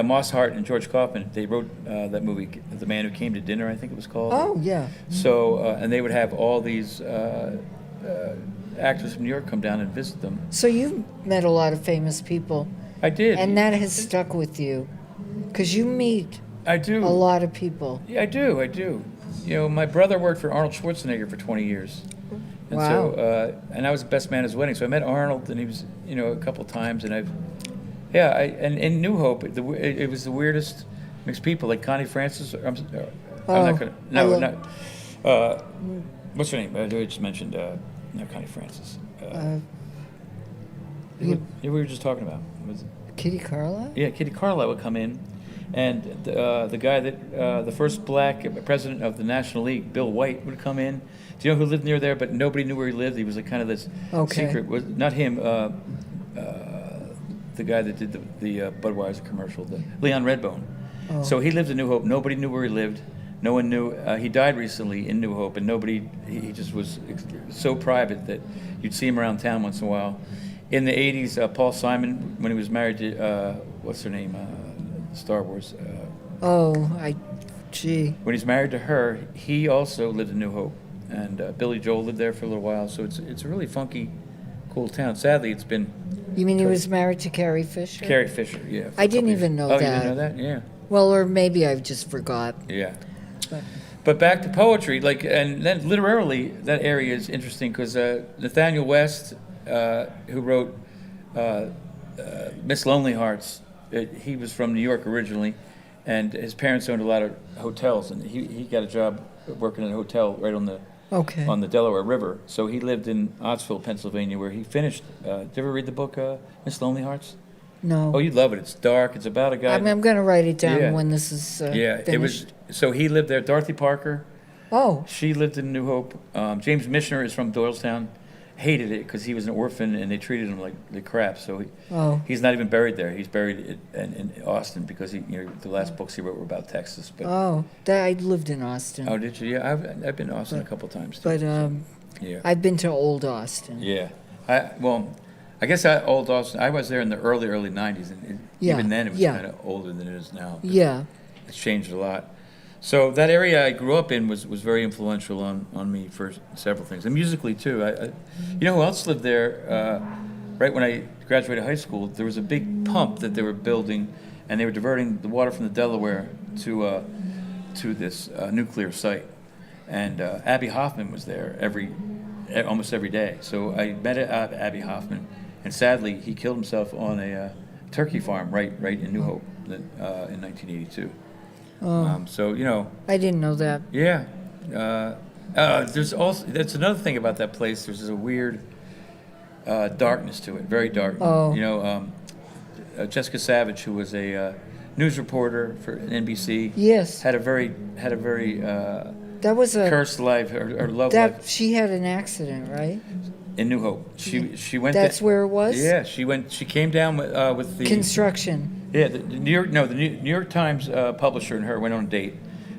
Moss Hart and George Kaufman, they wrote that movie, The Man Who Came to Dinner, I think it was called. Oh, yeah. So, and they would have all these actors from New York come down and visit them. So you met a lot of famous people. I did. And that has stuck with you. Because you meet I do. a lot of people. Yeah, I do. You know, my brother worked for Arnold Schwarzenegger for 20 years. And Wow. So, and I was the best man at his wedding. So I met Arnold, and he was, you know, a couple times, and and in New Hope, it was the weirdest mixed people, like Connie Francis. I'm not gonna. What's her name? I just mentioned not Connie Francis. Who we were just talking about. Was it? Kitty Carlisle? Yeah, Kitty Carlisle would come in, and the guy that the first black president of the National League, Bill White, would come in. Do you know who lived near there? But nobody knew where he lived. He was like kind of this secret. Was not him. The guy that did the Budweiser commercial, Leon Redbone. Oh. So he lived in New Hope. Nobody knew where he lived. No one knew. He died recently in New Hope, and he just was so private that you'd see him around town once in a while. In the 80s, Paul Simon, when he was married to, what's her name, Star Wars. Gee. When he's married to her, he also lived in New Hope. And Billy Joel lived there for a little while. So it's a really funky, cool town. Sadly, it's been... You mean he was married to Carrie Fisher? Carrie Fisher, yeah. I didn't even know that. Oh, you didn't know that? Yeah. Well, or maybe I just forgot. Yeah. But back to poetry, and then literarily, that area is interesting because Nathaniel West, who wrote Miss Lonely Hearts, he was from New York originally, and his parents owned a lot of hotels, and he got a job working in a hotel right on the Delaware River. So he lived in Ottsville, Pennsylvania, where he finished. Did you ever read the book Miss Lonely Hearts? No. Oh, you'd love it. It's dark. It's about a guy. I'm going to write it down Yeah. when this is It was. finished. So he lived there. Dorothy Parker. Oh. She lived in New Hope. James Michener is from Doylestown. Hated it because he was an orphan and they treated him like crap. So he's not even buried there. He's buried in Austin because the last books he wrote were about Texas. But I lived in Austin. oh, did you? Yeah, I've been to Austin a couple times. Too, But yeah. I've been to Old Austin. Yeah. I guess Old Austin. I was there in the early '90s, and even then it was kind of older than it is now. Yeah. It's changed a lot. So that area I grew up in was very influential on me for several things, and musically too. You know who else lived there? Right when I graduated high school, there was a big pump that they were building, and they were diverting the water from the Delaware to this nuclear site. And Abby Hoffman was there almost every day. So I met Abby Hoffman, and sadly he killed himself on a turkey farm right in New Hope in 1982. So I didn't know that. Yeah. That's another thing about that place. There's a weird darkness to it, very dark. Oh. Jessica Savage, who was a news reporter for NBC, Yes. had a very That was a cursed life. Her love that life she had an accident, right? in New Hope. She went. That's where it was? Yeah, she went. She came down with the Construction. Yeah, the New York Times publisher and her went on a date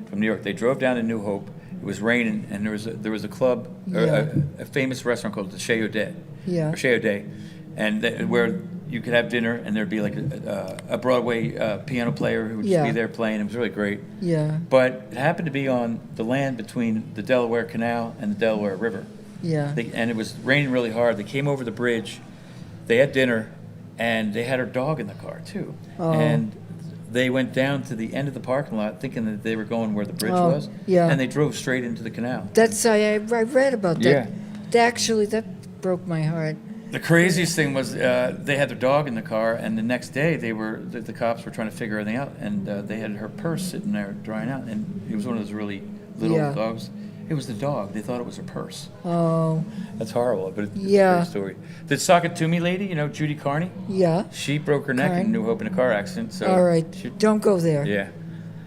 from New York. They drove down to New Hope. It was raining, and there was a club, a famous restaurant called the Chez O'Day, or Chez O'Day, and where you could have dinner, and there'd be like a Broadway piano player who would just be there playing. It was really great. Yeah. But it happened to be on the land between the Delaware Canal and the Delaware River. Yeah. And it was raining really hard. They came over the bridge. They had dinner, and they had her dog in the car too. Oh. And they went down to the end of the parking lot, thinking that they were going where the bridge was. Yeah. And they drove straight into the canal. That's I read about that. Yeah. Actually, that broke my heart. The craziest thing was they had their dog in the car, and the next day the cops were trying to figure everything out, and they had her purse sitting there drying out, and it was one of those really little dogs. It was the dog. They thought it was her purse. Oh. That's horrible, but it's a great story. The Sakatumi lady, Judy Carney? Yeah. She broke her neck in New Hope in a car accident. So all right. Don't go there. Yeah.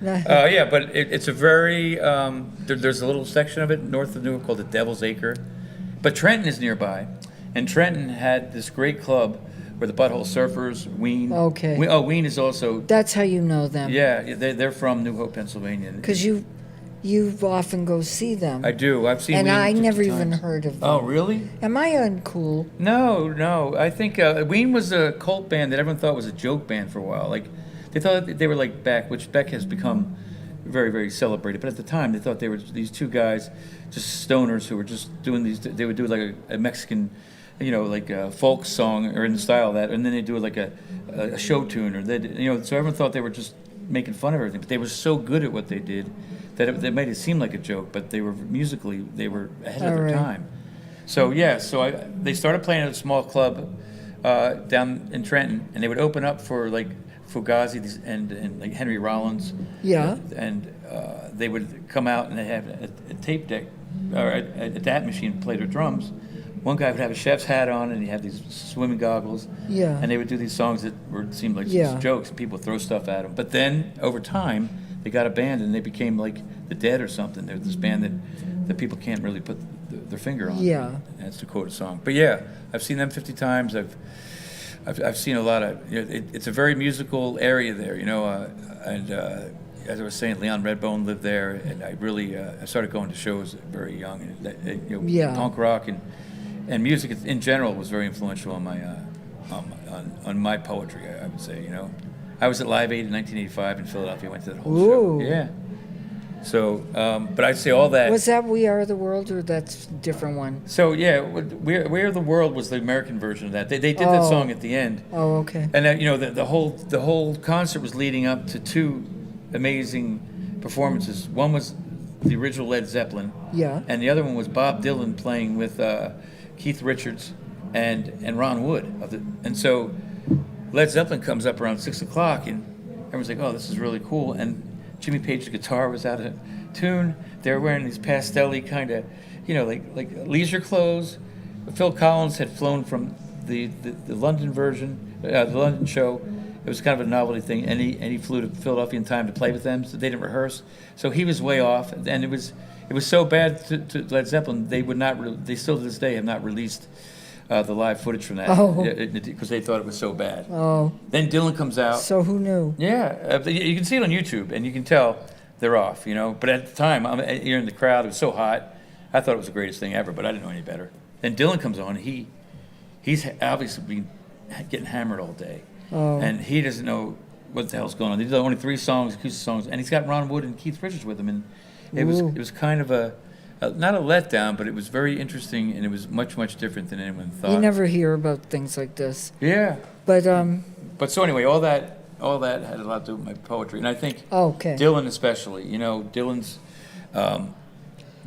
Yeah, but it's a very, there's a little section of it north of New Hope called the Devil's Acre. But Trenton is nearby. And Trenton had this great club or the Butthole Surfers, Ween. Okay. Ween is also. That's how you know them. Yeah, they're from New Hope, Pennsylvania. Because you often go see them. I do. I've seen and Ween I 50 never times. even heard of them. Oh, really? Am I uncool? No. I think Ween was a cult band that everyone thought was a joke band for a while. Like, they thought they were like Beck, which Beck has become very, very celebrated. But at the time, they thought they were these two guys, just stoners who were just doing these. They would do like a Mexican, like a folk song or in the style of that, and then they do like a show tune, or so everyone thought they were just making fun of everything. But they were so good at what they did that it made it seem like a joke. But they were musically, they were ahead of their time. So they started playing at a small club down in Trenton, and they would open up for like Fugazi and like Henry Rollins. Yeah. And they would come out and they have a tape deck or a DAT machine play their drums. One guy would have a chef's hat on and he'd have these swimming goggles. Yeah. And they would do these songs that seemed like Yeah. jokes, and people would throw stuff at them. But then over time, they got a band and they became like the Dead or something. They're this band that people can't really put their finger on. Yeah. That's to quote a song. But yeah, I've seen them 50 times. I've seen a lot of. It's a very musical area there, and as I was saying, Leon Redbone lived there, and I really I started going to shows very young, and Yeah. punk rock and music in general was very influential on my on my poetry. I would say, I was at Live Aid in 1985 in Philadelphia. Went to that whole show. Yeah. So, but I'd say all that. Was that We Are the World, or that's a different one? So yeah, We Are the World was the American version of that. They did that song at the end. Oh, okay. And the whole concert was leading up to two amazing performances. One was the original Led Zeppelin. Yeah. And the other one was Bob Dylan playing with Keith Richards and Ron Wood. And so Led Zeppelin comes up around 6 o'clock, and everyone's like, "Oh, this is really cool." And Jimmy Page's guitar was out of tune. They were wearing these pastel-y kind of, like leisure clothes. Phil Collins had flown from the London version, the London show. It was kind of a novelty thing, and he flew to Philadelphia in time to play with them, so they didn't rehearse. So he was way off, and it was so bad to Led Zeppelin, they would not. They still to this day have not released the live footage from that because they thought it was so bad. Oh. Then Dylan comes out. So who knew? Yeah, you can see it on YouTube, and you can tell they're off, But at the time, you're in the crowd. It was so hot. I thought it was the greatest thing ever, but I didn't know any better. Then Dylan comes on. He's obviously been getting hammered all day, and he doesn't know what the hell's going on. They did only 3 songs, acoustic songs, and he's got Ron Wood and Keith Richards with him, and it was kind of not a letdown, but it was very interesting, and it was much, much different than anyone thought. You never hear about things like this. Yeah. But so anyway, all that had a lot to do with my poetry, and I think Dylan especially.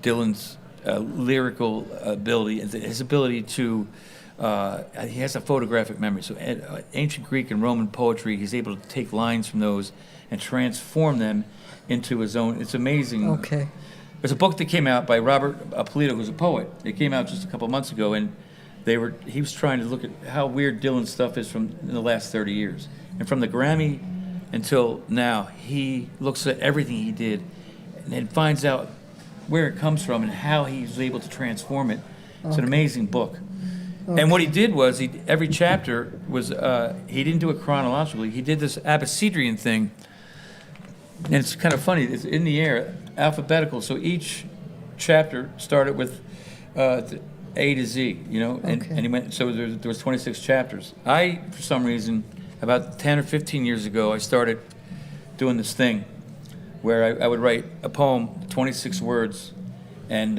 Dylan's lyrical ability, his ability to. He has a photographic memory. So ancient Greek and Roman poetry, he's able to take lines from those and transform them into his own. It's amazing. Okay. There's a book that came out by Robert Polito, who's a poet. It came out just a couple of months ago, and he was trying to look at how weird Dylan's stuff is from in the last 30 years. And from the Grammy until now, he looks at everything he did and then finds out where it comes from and how he was able to transform it. It's an amazing book. Okay. And what he did was, every chapter was, he didn't do it chronologically. He did this abecedrian thing. And it's kind of funny. It's in the air, alphabetical. So each chapter started with A to Z, and he went. So there was 26 chapters. For some reason, about 10 or 15 years ago, I started doing this thing where I would write a poem, 26 words, and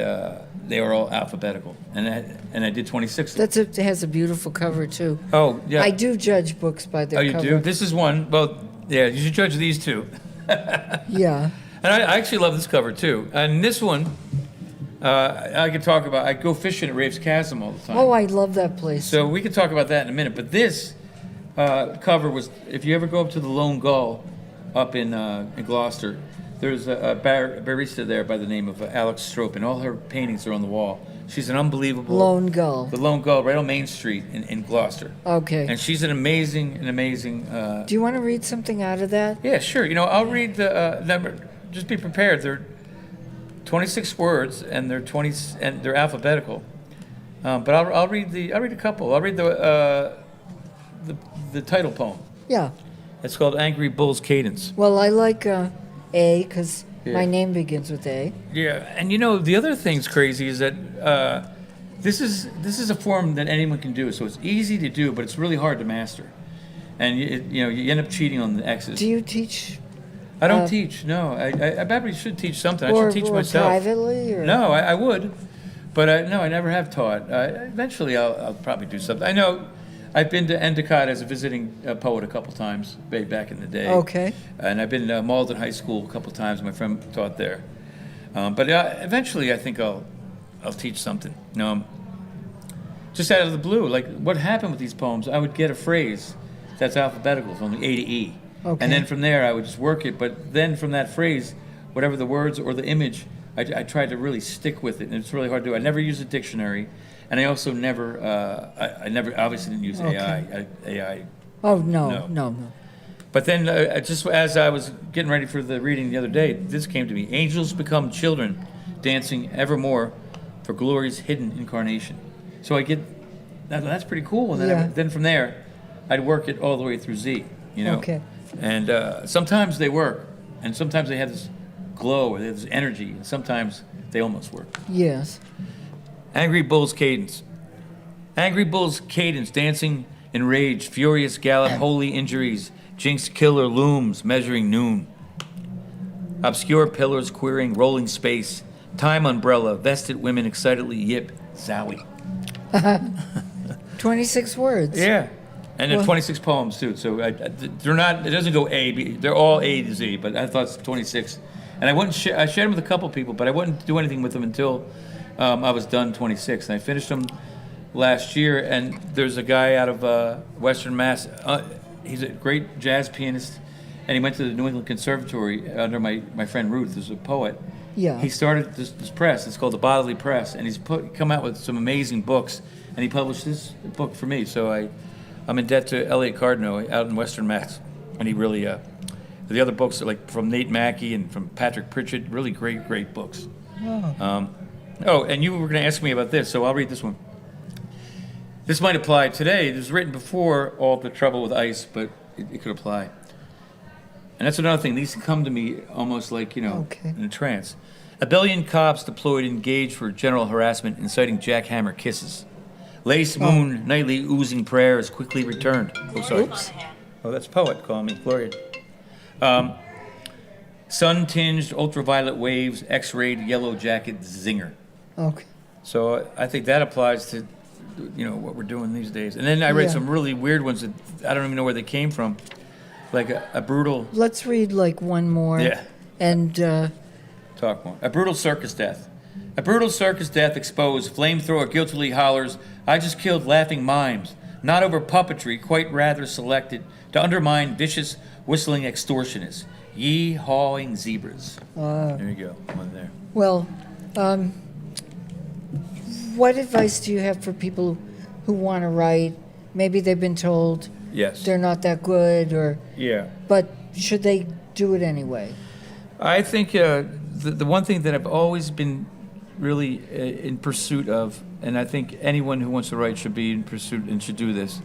they were all alphabetical. And I did 26. It has a beautiful cover too. Oh yeah. I do judge books by their cover. Oh, you do? This is one. Well, yeah. You should judge these two. Yeah. And I actually love this cover too. And this one, I could talk about. I go fishing at Raves Chasm all the time. Oh, I love that place. So we could talk about that in a minute. But this cover was, if you ever go up to the Lone Gull up in Gloucester, there's a barista there by the name of Alex Strope, and all her paintings are on the wall. She's an unbelievable... Lone Gull. The Lone Gull, right on Main Street in Gloucester. Okay. And she's an amazing... Do you want to read something out of that? Yeah, sure. I'll read the number. Just be prepared. They're 26 words, and they're alphabetical. But I'll read a couple. I'll read the title poem. Yeah. It's called Angry Bull's Cadence. Well, I like A because Yeah. my name begins with A. Yeah, and the other thing's crazy is that this is a form that anyone can do. So it's easy to do, but it's really hard to master. And you end up cheating on the X's. Do you teach? I don't teach. No, I probably should teach something. I Or, should teach or myself. privately? Or? No, I would, but I never have taught. Eventually, I'll probably do something. I know. I've been to Endicott as a visiting poet a couple times way back in the day. Okay. And I've been to Malden High School a couple times. My friend taught there. But eventually, I think I'll teach something. Just out of the blue, like what happened with these poems? I would get a phrase that's alphabetical, from A to E, Okay. and then from there I would just work it. But then from that phrase, whatever the words or the image, I tried to really stick with it, and it's really hard to do. I never use a dictionary, and I also never, I never obviously didn't use AI. AI. Oh, no. But then, just as I was getting ready for the reading the other day, this came to me: angels become children, dancing evermore for glory's hidden incarnation. So I get that's pretty cool. And then, then from there, I'd work it all the way through Z. Okay. And sometimes they work, and sometimes they have this glow or they have this energy, and sometimes they almost work. Yes. Angry Bull's Cadence. Angry Bull's cadence, dancing in rage, furious gallop, holy injuries, jinx killer looms, measuring noon. Obscure pillars queering rolling space, time umbrella, vested women excitedly yip, zowie. 26 words. Yeah. And there's 26 poems too, so they're not. It doesn't go A, B. They're all A to Z, but I thought it's 26. And I wouldn't. I shared them with a couple people, but I wouldn't do anything with them until I was done 26. And I finished them last year. And there's a guy out of Western Mass. He's a great jazz pianist, and he went to the New England Conservatory under my friend Ruth, who's a poet. Yeah. He started this press. It's called the Bodily Press, and he's come out with some amazing books. And he published this book for me, so I'm in debt to Elliot Cardinal out in Western Mass, and he really. The other books are like from Nate Mackey and from Patrick Pritchett, really great books. Oh. And you were going to ask me about this, so I'll read this one. This might apply today. It was written before all the trouble with ICE, but it could apply. And that's another thing. These come to me almost like, in a trance. A billion cops deployed engaged for general harassment, inciting jackhammer kisses. Lace moon, nightly oozing prayers quickly returned. Oh, sorry. Oops. Oh, that's poet calling me. Gloria. Sun-tinged ultraviolet waves, X-rayed yellow jacket zinger. Okay. So I think that applies to, what we're doing these days. And then I read some really weird ones that I don't even know where they came from, like a brutal. Let's read like one more. Yeah. And talk more. A brutal circus death. A brutal circus death exposed. Flamethrower guiltily hollers, "I just killed laughing mimes. Not over puppetry, quite rather selected to undermine vicious, whistling extortionists. Yee-hawing zebras." There you go. One there. well, what advice do you have for people who want to write? Maybe they've been told Yes. they're not that good, Yeah. but should they do it anyway? I think the one thing that I've always been really in pursuit of, and I think anyone who wants to write should be in pursuit and should do this.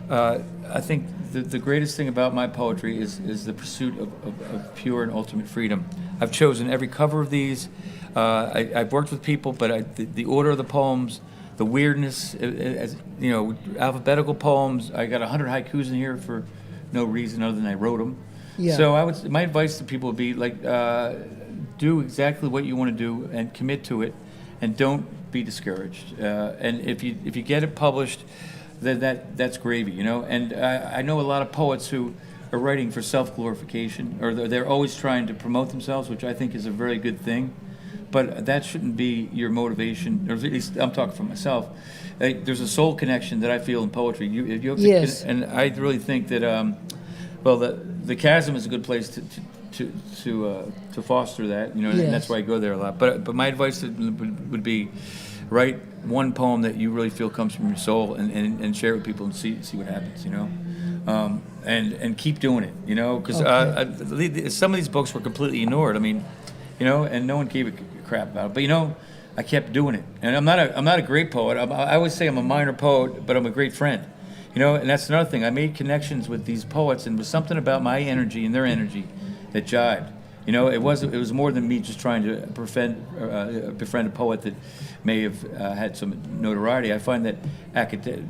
I think the greatest thing about my poetry is the pursuit of pure and ultimate freedom. I've chosen every cover of these. I've worked with people, but the order of the poems, the weirdness, alphabetical poems. I got 100 haikus in here for no reason other than I wrote them. Yeah. So my advice to people would be like, do exactly what you want to do and commit to it, and don't be discouraged. And if you get it published, then that's gravy, And I know a lot of poets who are writing for self-glorification, or they're always trying to promote themselves, which I think is a very good thing. But that shouldn't be your motivation, or at least I'm talking for myself. There's a soul connection that I feel in poetry. You have to Yes. and I really think that, the chasm is a good place to foster that, and Yes. that's why I go there a lot. But my advice would be, write one poem that you really feel comes from your soul, and share it with people and see what happens, and keep doing it, because some of these books were completely ignored. I mean, and no one gave a crap about it. But I kept doing it, and I'm not a great poet. I always say I'm a minor poet, but I'm a great friend. You know, and that's another thing. I made connections with these poets, and it was something about my energy and their energy that jived. You know, it was more than me just trying to befriend a poet that may have had some notoriety. I find that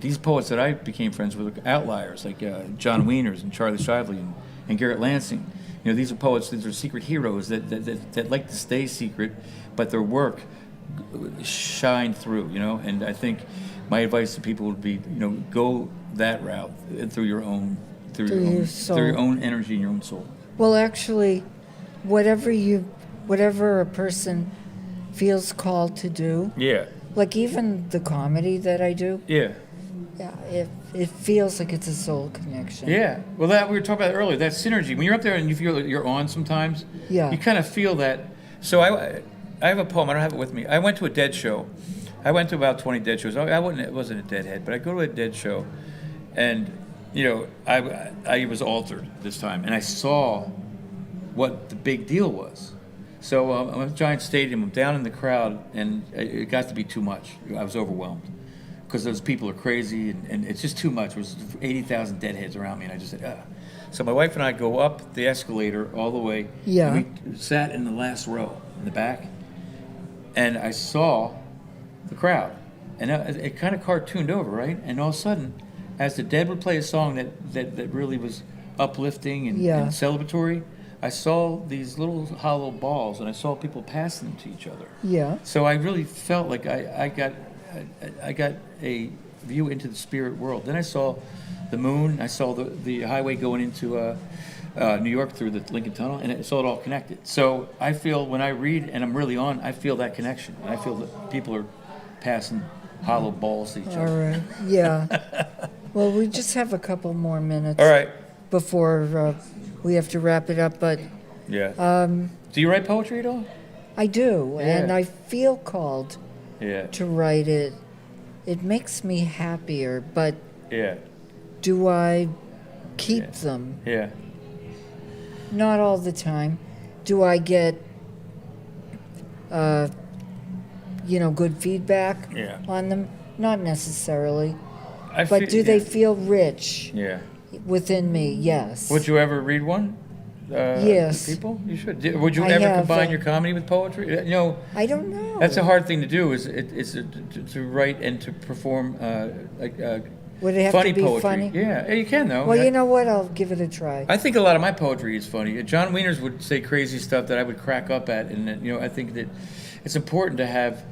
these poets that I became friends with are outliers, like John Wieners and Charlie Shively and Garrett Lansing. You know, these are poets, these are secret heroes that like to stay secret, but their work shine through, you know. And I think my advice to people would be, you know, go that route through your own energy and your own soul. Well, actually, whatever a person feels called to do. Yeah. Like even the comedy that I do. Yeah. Yeah, it feels like it's a soul connection. Yeah. Well, that we were talking about earlier, that synergy. When you're up there and you feel that you're on sometimes, yeah, you kind of feel that. So I have a poem. I don't have it with me. I went to a Dead show. I went to about 20 Dead shows. I wasn't a Deadhead, but I go to a Dead show, and you know, I was altered this time, and I saw what the big deal was. So I'm at a giant stadium. I'm down in the crowd, and it got to be too much. I was overwhelmed because those people are crazy, and it's just too much. There was 80,000 Deadheads around me, and I just said, ugh. So my wife and I go up the escalator all the way. Yeah. And we sat in the last row in the back, and I saw the crowd, and it kind of cartooned over, right? And all of a sudden, as the Dead would play a song that really was uplifting and celebratory, I saw these little hollow balls, and I saw people passing them to each other. Yeah. So I really felt like I got a view into the spirit world. Then I saw the moon. I saw the highway going into New York through the Lincoln Tunnel, and I saw it all connected. So I feel when I read and I'm really on, I feel that connection. And I feel that people are passing hollow balls to each other. All right. Yeah. Well, we just have a couple more minutes. All right. Before we have to wrap it up, but yeah. Do you write poetry at all? I do, Yeah. and I feel called to write it. It makes me happier, but do I keep them? Yeah. Not all the time. Do I get, good feedback on them? Not necessarily. But do they feel rich? Yeah. Within me, yes. Would you ever read one? Yes. To people? You should. Would you I ever have, combine your comedy with poetry? You know. I don't know. That's a hard thing to do. Is to write and to perform Would it have funny to be poetry? funny? Yeah, you can though. Well, you know what? I'll give it a try. I think a lot of my poetry is funny. John Wieners would say crazy stuff that I would crack up at, and you know, I think that it's important to have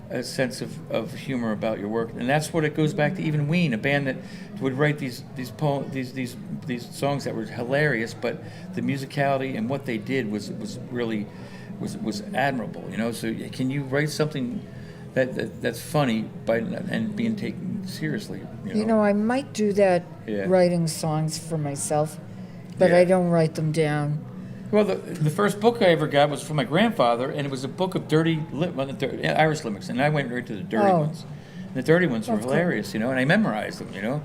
a sense of humor about your work, and that's what it goes back to. Even Ween, a band that would write these songs that were hilarious, but the musicality and what they did was really admirable. You know, so can you write something that's funny and being taken seriously? You know, I might do that writing songs for myself, but I don't write them down. Well, the first book I ever got was from my grandfather, and it was a book of Irish limericks, and I went right to the dirty ones. And the dirty ones were hilarious, you know, and I memorized them, you know,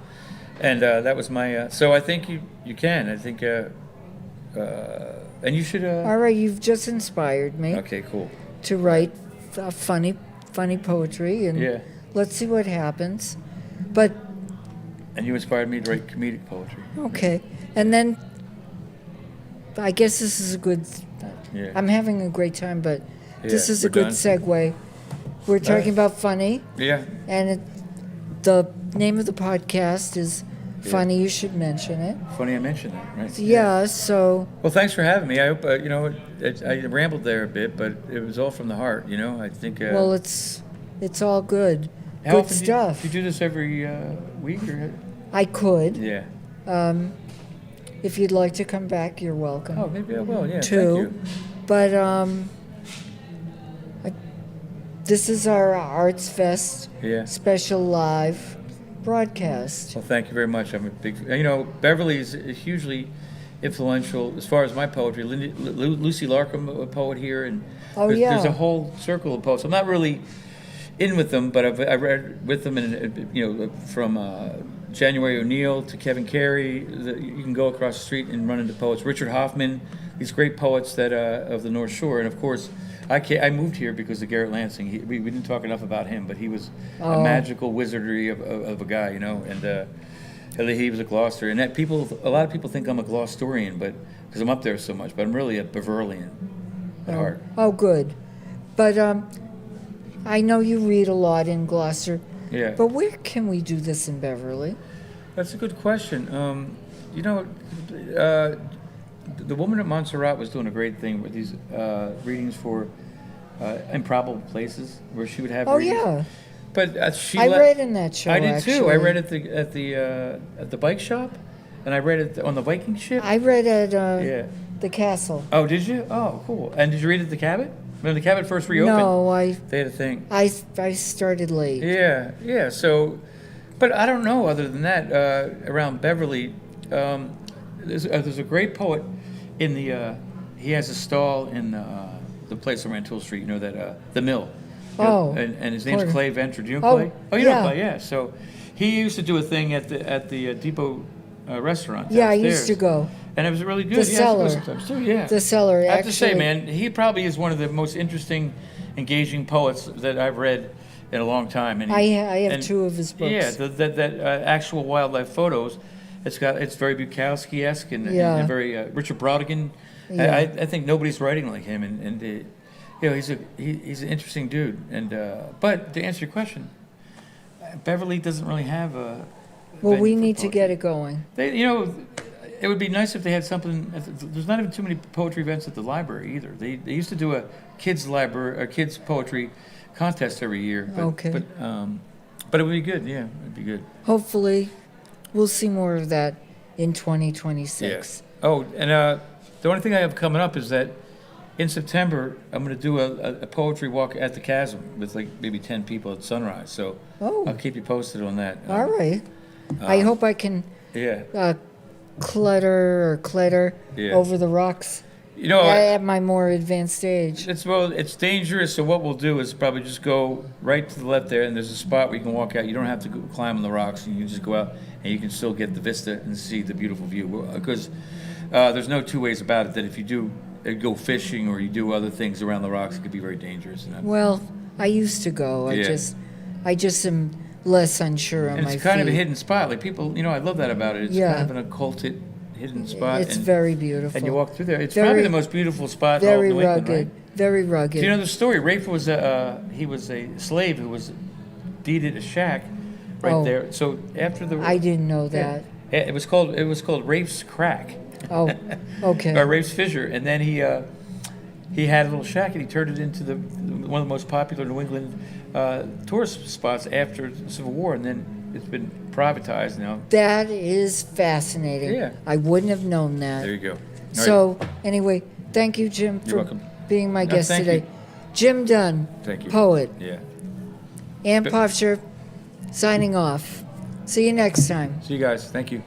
and that was my. So I think you can. I think, and you should. All right, you've just inspired me. Okay, cool. To write funny poetry, and let's see what happens. But. And you inspired me to write comedic poetry. Okay, and then. I guess this is a good. I'm having a great time, but this is a good segue. We're talking about funny. Yeah. And the name of the podcast is Funny You Should Mention It. Funny I mentioned that, right? Yeah. So. Well, thanks for having me. I hope I rambled there a bit, but it was all from the heart. You know, I think. Well, it's all good. How Good stuff. Do you do this every week or? I could. Yeah. If you'd like to come back, you're welcome. Oh, maybe I will. Yeah, too. thank you. But this is our Arts Fest special live broadcast. Well, thank you very much. I'm a big. You know, Beverly is hugely influential as far as my poetry. Lucy Larkham, a poet here, and there's a whole circle of poets. I'm not really in with them, but I've read with them, and you know, from January O'Neill to Kevin Carey. You can go across the street and run into poets. Richard Hoffman, these great poets that of the North Shore, and of course, I moved here because of Garrett Lansing. We didn't talk enough about him, but he was a magical wizardry of a guy, you know. And He was a Gloucester, and a lot of people think I'm a Gloucesterian, but because I'm up there so much, but I'm really a Beverlian at heart. Oh, good. But I know you read a lot in Gloucester. Yeah. But where can we do this in Beverly? That's a good question. The woman at Montserrat was doing a great thing with these readings for improbable places, where she would have. Oh, readings. yeah. But I read in that show. I did actually. too. I read at the bike shop, and I read it on the Viking ship. I read at Yeah. the castle. Oh, did you? Oh, cool. And did you read at the Cabot? When the Cabot first reopened? No, They had a thing. I started late. Yeah. So, but I don't know. Other than that, around Beverly, there's a great poet in the. He has a stall in the place on Rantoul Street. You know that the Mill. You know, and his name's Porter. Clay Ventry. Do you know Oh, Clay? Oh, you know yeah. Clay. Yeah. So, he used to do a thing at the Depot restaurant. Yeah, I used downstairs. to go. And it was really good. The Yeah, I used to go Cellar. sometimes too, yeah. The Cellar, I have to say, actually. man, he probably is one of the most interesting, engaging poets that I've read in a long time. And I have 2 of his books. Yeah, that actual wildlife photos. It's very Bukowski-esque and very Richard Brodigan. Yeah. I think nobody's writing like him, and he's an interesting dude. And but to answer your question, Beverly doesn't really have a. Well, we venue for need to poetry. get it going. It would be nice if they had something. There's not even too many poetry events at the library either. They used to do a kids library, a kids poetry contest every year. But, Okay. But it would be good. Yeah, it'd be good. Hopefully, we'll see more of that in 2026. Yeah. Oh, and the only thing I have coming up is that in September I'm going to do a poetry walk at the Chasm with like maybe 10 people at sunrise. So I'll keep you posted on that. All right. I hope I can clutter over the rocks. You know, at my more advanced age. It's dangerous. So what we'll do is probably just go right to the left there, and there's a spot where you can walk out. You don't have to climb on the rocks. You can just go out, and you can still get the vista and see the beautiful view. Because there's no two ways about it. That if you do go fishing or you do other things around the rocks, it could be very dangerous. Well, I used to go. I just am less unsure on And my it's kind of a feet. hidden spot. Like people, I love that about it. It's kind of an occulted hidden spot. It's very beautiful. And you walk through there. It's Very- probably the most beautiful spot in all of Very New England, rugged. right? Very rugged. Do you know the story? Rafe was he was a slave who was deeded a shack right Oh. there. So after the I didn't know that. Yeah, it was called Rafe's Crack. Oh, okay. Or Rafe's Fissure, and then he had a little shack and he turned it into one of the most popular New England tourist spots after the Civil War, and then it's been privatized now. That is fascinating. Yeah. I wouldn't have known that. There you go. All So, anyway, thank you, Jim, You're for welcome. being my No, guest thank today. you. Jim Dunn, Thank you. poet. Yeah. Ann But- Pofscher, signing off. See you next time. See you guys. Thank you.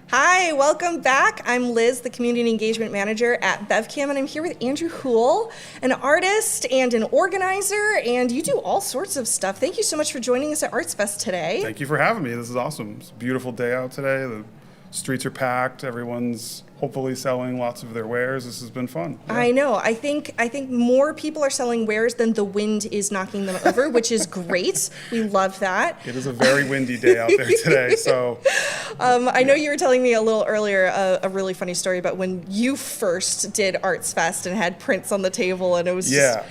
Hi, welcome back. I'm Liz, the Community Engagement Manager at BevCam, and I'm here with Andrew Hool, an artist and an organizer, and you do all sorts of stuff. Thank you so much for joining us at Arts Fest today. Thank you for having me. This is awesome. It's a beautiful day out today. The streets are packed. Everyone's hopefully selling lots of their wares. This has been fun. Yeah. I know. I think more people are selling wares than the wind is knocking them over, which is great. We love that. It is a very windy day out there today. So, I know you were telling me a little earlier a really funny story about when you first did Arts Fest and had prints on the table, and it was just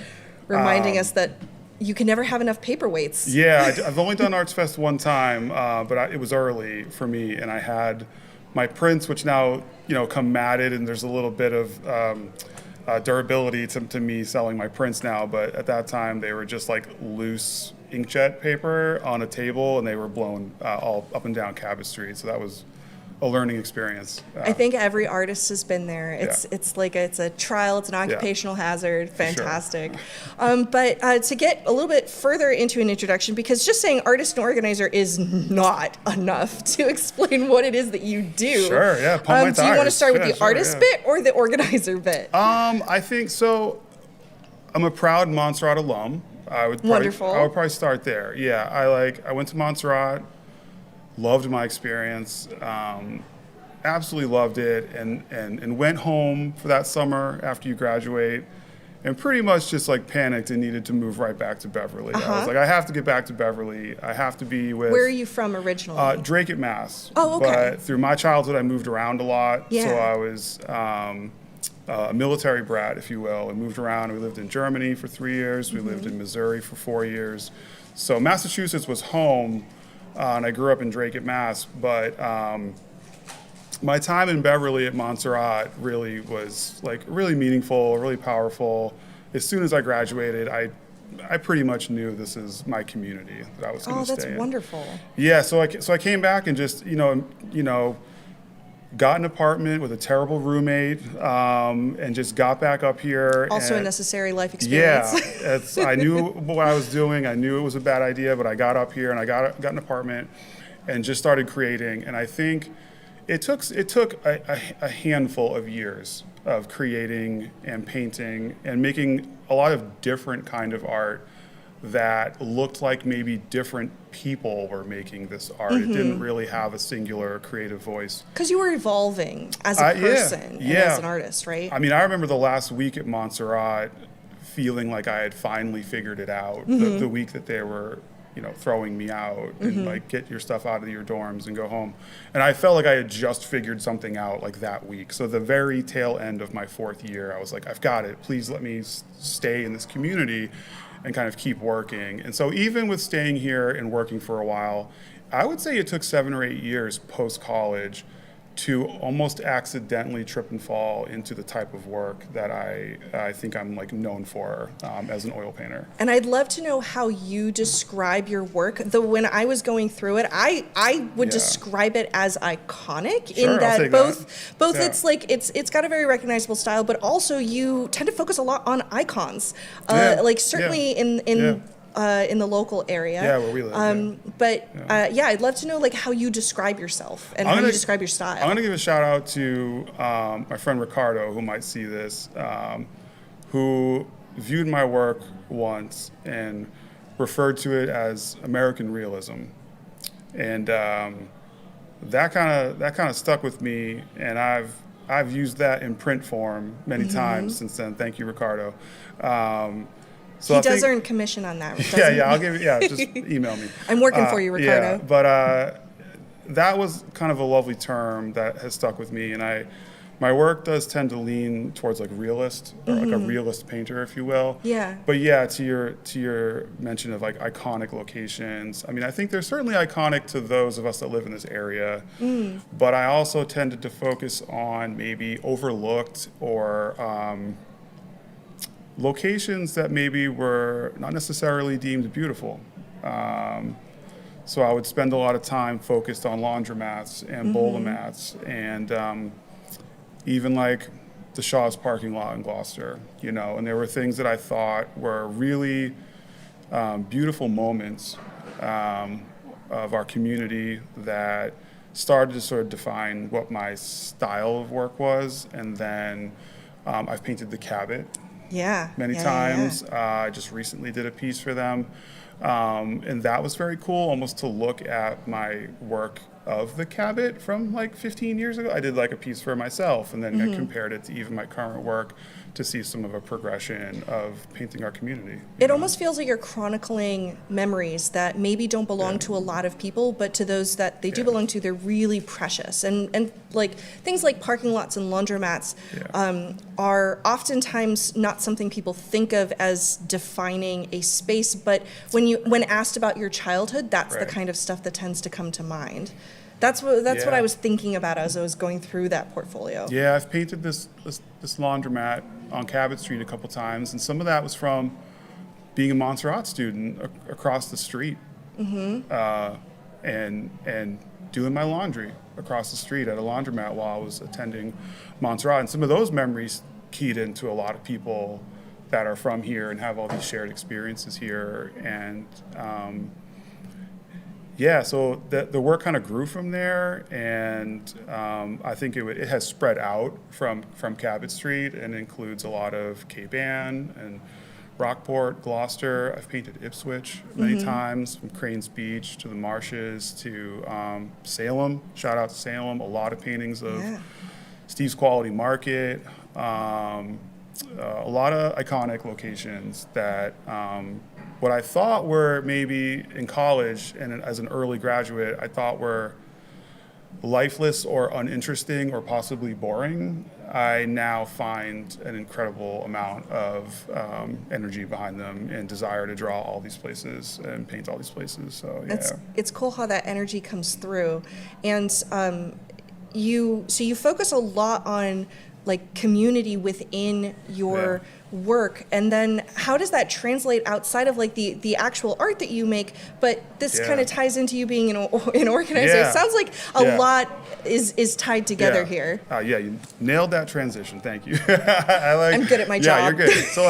reminding us that you can never have enough paperweights. Yeah, I've only done Arts Fest one time, but it was early for me, and I had my prints, which now come matted, and there's a little bit of durability to me selling my prints now. But at that time, they were just like loose inkjet paper on a table, and they were blown all up and down Cabot Street. So that was a learning experience. I think every artist has been there. It's a trial. It's an occupational hazard. Fantastic. Sure. But to get a little bit further into an introduction, because just saying artist and organizer is not enough to explain what it is that you do. Sure. Yeah. Pump my tires. Do you want to start with the artist bit or the organizer bit? I think so. I'm a proud Montserrat alum. I would probably start there. Yeah. I went to Montserrat. Loved my experience, absolutely loved it, and went home for that summer after you graduate, and pretty much just like panicked and needed to move right back to Beverly. I was like, I have to get back to Beverly. I have to be with. Where are you from originally? Drake at Mass. Oh, okay. But through my childhood, I moved around a lot. Yeah. So I was a military brat, if you will. I moved around. We lived in Germany for 3 years. We lived in Missouri for 4 years. So Massachusetts was home. And I grew up in Drake at Mass, but my time in Beverly at Montserrat really was like really meaningful, really powerful. As soon as I graduated, I pretty much knew this is my community that I was going to stay in. Oh, that's wonderful. Yeah, so I came back and just got an apartment with a terrible roommate, and just got back up here. Also a necessary life experience. Yeah, I knew what I was doing. I knew it was a bad idea, but I got up here and I got an apartment and just started creating. And I think it took a handful of years of creating and painting and making a lot of different kind of art that looked like maybe different people were making this art. It didn't really have a singular creative voice. Because you were evolving as a person and as an artist, right? I mean, I remember the last week at Montserrat feeling like I had finally figured it out. The week that they were, throwing me out and like, get your stuff out of your dorms and go home. And I felt like I had just figured something out like that week. So the very tail end of my 4th year, I was like, I've got it. Please let me stay in this community and kind of keep working. And so even with staying here and working for a while, I would say it took 7 or 8 years post-college to almost accidentally trip and fall into the type of work that I think I'm like known for as an oil painter. And I'd love to know how you describe your work. When I was going through it, I would describe it as iconic in that both it's like it's got a very recognizable style, but also you tend to focus a lot on icons. Like certainly in the local area. Yeah, where we live. I'd love to know like how you describe yourself and how you describe your style. I'm going to give a shout out to my friend Ricardo, who might see this, who viewed my work once and referred to it as American realism, and that kind of stuck with me, and I've used that in print form many times since then. Thank you, Ricardo. So he does earn commission on that. I'll give it. Yeah, just email me. I'm working for you, Ricardo. Yeah, but that was kind of a lovely term that has stuck with me, and my work does tend to lean towards like realist or like a realist painter, if you will. Yeah. But yeah, to your mention of like iconic locations, I mean, I think they're certainly iconic to those of us that live in this area. But I also tended to focus on maybe overlooked or locations that maybe were not necessarily deemed beautiful. So I would spend a lot of time focused on laundromats and bowl-o-mats and even like the Shaw's parking lot in Gloucester, and there were things that I thought were really beautiful moments of our community that started to sort of define what my style of work was. And then I've painted the Cabot many times. I just recently did a piece for them. And that was very cool, almost to look at my work of the Cabot from like 15 years ago. I did like a piece for myself, and then I compared it to even my current work to see some of a progression of painting our community. It almost feels like you're chronicling memories that maybe don't belong to a lot of people, but to those that they do belong to, they're really precious. And like things like parking lots and laundromats are oftentimes not something people think of as defining a space, but when asked about your childhood, that's the kind of stuff that tends to come to mind. That's what I was thinking about as I was going through that portfolio. Yeah, I've painted this laundromat on Cabot Street a couple times, and some of that was from being a Montserrat student across the street, and doing my laundry across the street at a laundromat while I was attending Montserrat. And some of those memories keyed into a lot of people that are from here and have all these shared experiences here. And so the work kind of grew from there, and I think it has spread out from Cabot Street and includes a lot of Cape Ann and Rockport, Gloucester. I've painted Ipswich many times, from Cranes Beach to the Marshes to Salem. Shout out to Salem. A lot of paintings of Steve's Quality Market. A lot of iconic locations that what I thought were maybe in college and as an early graduate, I thought were lifeless or uninteresting or possibly boring. I now find an incredible amount of energy behind them and desire to draw all these places and paint all these places. So it's cool how that energy comes through, and you focus a lot on like community within your work, and then how does that translate outside of like the actual art that you make? But this kind of ties into you being an organizer. It sounds like a lot is tied together here. You nailed that transition. Thank you. I'm good at my job. Yeah, you're good. So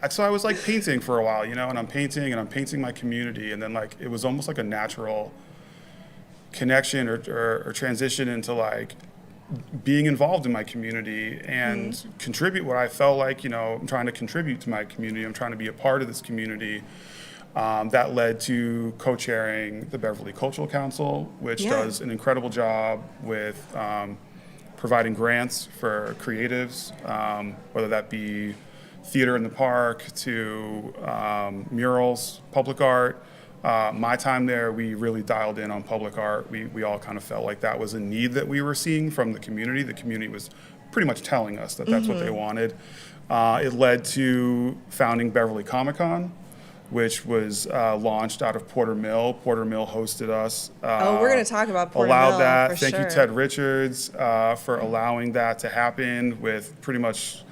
so I was like painting for a while, and I'm painting my community, and then like it was almost like a natural connection or transition into like being involved in my community and contribute what I felt like, I'm trying to contribute to my community. I'm trying to be a part of this community. That led to co-chairing the Beverly Cultural Council, which does an incredible job with providing grants for creatives, whether that be theater in the park to murals, public art. My time there, we really dialed in on public art. We all kind of felt like that was a need that we were seeing from the community. The community was pretty much telling us that that's what they wanted. It led to founding Beverly Comic-Con, which was launched out of Porter Mill. Porter Mill hosted us. We're going to talk about Porter Mill. Allowed that. Thank you, Ted Richards, for allowing that to happen with pretty much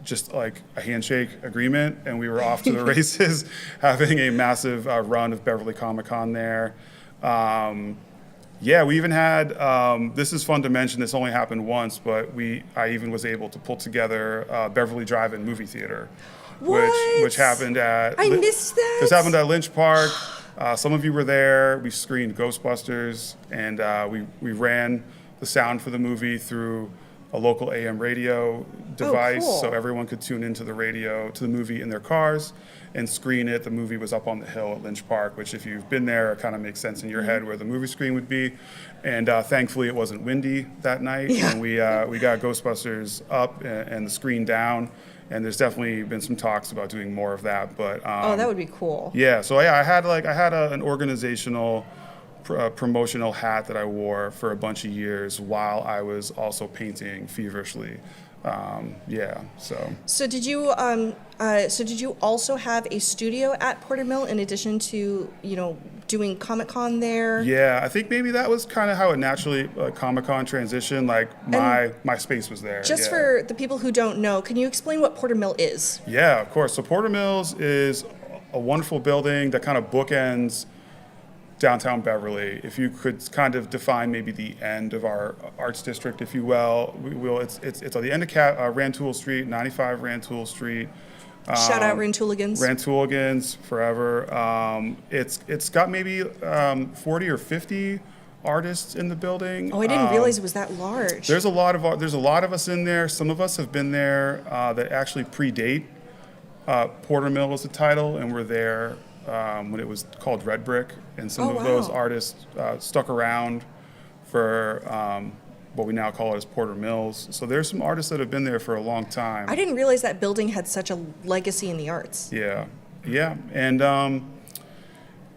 just like a handshake agreement, and we were off to the races, having a massive run of Beverly Comic-Con there. We even had, this is fun to mention, this only happened once, but I even was able to pull together Beverly Drive-In movie theater, which happened at... I missed that! This happened at Lynch Park. Some of you were there. We screened Ghostbusters, and we ran the sound for the movie through a local AM radio device, so everyone could tune into the radio to the movie in their cars and screen it. The movie was up on the hill at Lynch Park, which if you've been there, it kind of makes sense in your head where the movie screen would be. And thankfully it wasn't windy that night, and we got Ghostbusters up and the screen down. And there's definitely been some talks about doing more of that, but that would be cool. I had an organizational promotional hat that I wore for a bunch of years while I was also painting feverishly. So did you also have a studio at Porter Mill in addition to doing Comic-Con there? Yeah, I think maybe that was kind of how it naturally Comic-Con transitioned. Like my space was there. Just for the people who don't know, can you explain what Porter Mill is? Yeah, of course. So Porter Mills is a wonderful building that kind of bookends downtown Beverly. If you could kind of define maybe the end of our arts district, if you will, it's at the end of Rantoul Street, 95 Rantoul Street. Shout out Rantooligans. Rantooligans forever. It's got maybe 40 or 50 artists in the building. Oh, I didn't realize it was that large. There's a lot of us in there. Some of us have been there that actually predate Porter Mill was the title, and we're there when it was called Red Brick, and some of those artists stuck around for what we now call it as Porter Mills. So there's some artists that have been there for a long time. I didn't realize that building had such a legacy in the arts. Yeah, and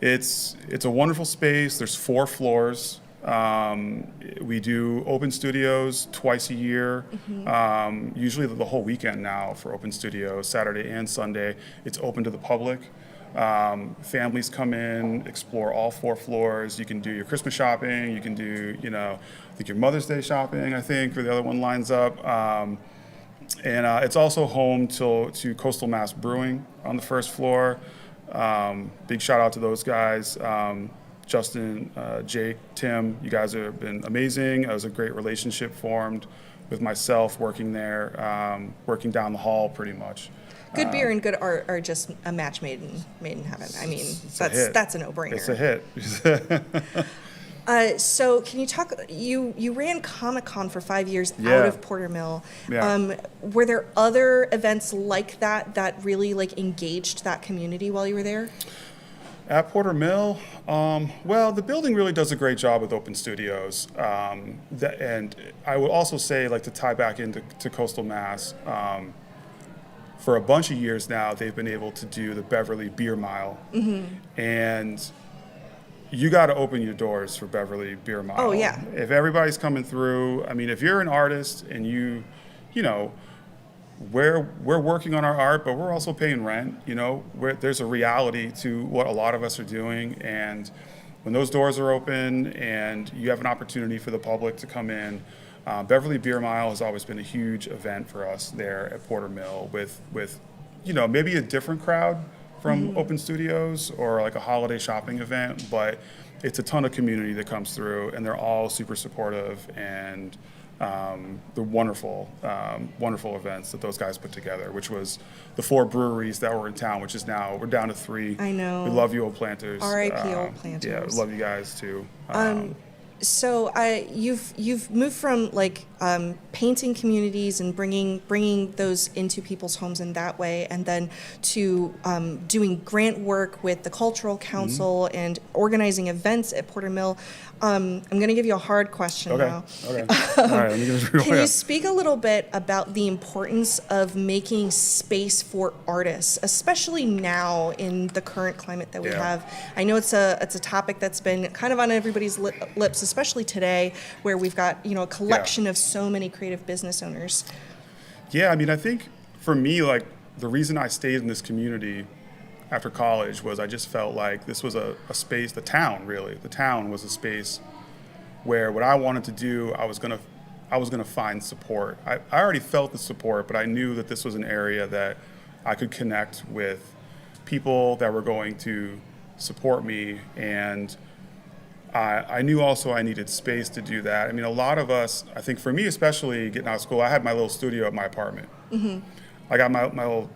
it's a wonderful space. There's 4 floors. We do open studios twice a year, usually the whole weekend now for open studios, Saturday and Sunday. It's open to the public. Families come in, explore all 4 floors. You can do your Christmas shopping. You can do, I think your Mother's Day shopping, I think, or the other one lines up. And it's also home to Coastal Mass Brewing on the first floor. Big shout out to those guys. Justin, Jake, Tim, you guys have been amazing. It was a great relationship formed with myself working there, working down the hall pretty much. Good beer and good art are just a match made in heaven. I mean, that's a no-brainer. It's a hit. So can you talk, you ran Comic-Con for 5 years Yeah. out of Porter Mill. Yeah. Were there other events like that really engaged that community while you were there? At Porter Mill, well, the building really does a great job with open studios. And I would also say, to tie back into Coastal Mass, for a bunch of years now, they've been able to do the Beverly Beer Mile. And you got to open your doors for Beverly Beer Mile. Oh, yeah. If everybody's coming through, I mean, if you're an artist and we're working on our art, but we're also paying rent, there's a reality to what a lot of us are doing. And when those doors are open and you have an opportunity for the public to come in, Beverly Beer Mile has always been a huge event for us there at Porter Mill with maybe a different crowd from open studios or a holiday shopping event, but it's a ton of community that comes through, and they're all super supportive, and the wonderful events that those guys put together, which was the 4 breweries that were in town, which is now, we're down to 3. I know. We love you, Old Planters. R.I.P. Old Planters. Yeah, we love you guys too. So you've moved from painting communities and bringing those into people's homes in that way, and then to doing grant work with the Cultural Council and organizing events at Porter Mill. I'm going to give you a hard question now. Okay. All right. Let me give it a Can you speak a little bit about the importance of making space for artists, especially now in the current climate that we have? I know it's a topic that's been kind of on everybody's lips, especially today, where we've got a collection of so many creative business owners. Yeah, I mean, I think for me, the reason I stayed in this community after college was I just felt like this was a space, the town was a space where what I wanted to do, I was gonna find support. I already felt the support, but I knew that this was an area that I could connect with people that were going to support me, and I knew also I needed space to do that. I mean, a lot of us, I think for me especially, getting out of school, I had my little studio at my apartment. I got my little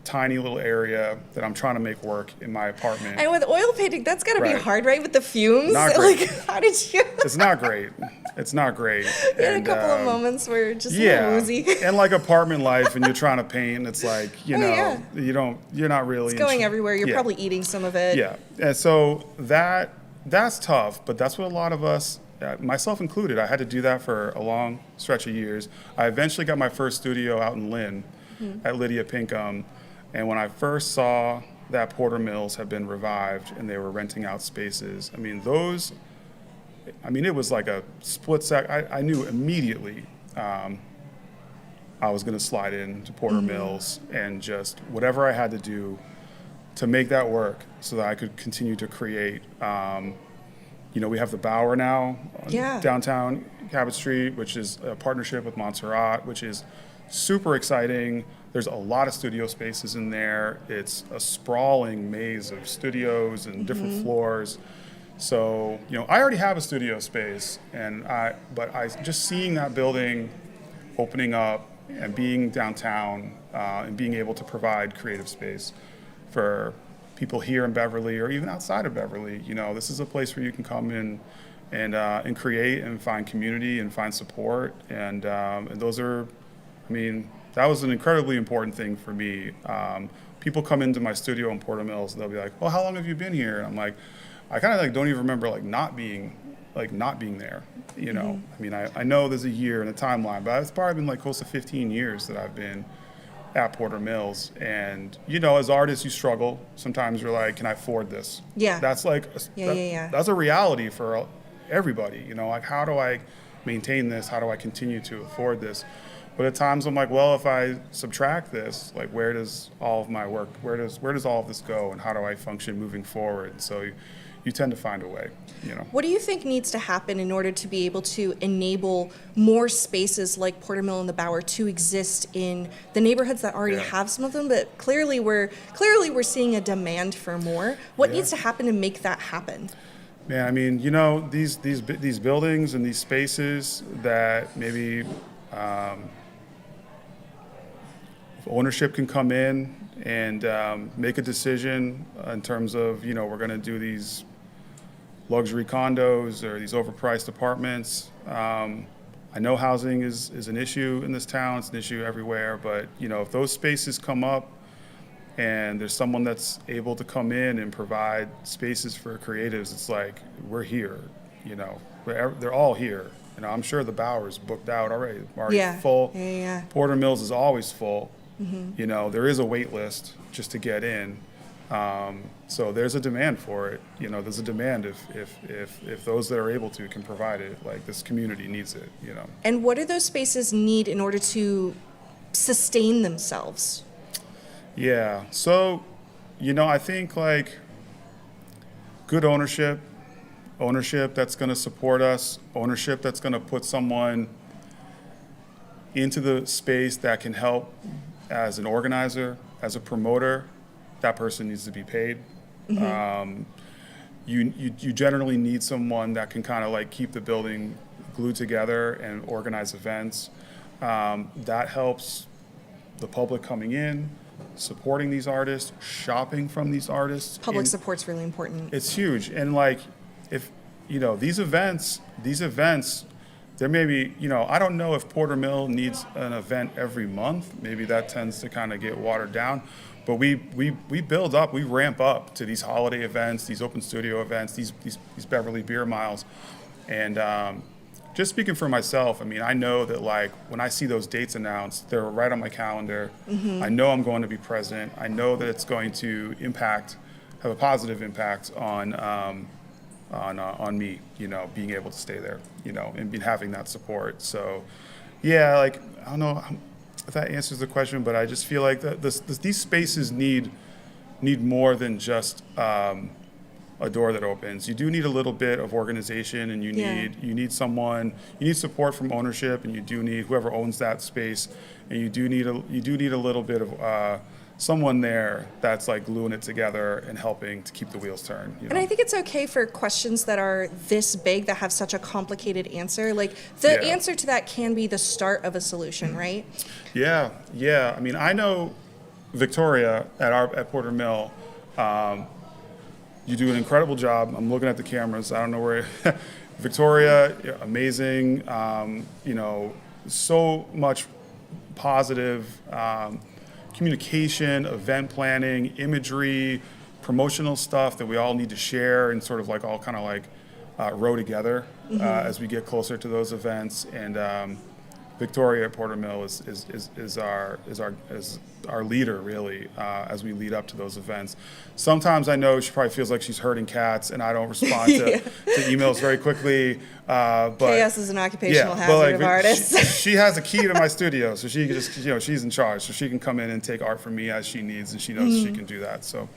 tiny little area that I'm trying to make work in my apartment. And with oil painting, that's got to be hard, right? With the fumes? Not great. How did you? It's not great. It's not great. You had a couple of moments where just a little woozy. And apartment life, and you're trying to paint, and it's you're not really. It's going everywhere. You're probably eating some of it. Yeah. And so that's tough, but that's what a lot of us, myself included, I had to do that for a long stretch of years. I eventually got my first studio out in Lynn at Lydia Pinkham. And when I first saw that Porter Mills had been revived and they were renting out spaces, it was like a split sec. I knew immediately I was going to slide into Porter Mills and just whatever I had to do to make that work so that I could continue to create. We have the Bower now, downtown Cabot Street, which is a partnership with Montserrat, which is super exciting. There's a lot of studio spaces in there. It's a sprawling maze of studios and different floors. So, I already have a studio space, but just seeing that building opening up and being downtown and being able to provide creative space for people here in Beverly or even outside of Beverly. This is a place where you can come in and create and find community and find support. And those are, that was an incredibly important thing for me. People come into my studio in Porter Mills and they'll be like, well, how long have you been here? And I'm like, I kind of don't even remember not being there. I know there's a year and a timeline, but it's probably been close to 15 years that I've been at Porter Mills. And, as artists, you struggle. Sometimes you're like, can I afford this? Yeah. That's that's a reality for everybody. How do I maintain this? How do I continue to afford this? But at times I'm like, well, if I subtract this, where does all of my work, where does all of this go, and how do I function moving forward? So you tend to find a way. What do you think needs to happen in order to be able to enable more spaces like Porter Mill and the Bower to exist in the neighborhoods that already have some of them? But clearly we're seeing a demand for more. What needs to happen to make that happen? Man, these buildings and these spaces that maybe ownership can come in and make a decision in terms of, we're going to do these luxury condos or these overpriced apartments. I know housing is an issue in this town. It's an issue everywhere. But, if those spaces come up and there's someone that's able to come in and provide spaces for creatives, it's like, we're here. They're all here. I'm sure the Bower is booked out already full. Yeah. Porter Mills is always full. Mm-hmm. There is a wait list just to get in. So there's a demand for it. There's a demand if those that are able to can provide it. This community needs it. And what do those spaces need in order to sustain themselves? Yeah. So, I think good ownership that's going to support us, ownership that's going to put someone into the space that can help as an organizer, as a promoter. That person needs to be paid. Mm-hmm. You generally need someone that can kind of keep the building glued together and organize events. That helps the public coming in, supporting these artists, shopping from these artists. Public support's really important. It's huge. And if these events, there may be, I don't know if Porter Mill needs an event every month. Maybe that tends to kind of get watered down. But we build up, we ramp up to these holiday events, these open studio events, these Beverly Beer Miles. And just speaking for myself, I know that when I see those dates announced, they're right on my calendar. Mm-hmm. I know I'm going to be present. I know that it's going to have a positive impact on me, being able to stay there, and having that support. So, yeah, I don't know if that answers the question, but I just feel like these spaces need more than just a door that opens. You do need a little bit of organization, and you need support from ownership, and you do need whoever owns that space, and you do need a little bit of someone there that's gluing it together and helping to keep the wheels turn. And I think it's okay for questions that are this big that have such a complicated answer. The answer to that can be the start of a solution, right? Yeah. I know Victoria at Porter Mill. You do an incredible job. I'm looking at the cameras. I don't know where. Victoria, amazing. So much positive communication, event planning, imagery, promotional stuff that we all need to share and sort of all kind of row together as we get closer to those events. And Victoria at Porter Mill is our leader really as we lead up to those events. Sometimes I know she probably feels like she's herding cats, and I don't respond to emails very quickly. But chaos is an occupational hazard of artists. She has a key to my studio, so she can just she's in charge, so she can come in and take art from me as she needs, and she knows she can do that. So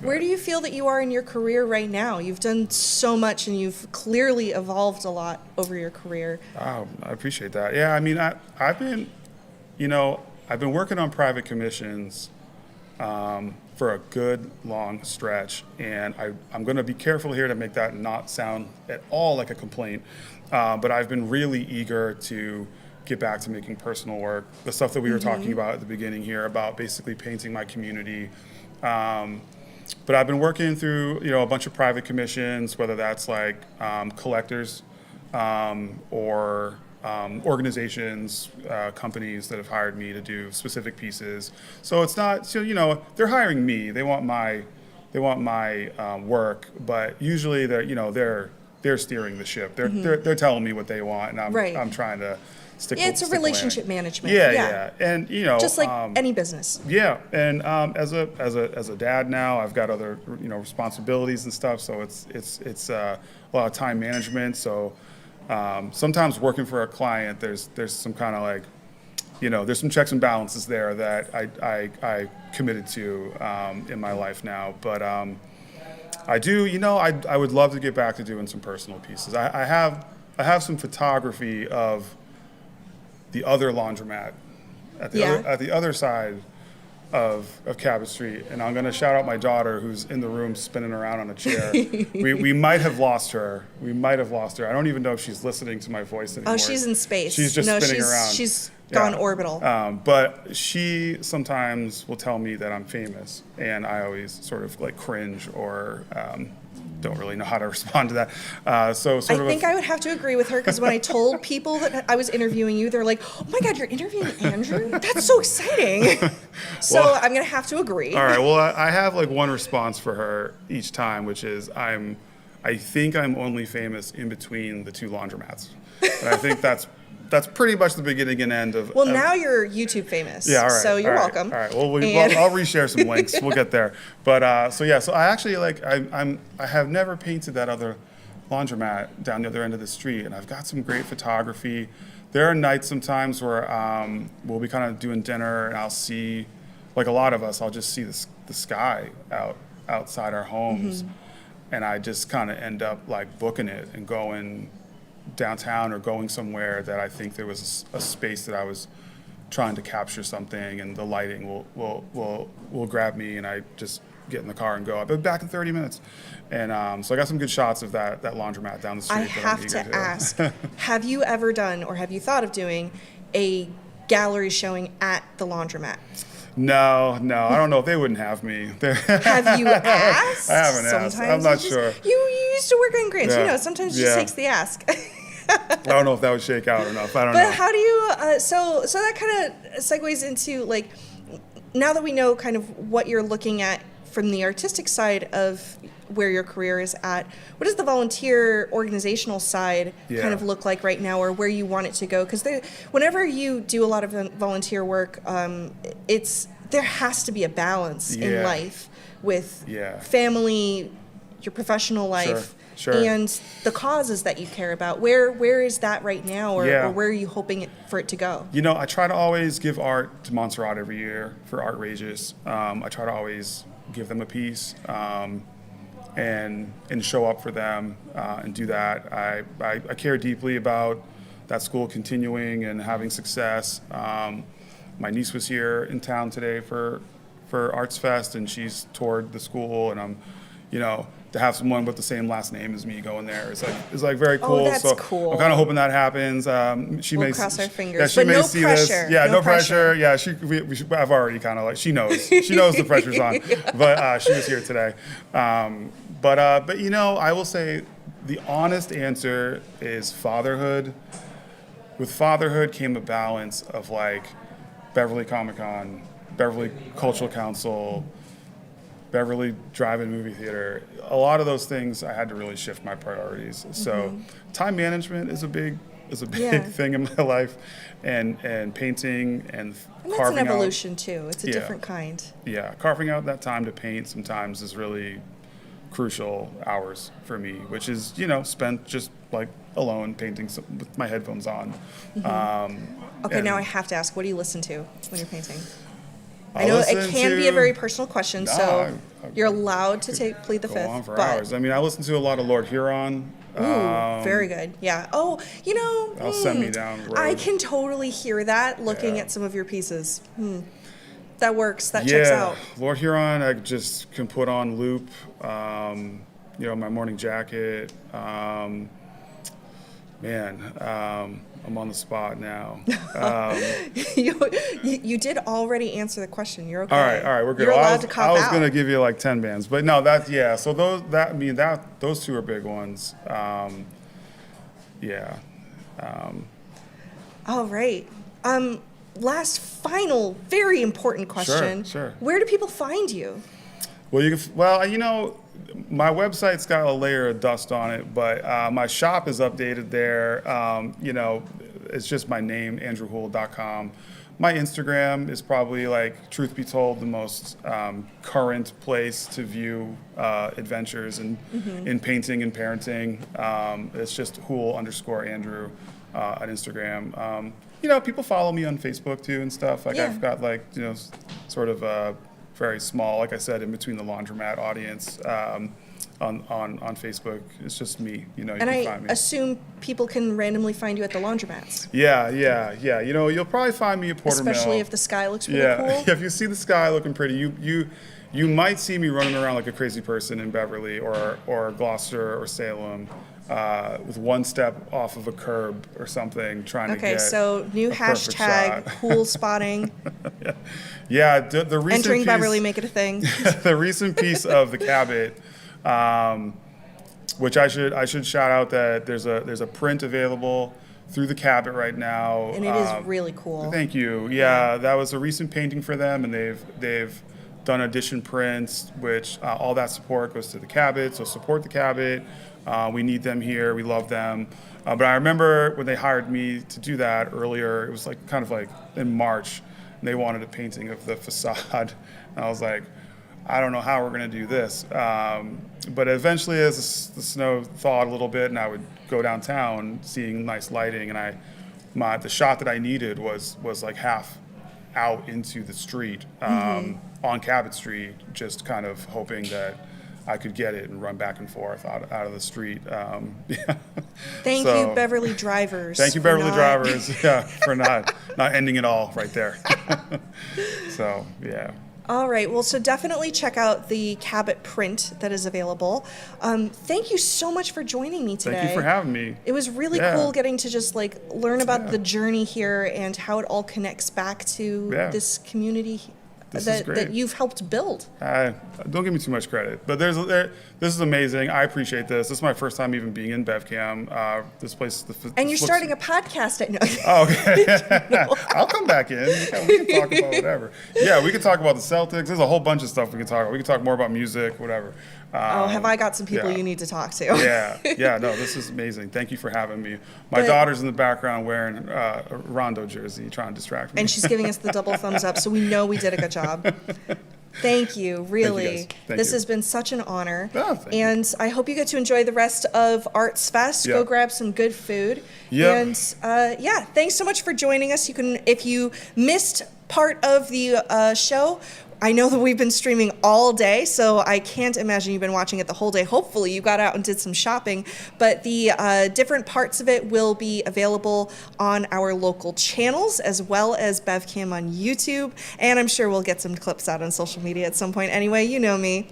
Where do you feel that you are in your career right now? You've done so much, and you've clearly evolved a lot over your career. Oh, I appreciate that. Yeah, I've been working on private commissions for a good long stretch, and I'm going to be careful here to make that not sound at all like a complaint. But I've been really eager to get back to making personal work. The stuff that we were talking about at the beginning here about basically painting my community. But I've been working through, a bunch of private commissions, whether that's like collectors or organizations, companies that have hired me to do specific pieces. So it's not, they're hiring me. They want my work, but usually they're steering the ship. They're telling me what they want, and I'm trying to stick. Yeah, it's a relationship management. Yeah, and just like any business. Yeah, and as a dad now, I've got other responsibilities and stuff. So it's a lot of time management. So sometimes working for a client, there's some kind of like, there's some checks and balances there that I committed to in my life now. But I do, I would love to get back to doing some personal pieces. I have some photography of the other laundromat at the other side of Cabot Street, and I'm gonna shout out my daughter who's in the room spinning around on a chair. we might have lost her. I don't even know if she's listening to my voice anymore. Oh, she's in space. She's just spinning around. She's gone orbital. But she sometimes will tell me that I'm famous, and I always sort of like cringe or don't really know how to respond to that. I think I would have to agree with her, because when I told people that I was interviewing you, they're like, "Oh my God, you're interviewing Andrew? That's so exciting!" So well, I'm gonna have to agree. All right. Well, I have like one response for her each time, which is I think I'm only famous in between the two laundromats, and I think that's pretty much the beginning and end of. Well, now you're YouTube famous. Yeah, all right. So you're welcome. All right. Well, I'll reshare some links. We'll get there. But so I actually I have never painted that other laundromat down the other end of the street, and I've got some great photography. There are nights sometimes where we'll be kind of doing dinner, and I'll see, like a lot of us, I'll just see the sky outside our homes, and I just kind of end up like booking it and going downtown or going somewhere that I think there was a space that I was trying to capture something, and the lighting will grab me, and I just get in the car and go. I'll be back in 30 minutes. And so I got some good shots of that laundromat down the street. I have to ask, have you ever done, or have you thought of doing, a gallery showing at the laundromat? No, I don't know if they wouldn't have me. Have you asked? I haven't asked. I'm not sure. You used to work on grants. Yeah. Sometimes it just takes the ask. I don't know if that would shake out or not. I don't know. But how do you, so that kind of segues into, like, now that we know kind of what you're looking at from the artistic side of where your career is at, what does the volunteer organizational side kind of look like right now, or where you want it to go? Because whenever you do a lot of volunteer work, there has to be a balance in life with family, your professional life, and the causes that you care about. Where is that right now, or where are you hoping for it to go? I try to always give art to Montserrat every year for Art Rages. I try to always give them a piece and show up for them and do that. I care deeply about that school continuing and having success. My niece was here in town today for Arts Fest, and she's toured the school, and I'm, to have someone with the same last name as me going there is like very cool. Oh, that's so cool. I'm kind of hoping that happens. We'll cross our fingers. Yeah, she but may no see pressure. this. Yeah, no pressure. Yeah, I've already kind of like, she knows the pressure's on, but she was here today. But I will say the honest answer is fatherhood. With fatherhood came a balance of like Beverly Comic-Con, Beverly Cultural Council, Beverly Drive-In Movie Theater. A lot of those things I had to really shift my priorities. So time management is a big thing in my life, and painting and that's carving an evolution too. It's a different kind. Yeah, carving out that time to paint sometimes is really crucial hours for me, which is spent just like alone painting with my headphones on. Okay, now I have to ask, what do you listen to when you're painting? I know it can be a very personal question, so you're allowed to plead the fifth. Go on for hours. I mean, I listen to a lot of Lord Huron. Ooh, very good. Yeah. Oh, I'll send me down the road. I can totally hear that looking at some of your pieces. That works. That checks out. Lord Huron, I just can put on loop. My Morning Jacket. Man, I'm on the spot now. You did already answer the question. You're okay. All right, we're good. You're allowed to cop out. I was gonna give you like 10 bands, but no, yeah. So those two are big ones. Yeah. All right. Last, final, very important question. Sure. Where do people find you? Well, my website's got a layer of dust on it, but my shop is updated there. It's just my name, andrewhoule.com. My Instagram is probably, like, truth be told, the most current place to view adventures in painting and parenting. It's just Houle_Andrew on Instagram. People follow me on Facebook too and stuff. Like, I've got, like, sort of a very small, like I said, in between the laundromat audience on Facebook. It's just me. You can find me. Assume people can randomly find you at the laundromats. Yeah. You'll probably find me at Porter Mill. Especially if the sky looks really cool. If you see the sky looking pretty, you might see me running around like a crazy person in Beverly or Gloucester or Salem. With one step off of a curb or something, trying to get. Okay, so new hashtag Houle spotting. Yeah, the recent entering piece, Beverly, make it a thing. The recent piece of the Cabot, which I should shout out that there's a print available through the Cabot right now, and it is really cool. Thank you. Yeah, that was a recent painting for them, and they've done edition prints, which all that support goes to the Cabot. So support the Cabot. We need them here. We love them. But I remember when they hired me to do that earlier, it was like kind of like in March, and they wanted a painting of the facade. And I was like, I don't know how we're going to do this. But eventually, as the snow thawed a little bit, and I would go downtown seeing nice lighting, and the shot that I needed was like half out into the street on Cabot Street, just kind of hoping that I could get it and run back and forth out of the street. Thank you, Beverly drivers. Thank you, Beverly drivers, for not ending it all right there. So, yeah. All right. Well, so definitely check out the Cabot print that is available. Thank you so much for joining me today. Thank you for having me. It was really cool getting to just learn about the journey here and how it all connects back to this community that you've helped build. Don't give me too much credit, but this is amazing. I appreciate this. This is my first time even being in BevCam. This place, and you're starting a podcast. Oh, okay. I'll come back in. We can talk about whatever. Yeah, we can talk about the Celtics. There's a whole bunch of stuff we can talk about. We can talk more about music, whatever. Have I got some people you need to talk to? No, this is amazing. Thank you for having me. My daughter's in the background wearing a Rondo jersey, trying to distract me. And she's giving us the double thumbs up, so we know we did a good job. Thank you, really. This has been such an honor. And I hope you get to enjoy the rest of Arts Fest. Go grab some good food. And thanks so much for joining us. You can, if you missed part of the show, I know that we've been streaming all day, so I can't imagine you've been watching it the whole day. Hopefully you got out and did some shopping, but the different parts of it will be available on our local channels as well as BevCam on YouTube, and I'm sure we'll get some clips out on social media at some point anyway, you know me.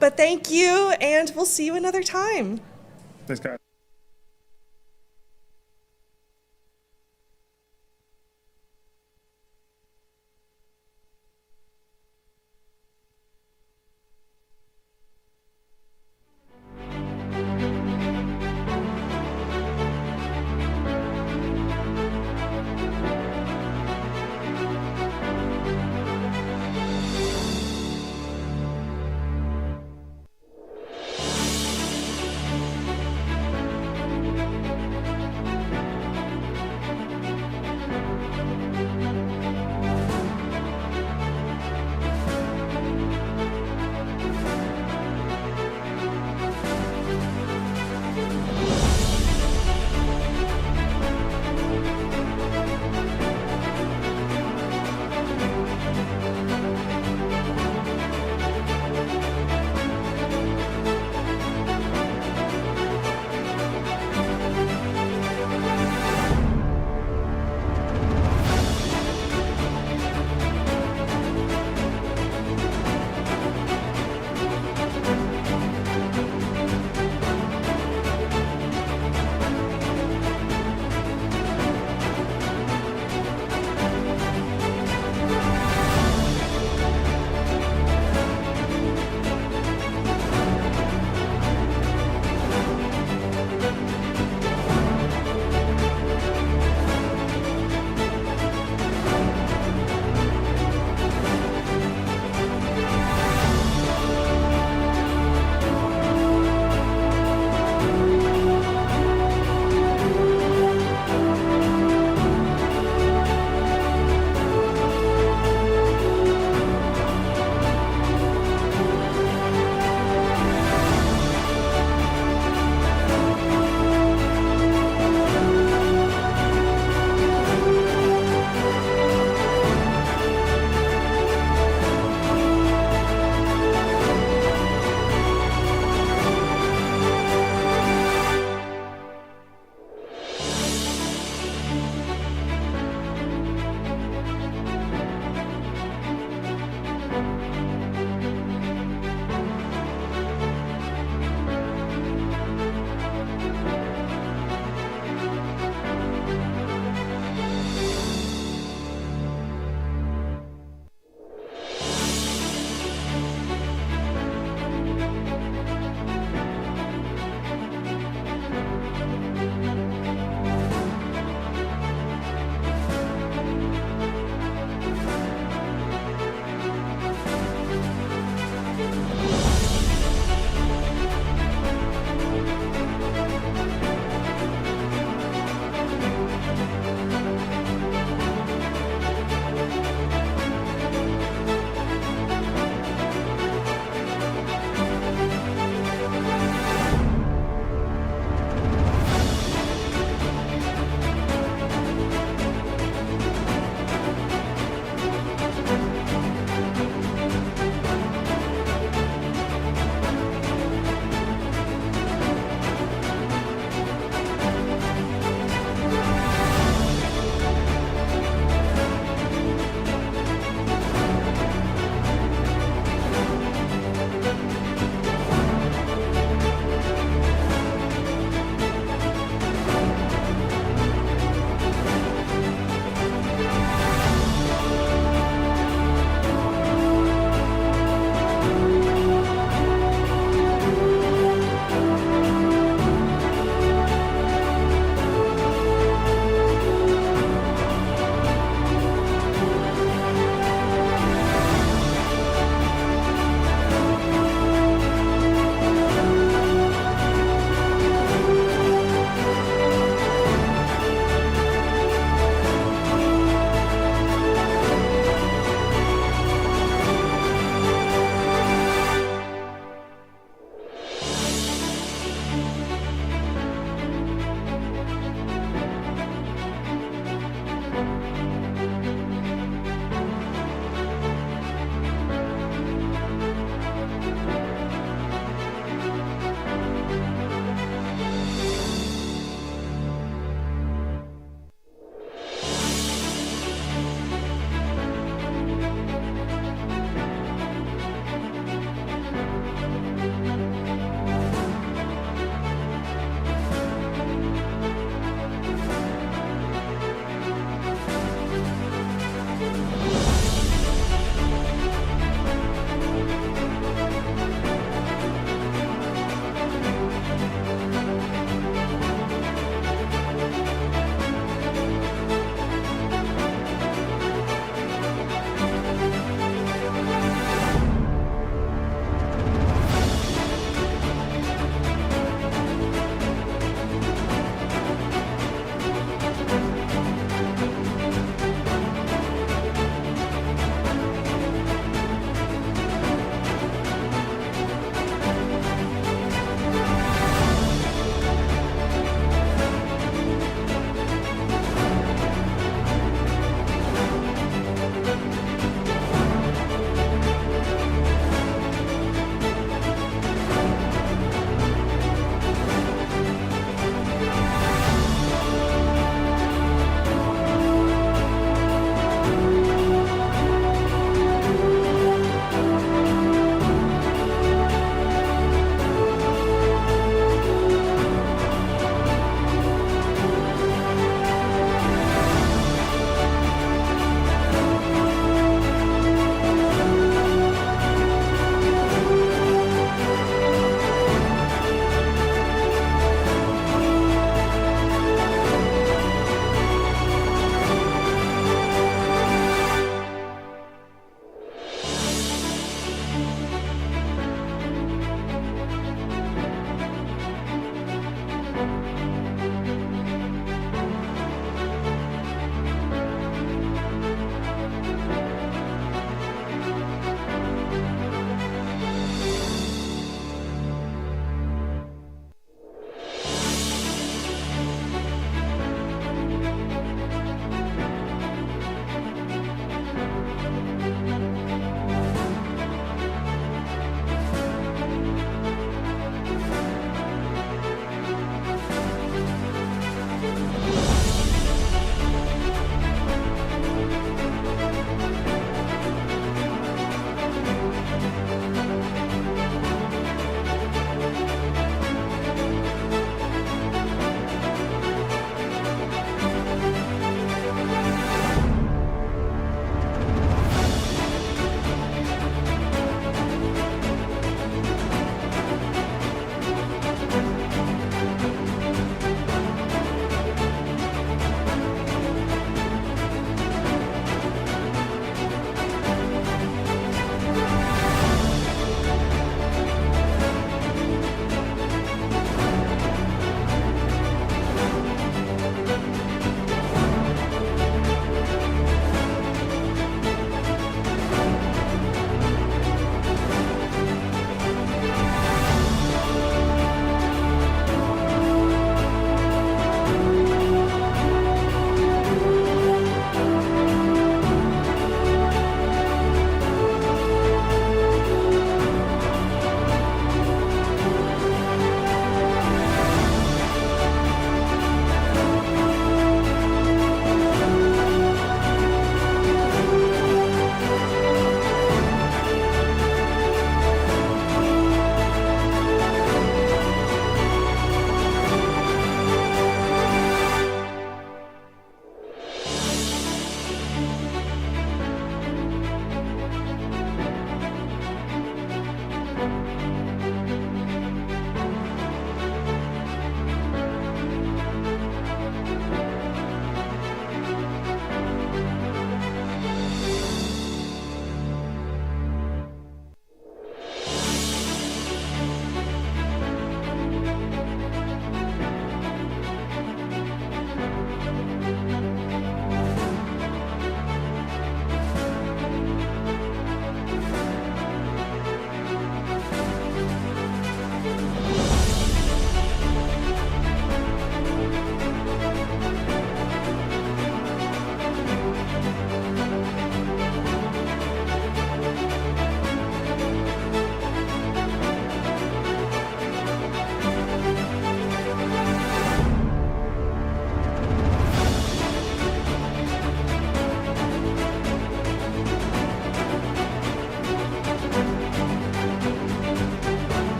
But thank you, and we'll see you another time. Thanks, guys.